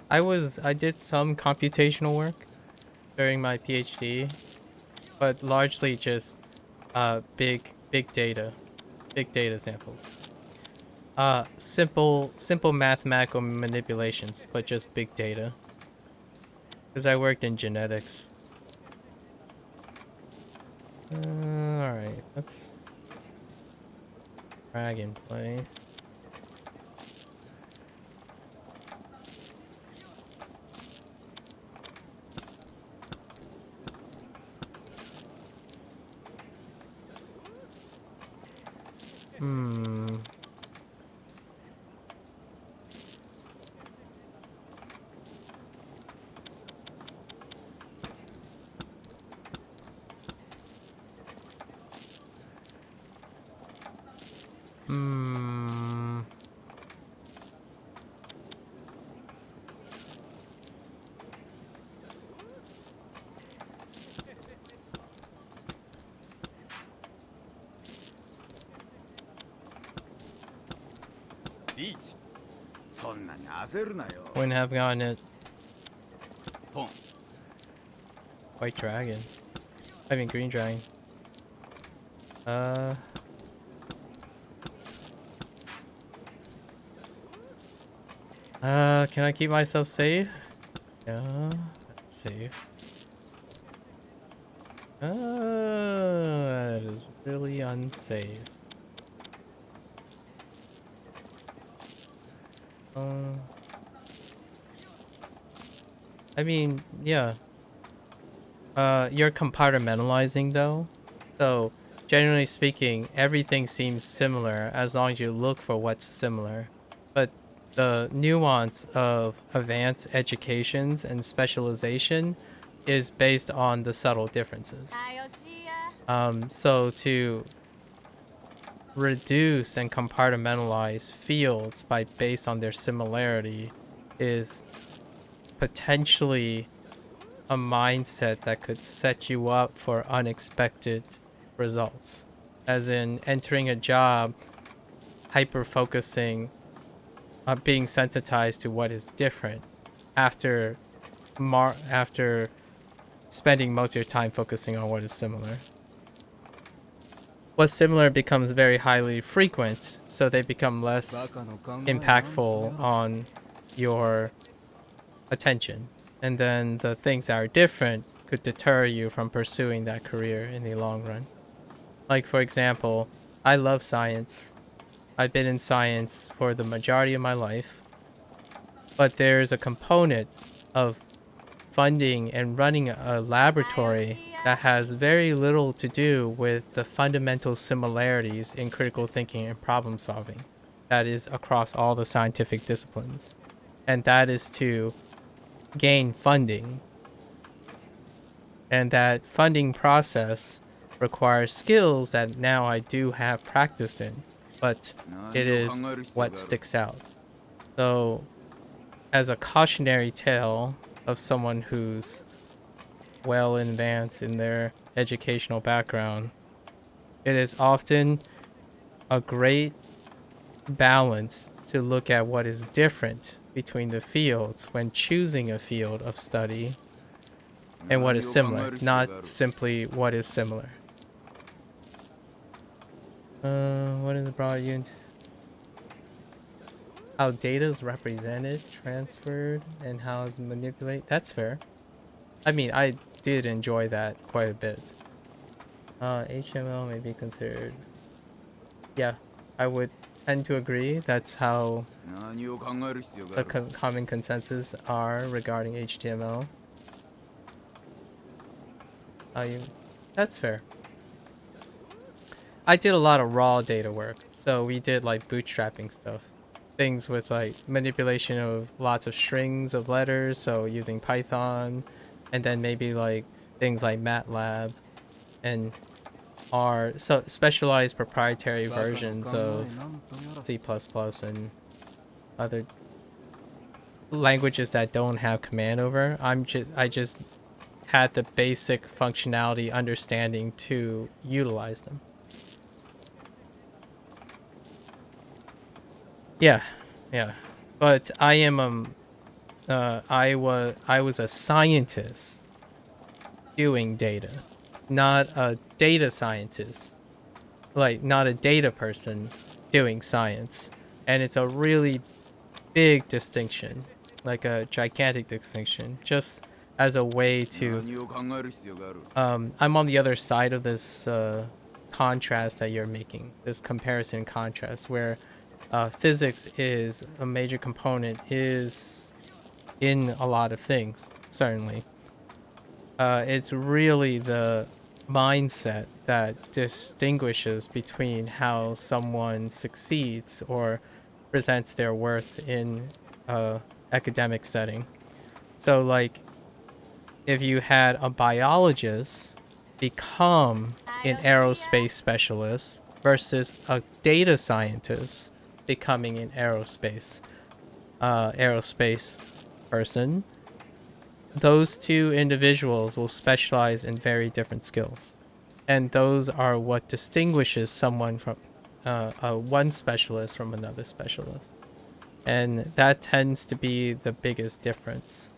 I did some computational work during my PhD, but largely just big data samples. Simple mathematical manipulations, but just big data. Because I worked in genetics. Alright, let's dragon play. Hmm. Hmm. Reach. そんなに焦るなよ。 Wouldn't have gotten it. ポン。 White dragon. I mean green dragon. Can I keep myself safe? Yeah, that's safe. That is really unsafe. I mean, yeah. You're compartmentalizing though. So, generally speaking, everything seems similar as long as you look for what's similar. But the nuance of advanced educations and specialization is based on the subtle differences. So to reduce and compartmentalize fields based on their similarity is potentially a mindset that could set you up for unexpected results. As in entering a job, hyper focusing on being sensitized to what is different after after spending most of your time focusing on what is similar. What's similar becomes very highly frequent, so they become less バカの考えなんとやら。 impactful on your attention. And then the things that are different could deter you from pursuing that career in the long run. Like, for example, I love science. I've been in science for the majority of my life. But there's a component of funding and running a laboratory that has very little to do with the fundamental similarities in critical thinking and problem solving that is across all the scientific disciplines. And that is to gain funding. And that funding process requires skills that now I do have practice in, but it is what sticks out. So, as a cautionary tale of someone who's well advanced in their educational background, it is often a great balance to look at what is different between the fields when choosing a field of study and what is similar, not simply what is similar. What is brought you into how data is represented, transferred, and how it's manipulated? That's fair. I mean, I did enjoy that quite a bit. HTML may be considered. Yeah, I would tend to agree. That's how 何を考える必要が the ある。 common consensus are regarding HTML. That's fair. I did a lot of raw data work, so we did like bootstrapping stuff, things with like manipulation of lots of strings of letters, so using Python, and then maybe like things like MATLAB and are so specialized proprietary versions of C++ and other languages that don't have command over. I just had the basic functionality understanding to utilize them. Yeah, yeah. But I am I was a scientist doing data, not a data scientist. Like not a data person doing science. And it's a really big distinction, like a gigantic distinction, just as a way to 何を考える必要がある。I'm on the other side of this contrast that you're making, this comparison contrast, where physics is a major component, is in a lot of things, certainly. It's really the mindset that distinguishes between how someone succeeds or presents their worth in a academic setting. So, like, if you had a biologist become an aerospace specialist versus a data scientist becoming an aerospace person, those two individuals will specialize in very different skills, and those are what distinguishes someone from one specialist from another specialist, and that tends to be the biggest difference.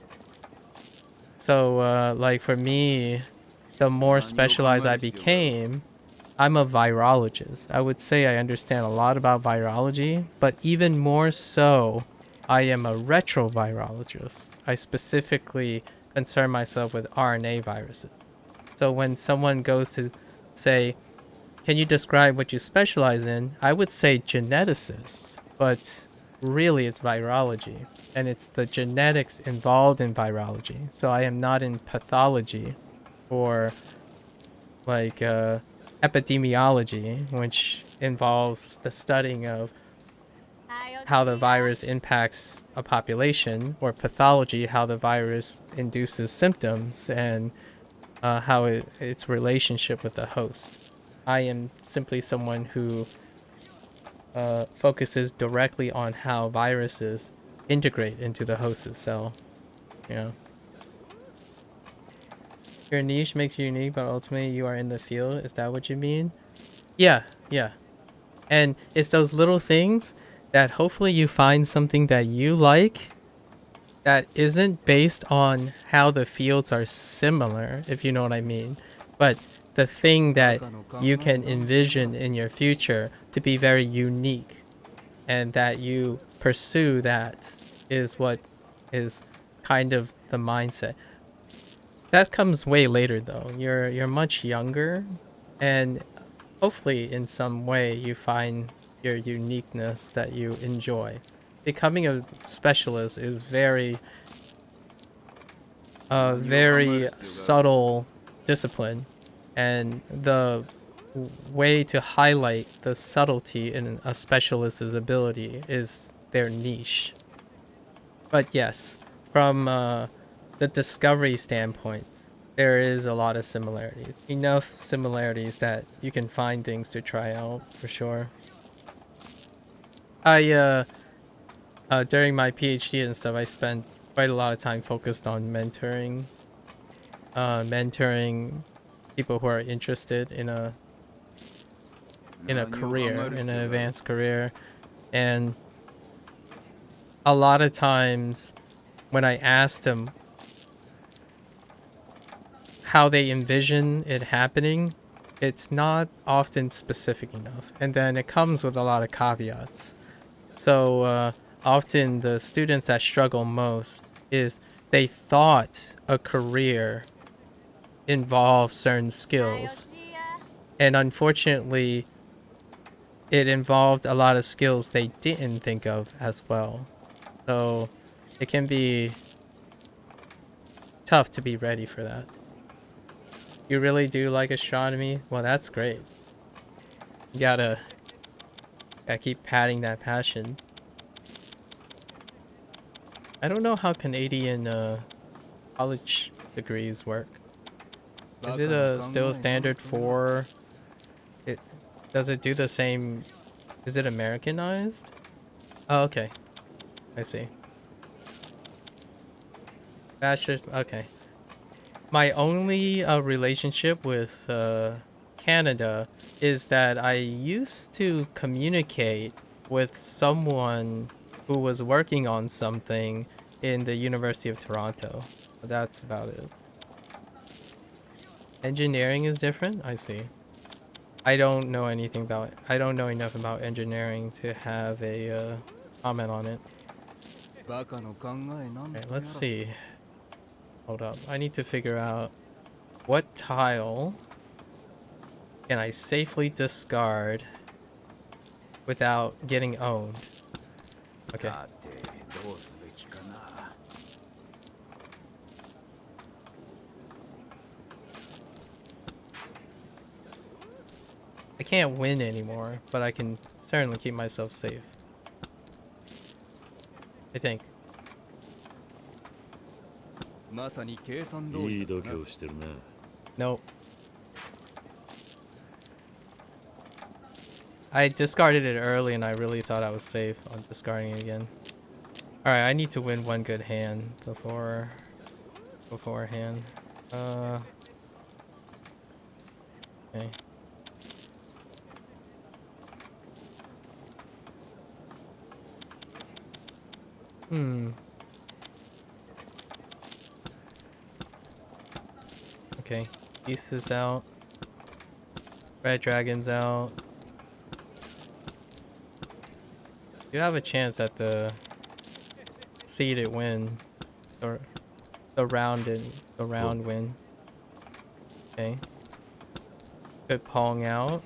So, like for me, the more specialized I became, I'm a virologist. I would say I understand a lot about virology, but even more so, I am a retrovirologist. I specifically concern myself with RNA viruses. So when someone goes to say, can you describe what you specialize in? I would say geneticist, but really it's virology. And it's the genetics involved in virology. So I am not in pathology or like epidemiology, which involves the studying of how the virus impacts a population, or pathology, how the virus induces symptoms and its relationship with the host. I am simply someone who focuses directly on how viruses integrate into the host's cell. You know, your niche makes you unique, but ultimately you are in the field. Is that what you mean? Yeah, yeah. And it's those little things that hopefully you find something that you like that isn't based on how the fields are similar, if you know what I mean, but the thing that you can envision in your future to be very unique and that you pursue, that is what is kind of the mindset. That comes way later though. You're much younger, and hopefully in some way you find your uniqueness that you enjoy. Becoming a specialist is very subtle discipline, and the way to highlight the subtlety in a specialist's ability is their niche. But yes, from the discovery standpoint, there is a lot of similarities. Enough similarities that you can find things to try out for sure. I during my PhD and stuff, I spent quite a lot of time focused on mentoring people who are interested in a career, in an advanced career, and a lot of times when I asked them how they envision it happening, it's not often specific enough, and then it comes with a lot of caveats. So often the students that struggle most is they thought a career involved certain skills, and unfortunately it involved a lot of skills they didn't think of as well. So it can be tough to be ready for that. You really do like astronomy? Well, that's great. You gotta keep padding that passion. I don't know how Canadian college degrees work. Is it still standard for it? Does it do the same? Is it Americanized? Oh, okay. I see. That's just okay. My only relationship with Canada is that I used to communicate with someone who was working on something in the University of Toronto. That's about it. Engineering is different? I see. I don't know anything about it. I don't know enough about engineering to have a comment on it. Okay, let's see. Hold up. I need to figure out what tile can I safely discard without getting owned. Okay. さてどうすべきかな。 I can't win anymore, but I can certainly keep myself safe. I think. まさに計算通いりだな。い度胸してるな。 Nope. I discarded it early and I really thought I was safe on discarding it again. Alright, I need to win one good hand beforehand. Okay. Okay. Beast is out. Red Dragon's out. You have a chance at the seeded win. Or the round win. Okay. Good Pong out.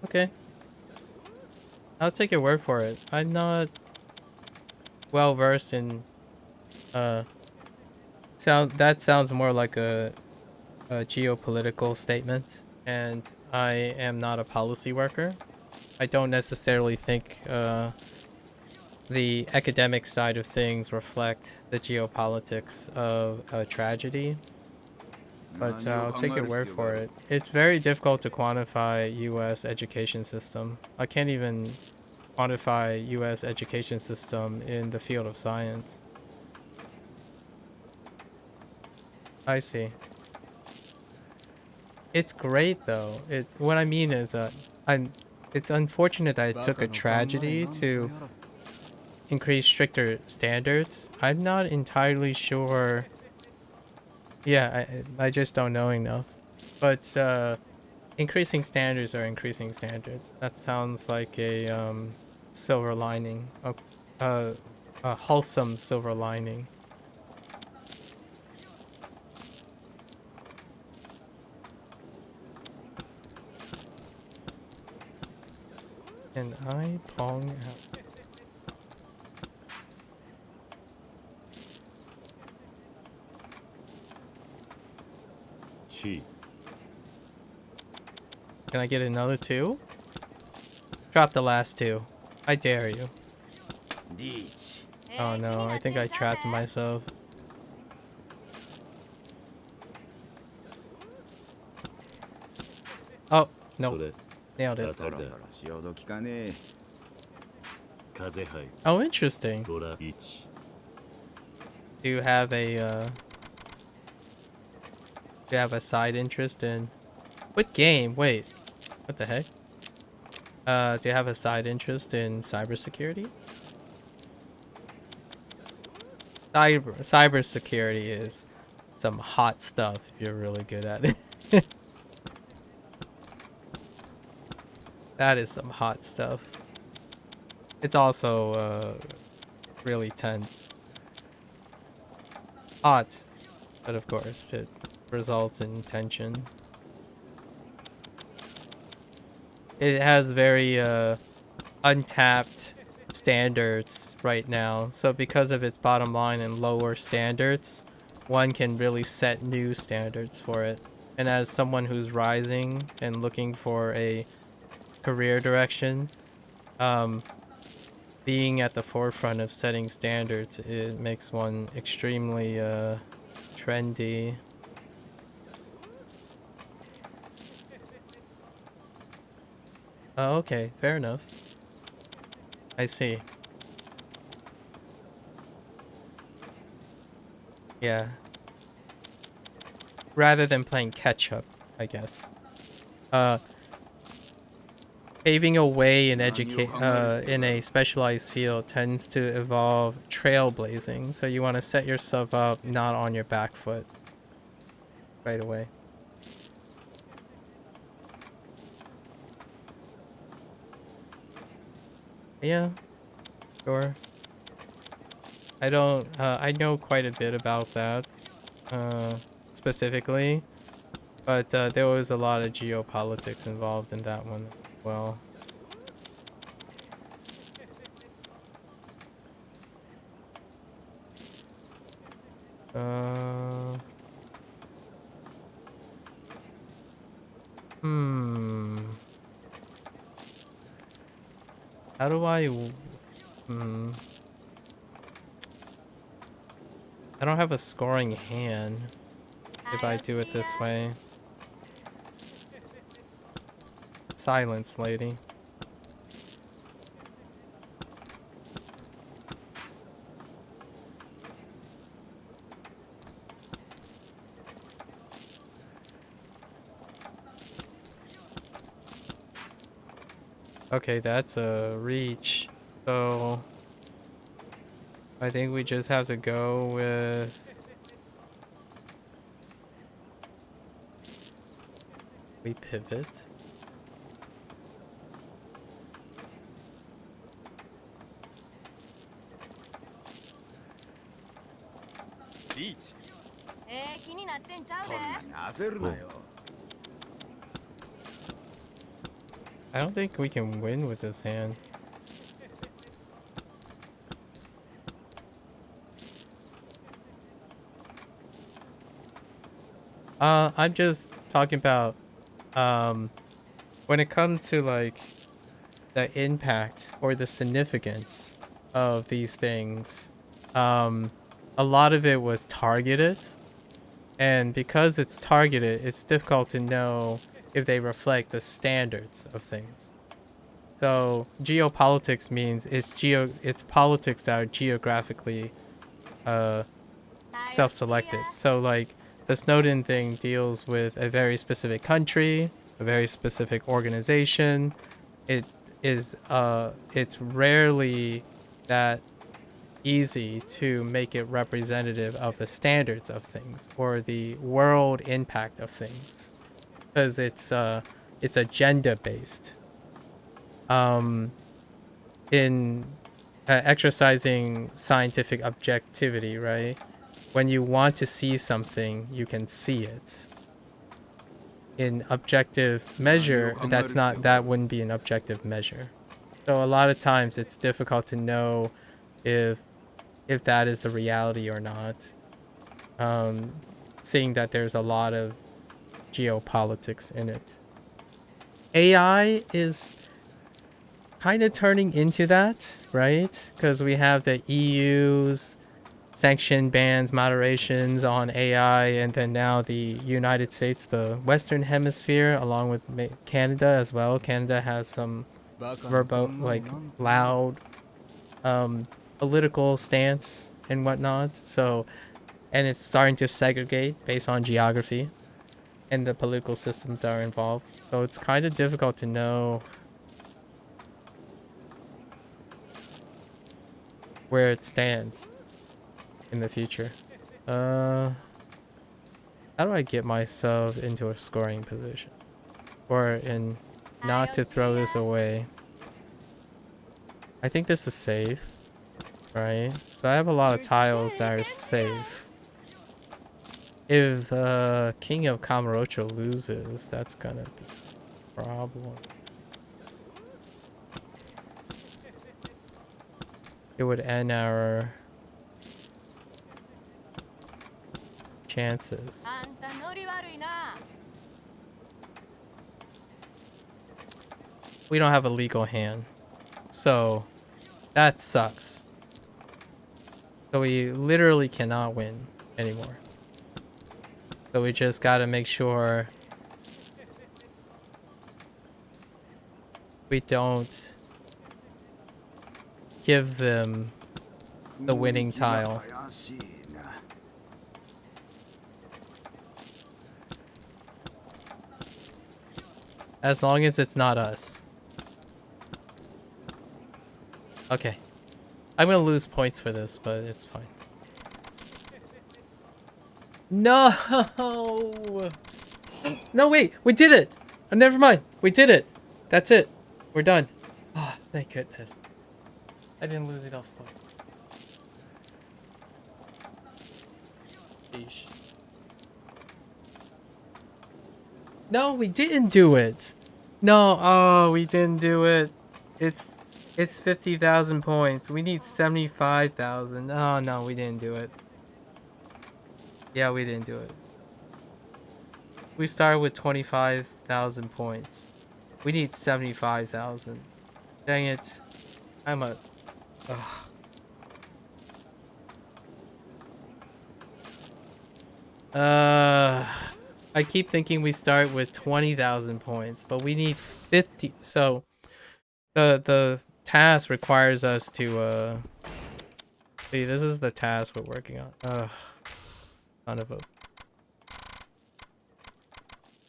Okay. I'll take your word for it. I'm not well versed in that sounds more like a geopolitical statement, and I am not a policy worker. I don't necessarily think the academic side of things reflect the geopolitics of a tragedy. But I'll take your word for it. It's very difficult to quantify U.S. education system. I can't even quantify U.S. education system in the field of science. I see. It's great though. What I mean is it's unfortunate that it took a tragedy to increase stricter standards. I'm not entirely sure. Yeah, I just don't know enough. But increasing standards are increasing standards. That sounds like a silver lining. A wholesome silver lining. And I pong out. Chi. Can I get another two? Drop the last two. I dare you. リーチ。 Oh no, I think I trapped myself. Oh, そ no. れ Nailed 当 it. たりだ。そろそろ潮時かね。風入る。 Oh, interesting. ドラ1。 Do you have a side interest in what game? Wait. What the heck? Do you have a side interest in cybersecurity? Cybersecurity is some hot stuff if you're really good at it. That is some hot stuff. It's also really tense. Hot, but of course it results in tension. It has very untapped standards right now, so because of its bottom line and lower standards, one can really set new standards for it, And as someone who's rising and looking for a career direction, being at the forefront of setting standards, it makes one extremely trendy. Oh, okay, fair enough. I see. Yeah. Rather than playing catch up, I guess. Paving a way in in a specialized field tends to involve trailblazing, so you want to set yourself up not on your back foot right away. Yeah, sure. I know quite a bit about that, specifically, but there was a lot of geopolitics involved in that one as well. Uh, hmm. How do hmm. I don't have a scoring hand if I do it this way. Silence, lady. Okay, that's a reach. So I think we just have to go with... We pivot. Reach. 気になってんちゃうそんなで。に焦るなよ。 I don't think we can win with this hand. I'm just talking about when it comes to like the impact or the significance of these things. A lot of it was targeted, and because it's targeted, it's difficult to know if they reflect the standards of things. So geopolitics means it's politics that are geographically self-selected. So like the Snowden thing deals with a very specific country, a very specific organization. It is it's rarely that easy to make it representative of the standards of things or the world impact of things, because it's agenda based. In exercising scientific objectivity, right? When you want to see something, you can see it. In objective measure, that wouldn't be an objective measure. So a lot of times it's difficult to know if that is the reality or not. Seeing that there's a lot of geopolitics in it. AI is kind of turning into that, right? Because we have the EU's sanction bans, moderations on AI, and then now the United States, the Western Hemisphere, along with Canada as well. Canada has some loud political stance and whatnot. So, and it's starting to segregate based on geography and the political systems that are involved. So it's kind of difficult to know where it stands in the future. How do I get myself into a scoring position? Or in not to throw this away. I think this is safe, right? So I have a lot of tiles that are safe. If King of Kamurocho loses, that's gonna be a problem. It would end our chances. we don't have a legal hand. So that sucks. So we literally cannot win anymore. So we just gotta make sure we don't give them the winning tile. 怪しいな。 As long as it's not us. Okay. I'm gonna lose points for this, but it's fine. No! No, wait! We did it! Never mind. We did it! That's it. We're done. Oh, thank goodness. I didn't lose enough points. Sheesh. No, we didn't do it. No, oh, we didn't do it. It's 50,000 points. We need 75,000. Oh no, we didn't do it. Yeah, we didn't do it. We started with 25,000 points. We need 75,000. Dang it. I'm a... Ugh. I keep thinking we start with 20,000 points, but we need 50. So the task requires us to see, this is the task we're working on. Son of a...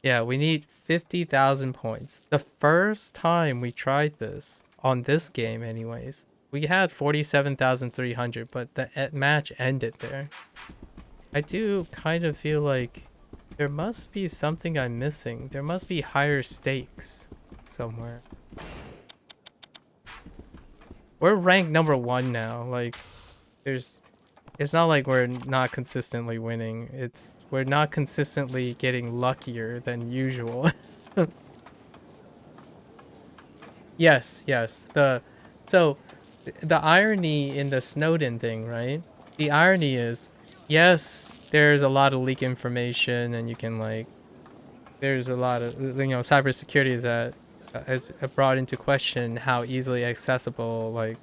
Yeah, we need 50,000 points. The first time we tried this on this game anyways, we had 47,300, but the match ended there. I do kind of feel like there must be something I'm missing. There must be higher stakes somewhere. We're ranked number 1 now. Like, it's not like we're not consistently winning. We're not consistently getting luckier than usual. Yes. So the irony in the Snowden thing, right? The irony is, yes, there's a lot of leak information, and you can like, there's a lot of, you know, cybersecurity is that has brought into question how easily accessible like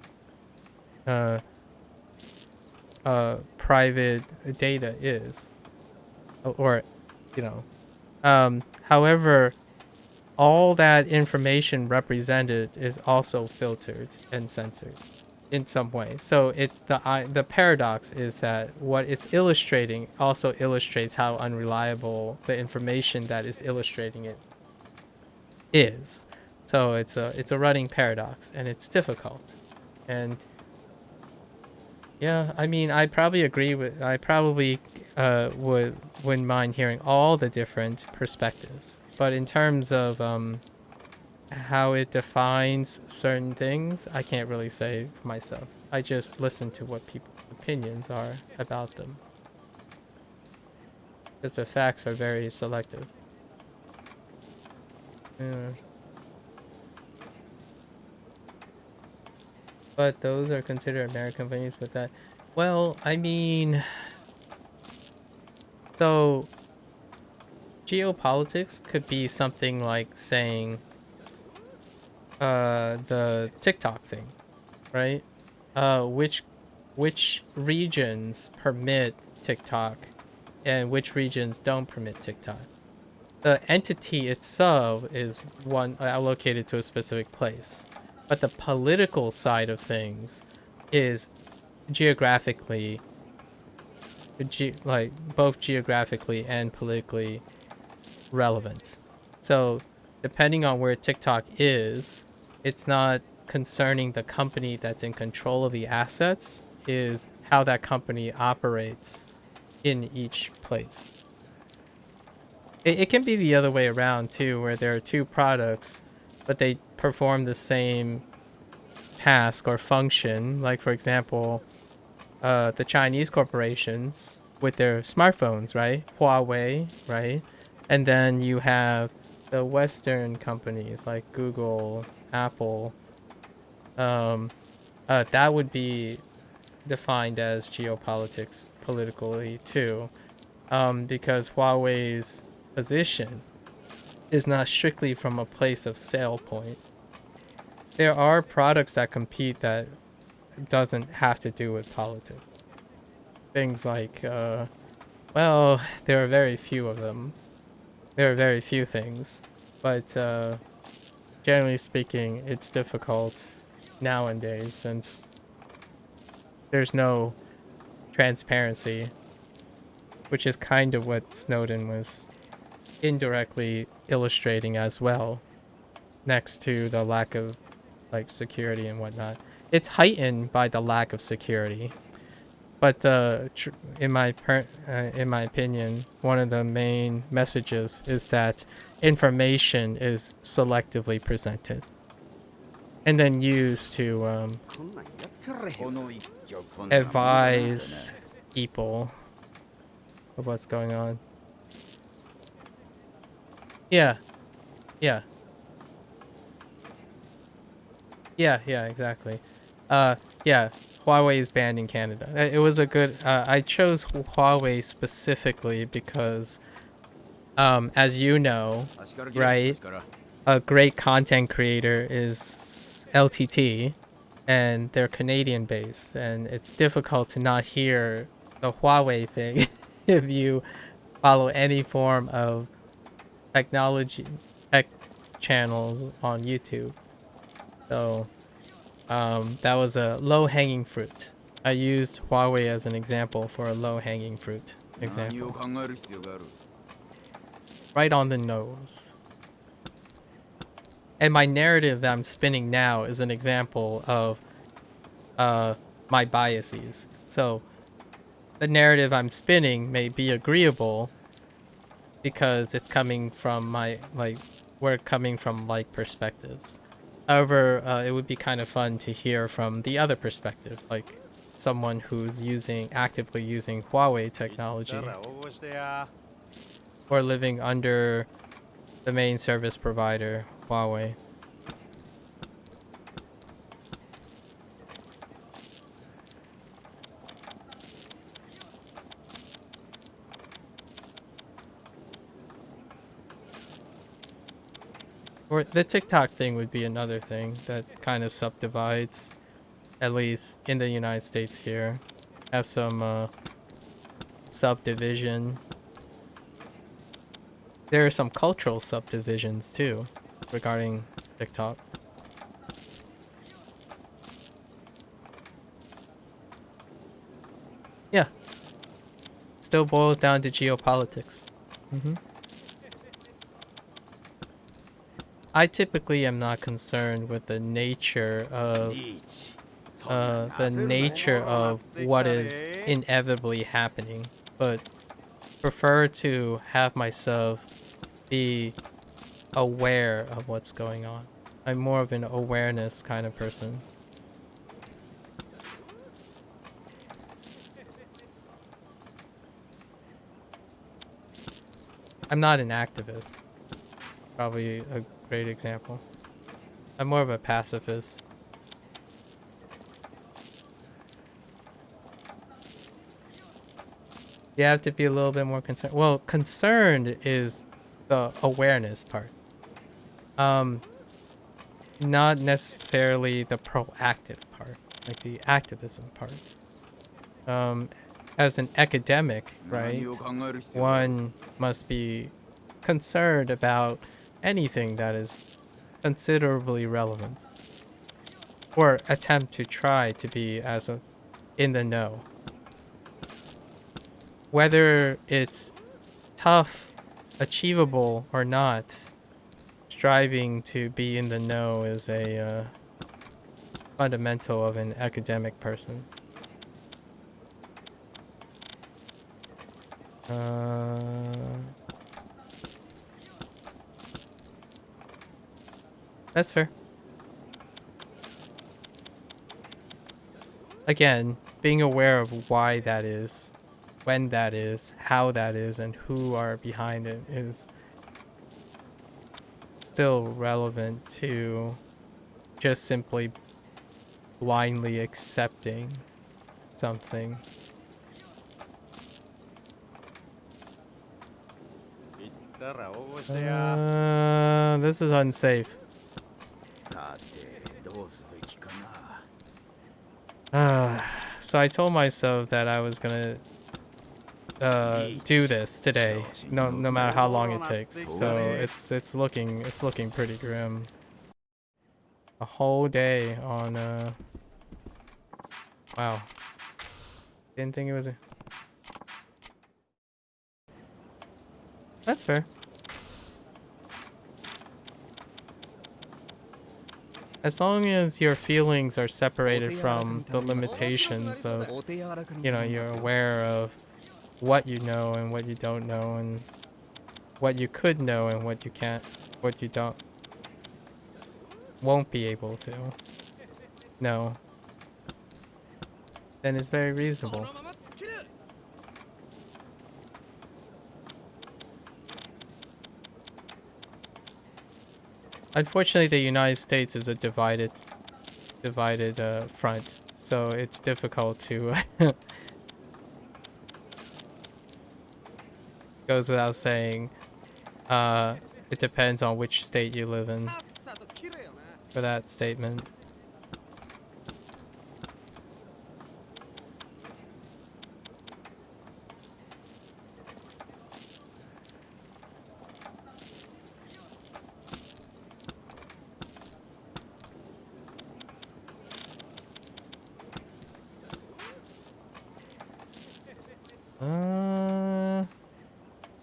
private data is, or you know, however, all that information represented is also filtered and censored in some way. So it's the paradox is that what it's illustrating also illustrates how unreliable the information that is illustrating it is. So it's a running paradox, and it's difficult. And yeah, I mean, I probably wouldn't mind hearing all the different perspectives. But in terms of how it defines certain things, I can't really say for myself. I just listen to what people's opinions are about them. Because the facts are very selective. Yeah. But those are considered American companies with that. Well, I mean... So... Geopolitics could be something like saying... the TikTok thing, right? Which regions permit TikTok and which regions don't permit TikTok. The entity itself is one allocated to a specific place, but the political side of things is geographically, like both geographically and politically relevant. So depending on where TikTok is, it's not concerning the company that's in control of the assets, is how that company operates in each place. It can be the other way around too, where there are two products, but they perform the same task or function. Like for example, the Chinese corporations with their smartphones, right? Huawei, right? And then you have the Western companies like Google, Apple. That would be defined as geopolitics politically too, because Huawei's position is not strictly from a place of sale point. there are products that compete that doesn't have to do with politics. Things like, well, there are very few of them. There are very few things, but generally speaking, it's difficult nowadays since there's no transparency, which is kind of what Snowden was indirectly illustrating as well, next to the lack of like security and whatnot. It's heightened by the lack of security, but in my opinion, one of the main messages is that information is selectively presented and then used to こんなんやってられへんこわ。の一挙こんなもんだな advise people of what's going on. Yeah, yeah, yeah, exactly. Yeah, Huawei is banned in Canada. It was a good. I chose Huawei specifically because, as you know, 足から切れ right, 足から a great content creator is LTT, and they're Canadian based, and it's difficult to not hear the Huawei thing if you follow any form of technology tech channels on YouTube. So that was a low-hanging fruit. I used Huawei as an example for a low-hanging fruit 何を example. 考える必要がある Right on the nose. And my narrative that I'm spinning now is an example of my biases. So the narrative I'm spinning may be agreeable because it's coming from we're coming from like perspectives. However, it would be kind of fun to hear from the other perspective, like someone who's actively using Huawei technology だから応募してや。 or living under the main service provider, Huawei. Or the TikTok thing would be another thing that kind of subdivides, at least in the United States here. Have some subdivision. There are some cultural subdivisions too regarding TikTok. Yeah. Still boils down to geopolitics. I typically am not concerned with the nature of リーチ。そんなに焦るなよ。 what is inevitably happening, but prefer to have myself be aware of what's going on. I'm more of an awareness kind of person. I'm not an activist. Probably a great example. I'm more of a pacifist. You have to be a little bit more concerned. Well, concerned is the awareness part. Not necessarily the proactive part, like the activism part. As an academic, right, 何を考える必要がある one must be concerned about anything that is considerably relevant, or attempt to try to be in the know. Whether it's tough, achievable, or not, striving to be in the know is a fundamental of an academic person. That's fair. Again, being aware of why that is, when that is, how that is, and who are behind it is still relevant to just simply blindly accepting something. 行ったら応募してや。 This is unsafe. さてど So I told myself that I was gonna do this today, no matter how long it takes. So it's looking pretty grim. A whole day on wow. Didn't think it was That's fair. As long as your feelings are separated from the limitations of, you know, you're aware of what you know and what you don't know, and what you could know and what you can't, what you won't be able to know, then it's very reasonable. Unfortunately, the United States is a divided front, so it's difficult to goes without saying. It depends on which state you live in for that statement.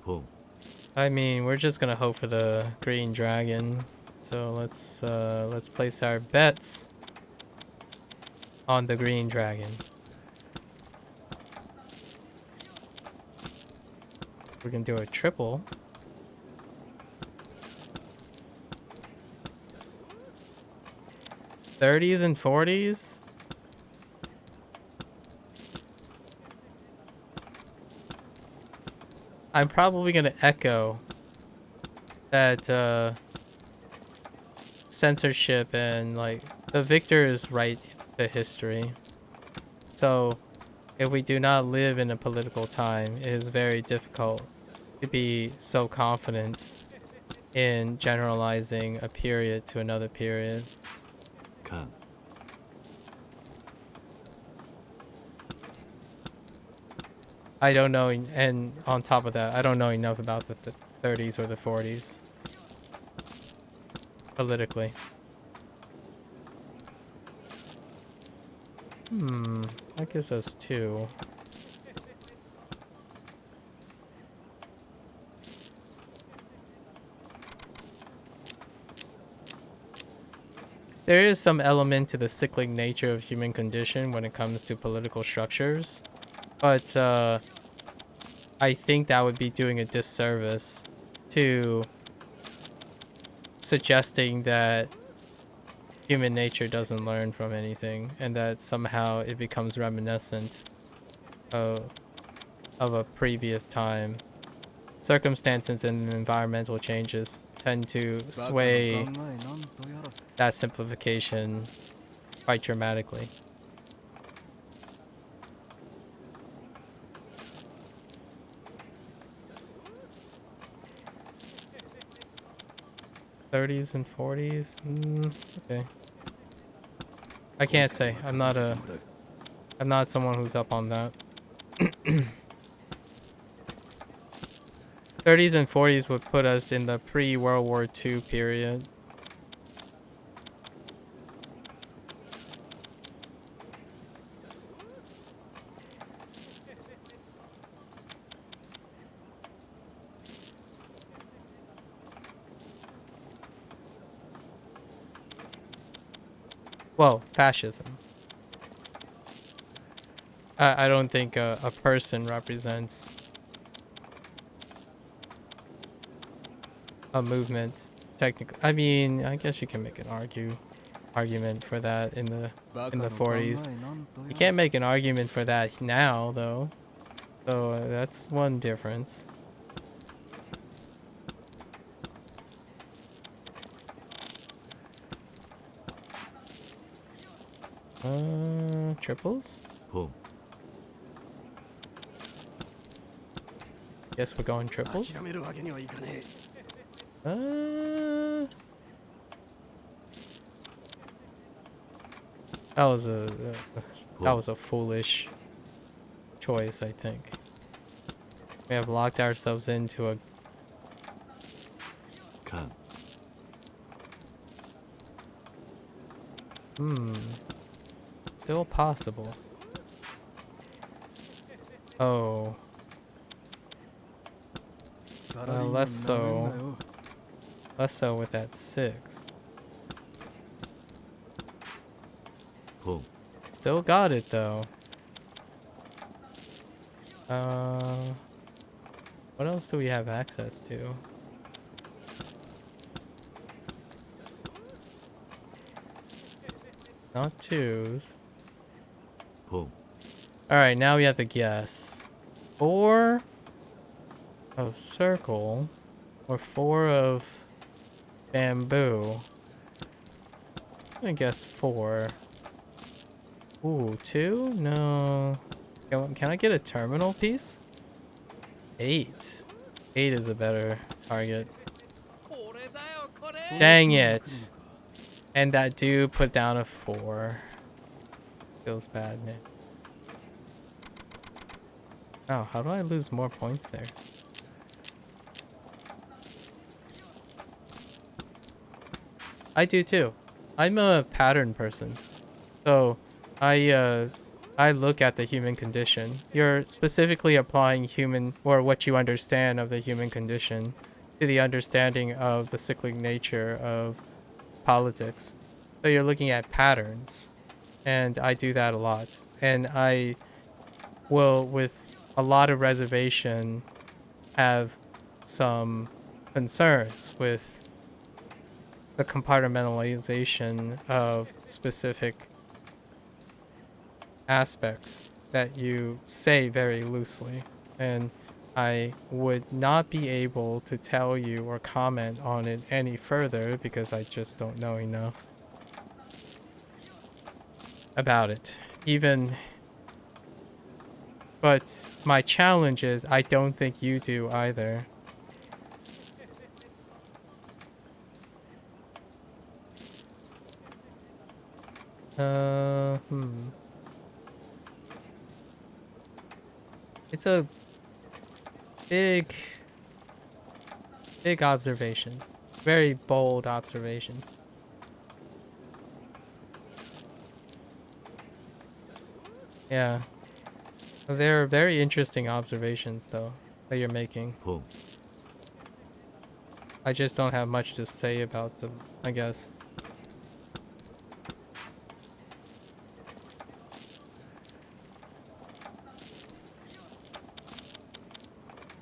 Home. I mean, we're just gonna hope for the green dragon. So let's place our bets on the green dragon. We can do a triple. '30s and '40s. I'm probably gonna echo that censorship and like the victors write the history. So if we do not live in a political time, it is very difficult to be so confident in generalizing a period to another period. Can. I don't know, and on top of that, I don't know enough about the 30s or the 40s politically. That gives us 2. There is some element to the cyclic nature of human condition when it comes to political structures, but I think that would be doing a disservice to suggesting that human nature doesn't learn from anything and that somehow it becomes reminiscent of a previous time. Circumstances and environmental changes tend to sway that simplification quite dramatically. '30s and '40s? Okay. I can't say. I'm not someone who's up on that. '30s and '40s would put us in the pre-World War II period. Well, fascism. I don't think a person represents a movement. Technically, I mean, I guess you can make an argument for that in the 40s. You can't make an argument for that now, though. So that's one difference. Triples? Home. Guess we're going triples. That was a That was a foolish choice, I think. We have locked ourselves into a... Can. Still possible. Oh. Less so. Less so with that 6. Pon. Still got it though. What else do we have access to? Not 2s. Pon. Alright, now we have to guess. 4 of circle or 4 of bamboo. I'm gonna guess 4. Ooh, 2? No. Can I get a terminal piece? 8. 8 is a better target. Dang it. And that dude put down a 4. Feels bad, man. Oh, how do I lose more points there? I do too. I'm a pattern person. So I look at the human condition. You're specifically applying human, or what you understand of the human condition, to the understanding of the cyclic nature of politics. So you're looking at patterns, and I do that a lot. And I will, with a lot of reservation, have some concerns with the compartmentalization of specific aspects that you say very loosely, and I would not be able to tell you or comment on it any further because I just don't know enough about it. But my challenge is I don't think you do either. It's a big observation. Very bold observation. Yeah. They're very interesting observations, though, that you're making. Pon. I just don't have much to say about them, I guess.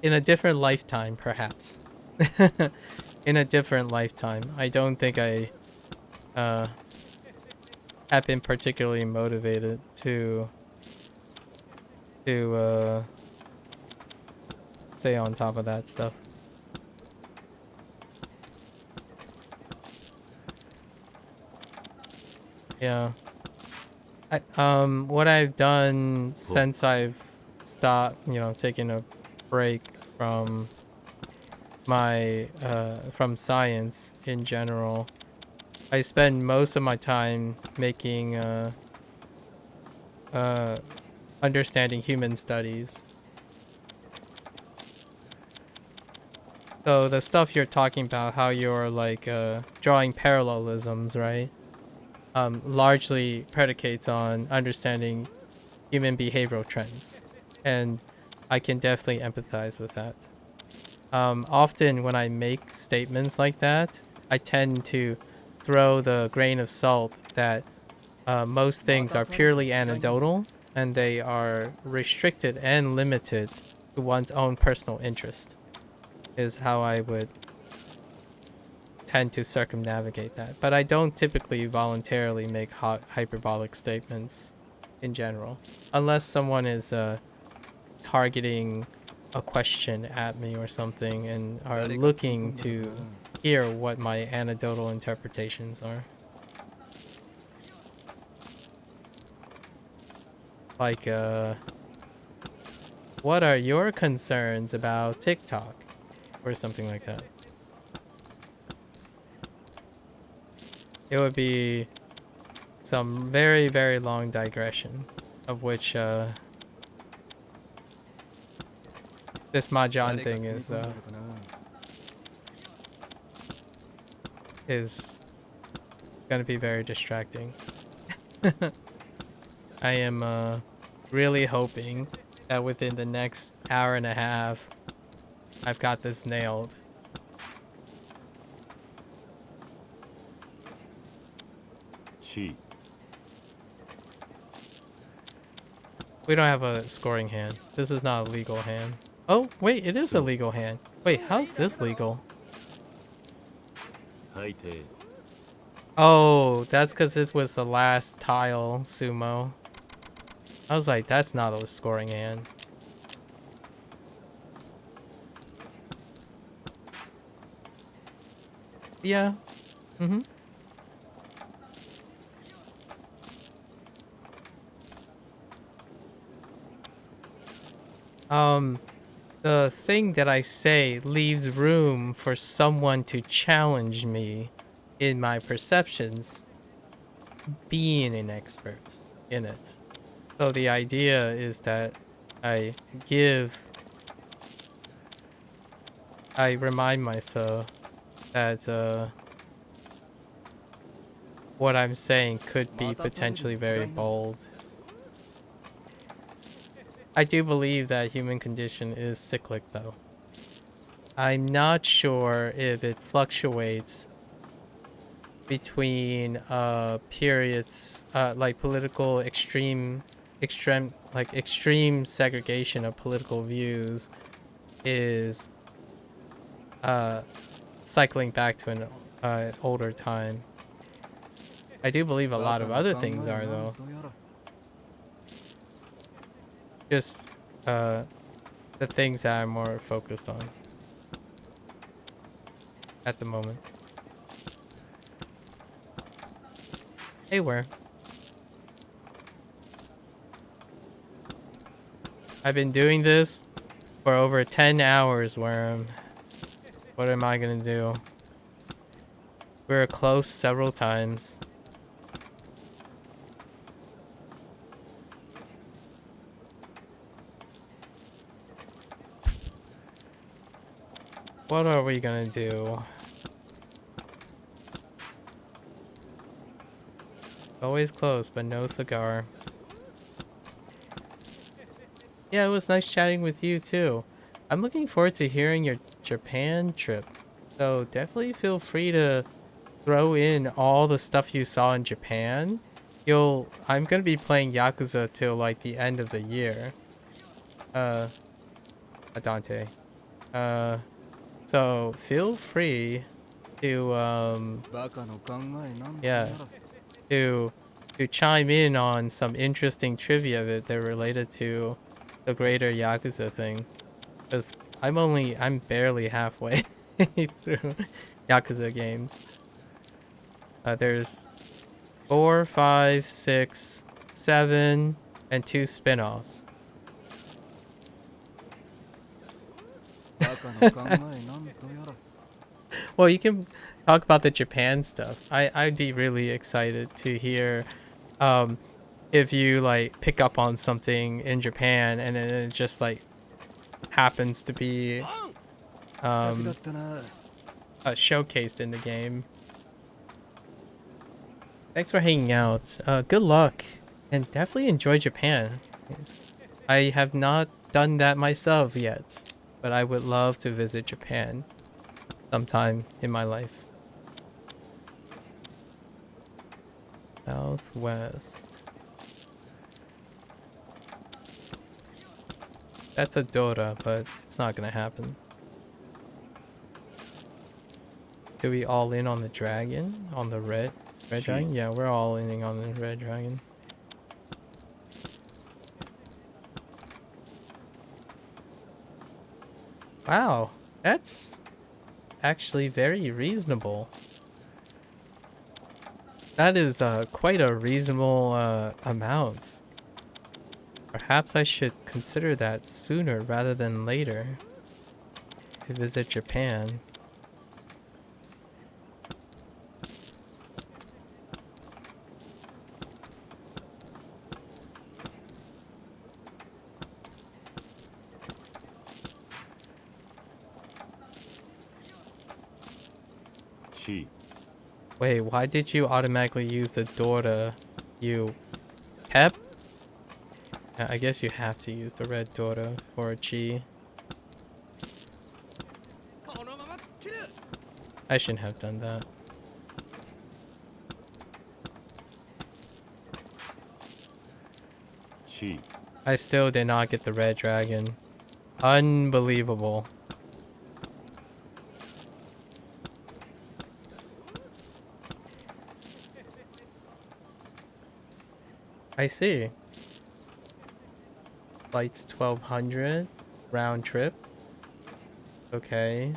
In a different lifetime, perhaps. In a different lifetime. I don't think I have been particularly motivated to stay on top of that stuff. Yeah. What I've done since I've stopped, taking a break from my from science in general, I spend most of my time making understanding human studies. So the stuff you're talking about, how you're like drawing parallelisms, right? Largely predicates on understanding human behavioral trends, and I can definitely empathize with that. Often when I make statements like that, I tend to throw the grain of salt that most things are purely anecdotal and they are restricted and limited to one's own personal interest, is how I would tend to circumnavigate that. But I don't typically voluntarily make hyperbolic statements in general, unless someone is targeting a question at me or something and are looking to hear what my anecdotal interpretations are. Like, what are your concerns about TikTok? Or something like that. It would be some very, very long digression. of which this mahjong thing is gonna be very distracting. I am really hoping that within the next hour and a half, I've got this nailed. Chi. We don't have a scoring hand. This is not a legal hand. Oh, wait, it is a legal hand. Wait, how's this legal? Kaite. Oh, that's because this was the last tile, Sumo. I was like, that's not a scoring hand. Yeah. Mm-hmm. The thing that I say leaves room for someone to challenge me in my perceptions, being an expert in it. So the idea is that I remind myself that what I'm saying could be potentially very bold. I do believe that human condition is cyclic though. I'm not sure if it fluctuates between periods like political extreme segregation of political views is cycling back to an older time. I do believe a lot of other things are though. Just the things that I'm more focused on at the moment. Hey, where? I've been doing this for over 10 hours, Worm. What am I gonna do? We were close several times. What are we gonna do? Always close, but no cigar. Yeah, it was nice chatting with you too. I'm looking forward to hearing your Japan trip. So definitely feel free to throw in all the stuff you saw in Japan. I'm gonna be playing Yakuza till like the end of the year. Dante. Uh, so feel free to yeah, to chime in on some interesting trivia that are related to the greater Yakuza thing. Because I'm barely halfway through Yakuza games. There's 4, 5, 6, 7, and 2 spin-offs. Well, you can talk about the Japan stuff. I'd be really excited to hear if you like pick up on something in Japan and then it just like happens to be showcased in the game. Thanks for hanging out. Good luck and definitely enjoy Japan. I have not done that myself yet, but I would love to visit Japan sometime in my life. Southwest. That's a Dota, but it's not gonna happen. Do we all in on the dragon? On the red dragon? Yeah, we're all in on the red dragon. Wow, that's actually very reasonable. That is quite a reasonable amount. Perhaps I should consider that sooner rather than later to visit Japan. 地位 Wait, why did you automatically use the Dora? You kept? I guess you have to use the red Dora for a chi. I shouldn't have done that. 地位 I still did not get the red dragon. Unbelievable. I see. Flights 1200 round trip. Okay.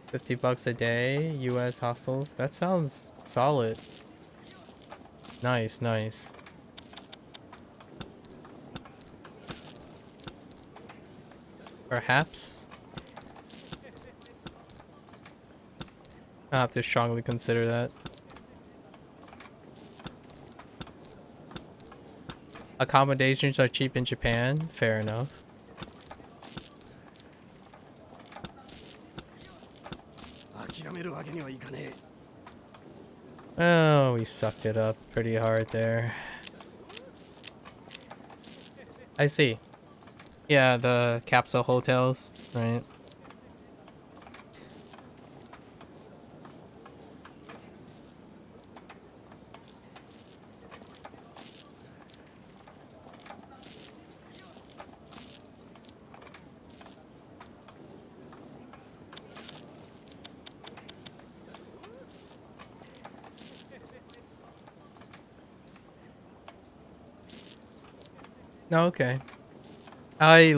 50 bucks a day, US hostels. That sounds solid. Nice, nice. Perhaps I'll have to strongly consider that. Accommodations are cheap in Japan. Fair enough. Oh, we sucked it up pretty hard there. I see. Yeah, the capsule hotels, right? Okay. I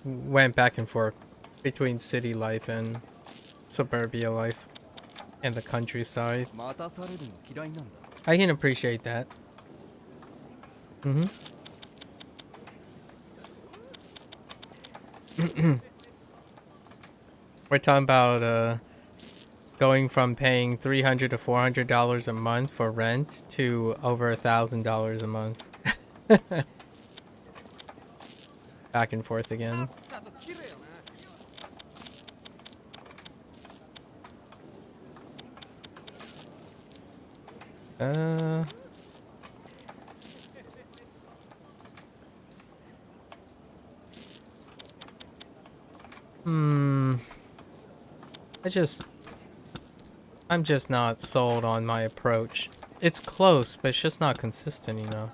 went back and forth between city life and suburbia life and the countryside. 待たされるの嫌いなんだ。I can appreciate that. Mm-hmm. We're talking about going from paying $300 to $400 a month for rent to over $1,000 a month. Back and forth again. I'm just not sold on my approach. It's close, but it's just not consistent enough.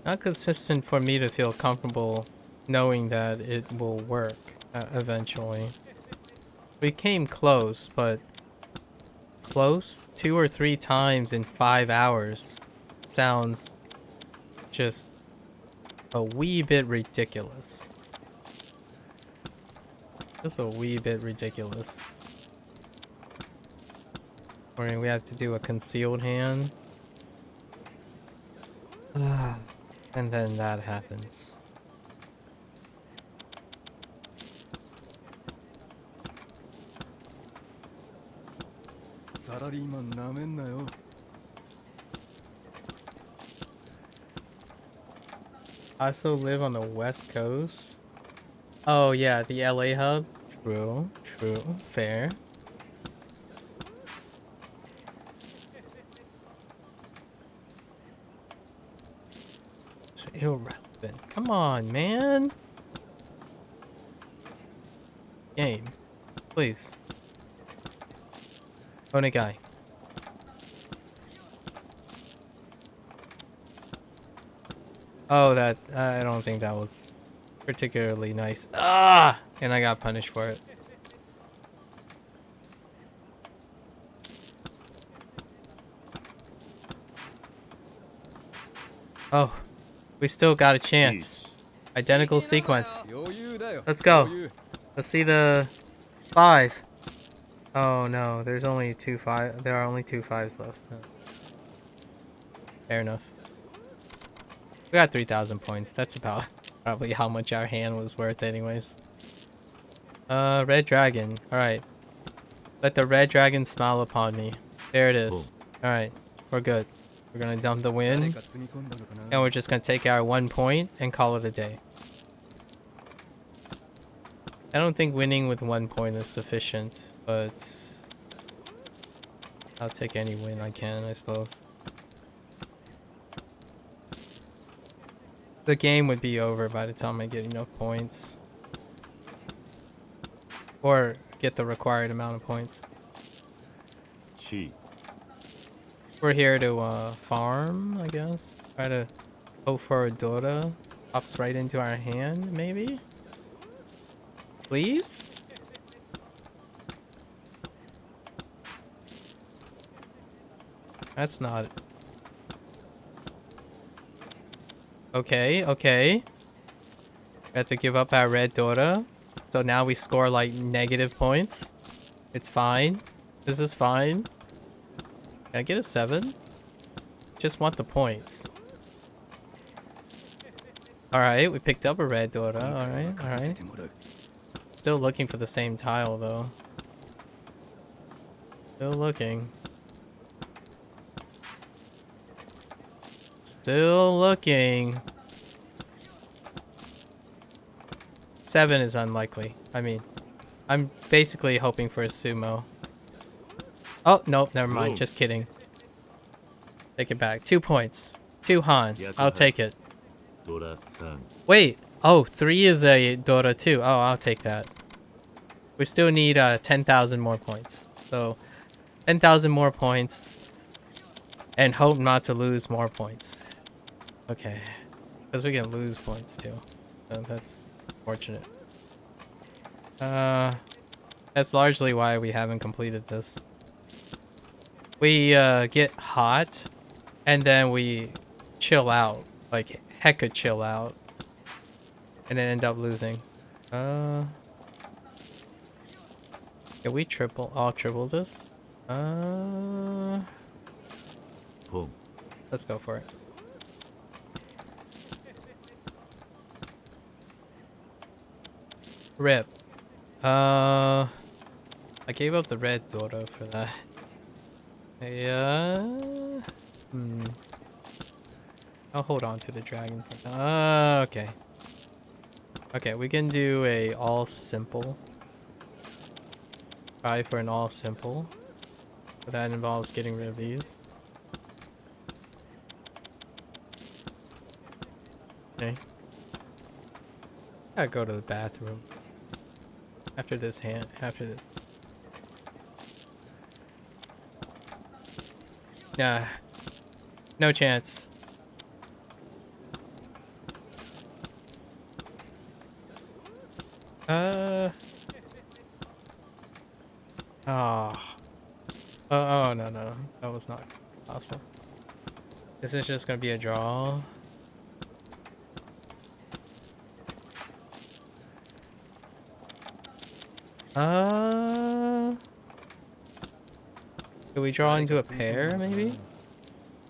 Not consistent for me to feel comfortable knowing that it will work eventually. We came close, but close 2 or 3 times in 5 hours sounds just a wee bit ridiculous. Just a wee bit ridiculous. I mean, we have to do a concealed hand. And then that happens. I also live on the West Coast. Oh yeah, the LA hub. True, fair. It's irrelevant. Come on, man. Game, please. Onegai. Oh, that I don't think that was particularly nice. Ah, and I got punished for it. Oh, we still got a chance. Identical sequence. Let's go. Let's see the 5. Oh no, there's only 2 5. There are only 2 5s left. No. Fair enough. We got 3,000 points. That's about probably how much our hand was worth anyways. Red dragon. Alright. Let the red dragon smile upon me. There it is. Alright. We're good. We're gonna dump the win. And we're just gonna take our 1 point and call it a day. I don't think winning with 1 point is sufficient, but I'll take any win I can, I suppose. The game would be over by the time I get enough points. Or get the required amount of points. 地 We're here to farm, I guess. Try to hope for a Dota. Pops right into our hand, maybe? Please? That's not... Okay, okay. We have to give up our red Dota. So now we score like negative points. It's fine. This is fine. Can I get a 7? Just want the points. Alright, we picked up a red Dota. Alright, alright. Still looking for the same tile though. Still looking. Still looking. 7 is unlikely. I mean, I'm basically hoping for a sumo. Oh, nope, never mind. Just kidding. Take it back. 2 points. 2 Han. I'll take it. ドラ3 Wait. Oh, 3 is a Dota too. Oh, I'll take that. We still need 10,000 more points. So, 10,000 more points. And hope not to lose more points. Okay. Because we can lose points too. So that's fortunate. That's largely why we haven't completed this. We get hot and then we chill out. Like hecka chill out. And then end up losing. Can we triple? I'll triple this. ポン Let's go for it. Rip. I gave up the red Dota for that. Yeah. I'll hold on to the dragon for now. Okay. Okay, we can do a all simple. Try for an all simple. But that involves getting rid of these. Okay. Gotta go to the bathroom. After this hand, after this. Nah. No chance. Oh. Oh, no, no. That was not possible. This is just gonna be a draw. Can we draw into a pair, maybe?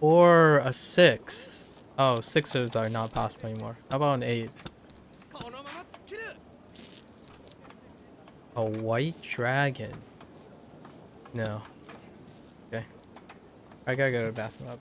Or a 6? Oh, 6s are not possible anymore. How about an 8? A white dragon? No. Okay. I gotta go to the bathroom. Okay.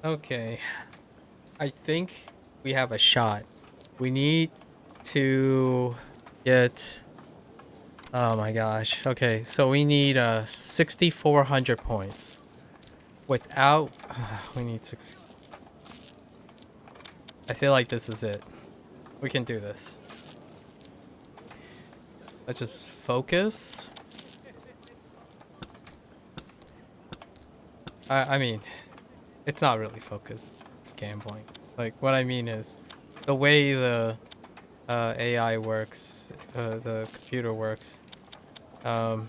Okay. I think we have a shot. We need to get... Oh my gosh. Okay, so we need 6,400 points. Without... we need 6... I feel like this is it. We can do this. Let's just focus. I mean, it's not really focus. It's gambling. Like, what I mean is, the way the AI works, the computer works,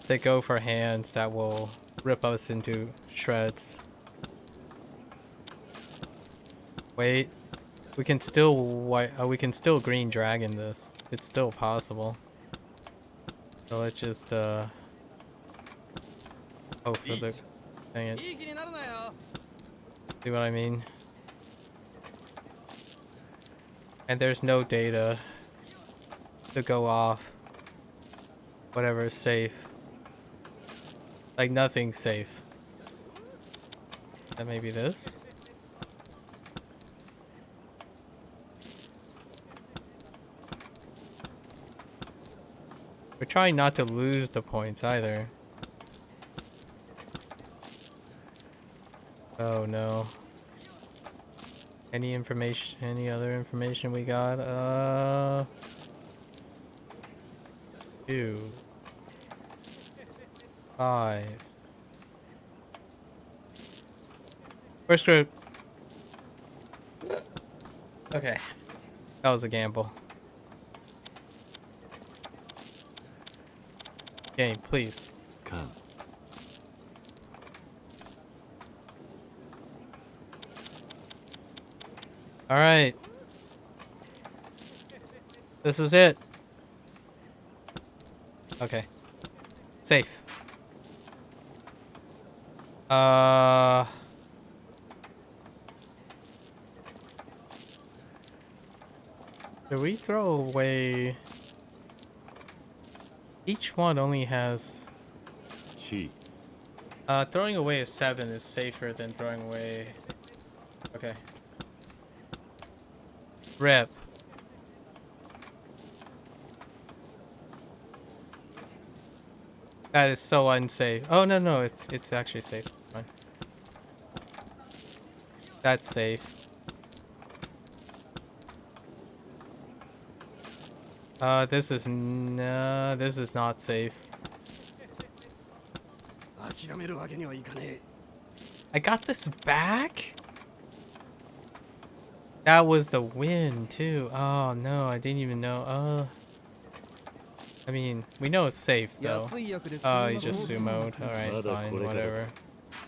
they go for hands that will rip us into shreds. Wait, we can still we can still green dragon this. It's still possible. So let's just go for the... Dang it. See what I mean? And there's no data to go off. Whatever is safe. Like, nothing's safe. That may be this? We're trying not to lose the points either. Oh no. Any information, any other information we got? 2, 5. We're screwed. Okay. That was a gamble. Game, please. Come. Alright. This is it. Okay. Safe. Do we throw away... Each one only has... Chi. Throwing away a 7 is safer than throwing away... Okay. Rip. That is so unsafe. Oh, no, it's actually safe. Fine. That's safe. This is not safe. I got this back? That was the win, too. Oh, no, I didn't even know. I mean, we know it's safe, though. Oh, you just sumoed. Alright, fine, whatever.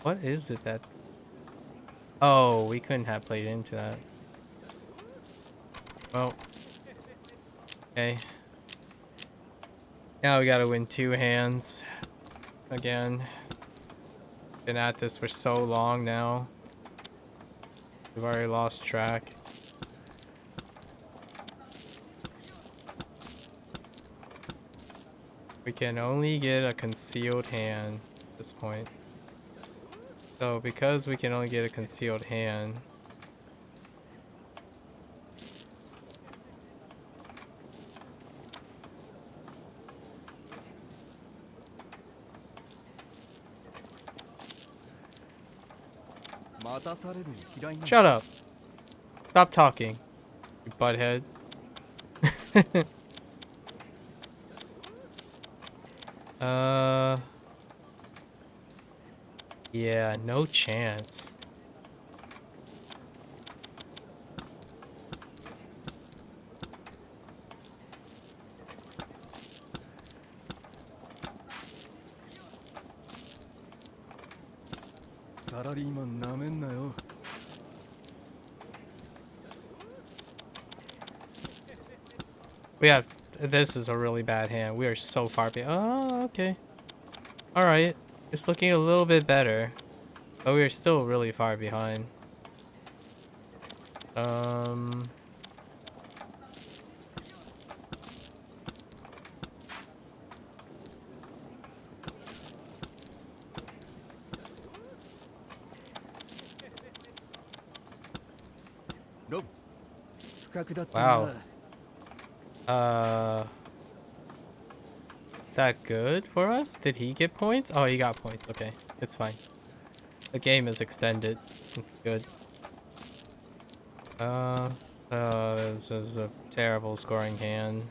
What is it that... Oh, we couldn't have played into that. Well. Okay. Now we gotta win 2 hands. Again. Been at this for so long now. We've already lost track. We can only get a concealed hand at this point. So because we can only get a concealed hand, shut up. Stop talking, you butthead. Yeah, no chance. We have... This is a really bad hand. We are so far behind. Oh, okay. Alright. It's looking a little bit better. But we are still really far behind. 覚だった Wow. な。 Is that good for us? Did he get points? Oh, he got points. Okay, it's fine. The game is extended. It's good. So this is a terrible scoring hand.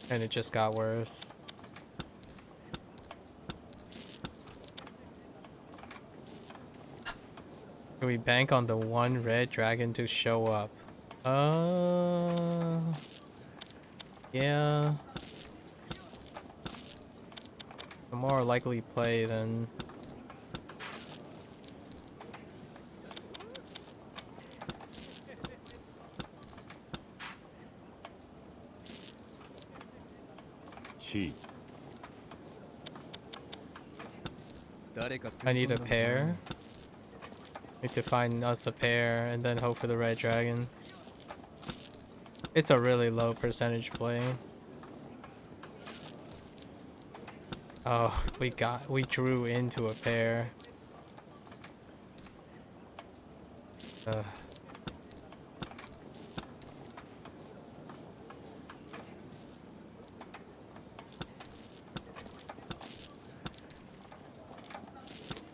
And it just got worse. Can we bank on the one red dragon to show up? Yeah. A more likely play than... Chi. I need a pair. Need to find us a pair and then hope for the red dragon. It's a really low percentage play. Oh, we drew into a pair. Ugh.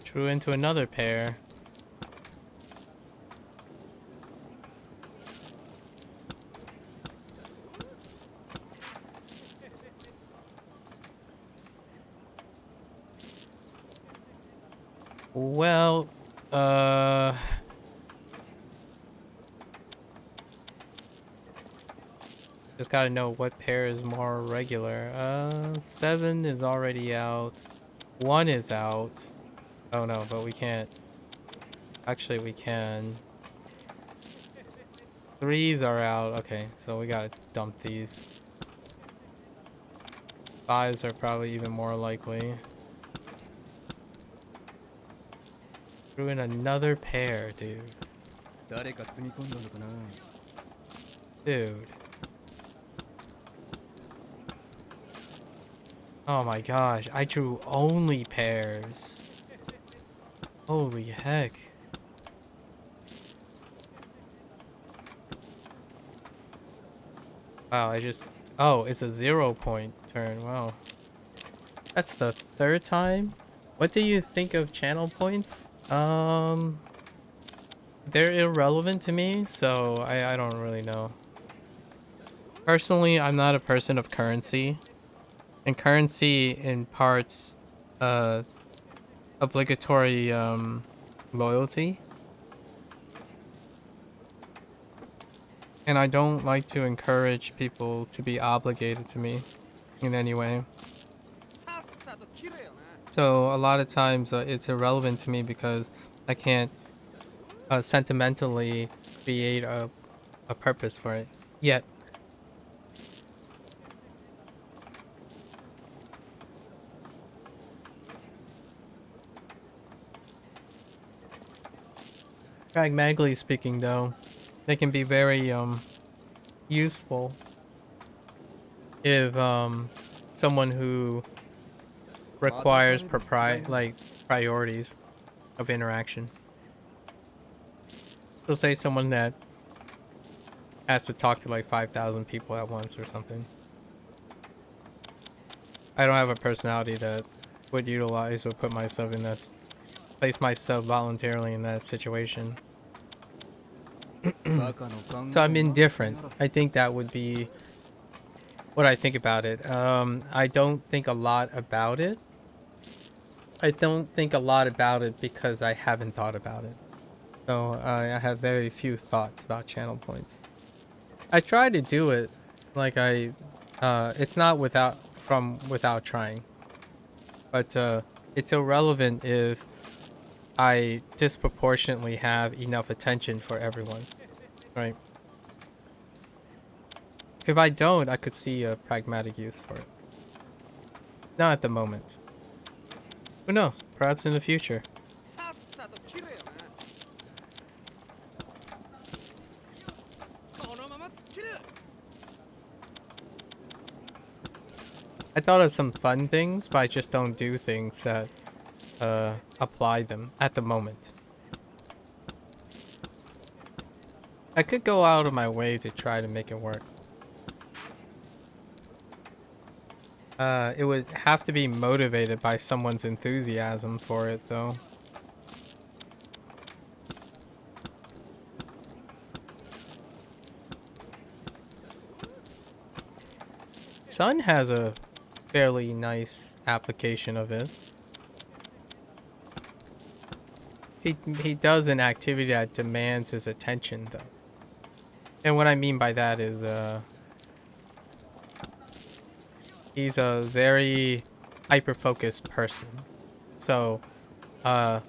Drew into another pair. Well, just gotta know what pair is more regular. 7 is already out. 1 is out. Oh no, but we can't. Actually, we can. 3s are out. Okay, so we gotta dump these. 5s are probably even more likely. Threw in another pair, dude. 誰か積み込んだのかな。 Dude. Oh my gosh, I drew only pairs. Holy heck. Wow, oh, it's a 0-point turn. Wow. That's the 3rd time? What do you think of channel points? They're irrelevant to me, so I don't really know. Personally, I'm not a person of currency. And currency imparts obligatory loyalty. And I don't like to encourage people to be obligated to me in any way. So a lot of times it's irrelevant to me because I can't sentimentally create a purpose for it yet. Pragmatically speaking, though, they can be very useful if someone who requires priorities of interaction. So say someone that has to talk to like 5,000 people at once or something. I don't have a personality that would utilize or put myself in that, place myself voluntarily in that situation. So I'm indifferent. I think that would be what I think about it. I don't think a lot about it. I don't think a lot about it because I haven't thought about it. So I have very few thoughts about channel points. I try to do it, like it's not without trying. But it's irrelevant if I disproportionately have enough attention for everyone, right? If I don't, I could see a pragmatic use for it. Not at the moment. Who knows? Perhaps in the future. I thought of some fun things, but I just don't do things that apply them at the moment. I could go out of my way to try to make it work. It would have to be motivated by someone's enthusiasm for it, though. Sun has a fairly nice application of it. He does an activity that demands his attention, though. And what I mean by that is, he's a very hyper-focused person. So, the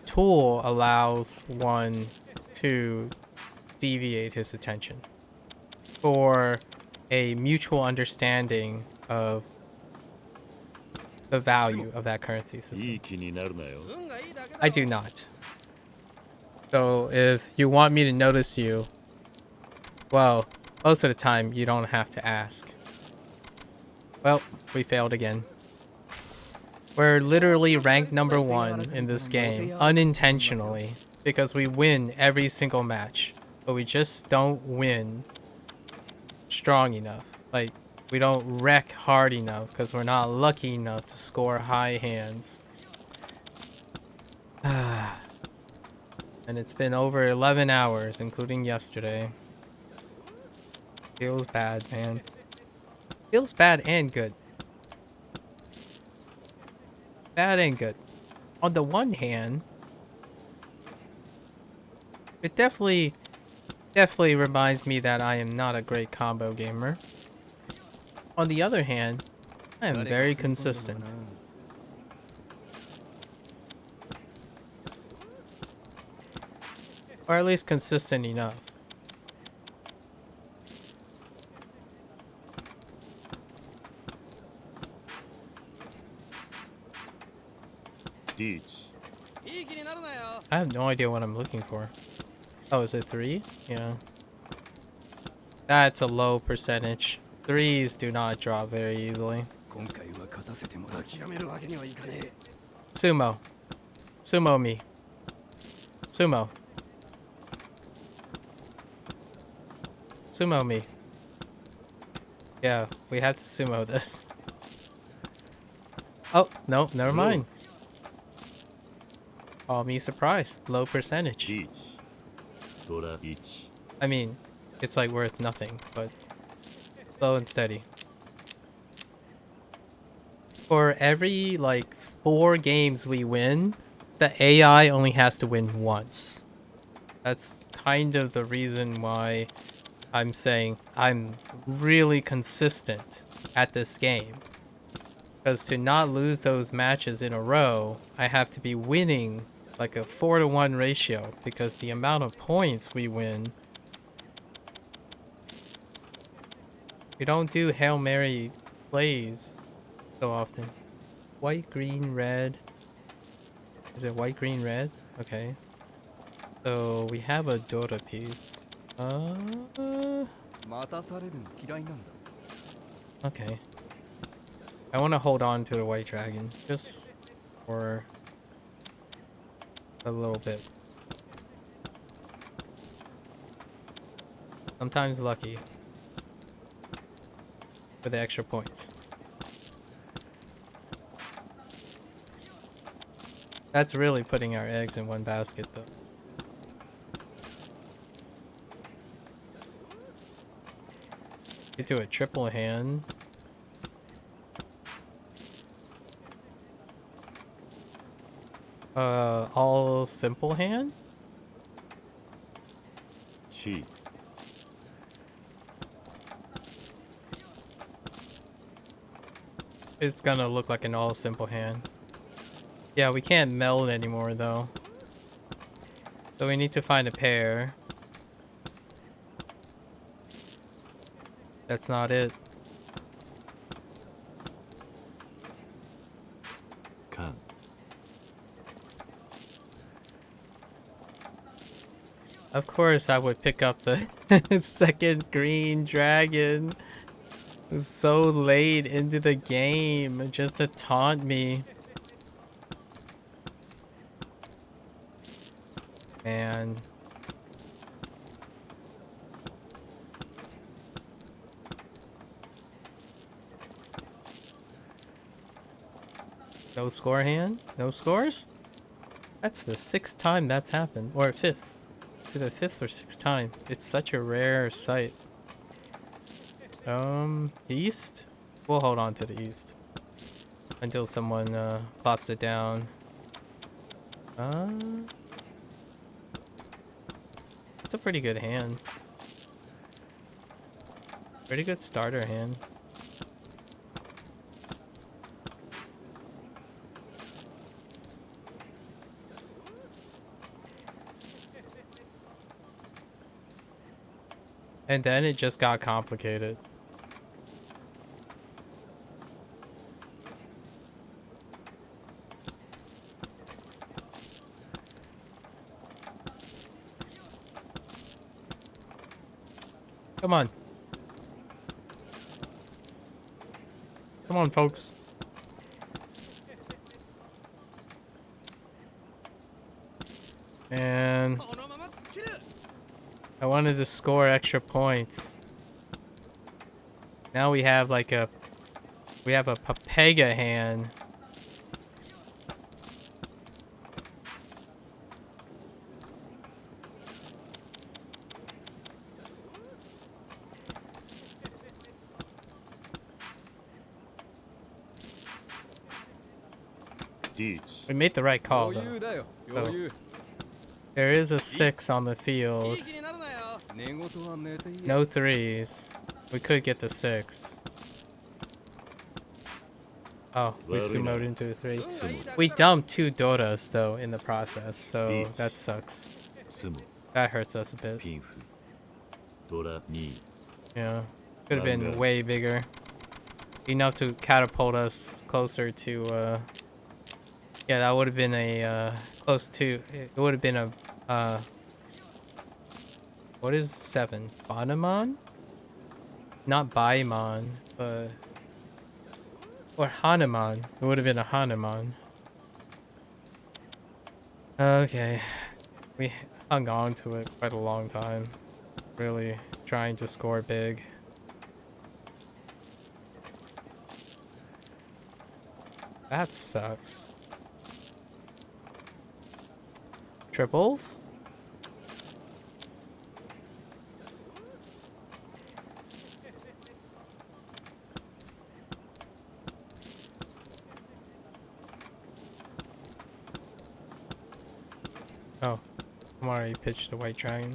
tool allows one to deviate his attention for a mutual understanding of the value of that currency い system. い気になるなよ。 I do not. So if you want me to notice you, well, most of the time you don't have to ask. Well, we failed again. We're literally ranked number 1 in this game unintentionally because we win every single match, but we just don't win strong enough. Like, we don't wreck hard enough because we're not lucky enough to score high hands. And it's been over 11 hours, including yesterday. Feels bad, man. Feels bad and good. Bad and good. On the one hand, it definitely reminds me that I am not a great combo gamer. On the other hand, I am very consistent. Or at least consistent enough. Reach. I have no idea what I'm looking for. Oh, is it 3? Yeah. That's a low percentage. 3s do not drop very easily. 今回は勝たせてもらう。諦めるわけにはいかねえ。 Sumo. Sumo me. Sumo. Sumo me. Yeah, we have to sumo this. Oh, no, never mind. Call me surprised. Low percentage. Reach. ドラ1。 I mean, it's like worth nothing, but slow and steady. For every like 4 games we win, the AI only has to win once. That's kind of the reason why I'm saying I'm really consistent at this game. Because to not lose those matches in a row, I have to be winning like a 4-to-1 ratio because the amount of points we win. We don't do Hail Mary plays so often. White, green, red. Is it white, green, red? Okay. So we have a Dota piece. 待たされるの嫌いなんだ。 Okay. I want to hold on to the white dragon just for a little bit. Sometimes lucky for the extra points. That's really putting our eggs in one basket, though. We do a triple hand. All simple hand? チ。 It's gonna look like an all simple hand. Yeah, we can't meld anymore though. So we need to find a pair. That's not it. カン。 Of course I would pick up the second green dragon. So late into the game just to taunt me. Man. No score hand? No scores? That's the 6th time that's happened. Or 5th. It's either 5th or 6th time. It's such a rare sight. East? We'll hold on to the east. Until someone, plops it down. It's a pretty good hand. Pretty good starter hand. And then it just got complicated. Come on. Come on, folks. And I wanted to score extra points. Now we have like a Papega hand. Reach. We made the right call 余裕 though. だよ余裕 There is a 6 on the い field. い気になるなよ寝言は寝ていい No 3s. We could get the 6. Oh, we sumoed into a 3. We dumped 2 Doras though in the process, so that sucks. スモ That hurts us a bit. ピンフドラ2 Yeah. Could have been way bigger. Enough to catapult us closer to, yeah, that would have been a, close to, it would have been a, what is 7? Banamon? Not Baimon, but, or Hanuman. It would have been a Hanuman. Okay. We hung on to it quite a long time. Really trying to score big. That sucks. Triples? Oh, I'm already pitched the white dragon.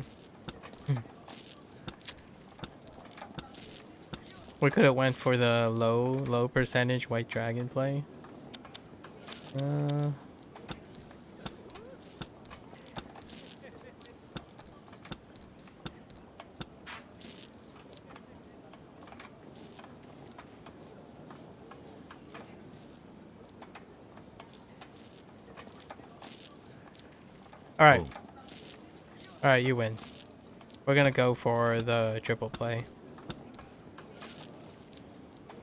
We could have went for the low percentage white dragon play. All right. All right, you win. We're gonna go for the triple play.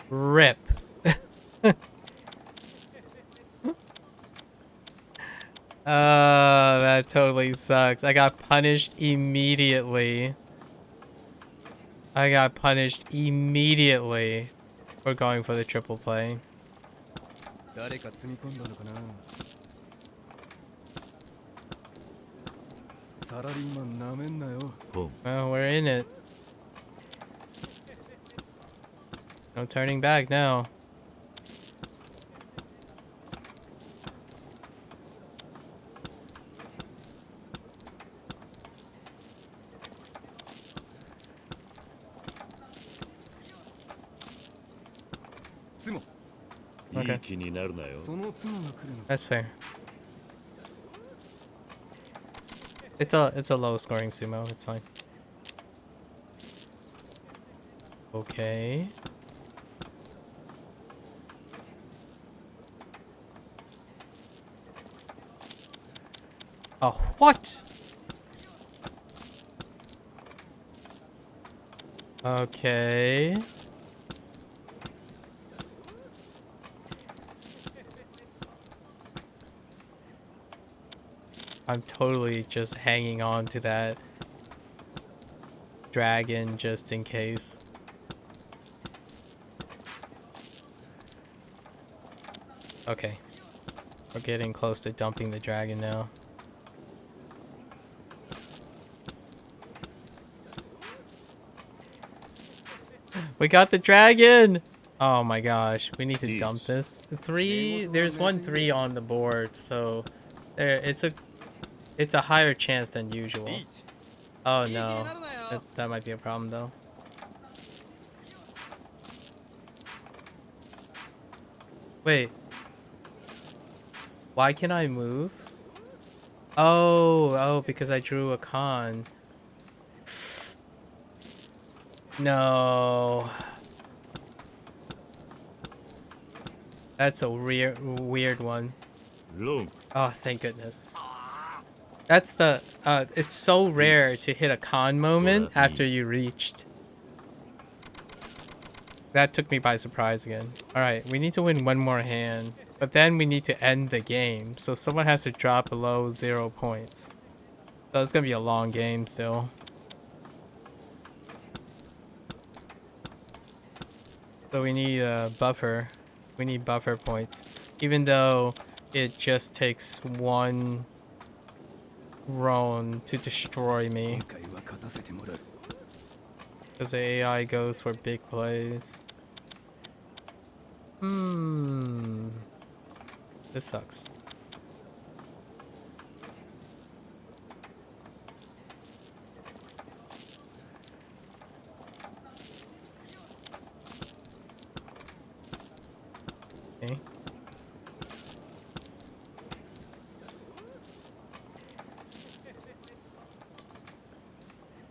Rip. That totally sucks. I got punished immediately. We're going for the triple play. 誰か積み込んだのかなサラリーマンなめんなよ ポン Well, we're in it. No turning back now. Okay. いい気になるなよ その妻が来るの That's fair. It's a low scoring sumo. It's fine. Okay. Oh, what? Okay. I'm totally just hanging on to that dragon just in case. Okay. We're getting close to dumping the dragon now. We got the dragon! Oh my gosh, we need to dump this. There's 3 on the board, so there it's a higher chance than usual. Oh no, that might be a problem though. Wait, why can I move? Oh, because I drew a con. No. That's a weird one. Long. Oh, thank goodness. That's the, it's so rare to hit a con moment after you reached. That took me by surprise again. Alright, we need to win one more hand. But then we need to end the game. So someone has to drop below 0 points. So it's gonna be a long game still. So we need a buffer. We need buffer points. Even though it just takes 1 Roan to destroy me. Because the AI goes for big plays. This sucks. Okay.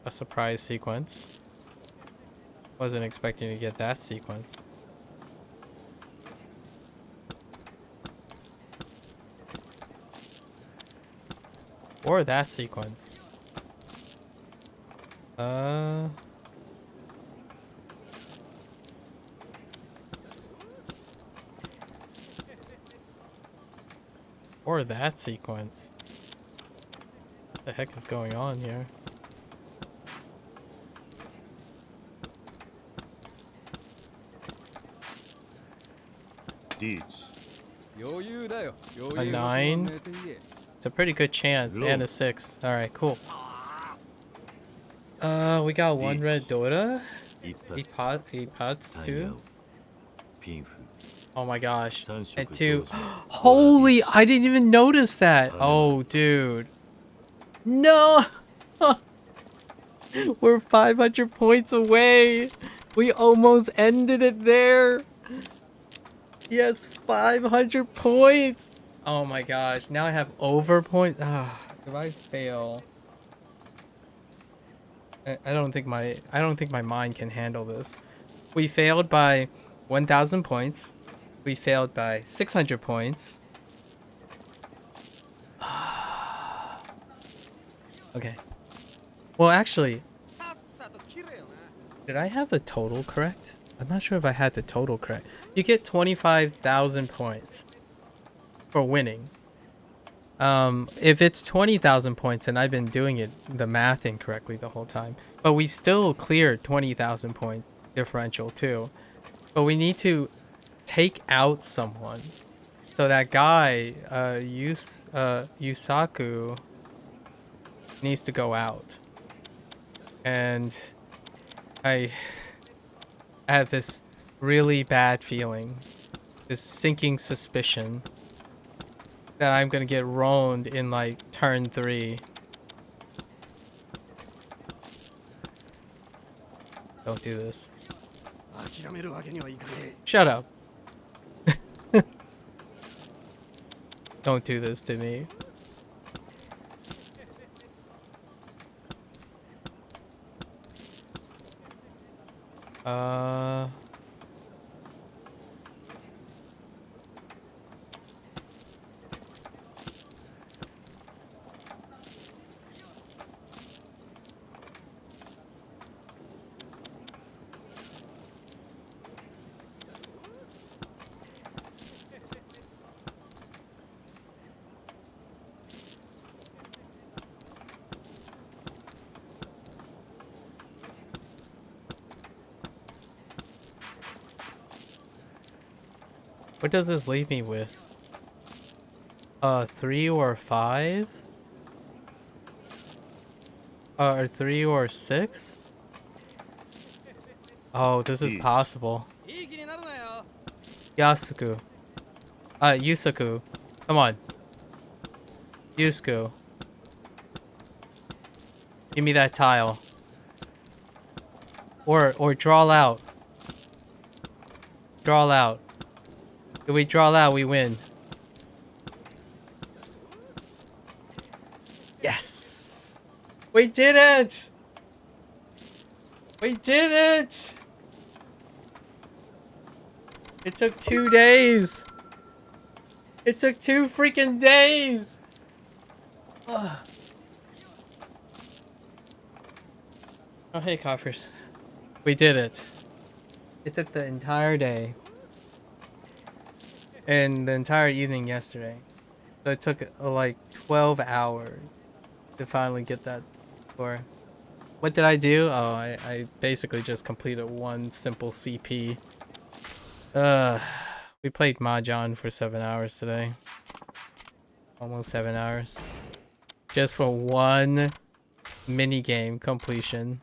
A surprise sequence. Wasn't expecting to get that sequence. Or that sequence. Or that sequence. What the heck is going on here? A 9? It's a pretty good chance. And a 6. Alright, cool. We got 1 red Dota. Pots too. Oh my gosh. And 2. Holy, I didn't even notice that. Oh, dude. No! We're 500 points away. We almost ended it there. Yes, 500 points. Oh my gosh. Now I have over points. If I fail, I don't think my mind can handle this. We failed by 1,000 points. We failed by 600 points. Okay. Well, actually, did I have the total correct? I'm not sure if I had the total correct. You get 25,000 points for winning. If it's 20,000 points, and I've been doing the math incorrectly the whole time, but we still cleared 20,000 point differential too. But we need to take out someone. So that guy, Yusaku, needs to go out. And I have this really bad feeling, this sinking suspicion that I'm gonna get roamed in like turn 3. Don't do this. Shut up. Don't do this to me. What does this leave me with? 3 or 5? Or 3 or 6? Oh, this is Each. possible. いい気になるなよ。 Yasuku. Yusaku. Come on. Yusuku. Give me that tile. Or draw out. Draw out. If we draw out, we win. Yes! We did it! We did it! It took 2 days! It took 2 freaking days! Ugh. Oh, hey, coffers. We did it. It took the entire day. And the entire evening yesterday. So it took like 12 hours to finally get that score. What did I do? Oh, I basically just completed one simple CP. We played Mahjong for 7 hours today. Almost 7 hours. Just for one mini game completion.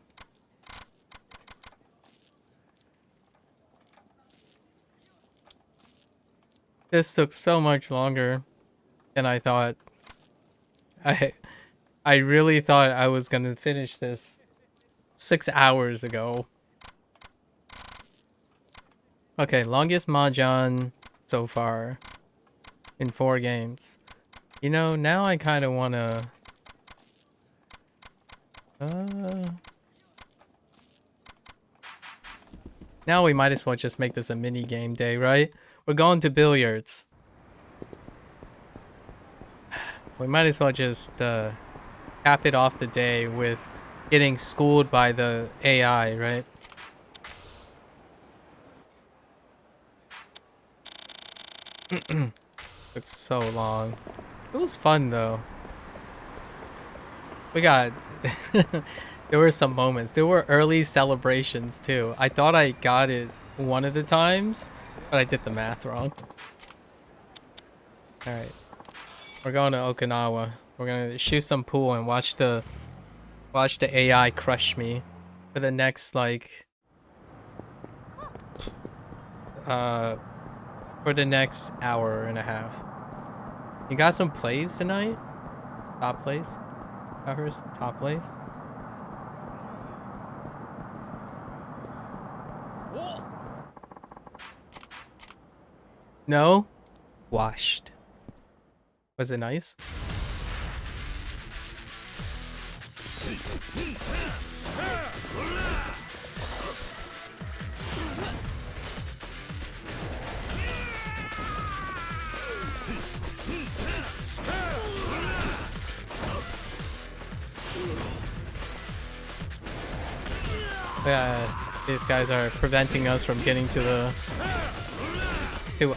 This took so much longer than I thought. I really thought I was gonna finish this 6 hours ago. Okay, longest Mahjong so far in 4 games. You know, now I kind of wanna... Now we might as well just make this a mini game day, right? We're going to billiards. We might as well just cap it off the day with getting schooled by the AI, right? Took so long. It was fun though. We got... There were some moments. There were early celebrations too. I thought I got it one of the times, but I did the math wrong. Alright. We're going to Okinawa. We're gonna shoot some pool and watch the AI crush me for the next like for the next hour and a half. You got some plays tonight? Top plays? Covers? Top plays? No? Washed. Was it nice? Yeah, these guys are preventing us from getting to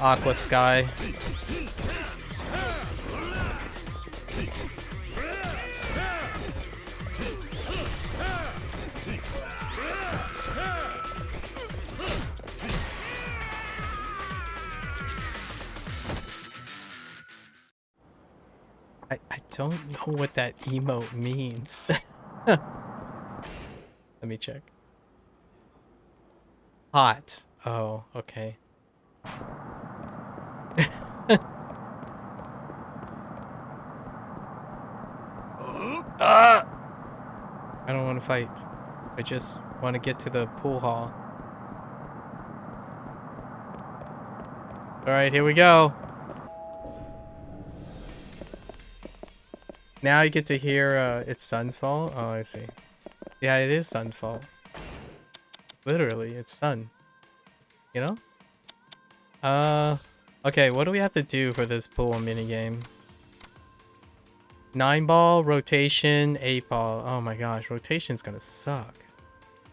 Aqua Sky. I don't know what that emote means. Let me check. Hot. Oh, okay. I don't want to fight. I just want to get to the pool hall. Alright, here we go. Now you get to hear it's Sun's fault. Oh, I see. Yeah, it is Sun's fault. Literally, it's Sun. You know? Okay, what do we have to do for this pool minigame? 9-ball, rotation, 8-ball. Oh my gosh, rotation's gonna suck.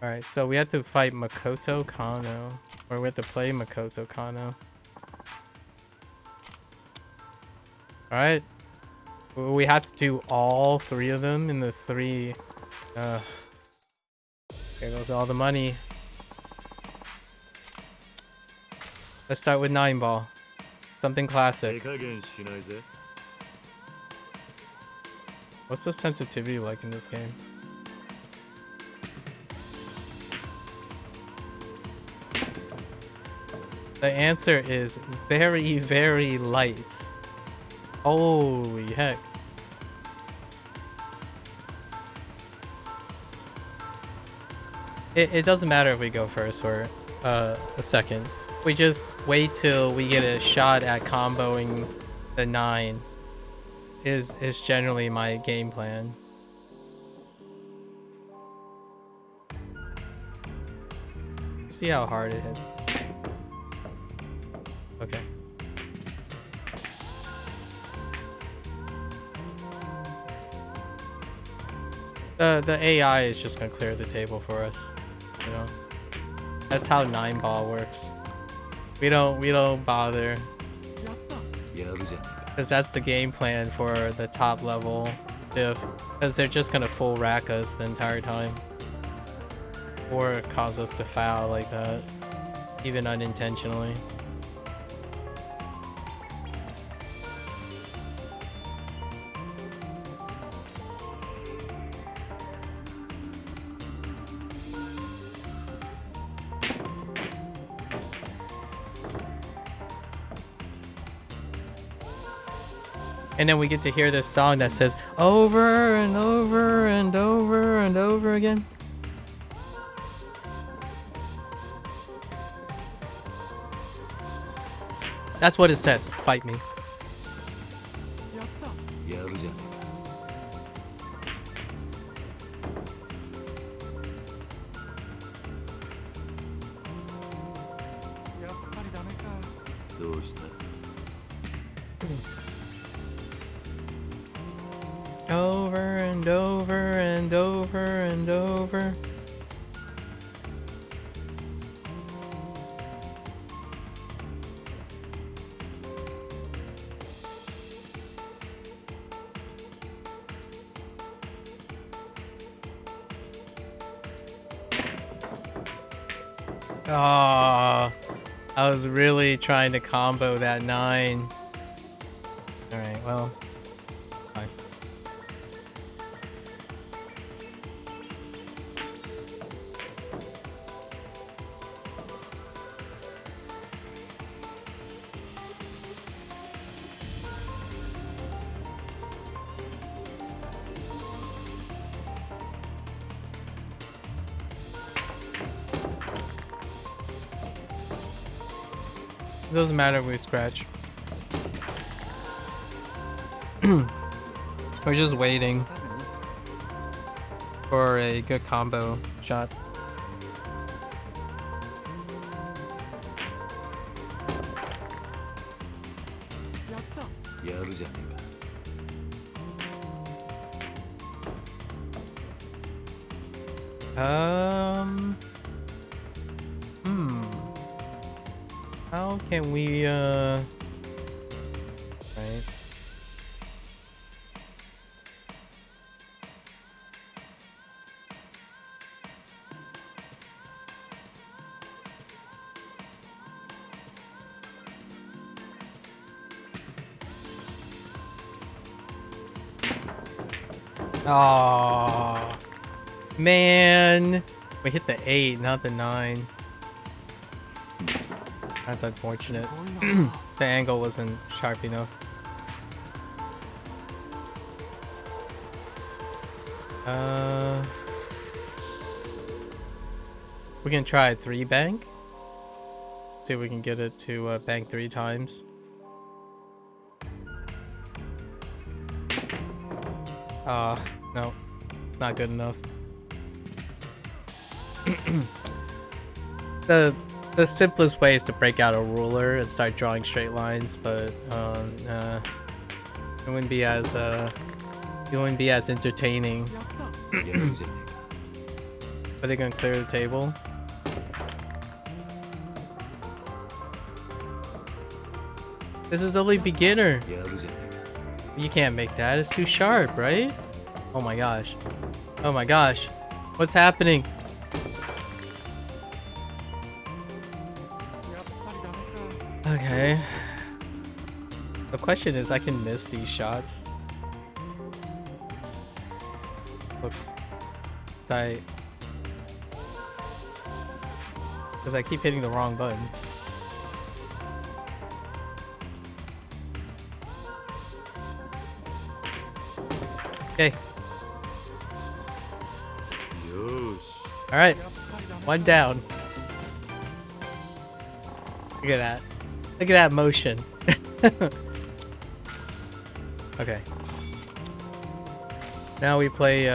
Alright, so we have to fight Makoto Kano. Or we have to play Makoto Kano. Alright. We have to do all 3 of them in the 3... There goes all the money. Let's start with 9-ball. Something classic. What's the sensitivity like in this game? The answer is very, very light. Holy heck. It doesn't matter if we go first or a second. We just wait till we get a shot at comboing the 9 is generally my game plan. See how hard it hits. Okay. The AI is just gonna clear the table for us, you know. That's how 9 ball works. We don't bother, because that's the game plan for the top level diff, because they're just gonna full rack us the entire time, or cause us to foul like that, even unintentionally. And then we get to hear this song that says over and over and over and over again. That's what it says. Fight me. Over and over and over and over. Ah, I was really trying to combo that 9. Alright, well. Fine. It doesn't matter if we scratch. We're just waiting for a good combo shot. How can we, right? Oh, man. We hit the 8, not the 9. That's unfortunate. The angle wasn't sharp enough. We can try a 3 bank. See if we can get it to bank 3 times. No, not good enough. The simplest way is to break out a ruler and start drawing straight lines, but it wouldn't be as entertaining. Are they gonna clear the table? This is only beginner. You can't make that. It's too sharp, right? Oh my gosh. Oh my gosh. What's happening? Okay. The question is, I can miss these shots. Whoops. Because I keep hitting the wrong button. Okay. Yosh. Alright. One down. Look at that. Look at that motion. Okay. Now we play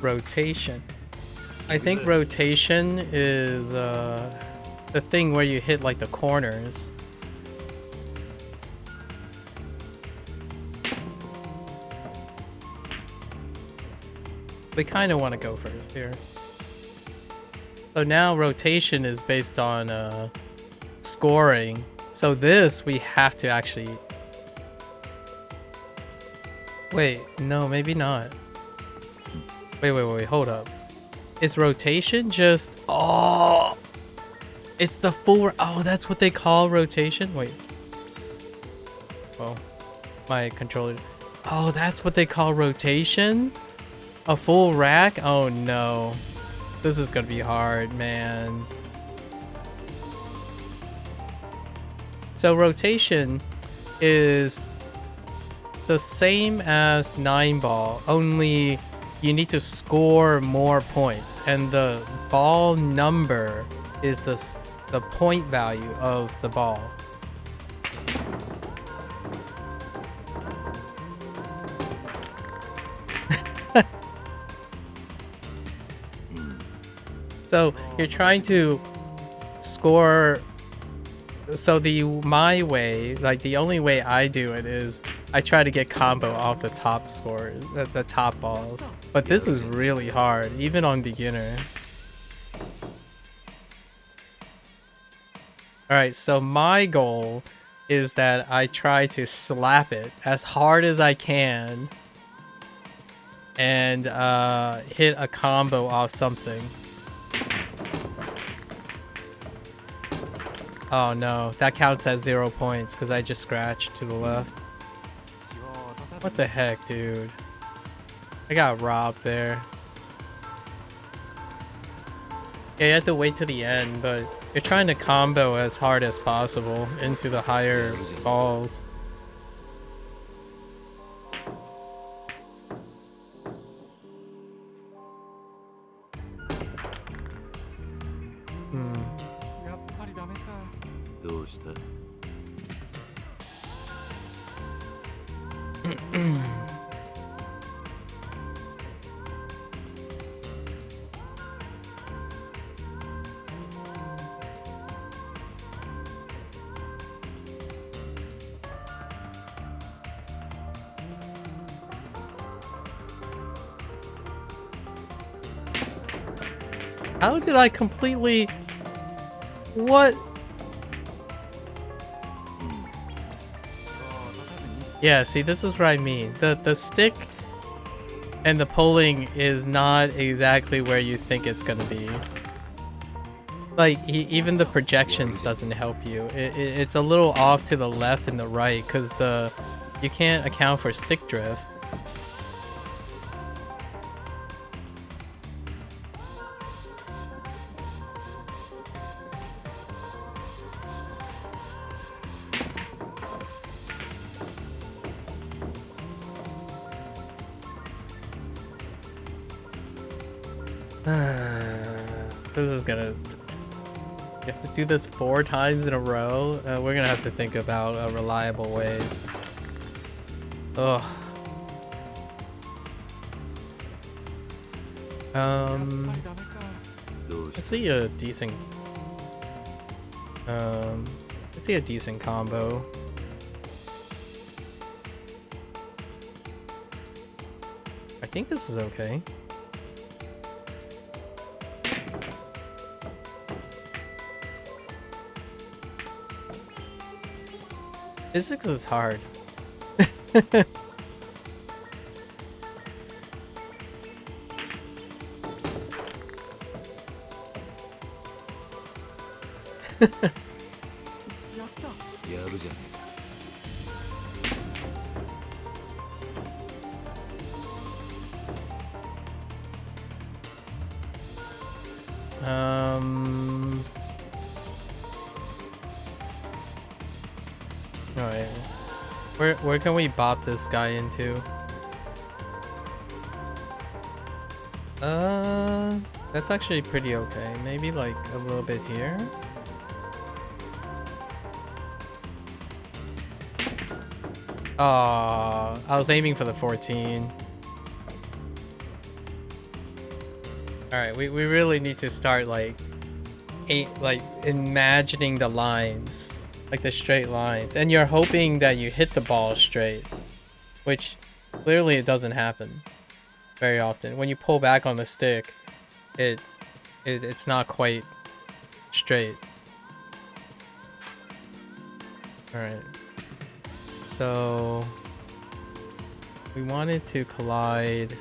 rotation. I think rotation is the thing where you hit like the corners. We kind of want to go first here. So now rotation is based on scoring. So this we have to actually... Wait, no, maybe not. Wait, hold up. Is rotation just... Oh! It's the full... Oh, that's what they call rotation? Wait. Oh, my controller... Oh, that's what they call rotation? A full rack? Oh no. This is gonna be hard, man. So rotation is the same as 9-ball, only you need to score more points, and the ball number is the point value of the ball. So you're trying to score. So my way, like the only way I do it is I try to get combo off the top scores, the top balls. But this is really hard, even on beginner. Alright, so my goal is that I try to slap it as hard as I can and hit a combo off something. Oh no, that counts as 0 points because I just scratched to the left. What the heck, dude? I got robbed there. Yeah, you have to wait to the end, but you're trying to combo as hard as possible into the higher balls. How did I completely... What? Yeah, see, this is what I mean. The stick and the pulling is not exactly where you think it's gonna be. Like, even the projections doesn't help you. It's a little off to the left and the right, because you can't account for stick drift. This is gonna... You have to do this 4 times in a row? We're gonna have to think about reliable ways. Ugh. I see a decent... I see a decent combo. I think this is okay. Physics is hard. Alright. Where can we bop this guy into? That's actually pretty okay. Maybe like a little bit here. I was aiming for the 14. Alright, we really need to start like imagining the lines. Like the straight lines. And you're hoping that you hit the ball straight. Which clearly it doesn't happen very often. When you pull back on the stick, it's not quite straight. Alright. So we wanted to collide.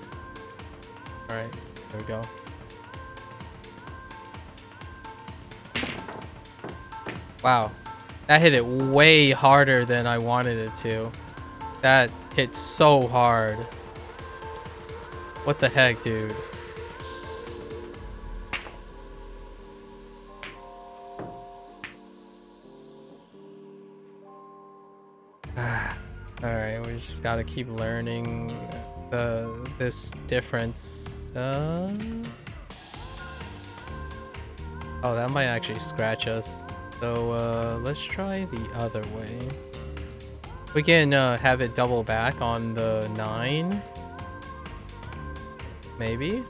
Alright, there we go. Wow. That hit it way harder than I wanted it to. That hit so hard. What the heck, dude? Alright, we just gotta keep learning this difference. Oh, that might actually scratch us. So let's try the other way. We can have it double back on the 9. Maybe?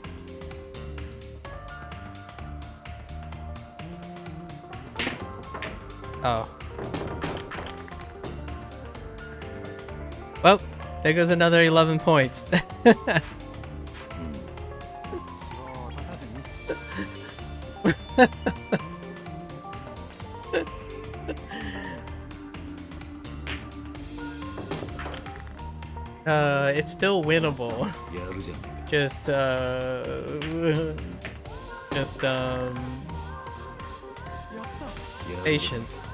Oh. Well, there goes another 11 points. It's still winnable. Just patience.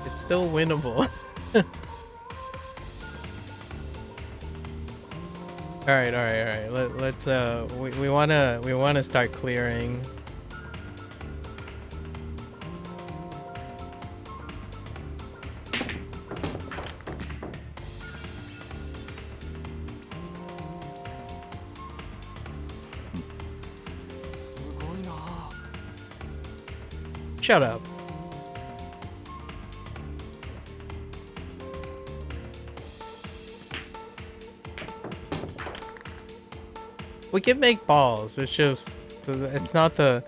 It's still winnable. All right. Let's we wanna start clearing. Shut up. We can make balls. It's just it's not the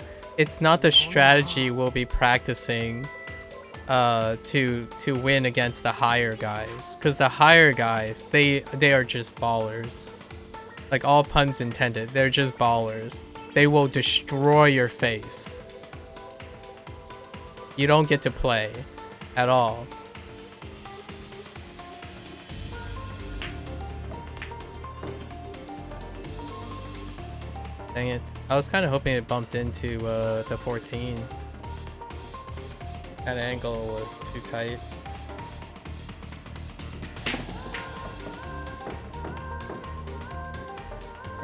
strategy we'll be practicing to win against the higher guys, because the higher guys they are just ballers. Like, all puns intended. They're just ballers. They will destroy your face. You don't get to play at all. Dang it. I was kind of hoping it bumped into the 14. That angle was too tight.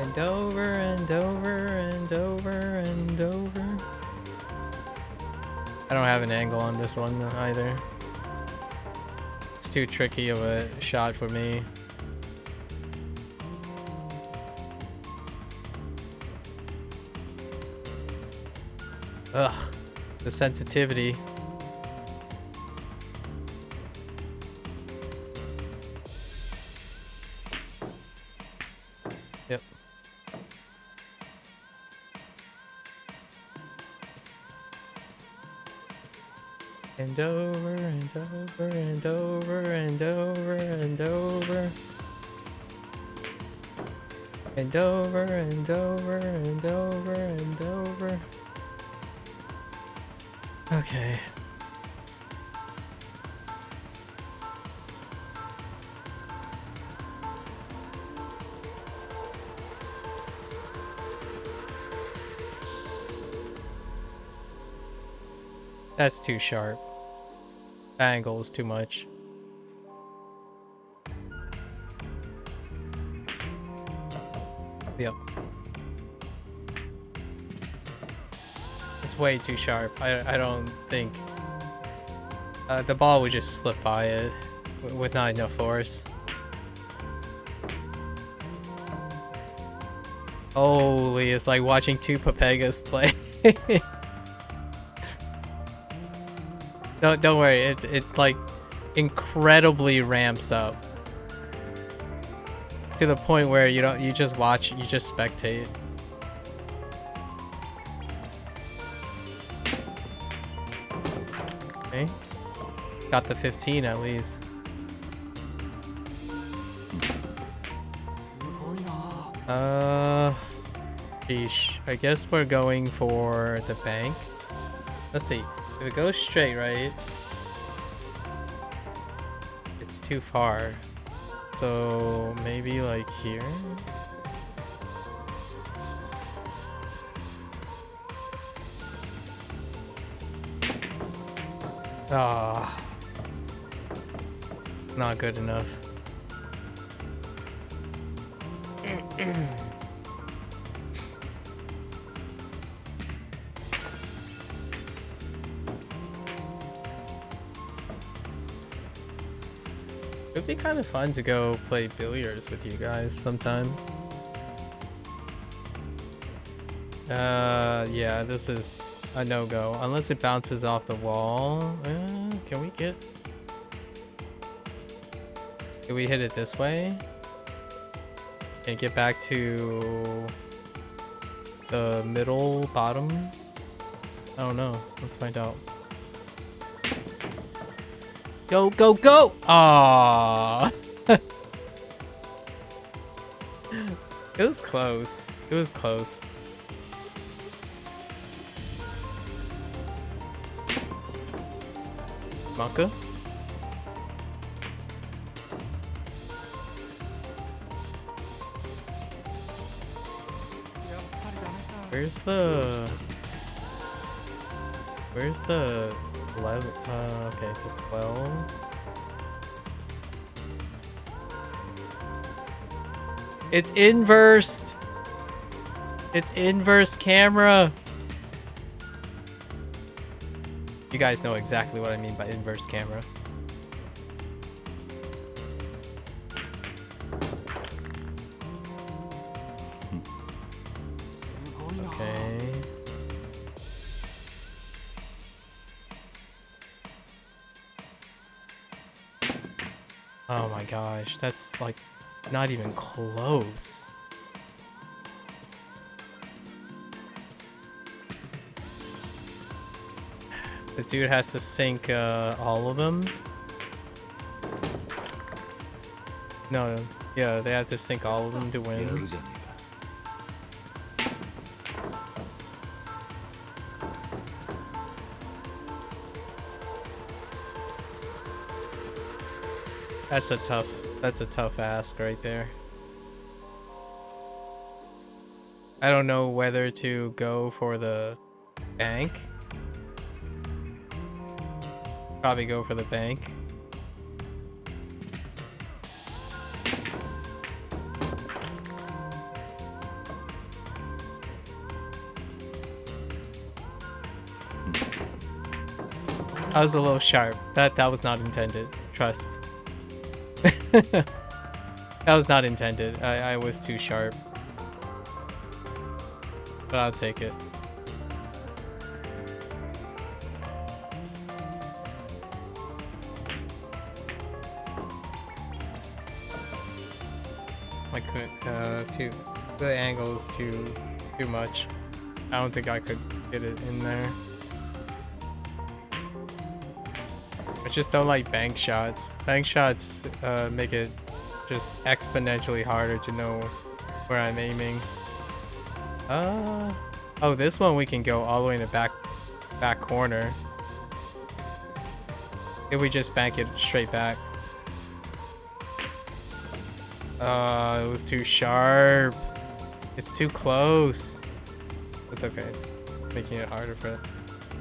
And over and over and over and over. I don't have an angle on this one either. It's too tricky of a shot for me. Ugh, the sensitivity. Yep. And over and over and over and over and over. And over and over and over and over. Okay. That's too sharp. That angle is too much. Yep. It's way too sharp. I don't think the ball would just slip by it with not enough force. Holy, it's like watching two Papegas play. Don't worry, it's like incredibly ramps up to the point where you just watch, you just spectate. Okay, got the 15 at least. Sheesh. I guess we're going for the bank. Let's see. If it goes straight, right? It's too far. So maybe like here? Ah. Not good enough. It would be kind of fun to go play billiards with you guys sometime. Yeah, this is a no-go. Unless it bounces off the wall. Can we get... Can we hit it this way? And get back to the middle, bottom? I don't know. Let's find out. Go, go, go! Aww. It was close. It was close. MAKU? Where's the 11? Okay, the 12. It's inversed. It's inverse camera. You guys know exactly what I mean by inverse camera. Okay. Oh my gosh, that's like not even close. The dude has to sink all of them. No, yeah, they have to sink all of them to win. That's a tough ask right there. I don't know whether to go for the bank. Probably go for the bank. I was a little sharp. That was not intended. Trust. That was not intended. I was too sharp. But I'll take it. I could, the angle is too much. I don't think I could get it in there. I just don't like bank shots. Bank shots make it just exponentially harder to know where I'm aiming. Oh, this one we can go all the way in the back corner. If we just bank it straight back. It was too sharp. It's too close. It's okay. It's making it harder for it.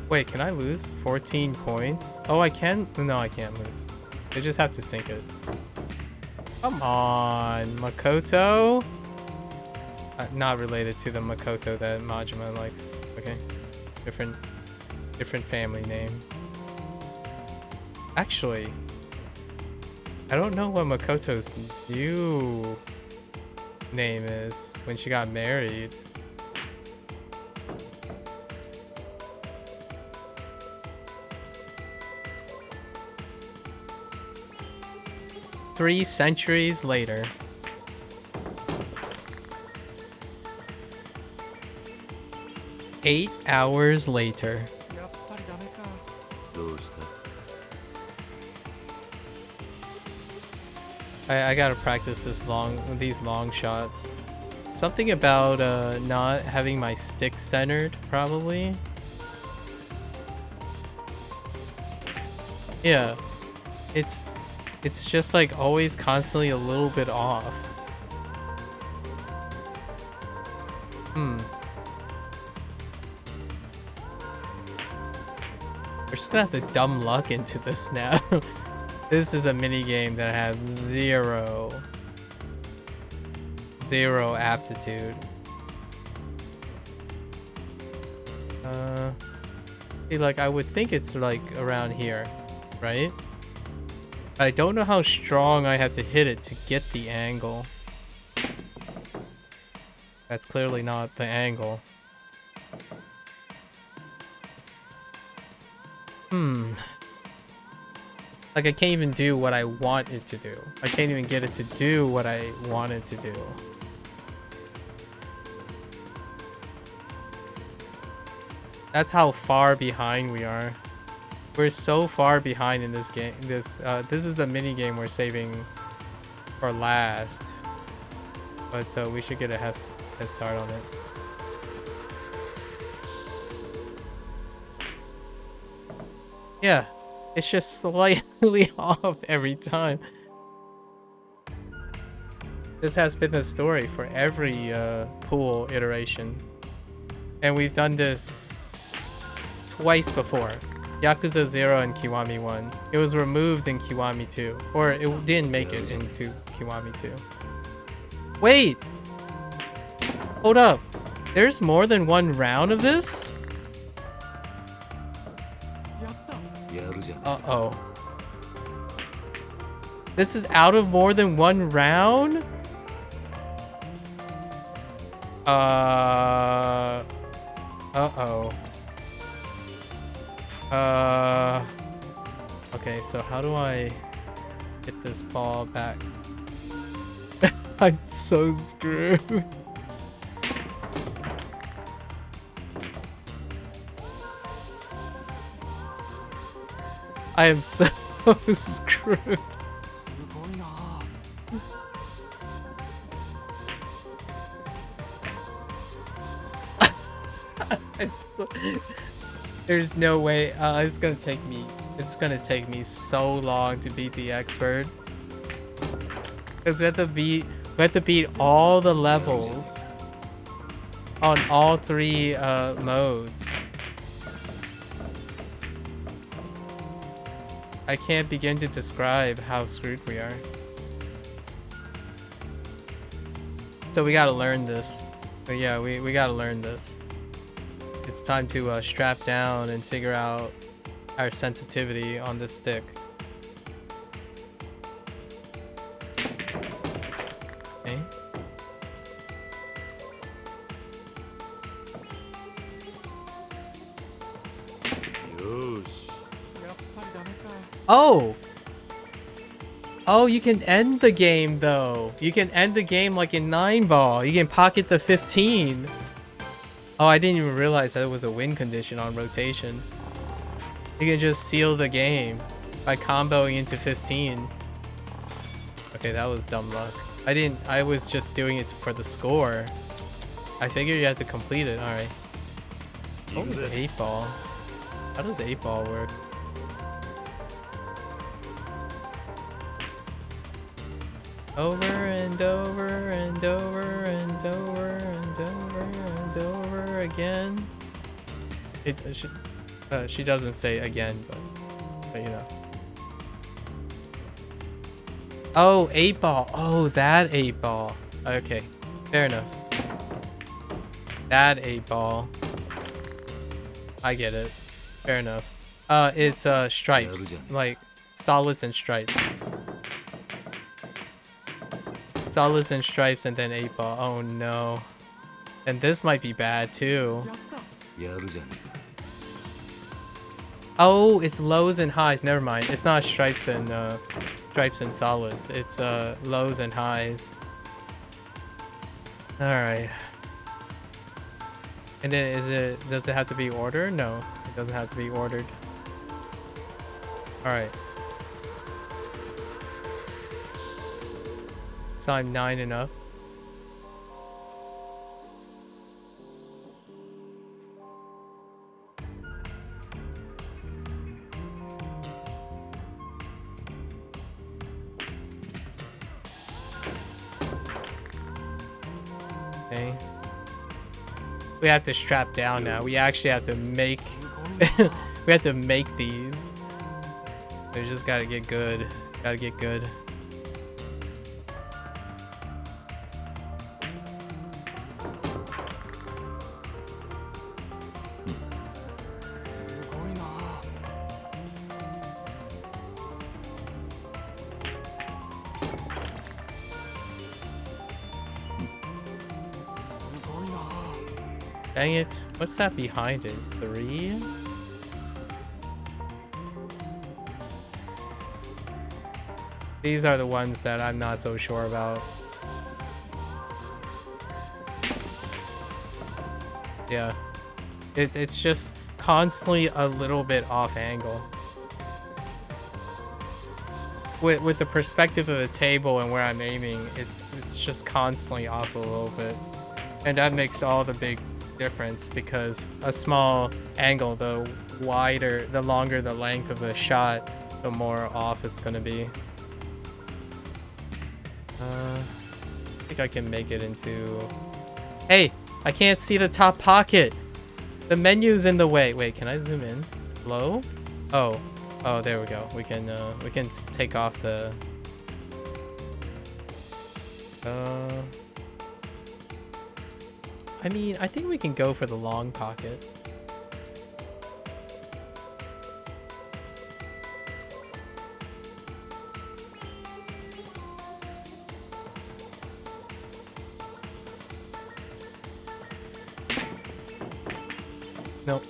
Wait, can I lose 14 points? Oh, I can? No, I can't lose. I just have to sink it. Come on, Makoto. not related to the Makoto that Majima likes. Okay, different family name. Actually, I don't know what Makoto's new name is when she got married. Three centuries later. Eight hours later. やっぱりダメか。どうした I gotta practice these long shots. Something about not having my stick centered, probably. Yeah, it's just like always constantly a little bit off. We're just gonna have to dumb luck into this now. This is a mini game that has zero aptitude. See, like I would think it's like around here, right? But I don't know how strong I have to hit it to get the angle. That's clearly not the angle. Like I can't even do what I want it to do. I can't even get it to do what I want it to do. That's how far behind we are. We're so far behind in this game. This is the mini game we're saving for last. But we should get a head start on it. Yeah, it's just slightly off every time. This has been the story for every pool iteration. And we've done this twice before. Yakuza 0 and Kiwami 1. It was removed in Kiwami 2. Or it didn't make it into Kiwami 2. Wait! Hold up. There's more than one round of this? やるじゃん Uh-oh. This is out of more than one round? Uh-oh. Okay, so how do I get this ball back? I'm so screwed. I am so screwed. すごいな。There's no way. It's gonna take me. It's gonna take me so long to beat the expert. Because we have to beat all the levels on all three modes. I can't begin to describe how screwed we are. So we gotta learn this. But yeah, we gotta learn this. It's time to strap down and figure out our sensitivity on this stick. Okay.よし やっぱりダメか。 Oh! Oh, you can end the game though. You can end the game like in 9-ball. You can pocket the 15. Oh, I didn't even realize that it was a win condition on rotation. You can just seal the game by comboing into 15. Okay, that was dumb luck. I was just doing it for the score. I figured you had to complete it. Alright. What was 8-ball? How does 8-ball work? Over and over and over and over and over and over again. She doesn't say again, but you know. Oh, 8-ball. Oh, that 8-ball. Okay, fair enough. That 8-ball. I get it. Fair enough. It's stripes, like solids and stripes. Solids and stripes, and then 8-ball. Oh no. And this might be bad too. やるじゃねえか。 Oh, it's lows and highs. Never mind. It's not stripes and solids. It's lows and highs. All right. And then does it have to be ordered? No, it doesn't have to be ordered. All right. So I'm 9 and up. Okay. We have to strap down now. We actually have to make we have to make these. We just gotta get good. Gotta get good. Dang it. What's that behind it? 3? These are the ones that I'm not so sure about. Yeah. It's just constantly a little bit off angle. With the perspective of the table and where I'm aiming, it's just constantly off a little bit. And that makes all the big difference, because a small angle, the longer the length of the shot, the more off it's gonna be. I think I can make it into... Hey, I can't see the top pocket. The menu's in the way. Wait, can I zoom in? Low? Oh, there we go. We can take off the... I mean, I think we can go for the long pocket. Nope.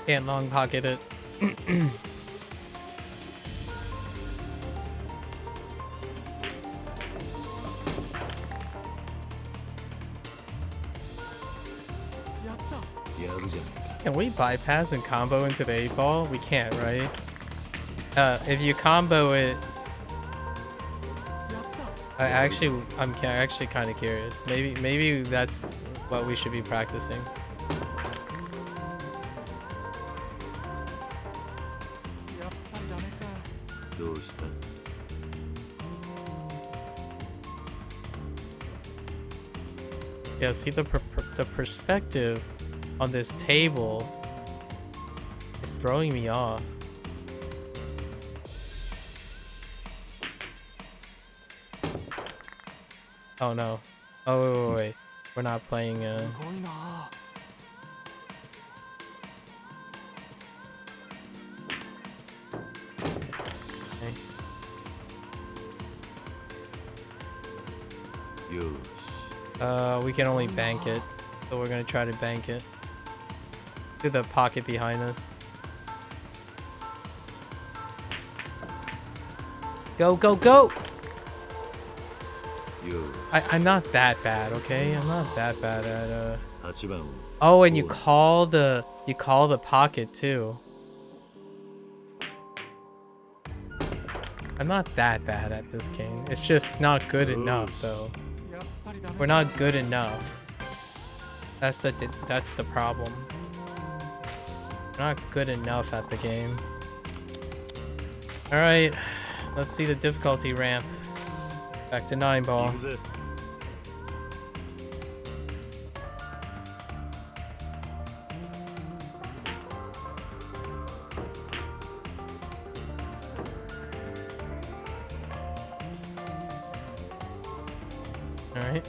Can't long pocket it. Can we bypass and combo into the 8-ball? We can't, right? If you combo it... I'm actually kind of curious. Maybe that's what we should be practicing. Yeah, see the perspective on this table is throwing me off. Oh no. Oh wait. We're not playing Okay. We can only bank it. So we're gonna try to bank it. To the pocket behind us. Go, go, go! I'm not that bad, okay? I'm not that bad at Oh, and you call the pocket too. I'm not that bad at this game. It's just not good enough though. We're not good enough. That's the problem. We're not good enough at the game. Alright. Let's see the difficulty ramp. Back to 9-ball. right?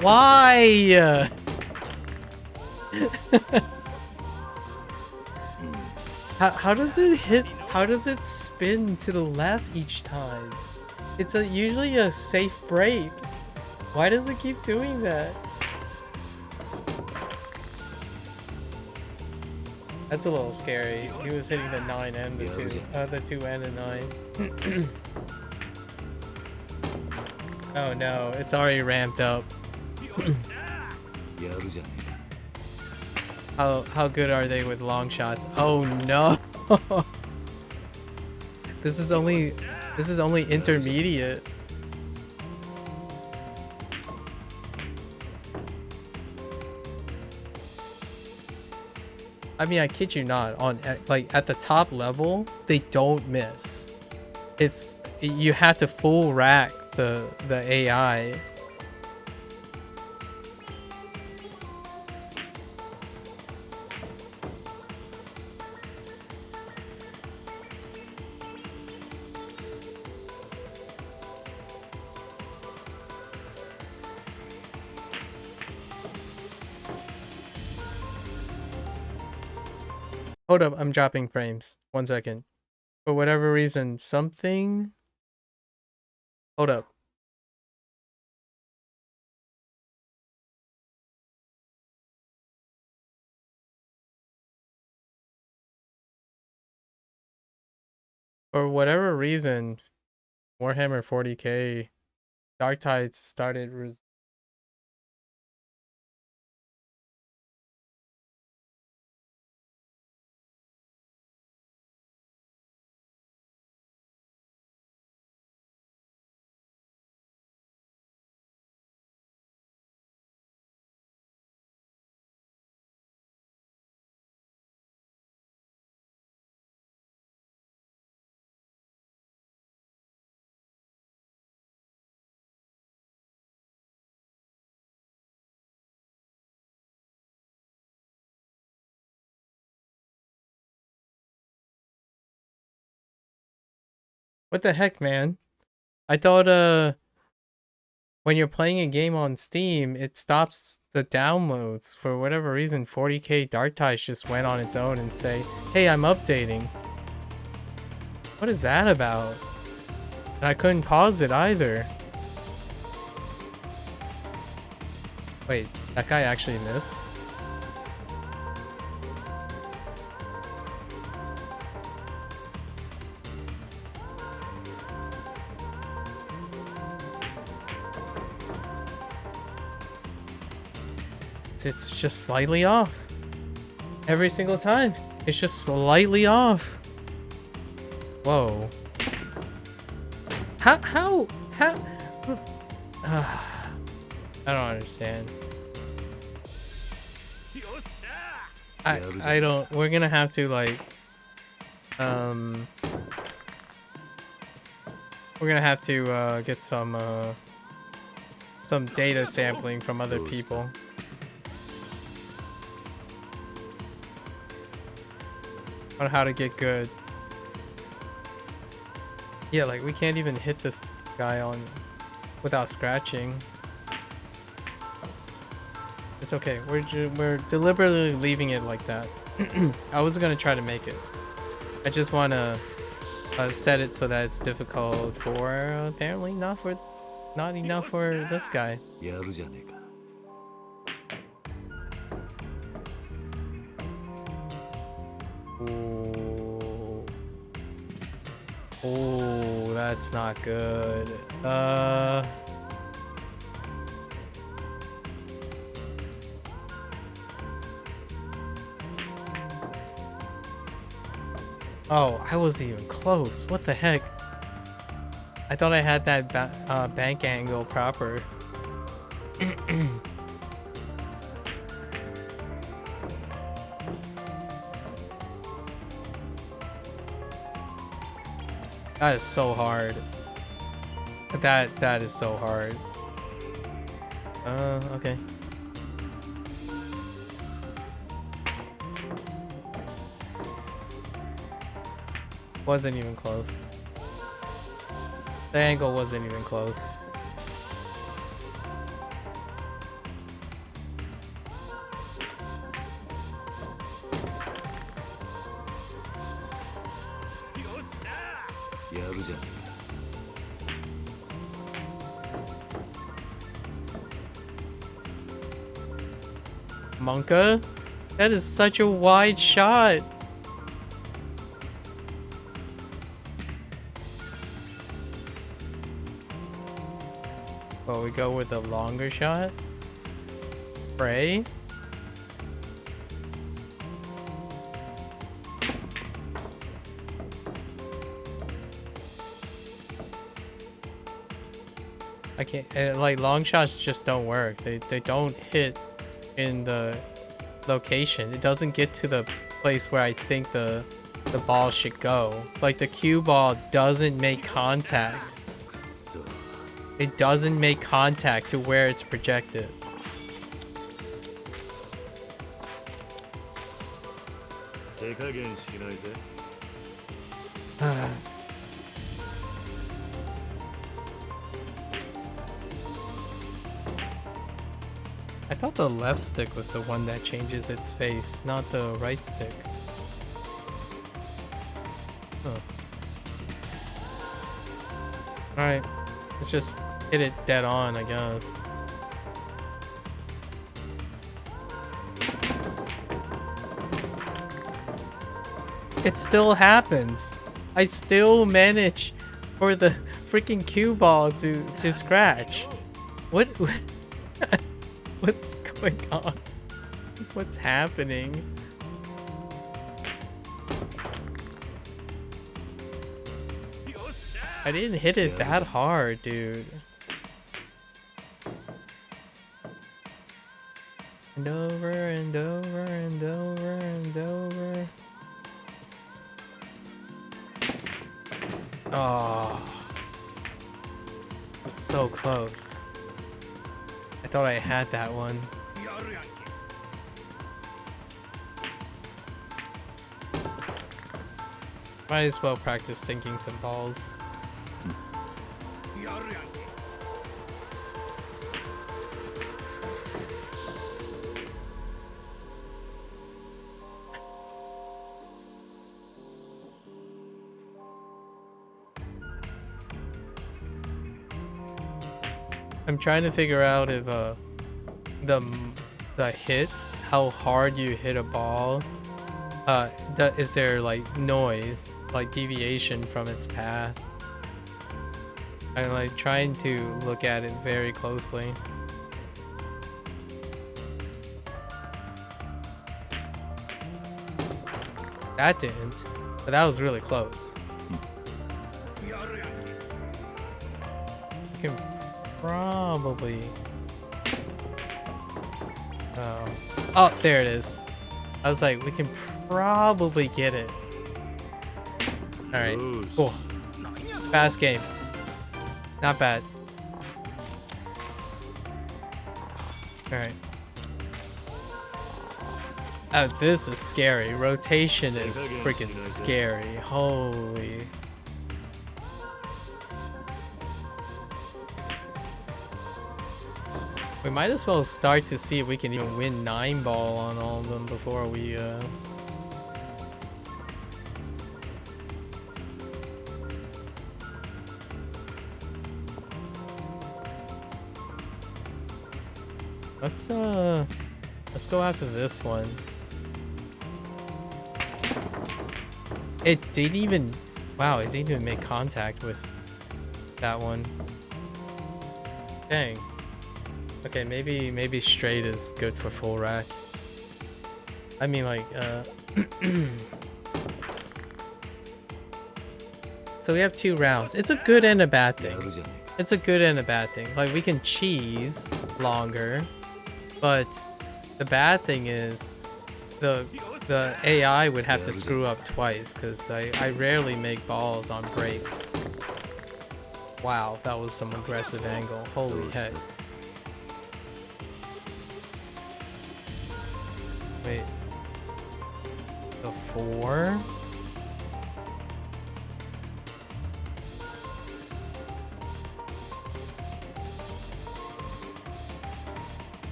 Why? How does it hit? How does it spin to the left each time? It's usually a safe break. Why does it keep doing that? That's a little scary. He was hitting the 9 and the 2. The 2 and the 9. Oh no, it's already ramped up. How good are they with long shots? Oh no. This is only intermediate. I mean, I kid you not, on like at the top level, they don't miss. You have to full rack the AI. Hold up, I'm dropping frames. 1 second. For whatever reason, something... Hold up. For whatever reason, Warhammer 40k Dark Tides started... What the heck, man? I thought, when you're playing a game on Steam, it stops the downloads. For whatever reason, 40k Dark Tides just went on its own and say, hey, I'm updating. What is that about? And I couldn't pause it either. Wait, that guy actually missed? It's just slightly off. Every single time. It's just slightly off. Whoa. How? I don't understand. I don't, we're gonna have to like, we're gonna have to get some data sampling from other people. On how to get good. Yeah, like we can't even hit this guy on without scratching. It's okay. We're deliberately leaving it like that. I was gonna try to make it. I just want to set it so that it's difficult for apparently not enough for this guy. Oh, that's not good. Oh, I wasn't even close. What the heck? I thought I had that bank angle proper. That is so hard. That is so hard. Okay. Wasn't even close. The angle wasn't even close. Monka? That is such a wide shot. Well, we go with a longer shot. Pray. I can't, like, long shots just don't work. They don't hit in the location. It doesn't get to the place where I think the ball should go. Like, the cue ball doesn't make contact. It doesn't make contact to where it's projected. I thought the left stick was the one that changes its face, not the right stick. Huh. Alright, let's just hit it dead on, I guess. It still happens. I still manage for the freaking cue ball to scratch. What? What's going on? What's happening? I didn't hit it that hard, dude. And over and over and over and over. Oh. It's so close. I thought I had that one. Might as well practice sinking some balls. I'm trying to figure out if the hit, how hard you hit a ball, is there like noise, like deviation from its path? I'm like trying to look at it very closely. That didn't, but that was really close. You can probably... Oh, there it is. I was like, we can probably get it. Alright, cool. Fast game. Not bad. Alright. Oh, this is scary. Rotation is freaking scary. Holy. We might as well start to see if we can even win 9-ball on all of them before we, Let's go after this one. It didn't even... Wow, it didn't even make contact with that one. Dang. Okay, maybe straight is good for full rack. I mean, like, So we have 2 rounds. It's a good and a bad thing. It's a good and a bad thing. Like, we can cheese longer, but the bad thing is the AI would have to screw up twice, because I rarely make balls on break. Wow, that was some aggressive angle. Holy heck. Wait. The 4?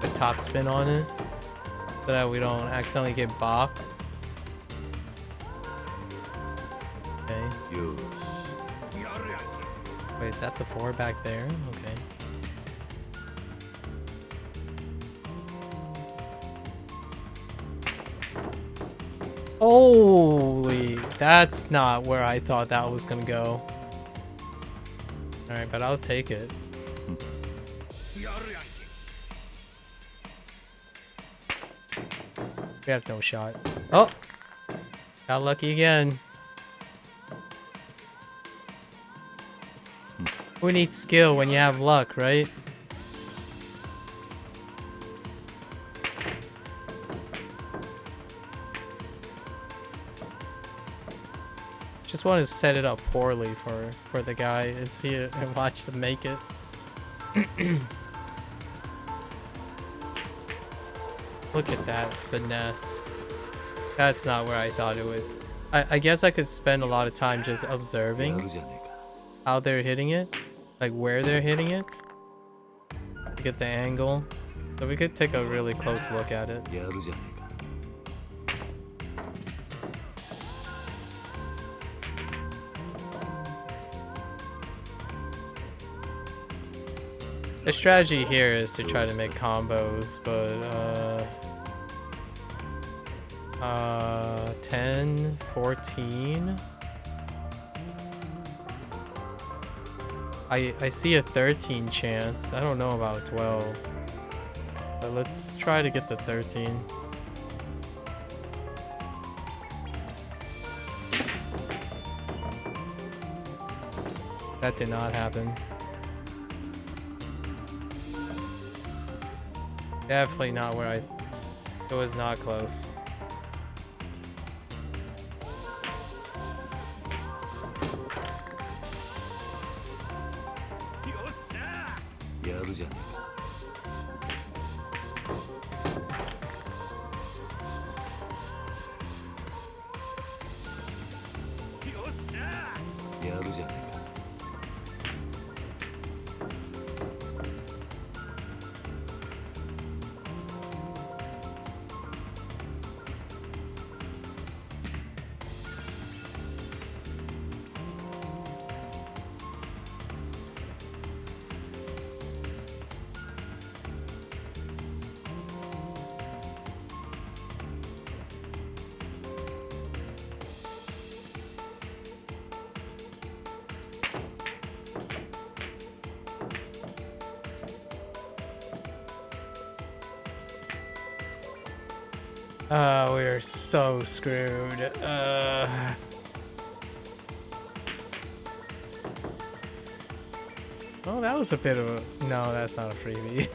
The top spin on it so that we don't accidentally get bopped. Okay. よし Wait, is that the 4 back there? Okay. Holy, that's not where I thought that was gonna go. Alright, but I'll take it. We have no shot. Oh! Got lucky again. Who needs skill when you have luck, right? Just want to set it up poorly for the guy and see it and watch them make it. Look at that finesse. That's not where I thought it would. I guess I could spend a lot of time just やる observing じゃね how they're hitting it, like where they're hitting it, to get the angle. So we could take a really close look at it. えかやるじゃね The strategy here is to try to make combos, but 10, 14. I see a 13 chance. I don't know about 12. But let's try to get the 13. That did not happen. Definitely not where it was not close.えやるじゃね えかやるじゃね We are so screwed. Oh, that was a bit of a... No, that's not a freebie.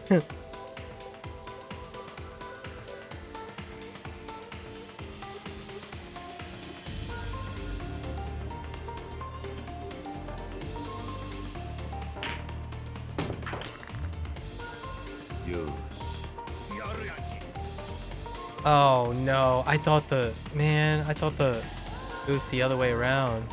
Oh no, I thought the... Man, I thought it was the other way around.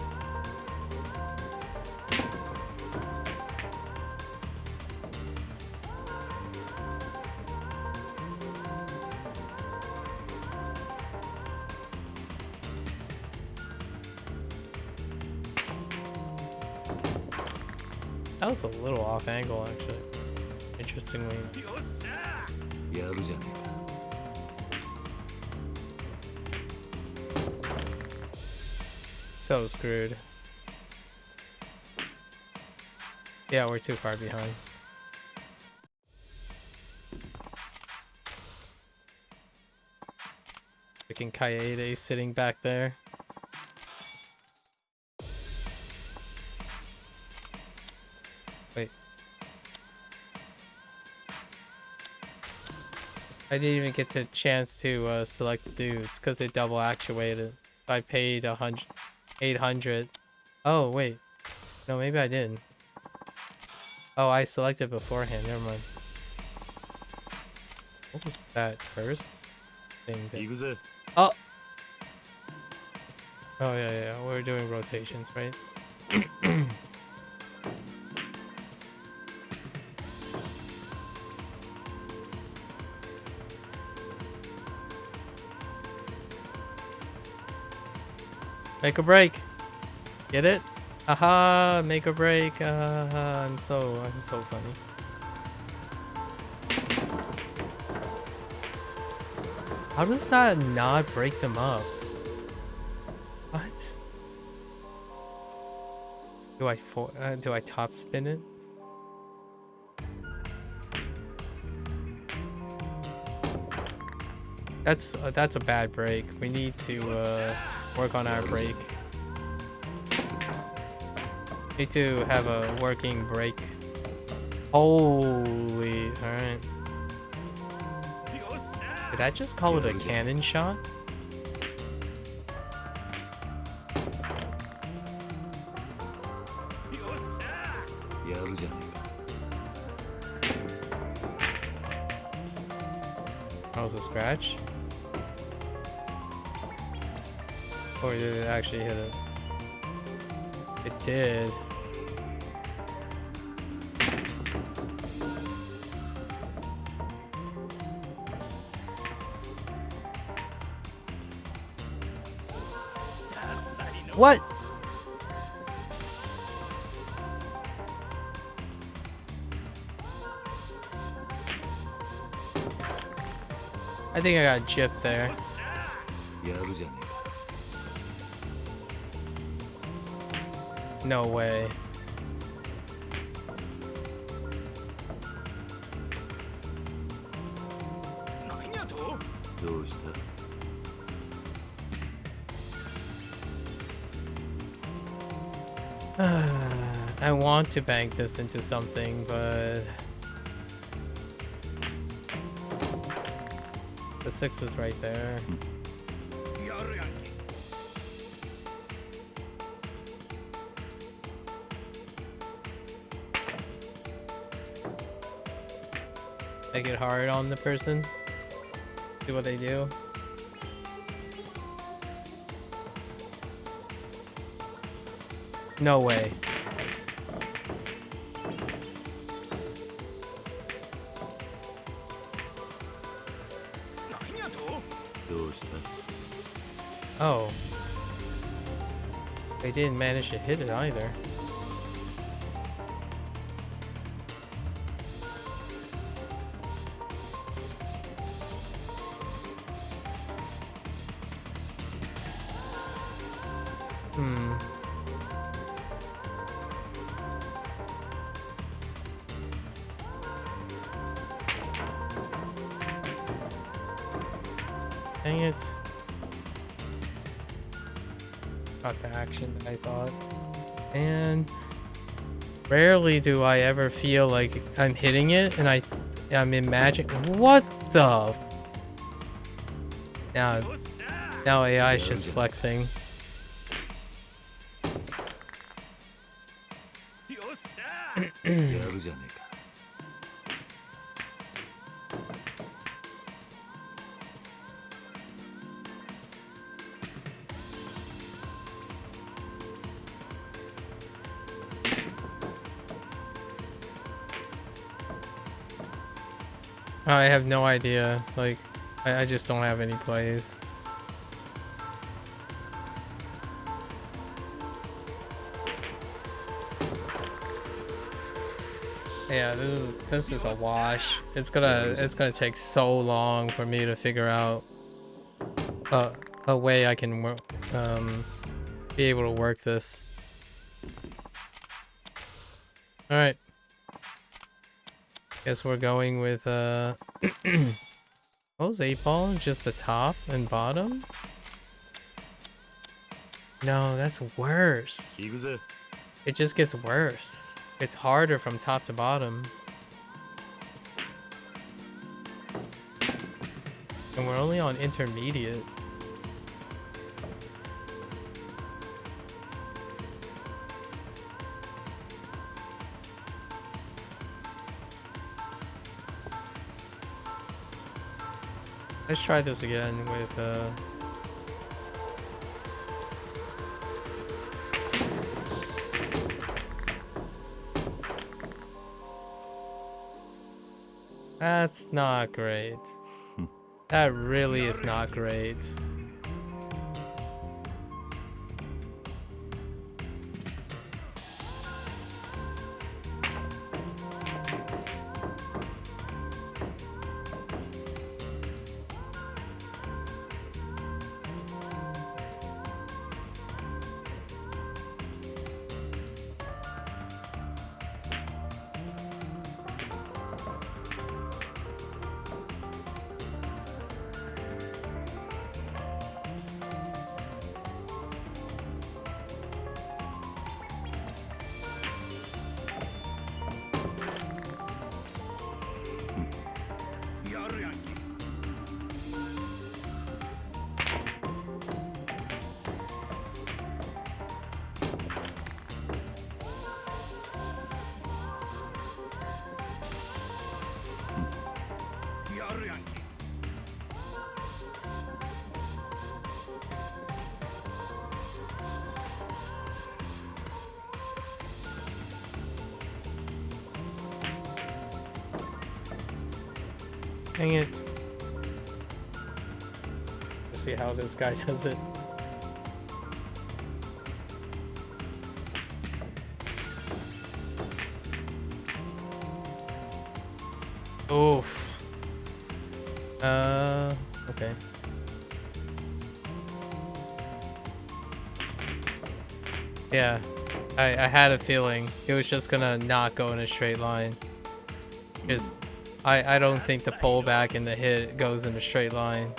That was a little off angle, actually. Interestingly. やるじゃね So screwed. Yeah, we're too far behind. Freaking Kaede sitting back there. Wait. I didn't even get the chance to select the dudes because it double actuated. So I paid 800. Oh, wait. No, maybe I didn't. Oh, I selected beforehand. Never mind. What was that first thing?行くぜ。 Oh! Oh, yeah. We're doing rotations, right? Make a break. Get it? Aha! Make a break. I'm so funny. How does that not break them up? What? Do I top spin it? That's a bad break. We need to work on our break. Need to have a working break. Holy, all right. Did I just call it a cannon shot? That was a scratch? Or did it actually hit it? It did. What? I think I got gypped there. No way. I want to bank this into something, but the 6 is right there. Make it hard on the person. See what they do. No way. Oh. They didn't manage to hit it either. Dang it. Got the action that I thought. And rarely do I ever feel like I'm hitting it and I'm imagining. What the? Now AI is just flexing. I have no idea. Like, I just don't have any plays. Yeah, this is a wash. It's gonna take so long for me to figure out a way I can be able to work this. All right. Guess we're going with what was 8-ball? Just the top and bottom? No, that's worse. It just gets worse. It's harder from top to bottom. And we're only on intermediate. Let's try this again with That's not great. That really is not great. Dang it. Let's see how this guy does it. Oof. Okay. Yeah, I had a feeling it was just gonna not go in a straight line. Because I don't think the pullback and the hit goes in a straight line.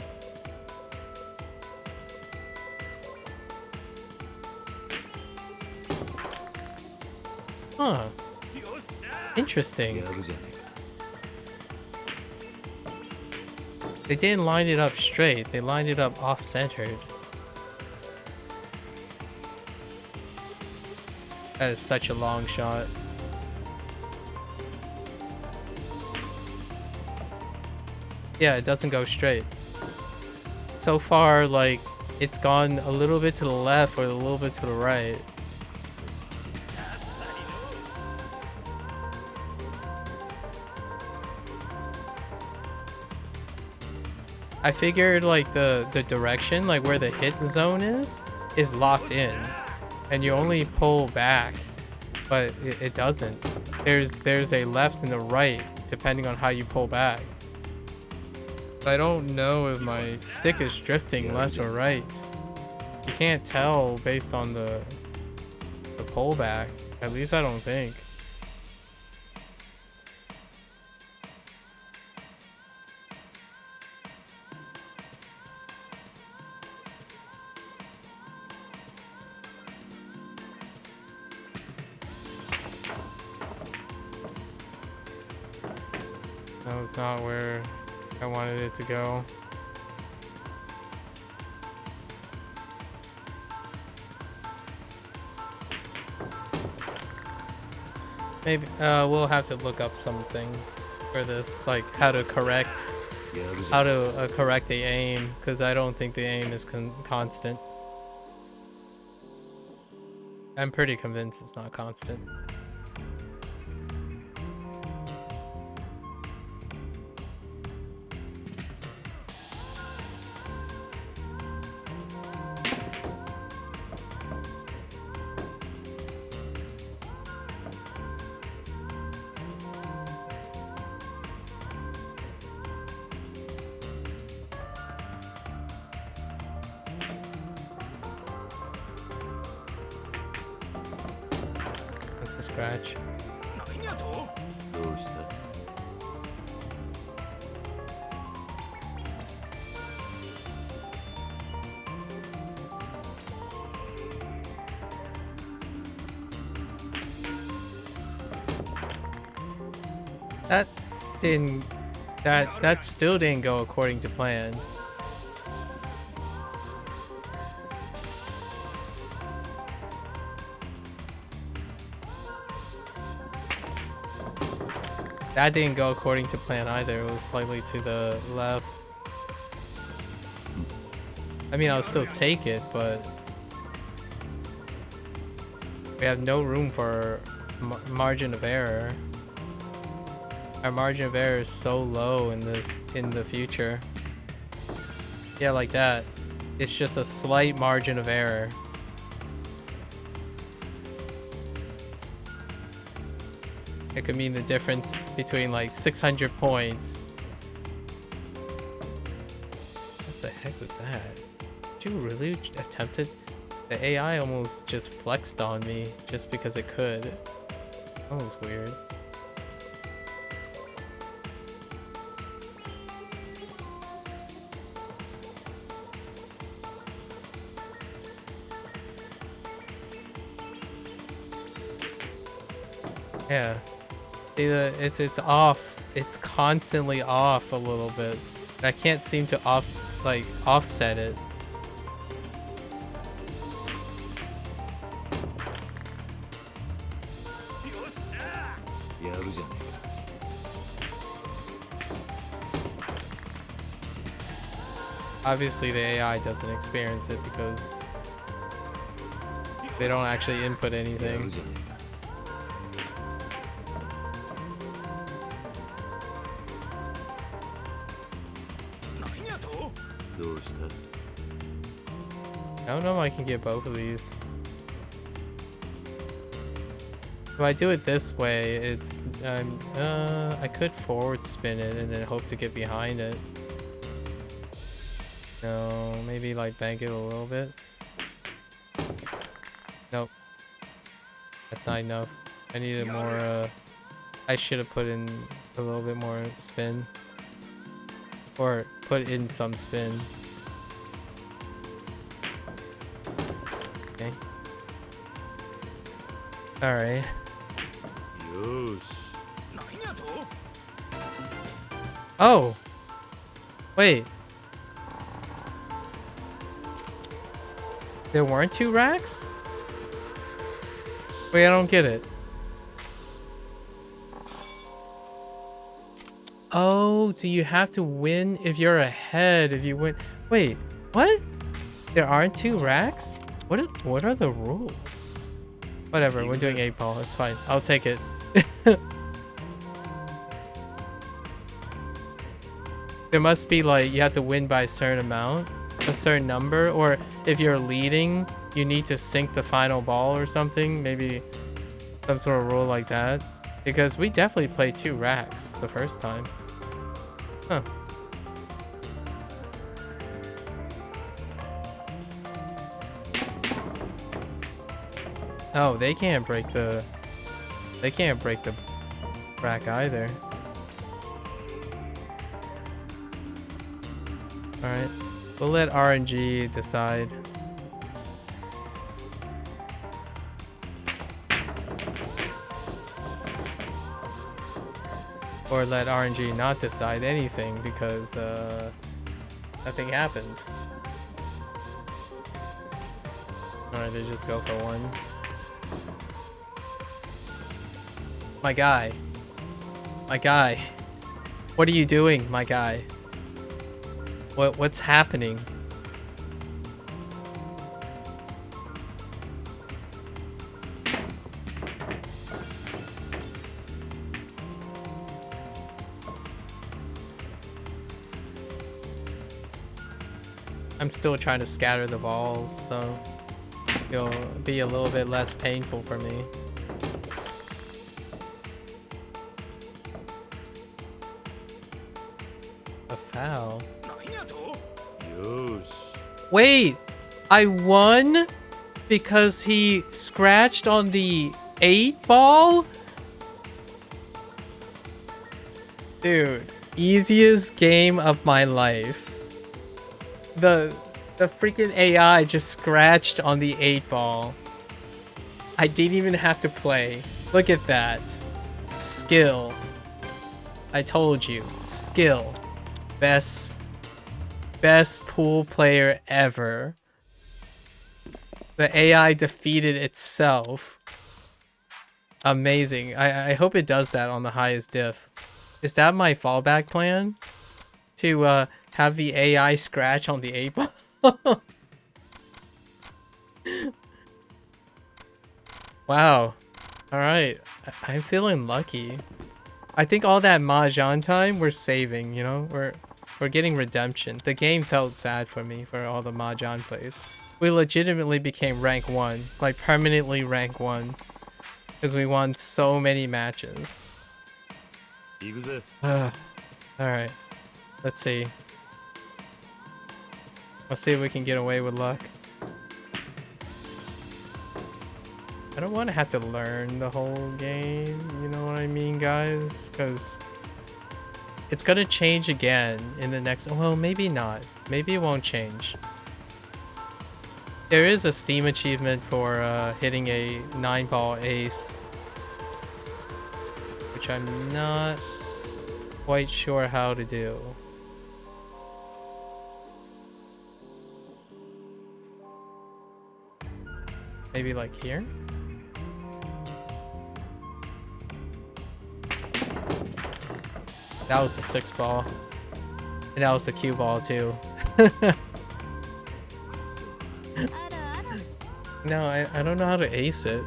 Huh. Interesting. They didn't line it up straight, they lined it up off-centered. That is such a long shot. Yeah, it doesn't go straight. So far, like, it's gone a little bit to the left or a little bit to the right. I figured, like, the direction, like where the hit zone is locked in. And you only pull back, but it doesn't. There's a left and a right, depending on how you pull back. I don't know if my stick is drifting left or right. You can't tell based on the pullback. At least I don't think. That was not where I wanted it to go. Maybe we'll have to look up something for this, like how to correct the aim, because I don't think the aim is constant. I'm pretty convinced it's not constant. That's a scratch. That still didn't go according to plan. That didn't go according to plan either. It was slightly to the left. I mean, I'll still take it, but we have no room for margin of error. Our margin of error is so low in the future. Yeah, like that. It's just a slight margin of error. It could mean the difference between like 600 points. What the heck was that? Did you really attempt it? The AI almost just flexed on me just because it could. That was weird. Yeah. See, it's off. It's constantly off a little bit. I can't seem to offset it. Obviously the AI doesn't experience it because they don't actually input anything. I don't know if I can get both of these. If I do it this way, it's I could forward spin it and then hope to get behind it. No, maybe like bank it a little bit. Nope. That's not enough. I needed more, I should have put in a little bit more spin. Or put in some spin. Okay. Alright. Oh! Wait. There weren't 2 racks? Wait, I don't get it. Oh, do you have to win if you're ahead? If you win... Wait, what? There aren't 2 racks? What are the rules? Whatever, we're doing 8 ball. It's fine. I'll take it. There must be like, you have to win by a certain amount. A certain number, or if you're leading you need to sink the final ball or something, maybe some sort of rule like that, because we definitely played 2 racks the first time. Huh. Oh, they can't break the rack either. All right. We'll let RNG decide. Or let RNG not decide anything because nothing happened. Alright, they just go for 1. My guy. My guy. What are you doing, my guy? What's happening? I'm still trying to scatter the balls, so it'll be a little bit less painful for me. A foul. Wait, I won because he scratched on the 8 ball? Dude, easiest game of my life. The freaking AI just scratched on the 8 ball. I didn't even have to play. Look at that. Skill. I told you. Skill. Best pool player ever. The AI defeated itself. Amazing. I hope it does that on the highest diff. Is that my fallback plan? To have the AI scratch on the 8 ball? Wow. Alright. I'm feeling lucky. I think all that Mahjong time we're saving, you know? We're getting redemption. The game felt sad for me for all the Mahjong plays. We legitimately became rank 1. Like permanently rank 1. Because we won so many matches. 行くぜ。 Alright. Let's see. Let's see if we can get away with luck. I don't want to have to learn the whole game, you know what I mean, guys? Because it's going to change again in the next... Well, maybe not. Maybe it won't change. There is a Steam achievement for hitting a 9-ball ace, which I'm not quite sure how to do. Maybe like here? That was the 6-ball. And that was the cue ball too. No, I don't know how to ace it.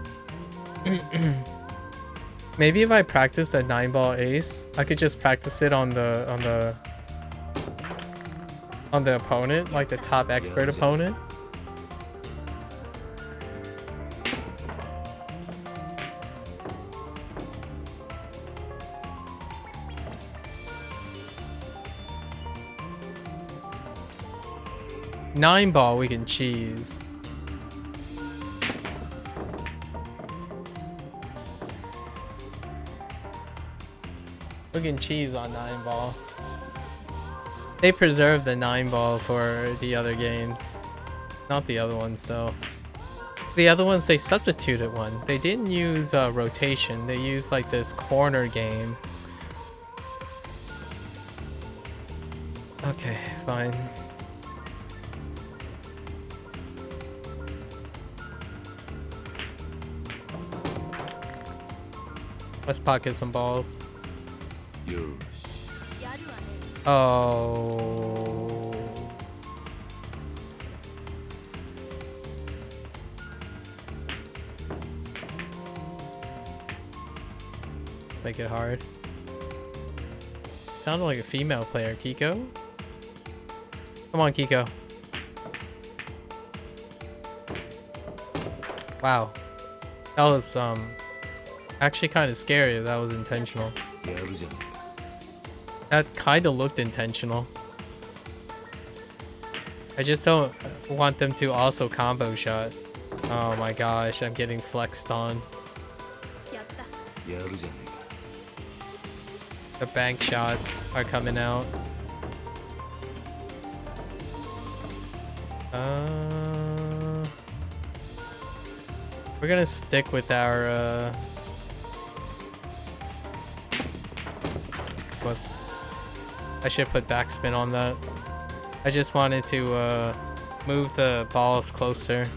Maybe if I practice a 9-ball ace, I could just practice it on the opponent, like the top expert opponent. Nine ball we can cheese. We can cheese on 9-ball. They preserved the 9-ball for the other games. Not the other ones though. The other ones they substituted one. They didn't use rotation. They used like this corner game. Okay, fine. Let's pocket some balls. よし。 Oh. Let's make it hard. Sounded like a female player, Kiko. Come on, Kiko. Wow. That was actually kind of scary if that was intentional. やるじゃん。 That kind of looked intentional. I just don't want them to also combo shot. Oh my gosh, I'm getting flexed on. やるじゃね The bank shots are coming out. We're gonna stick with our whoops. I should put backspin on that. I just wanted to move the balls closer.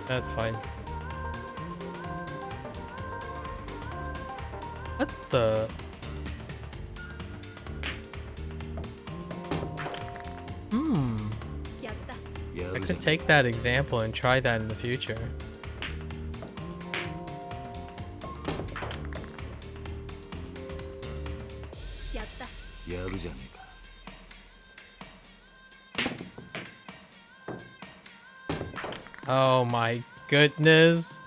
That's fine. What the? I could take that example and try that in the future. やるじゃねえか。 Oh my goodness.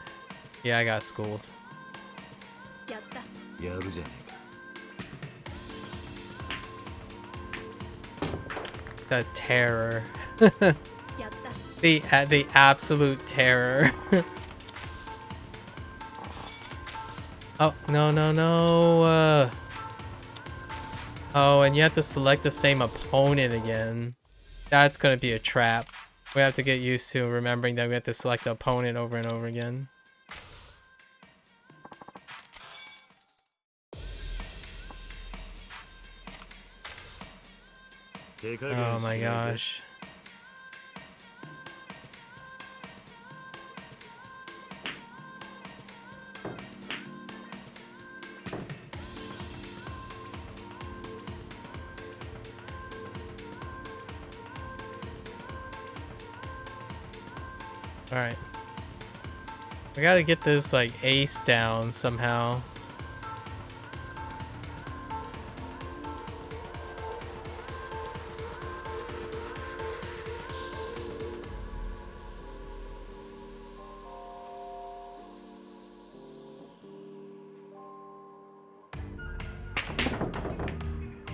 Yeah, I got schooled. やるじゃねえか。 The terror. The absolute terror. Oh, no, no, no. Oh, and you have to select the same opponent again. That's gonna be a trap. We have to get used to remembering that we have to select the opponent over and over again. Oh my gosh. Alright. We gotta get this, like, ace down somehow.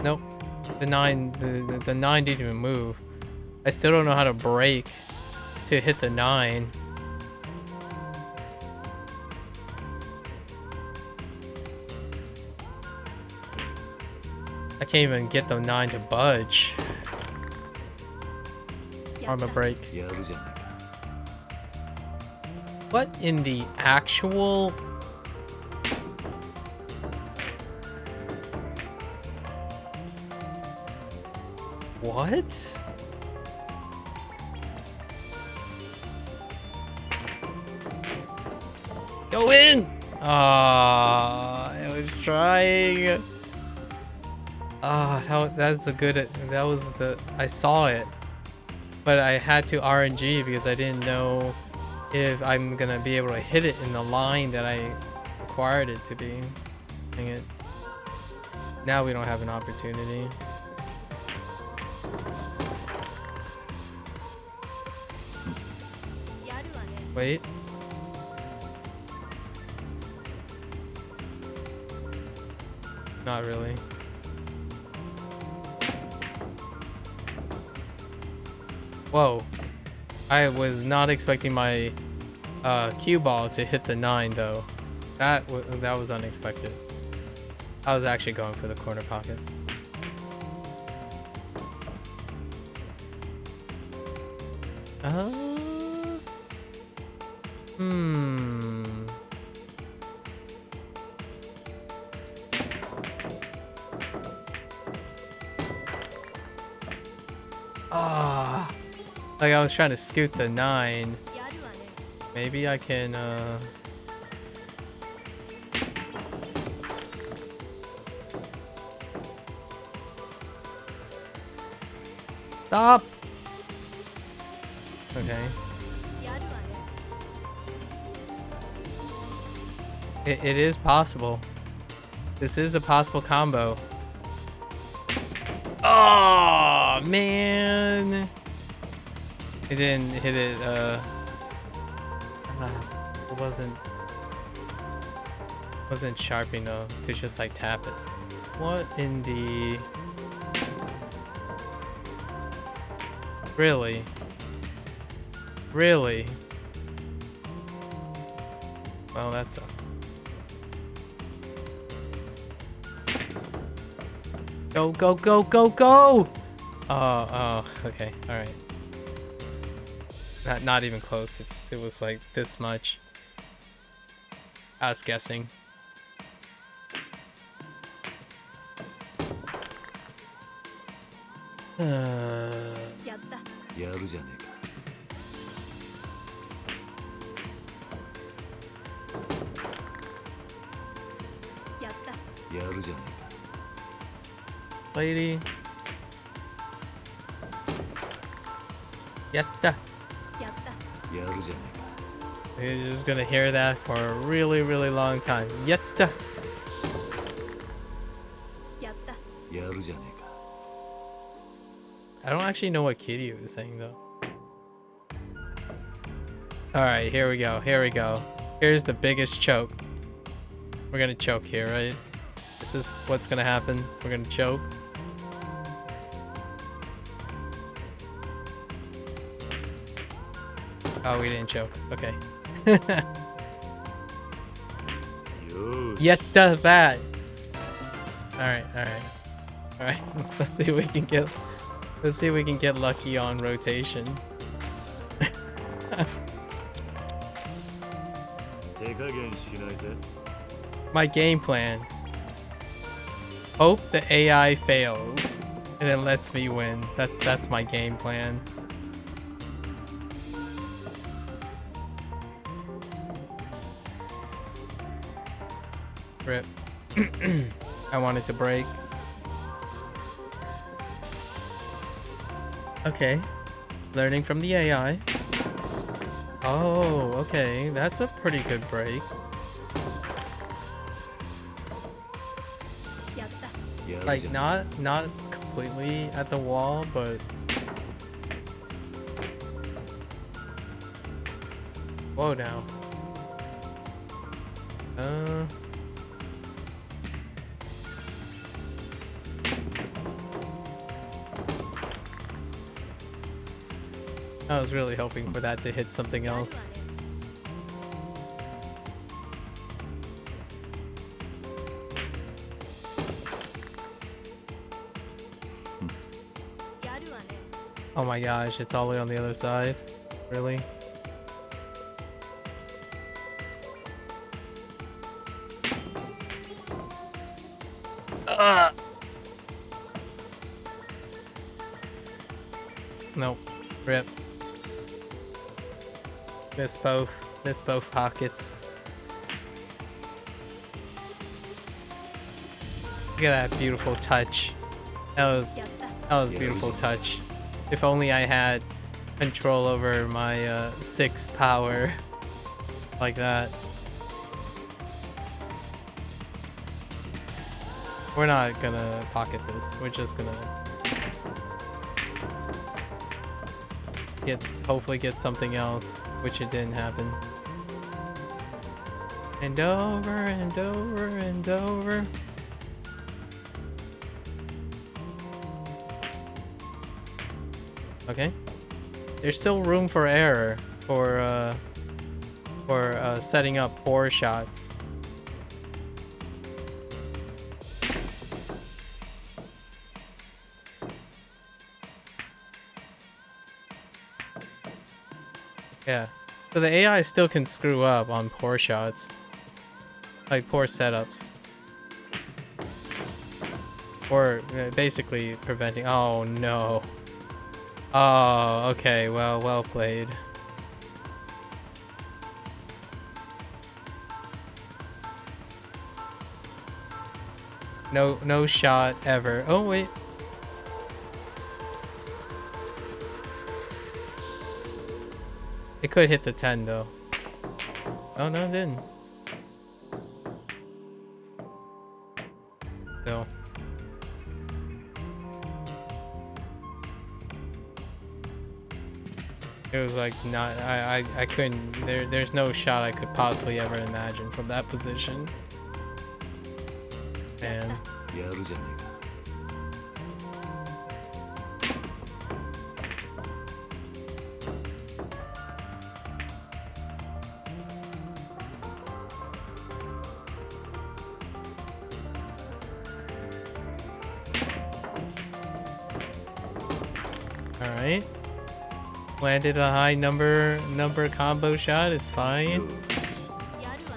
Nope. The 9 didn't even move. I still don't know how to break to hit the 9. I can't even get the 9 to budge. Armor break. やるじゃないか。 What in the actual? What? Go in! Ah, I was trying. Ah, that's a good. That was the. I saw it, but I had to RNG because I didn't know if I'm gonna be able to hit it in the line that I required it to be. Dang it. Now we don't have an opportunity. Wait. Not really. Whoa. I was not expecting my cue ball to hit the 9 though. That was unexpected. I was actually going for the corner pocket. Like I was trying to scoot the 9. Maybe I can stop. Okay. It is possible. This is a possible combo. Oh man. It didn't hit it, it wasn't sharp enough to just like tap it. What in the... Really? Really? Well, that sucked. Go, go, go, go, go! Oh, okay, alright. Not even close. It was like this much. I was guessing.やるじゃねえか。やるじゃねえか。 Lady. Yatta.やるじゃねえか。 You're just gonna hear that for a really, really long time. Yatta. やるじゃねえか。 I don't actually know what Kiryu is saying though. Alright, here we go. Here we go. Here's the biggest choke. We're gonna choke here, right? This is what's gonna happen. We're gonna choke. Oh, we didn't choke. Okay. Yatta that. Alright, alright. Alright. Let's see if we can get... Let's see if we can get lucky on rotation. My game plan. Hope the AI fails and it lets me win. That's my game plan. Rip. I wanted to break. Okay. Learning from the AI. Oh, okay. That's a pretty good break. やった。 やる Like じゃない not completely at the wall, but whoa now. I was really hoping for that to hit something やるわ else. ね。 やるわね。 Oh my gosh, it's all the way on the other side. Really? Nope. Rip. Miss both. Miss both pockets. Look at that beautiful touch. That was やった。 that was beautiful touch. If only I had control over my stick's power like that. We're not gonna pocket this. We're just gonna hopefully get something else, which it didn't happen. And over and over and over. Okay. There's still room for error for setting up poor shots. Yeah. So the AI still can screw up on poor shots. Like poor setups. Or basically preventing. Oh no. Oh, okay. Well played. No shot ever. Oh wait. It could hit the 10 though. Oh no, it didn't. No. It was like not I couldn't there's no shot I could possibly ever imagine from that position. Man. やるじゃねえか Alright. Landed a high number combo shot is fine. やるわ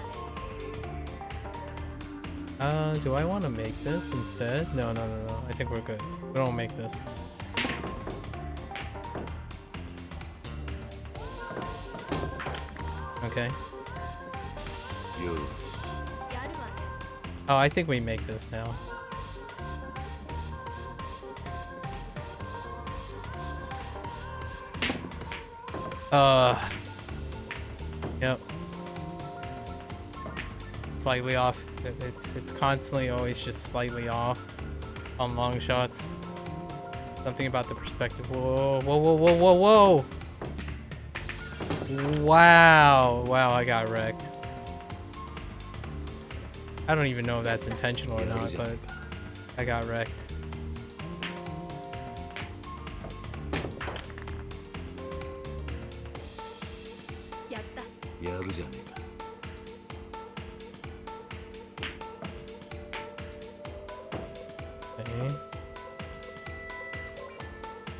ね。 Do I want to make this instead? No. I think we're good. We don't make this. Okay. よし やるわね。 Oh, I think we make this now. Yep. Slightly off. It's constantly always just slightly off on long shots. Something about the perspective. Whoa. Wow, I got wrecked. I don't even know if that's intentional or not, but I got wrecked. Ya. やるじゃねえか Okay.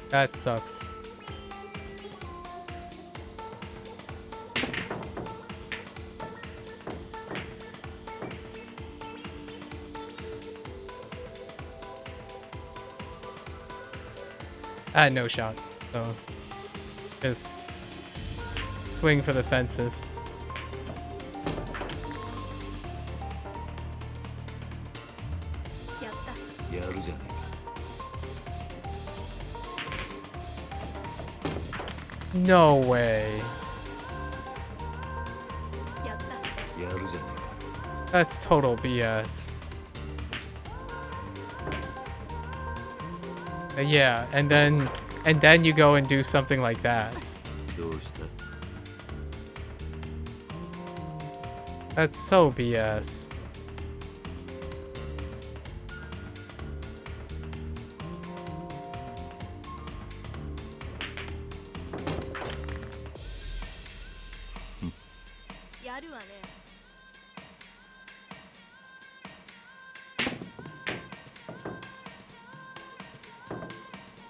That sucks. I had no shot, so just swing for the fences. Yatta. やるじゃねえか No way. やるじゃね That's total BS. Yeah, and then you go and do something like that. えか。どうした？ That's so BS.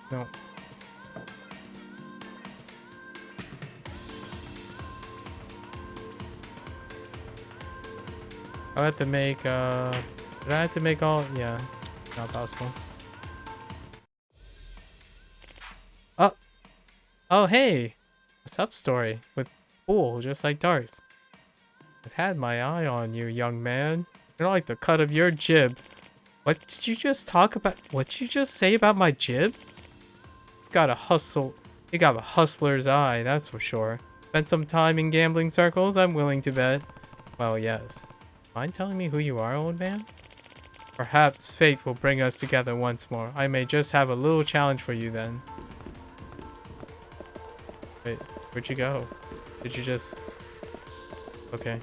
No. I have to make, did I have to make all? Yeah, not possible. Oh, oh, hey, what's up, story? With pool, just like Darks. I've had my eye on you, young man. I don't like the cut of your jib. What did you just talk about? What did you just say about my jib? You got a hustler's eye, that's for sure. Spent some time in gambling circles, I'm willing to bet. Well, yes. Mind telling me who you are, old man? Perhaps fate will bring us together once more. I may just have a little challenge for you then. Wait, where'd you go? Did you just... Okay.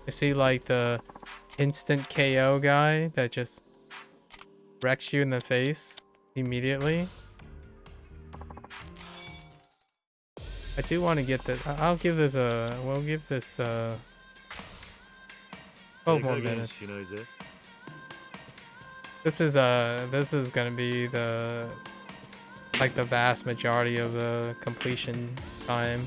Is he like the instant KO guy that just wrecks you in the face immediately? I do want to get this. I'll give this a... We'll give this 12 more minutes. しないぜ。 This is gonna be the like the vast majority of the completion time.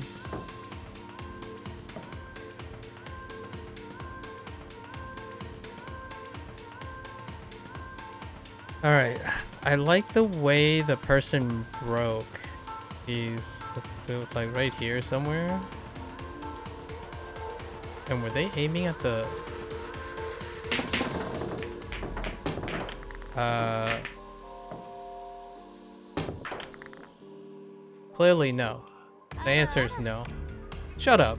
All right, I like the way the person broke. It was like right here somewhere. And were they aiming at the? Clearly no. The answer is no. Shut up,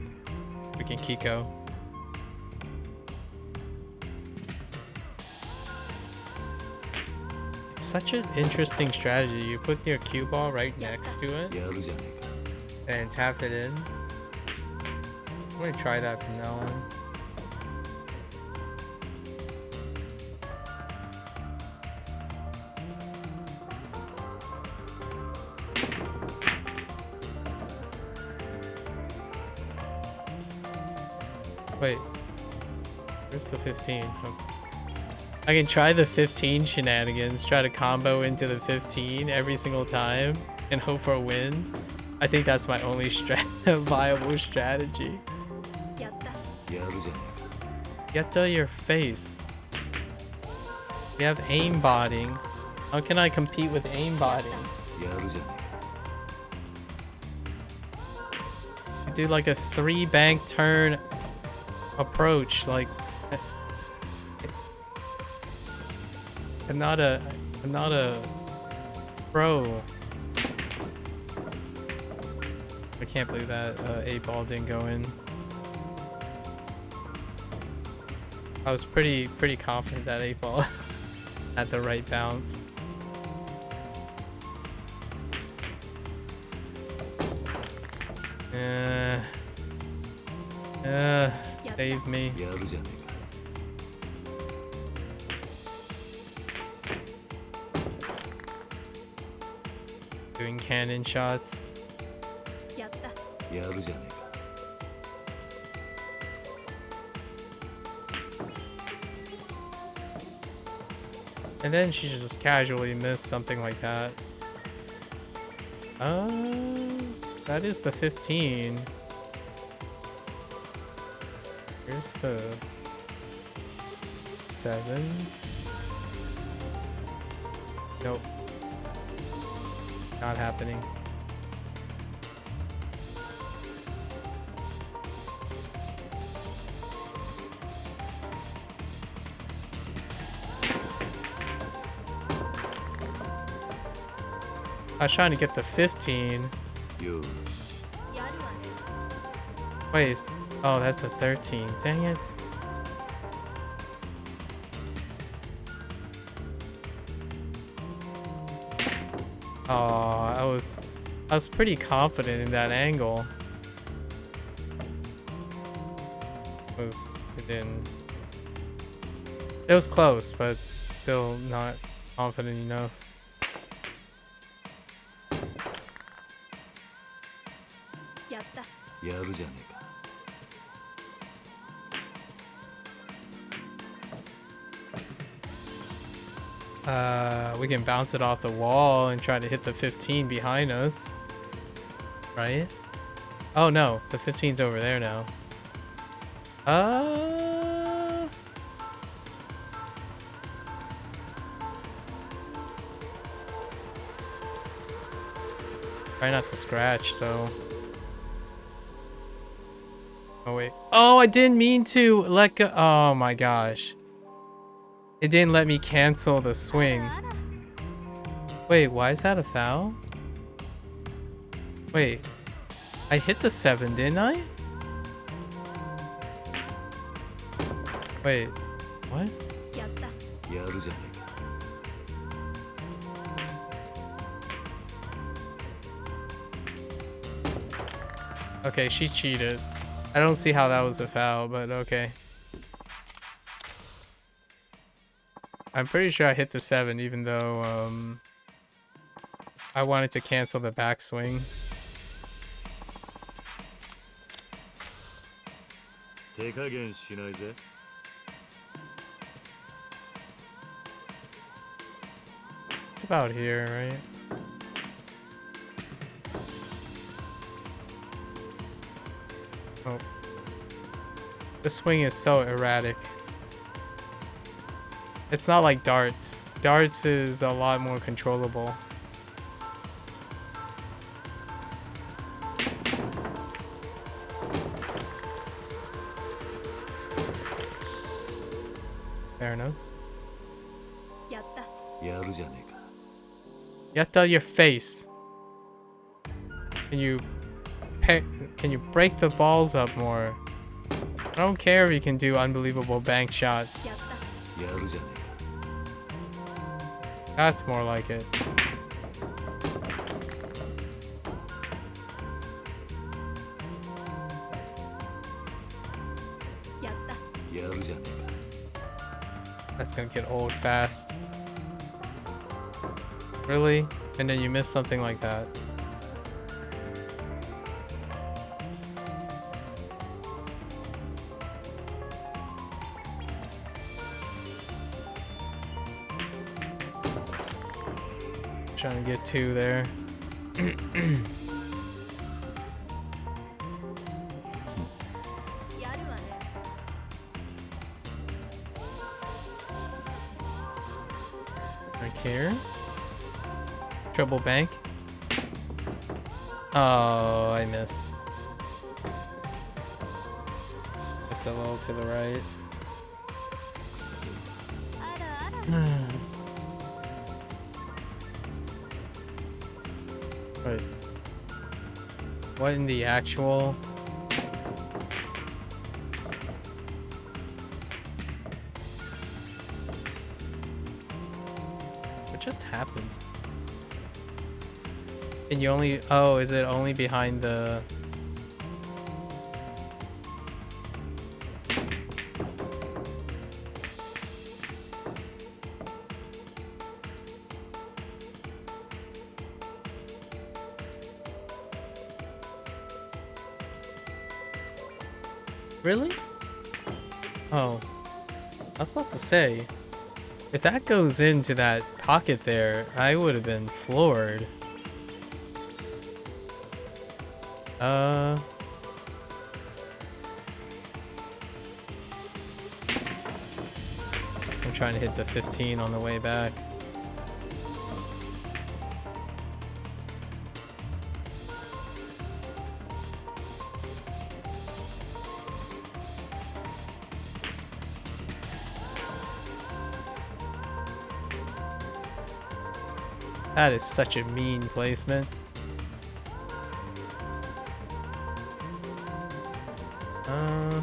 freaking Kiko. It's such an interesting strategy. You put your cue ball right next to it やるじゃねえか。 and tap it in. I'm gonna try that from now on. Wait, where's the 15? Oh. I can try the 15 shenanigans, try to combo into the 15 every single time and hope for a win. I think that's my only viable strategy. やるじゃね Get to your face. We have aimbotting. How can I compete with aimbotting? えか。やるじゃね Do like a 3-bank turn approach. Like, I'm not a pro. I can't believe that 8-ball didn't go in. I was pretty confident that 8-ball had the right bounce. Save me. え。やるじゃね Doing cannon shots. えか。やるじゃねえか。 And then she just casually missed something like that. That is the 15. Here's the 7. Nope. Not happening. I was trying to get the 15. よーし。 Wait, Oh, that's a 13. Dang it. Oh, I was pretty confident in that angle. It was close, but still not confident enough. やった。やるじゃねえか。 We can bounce it off the wall and try to hit the 15 behind us. Right? Oh no, the 15's over there now. Try not to scratch though. Oh wait. Oh, I didn't mean to let go. Oh my gosh. It didn't let me cancel the swing. Wait, why is that a foul? Wait. I hit the 7, didn't I? Wait. What? やった。やるじゃねえか。 Okay, she cheated. I don't see how that was a foul, but okay. I'm pretty sure I hit the 7, even though I wanted to cancel the backswing. 手加減しないぜ。 It's about here, right? Oh. The swing is so erratic. It's not like darts. Darts is a lot more controllable. Fair enough. やった。やるじゃねえか。 Yatta your face. Can you break the balls up more? I don't care if you can do unbelievable bank shots. やった。やるじゃね That's more like it. やった。えか。やるじゃね That's gonna get old fast. Really? And then you miss something like that. Trying to get 2 there. やるわね。 Like here. Triple bank. Oh, I missed. Just a little to the right. あらあら。 Wait. What in the actual? What just happened? And you only... Oh, is it only behind the... Really? Oh. I was about to say, if that goes into that pocket there, I would have been floored. I'm trying to hit the 15 on the way back. That is such a mean placement. Uh.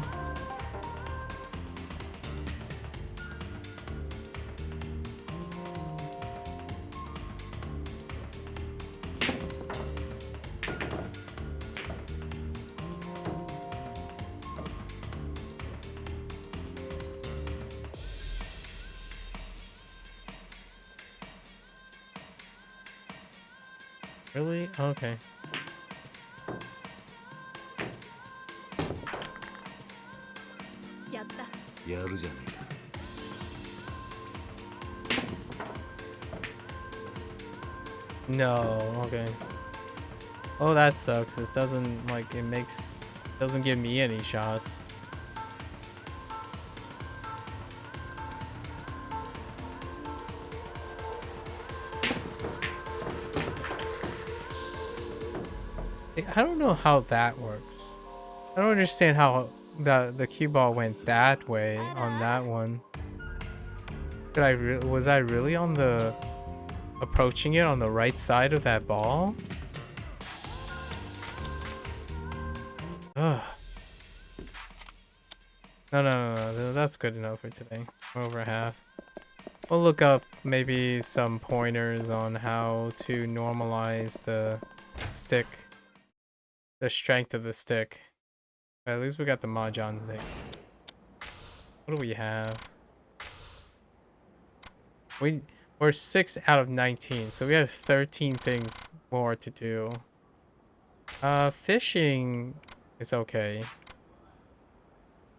Really? Okay. Yatta. やるじゃねえか。 No, okay. Oh, that sucks. This doesn't, like, doesn't give me any shots. I don't know how that works. I don't understand how the cue ball went that way on that one. Was I really on the approaching it on the right side of that ball? Ugh. No, that's good enough for today. We're over half. We'll look up maybe some pointers on how to normalize the stick, the strength of the stick. At least we got the Mahjong thing. What do we have? We're 6 out of 19, so we have 13 things more to do. Fishing is okay.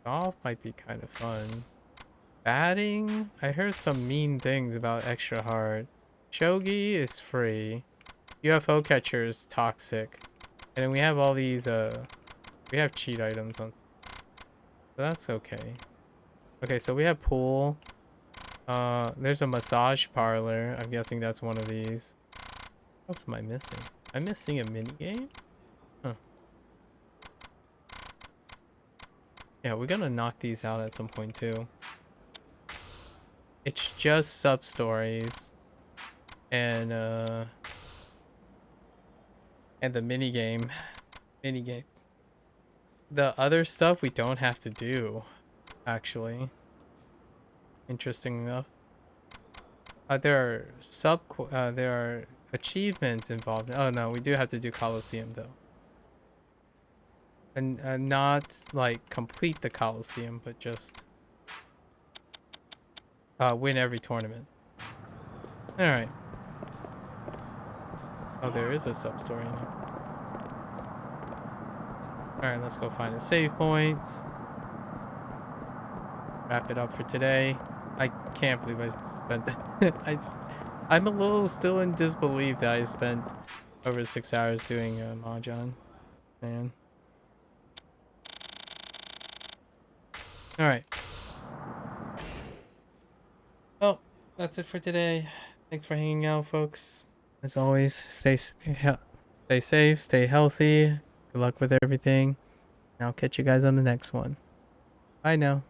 Golf might be kind of fun. Batting? I heard some mean things about extra hard. Shogi is free. UFO catcher is toxic. And then we have all these, we have cheat items on. So that's okay. Okay, so we have pool. There's a massage parlor. I'm guessing that's one of these. What else am I missing? I'm missing a mini game? Huh. Yeah, we're gonna knock these out at some point too. It's just sub-stories. And the mini game. Mini games. The other stuff we don't have to do, actually. Interesting enough. There are achievements involved. Oh no, we do have to do Coliseum though. And not like complete the Coliseum, but just win every tournament. All right. Oh, there is a sub-story in here. All right, let's go find the save points. Wrap it up for today. I can't believe I spent I'm a little still in disbelief that I spent over 6 hours doing Mahjong. Man. Alright. Well, that's it for today. Thanks for hanging out, folks. As always, stay safe, stay healthy. Good luck with everything. I'll catch you guys on the next one. Bye now.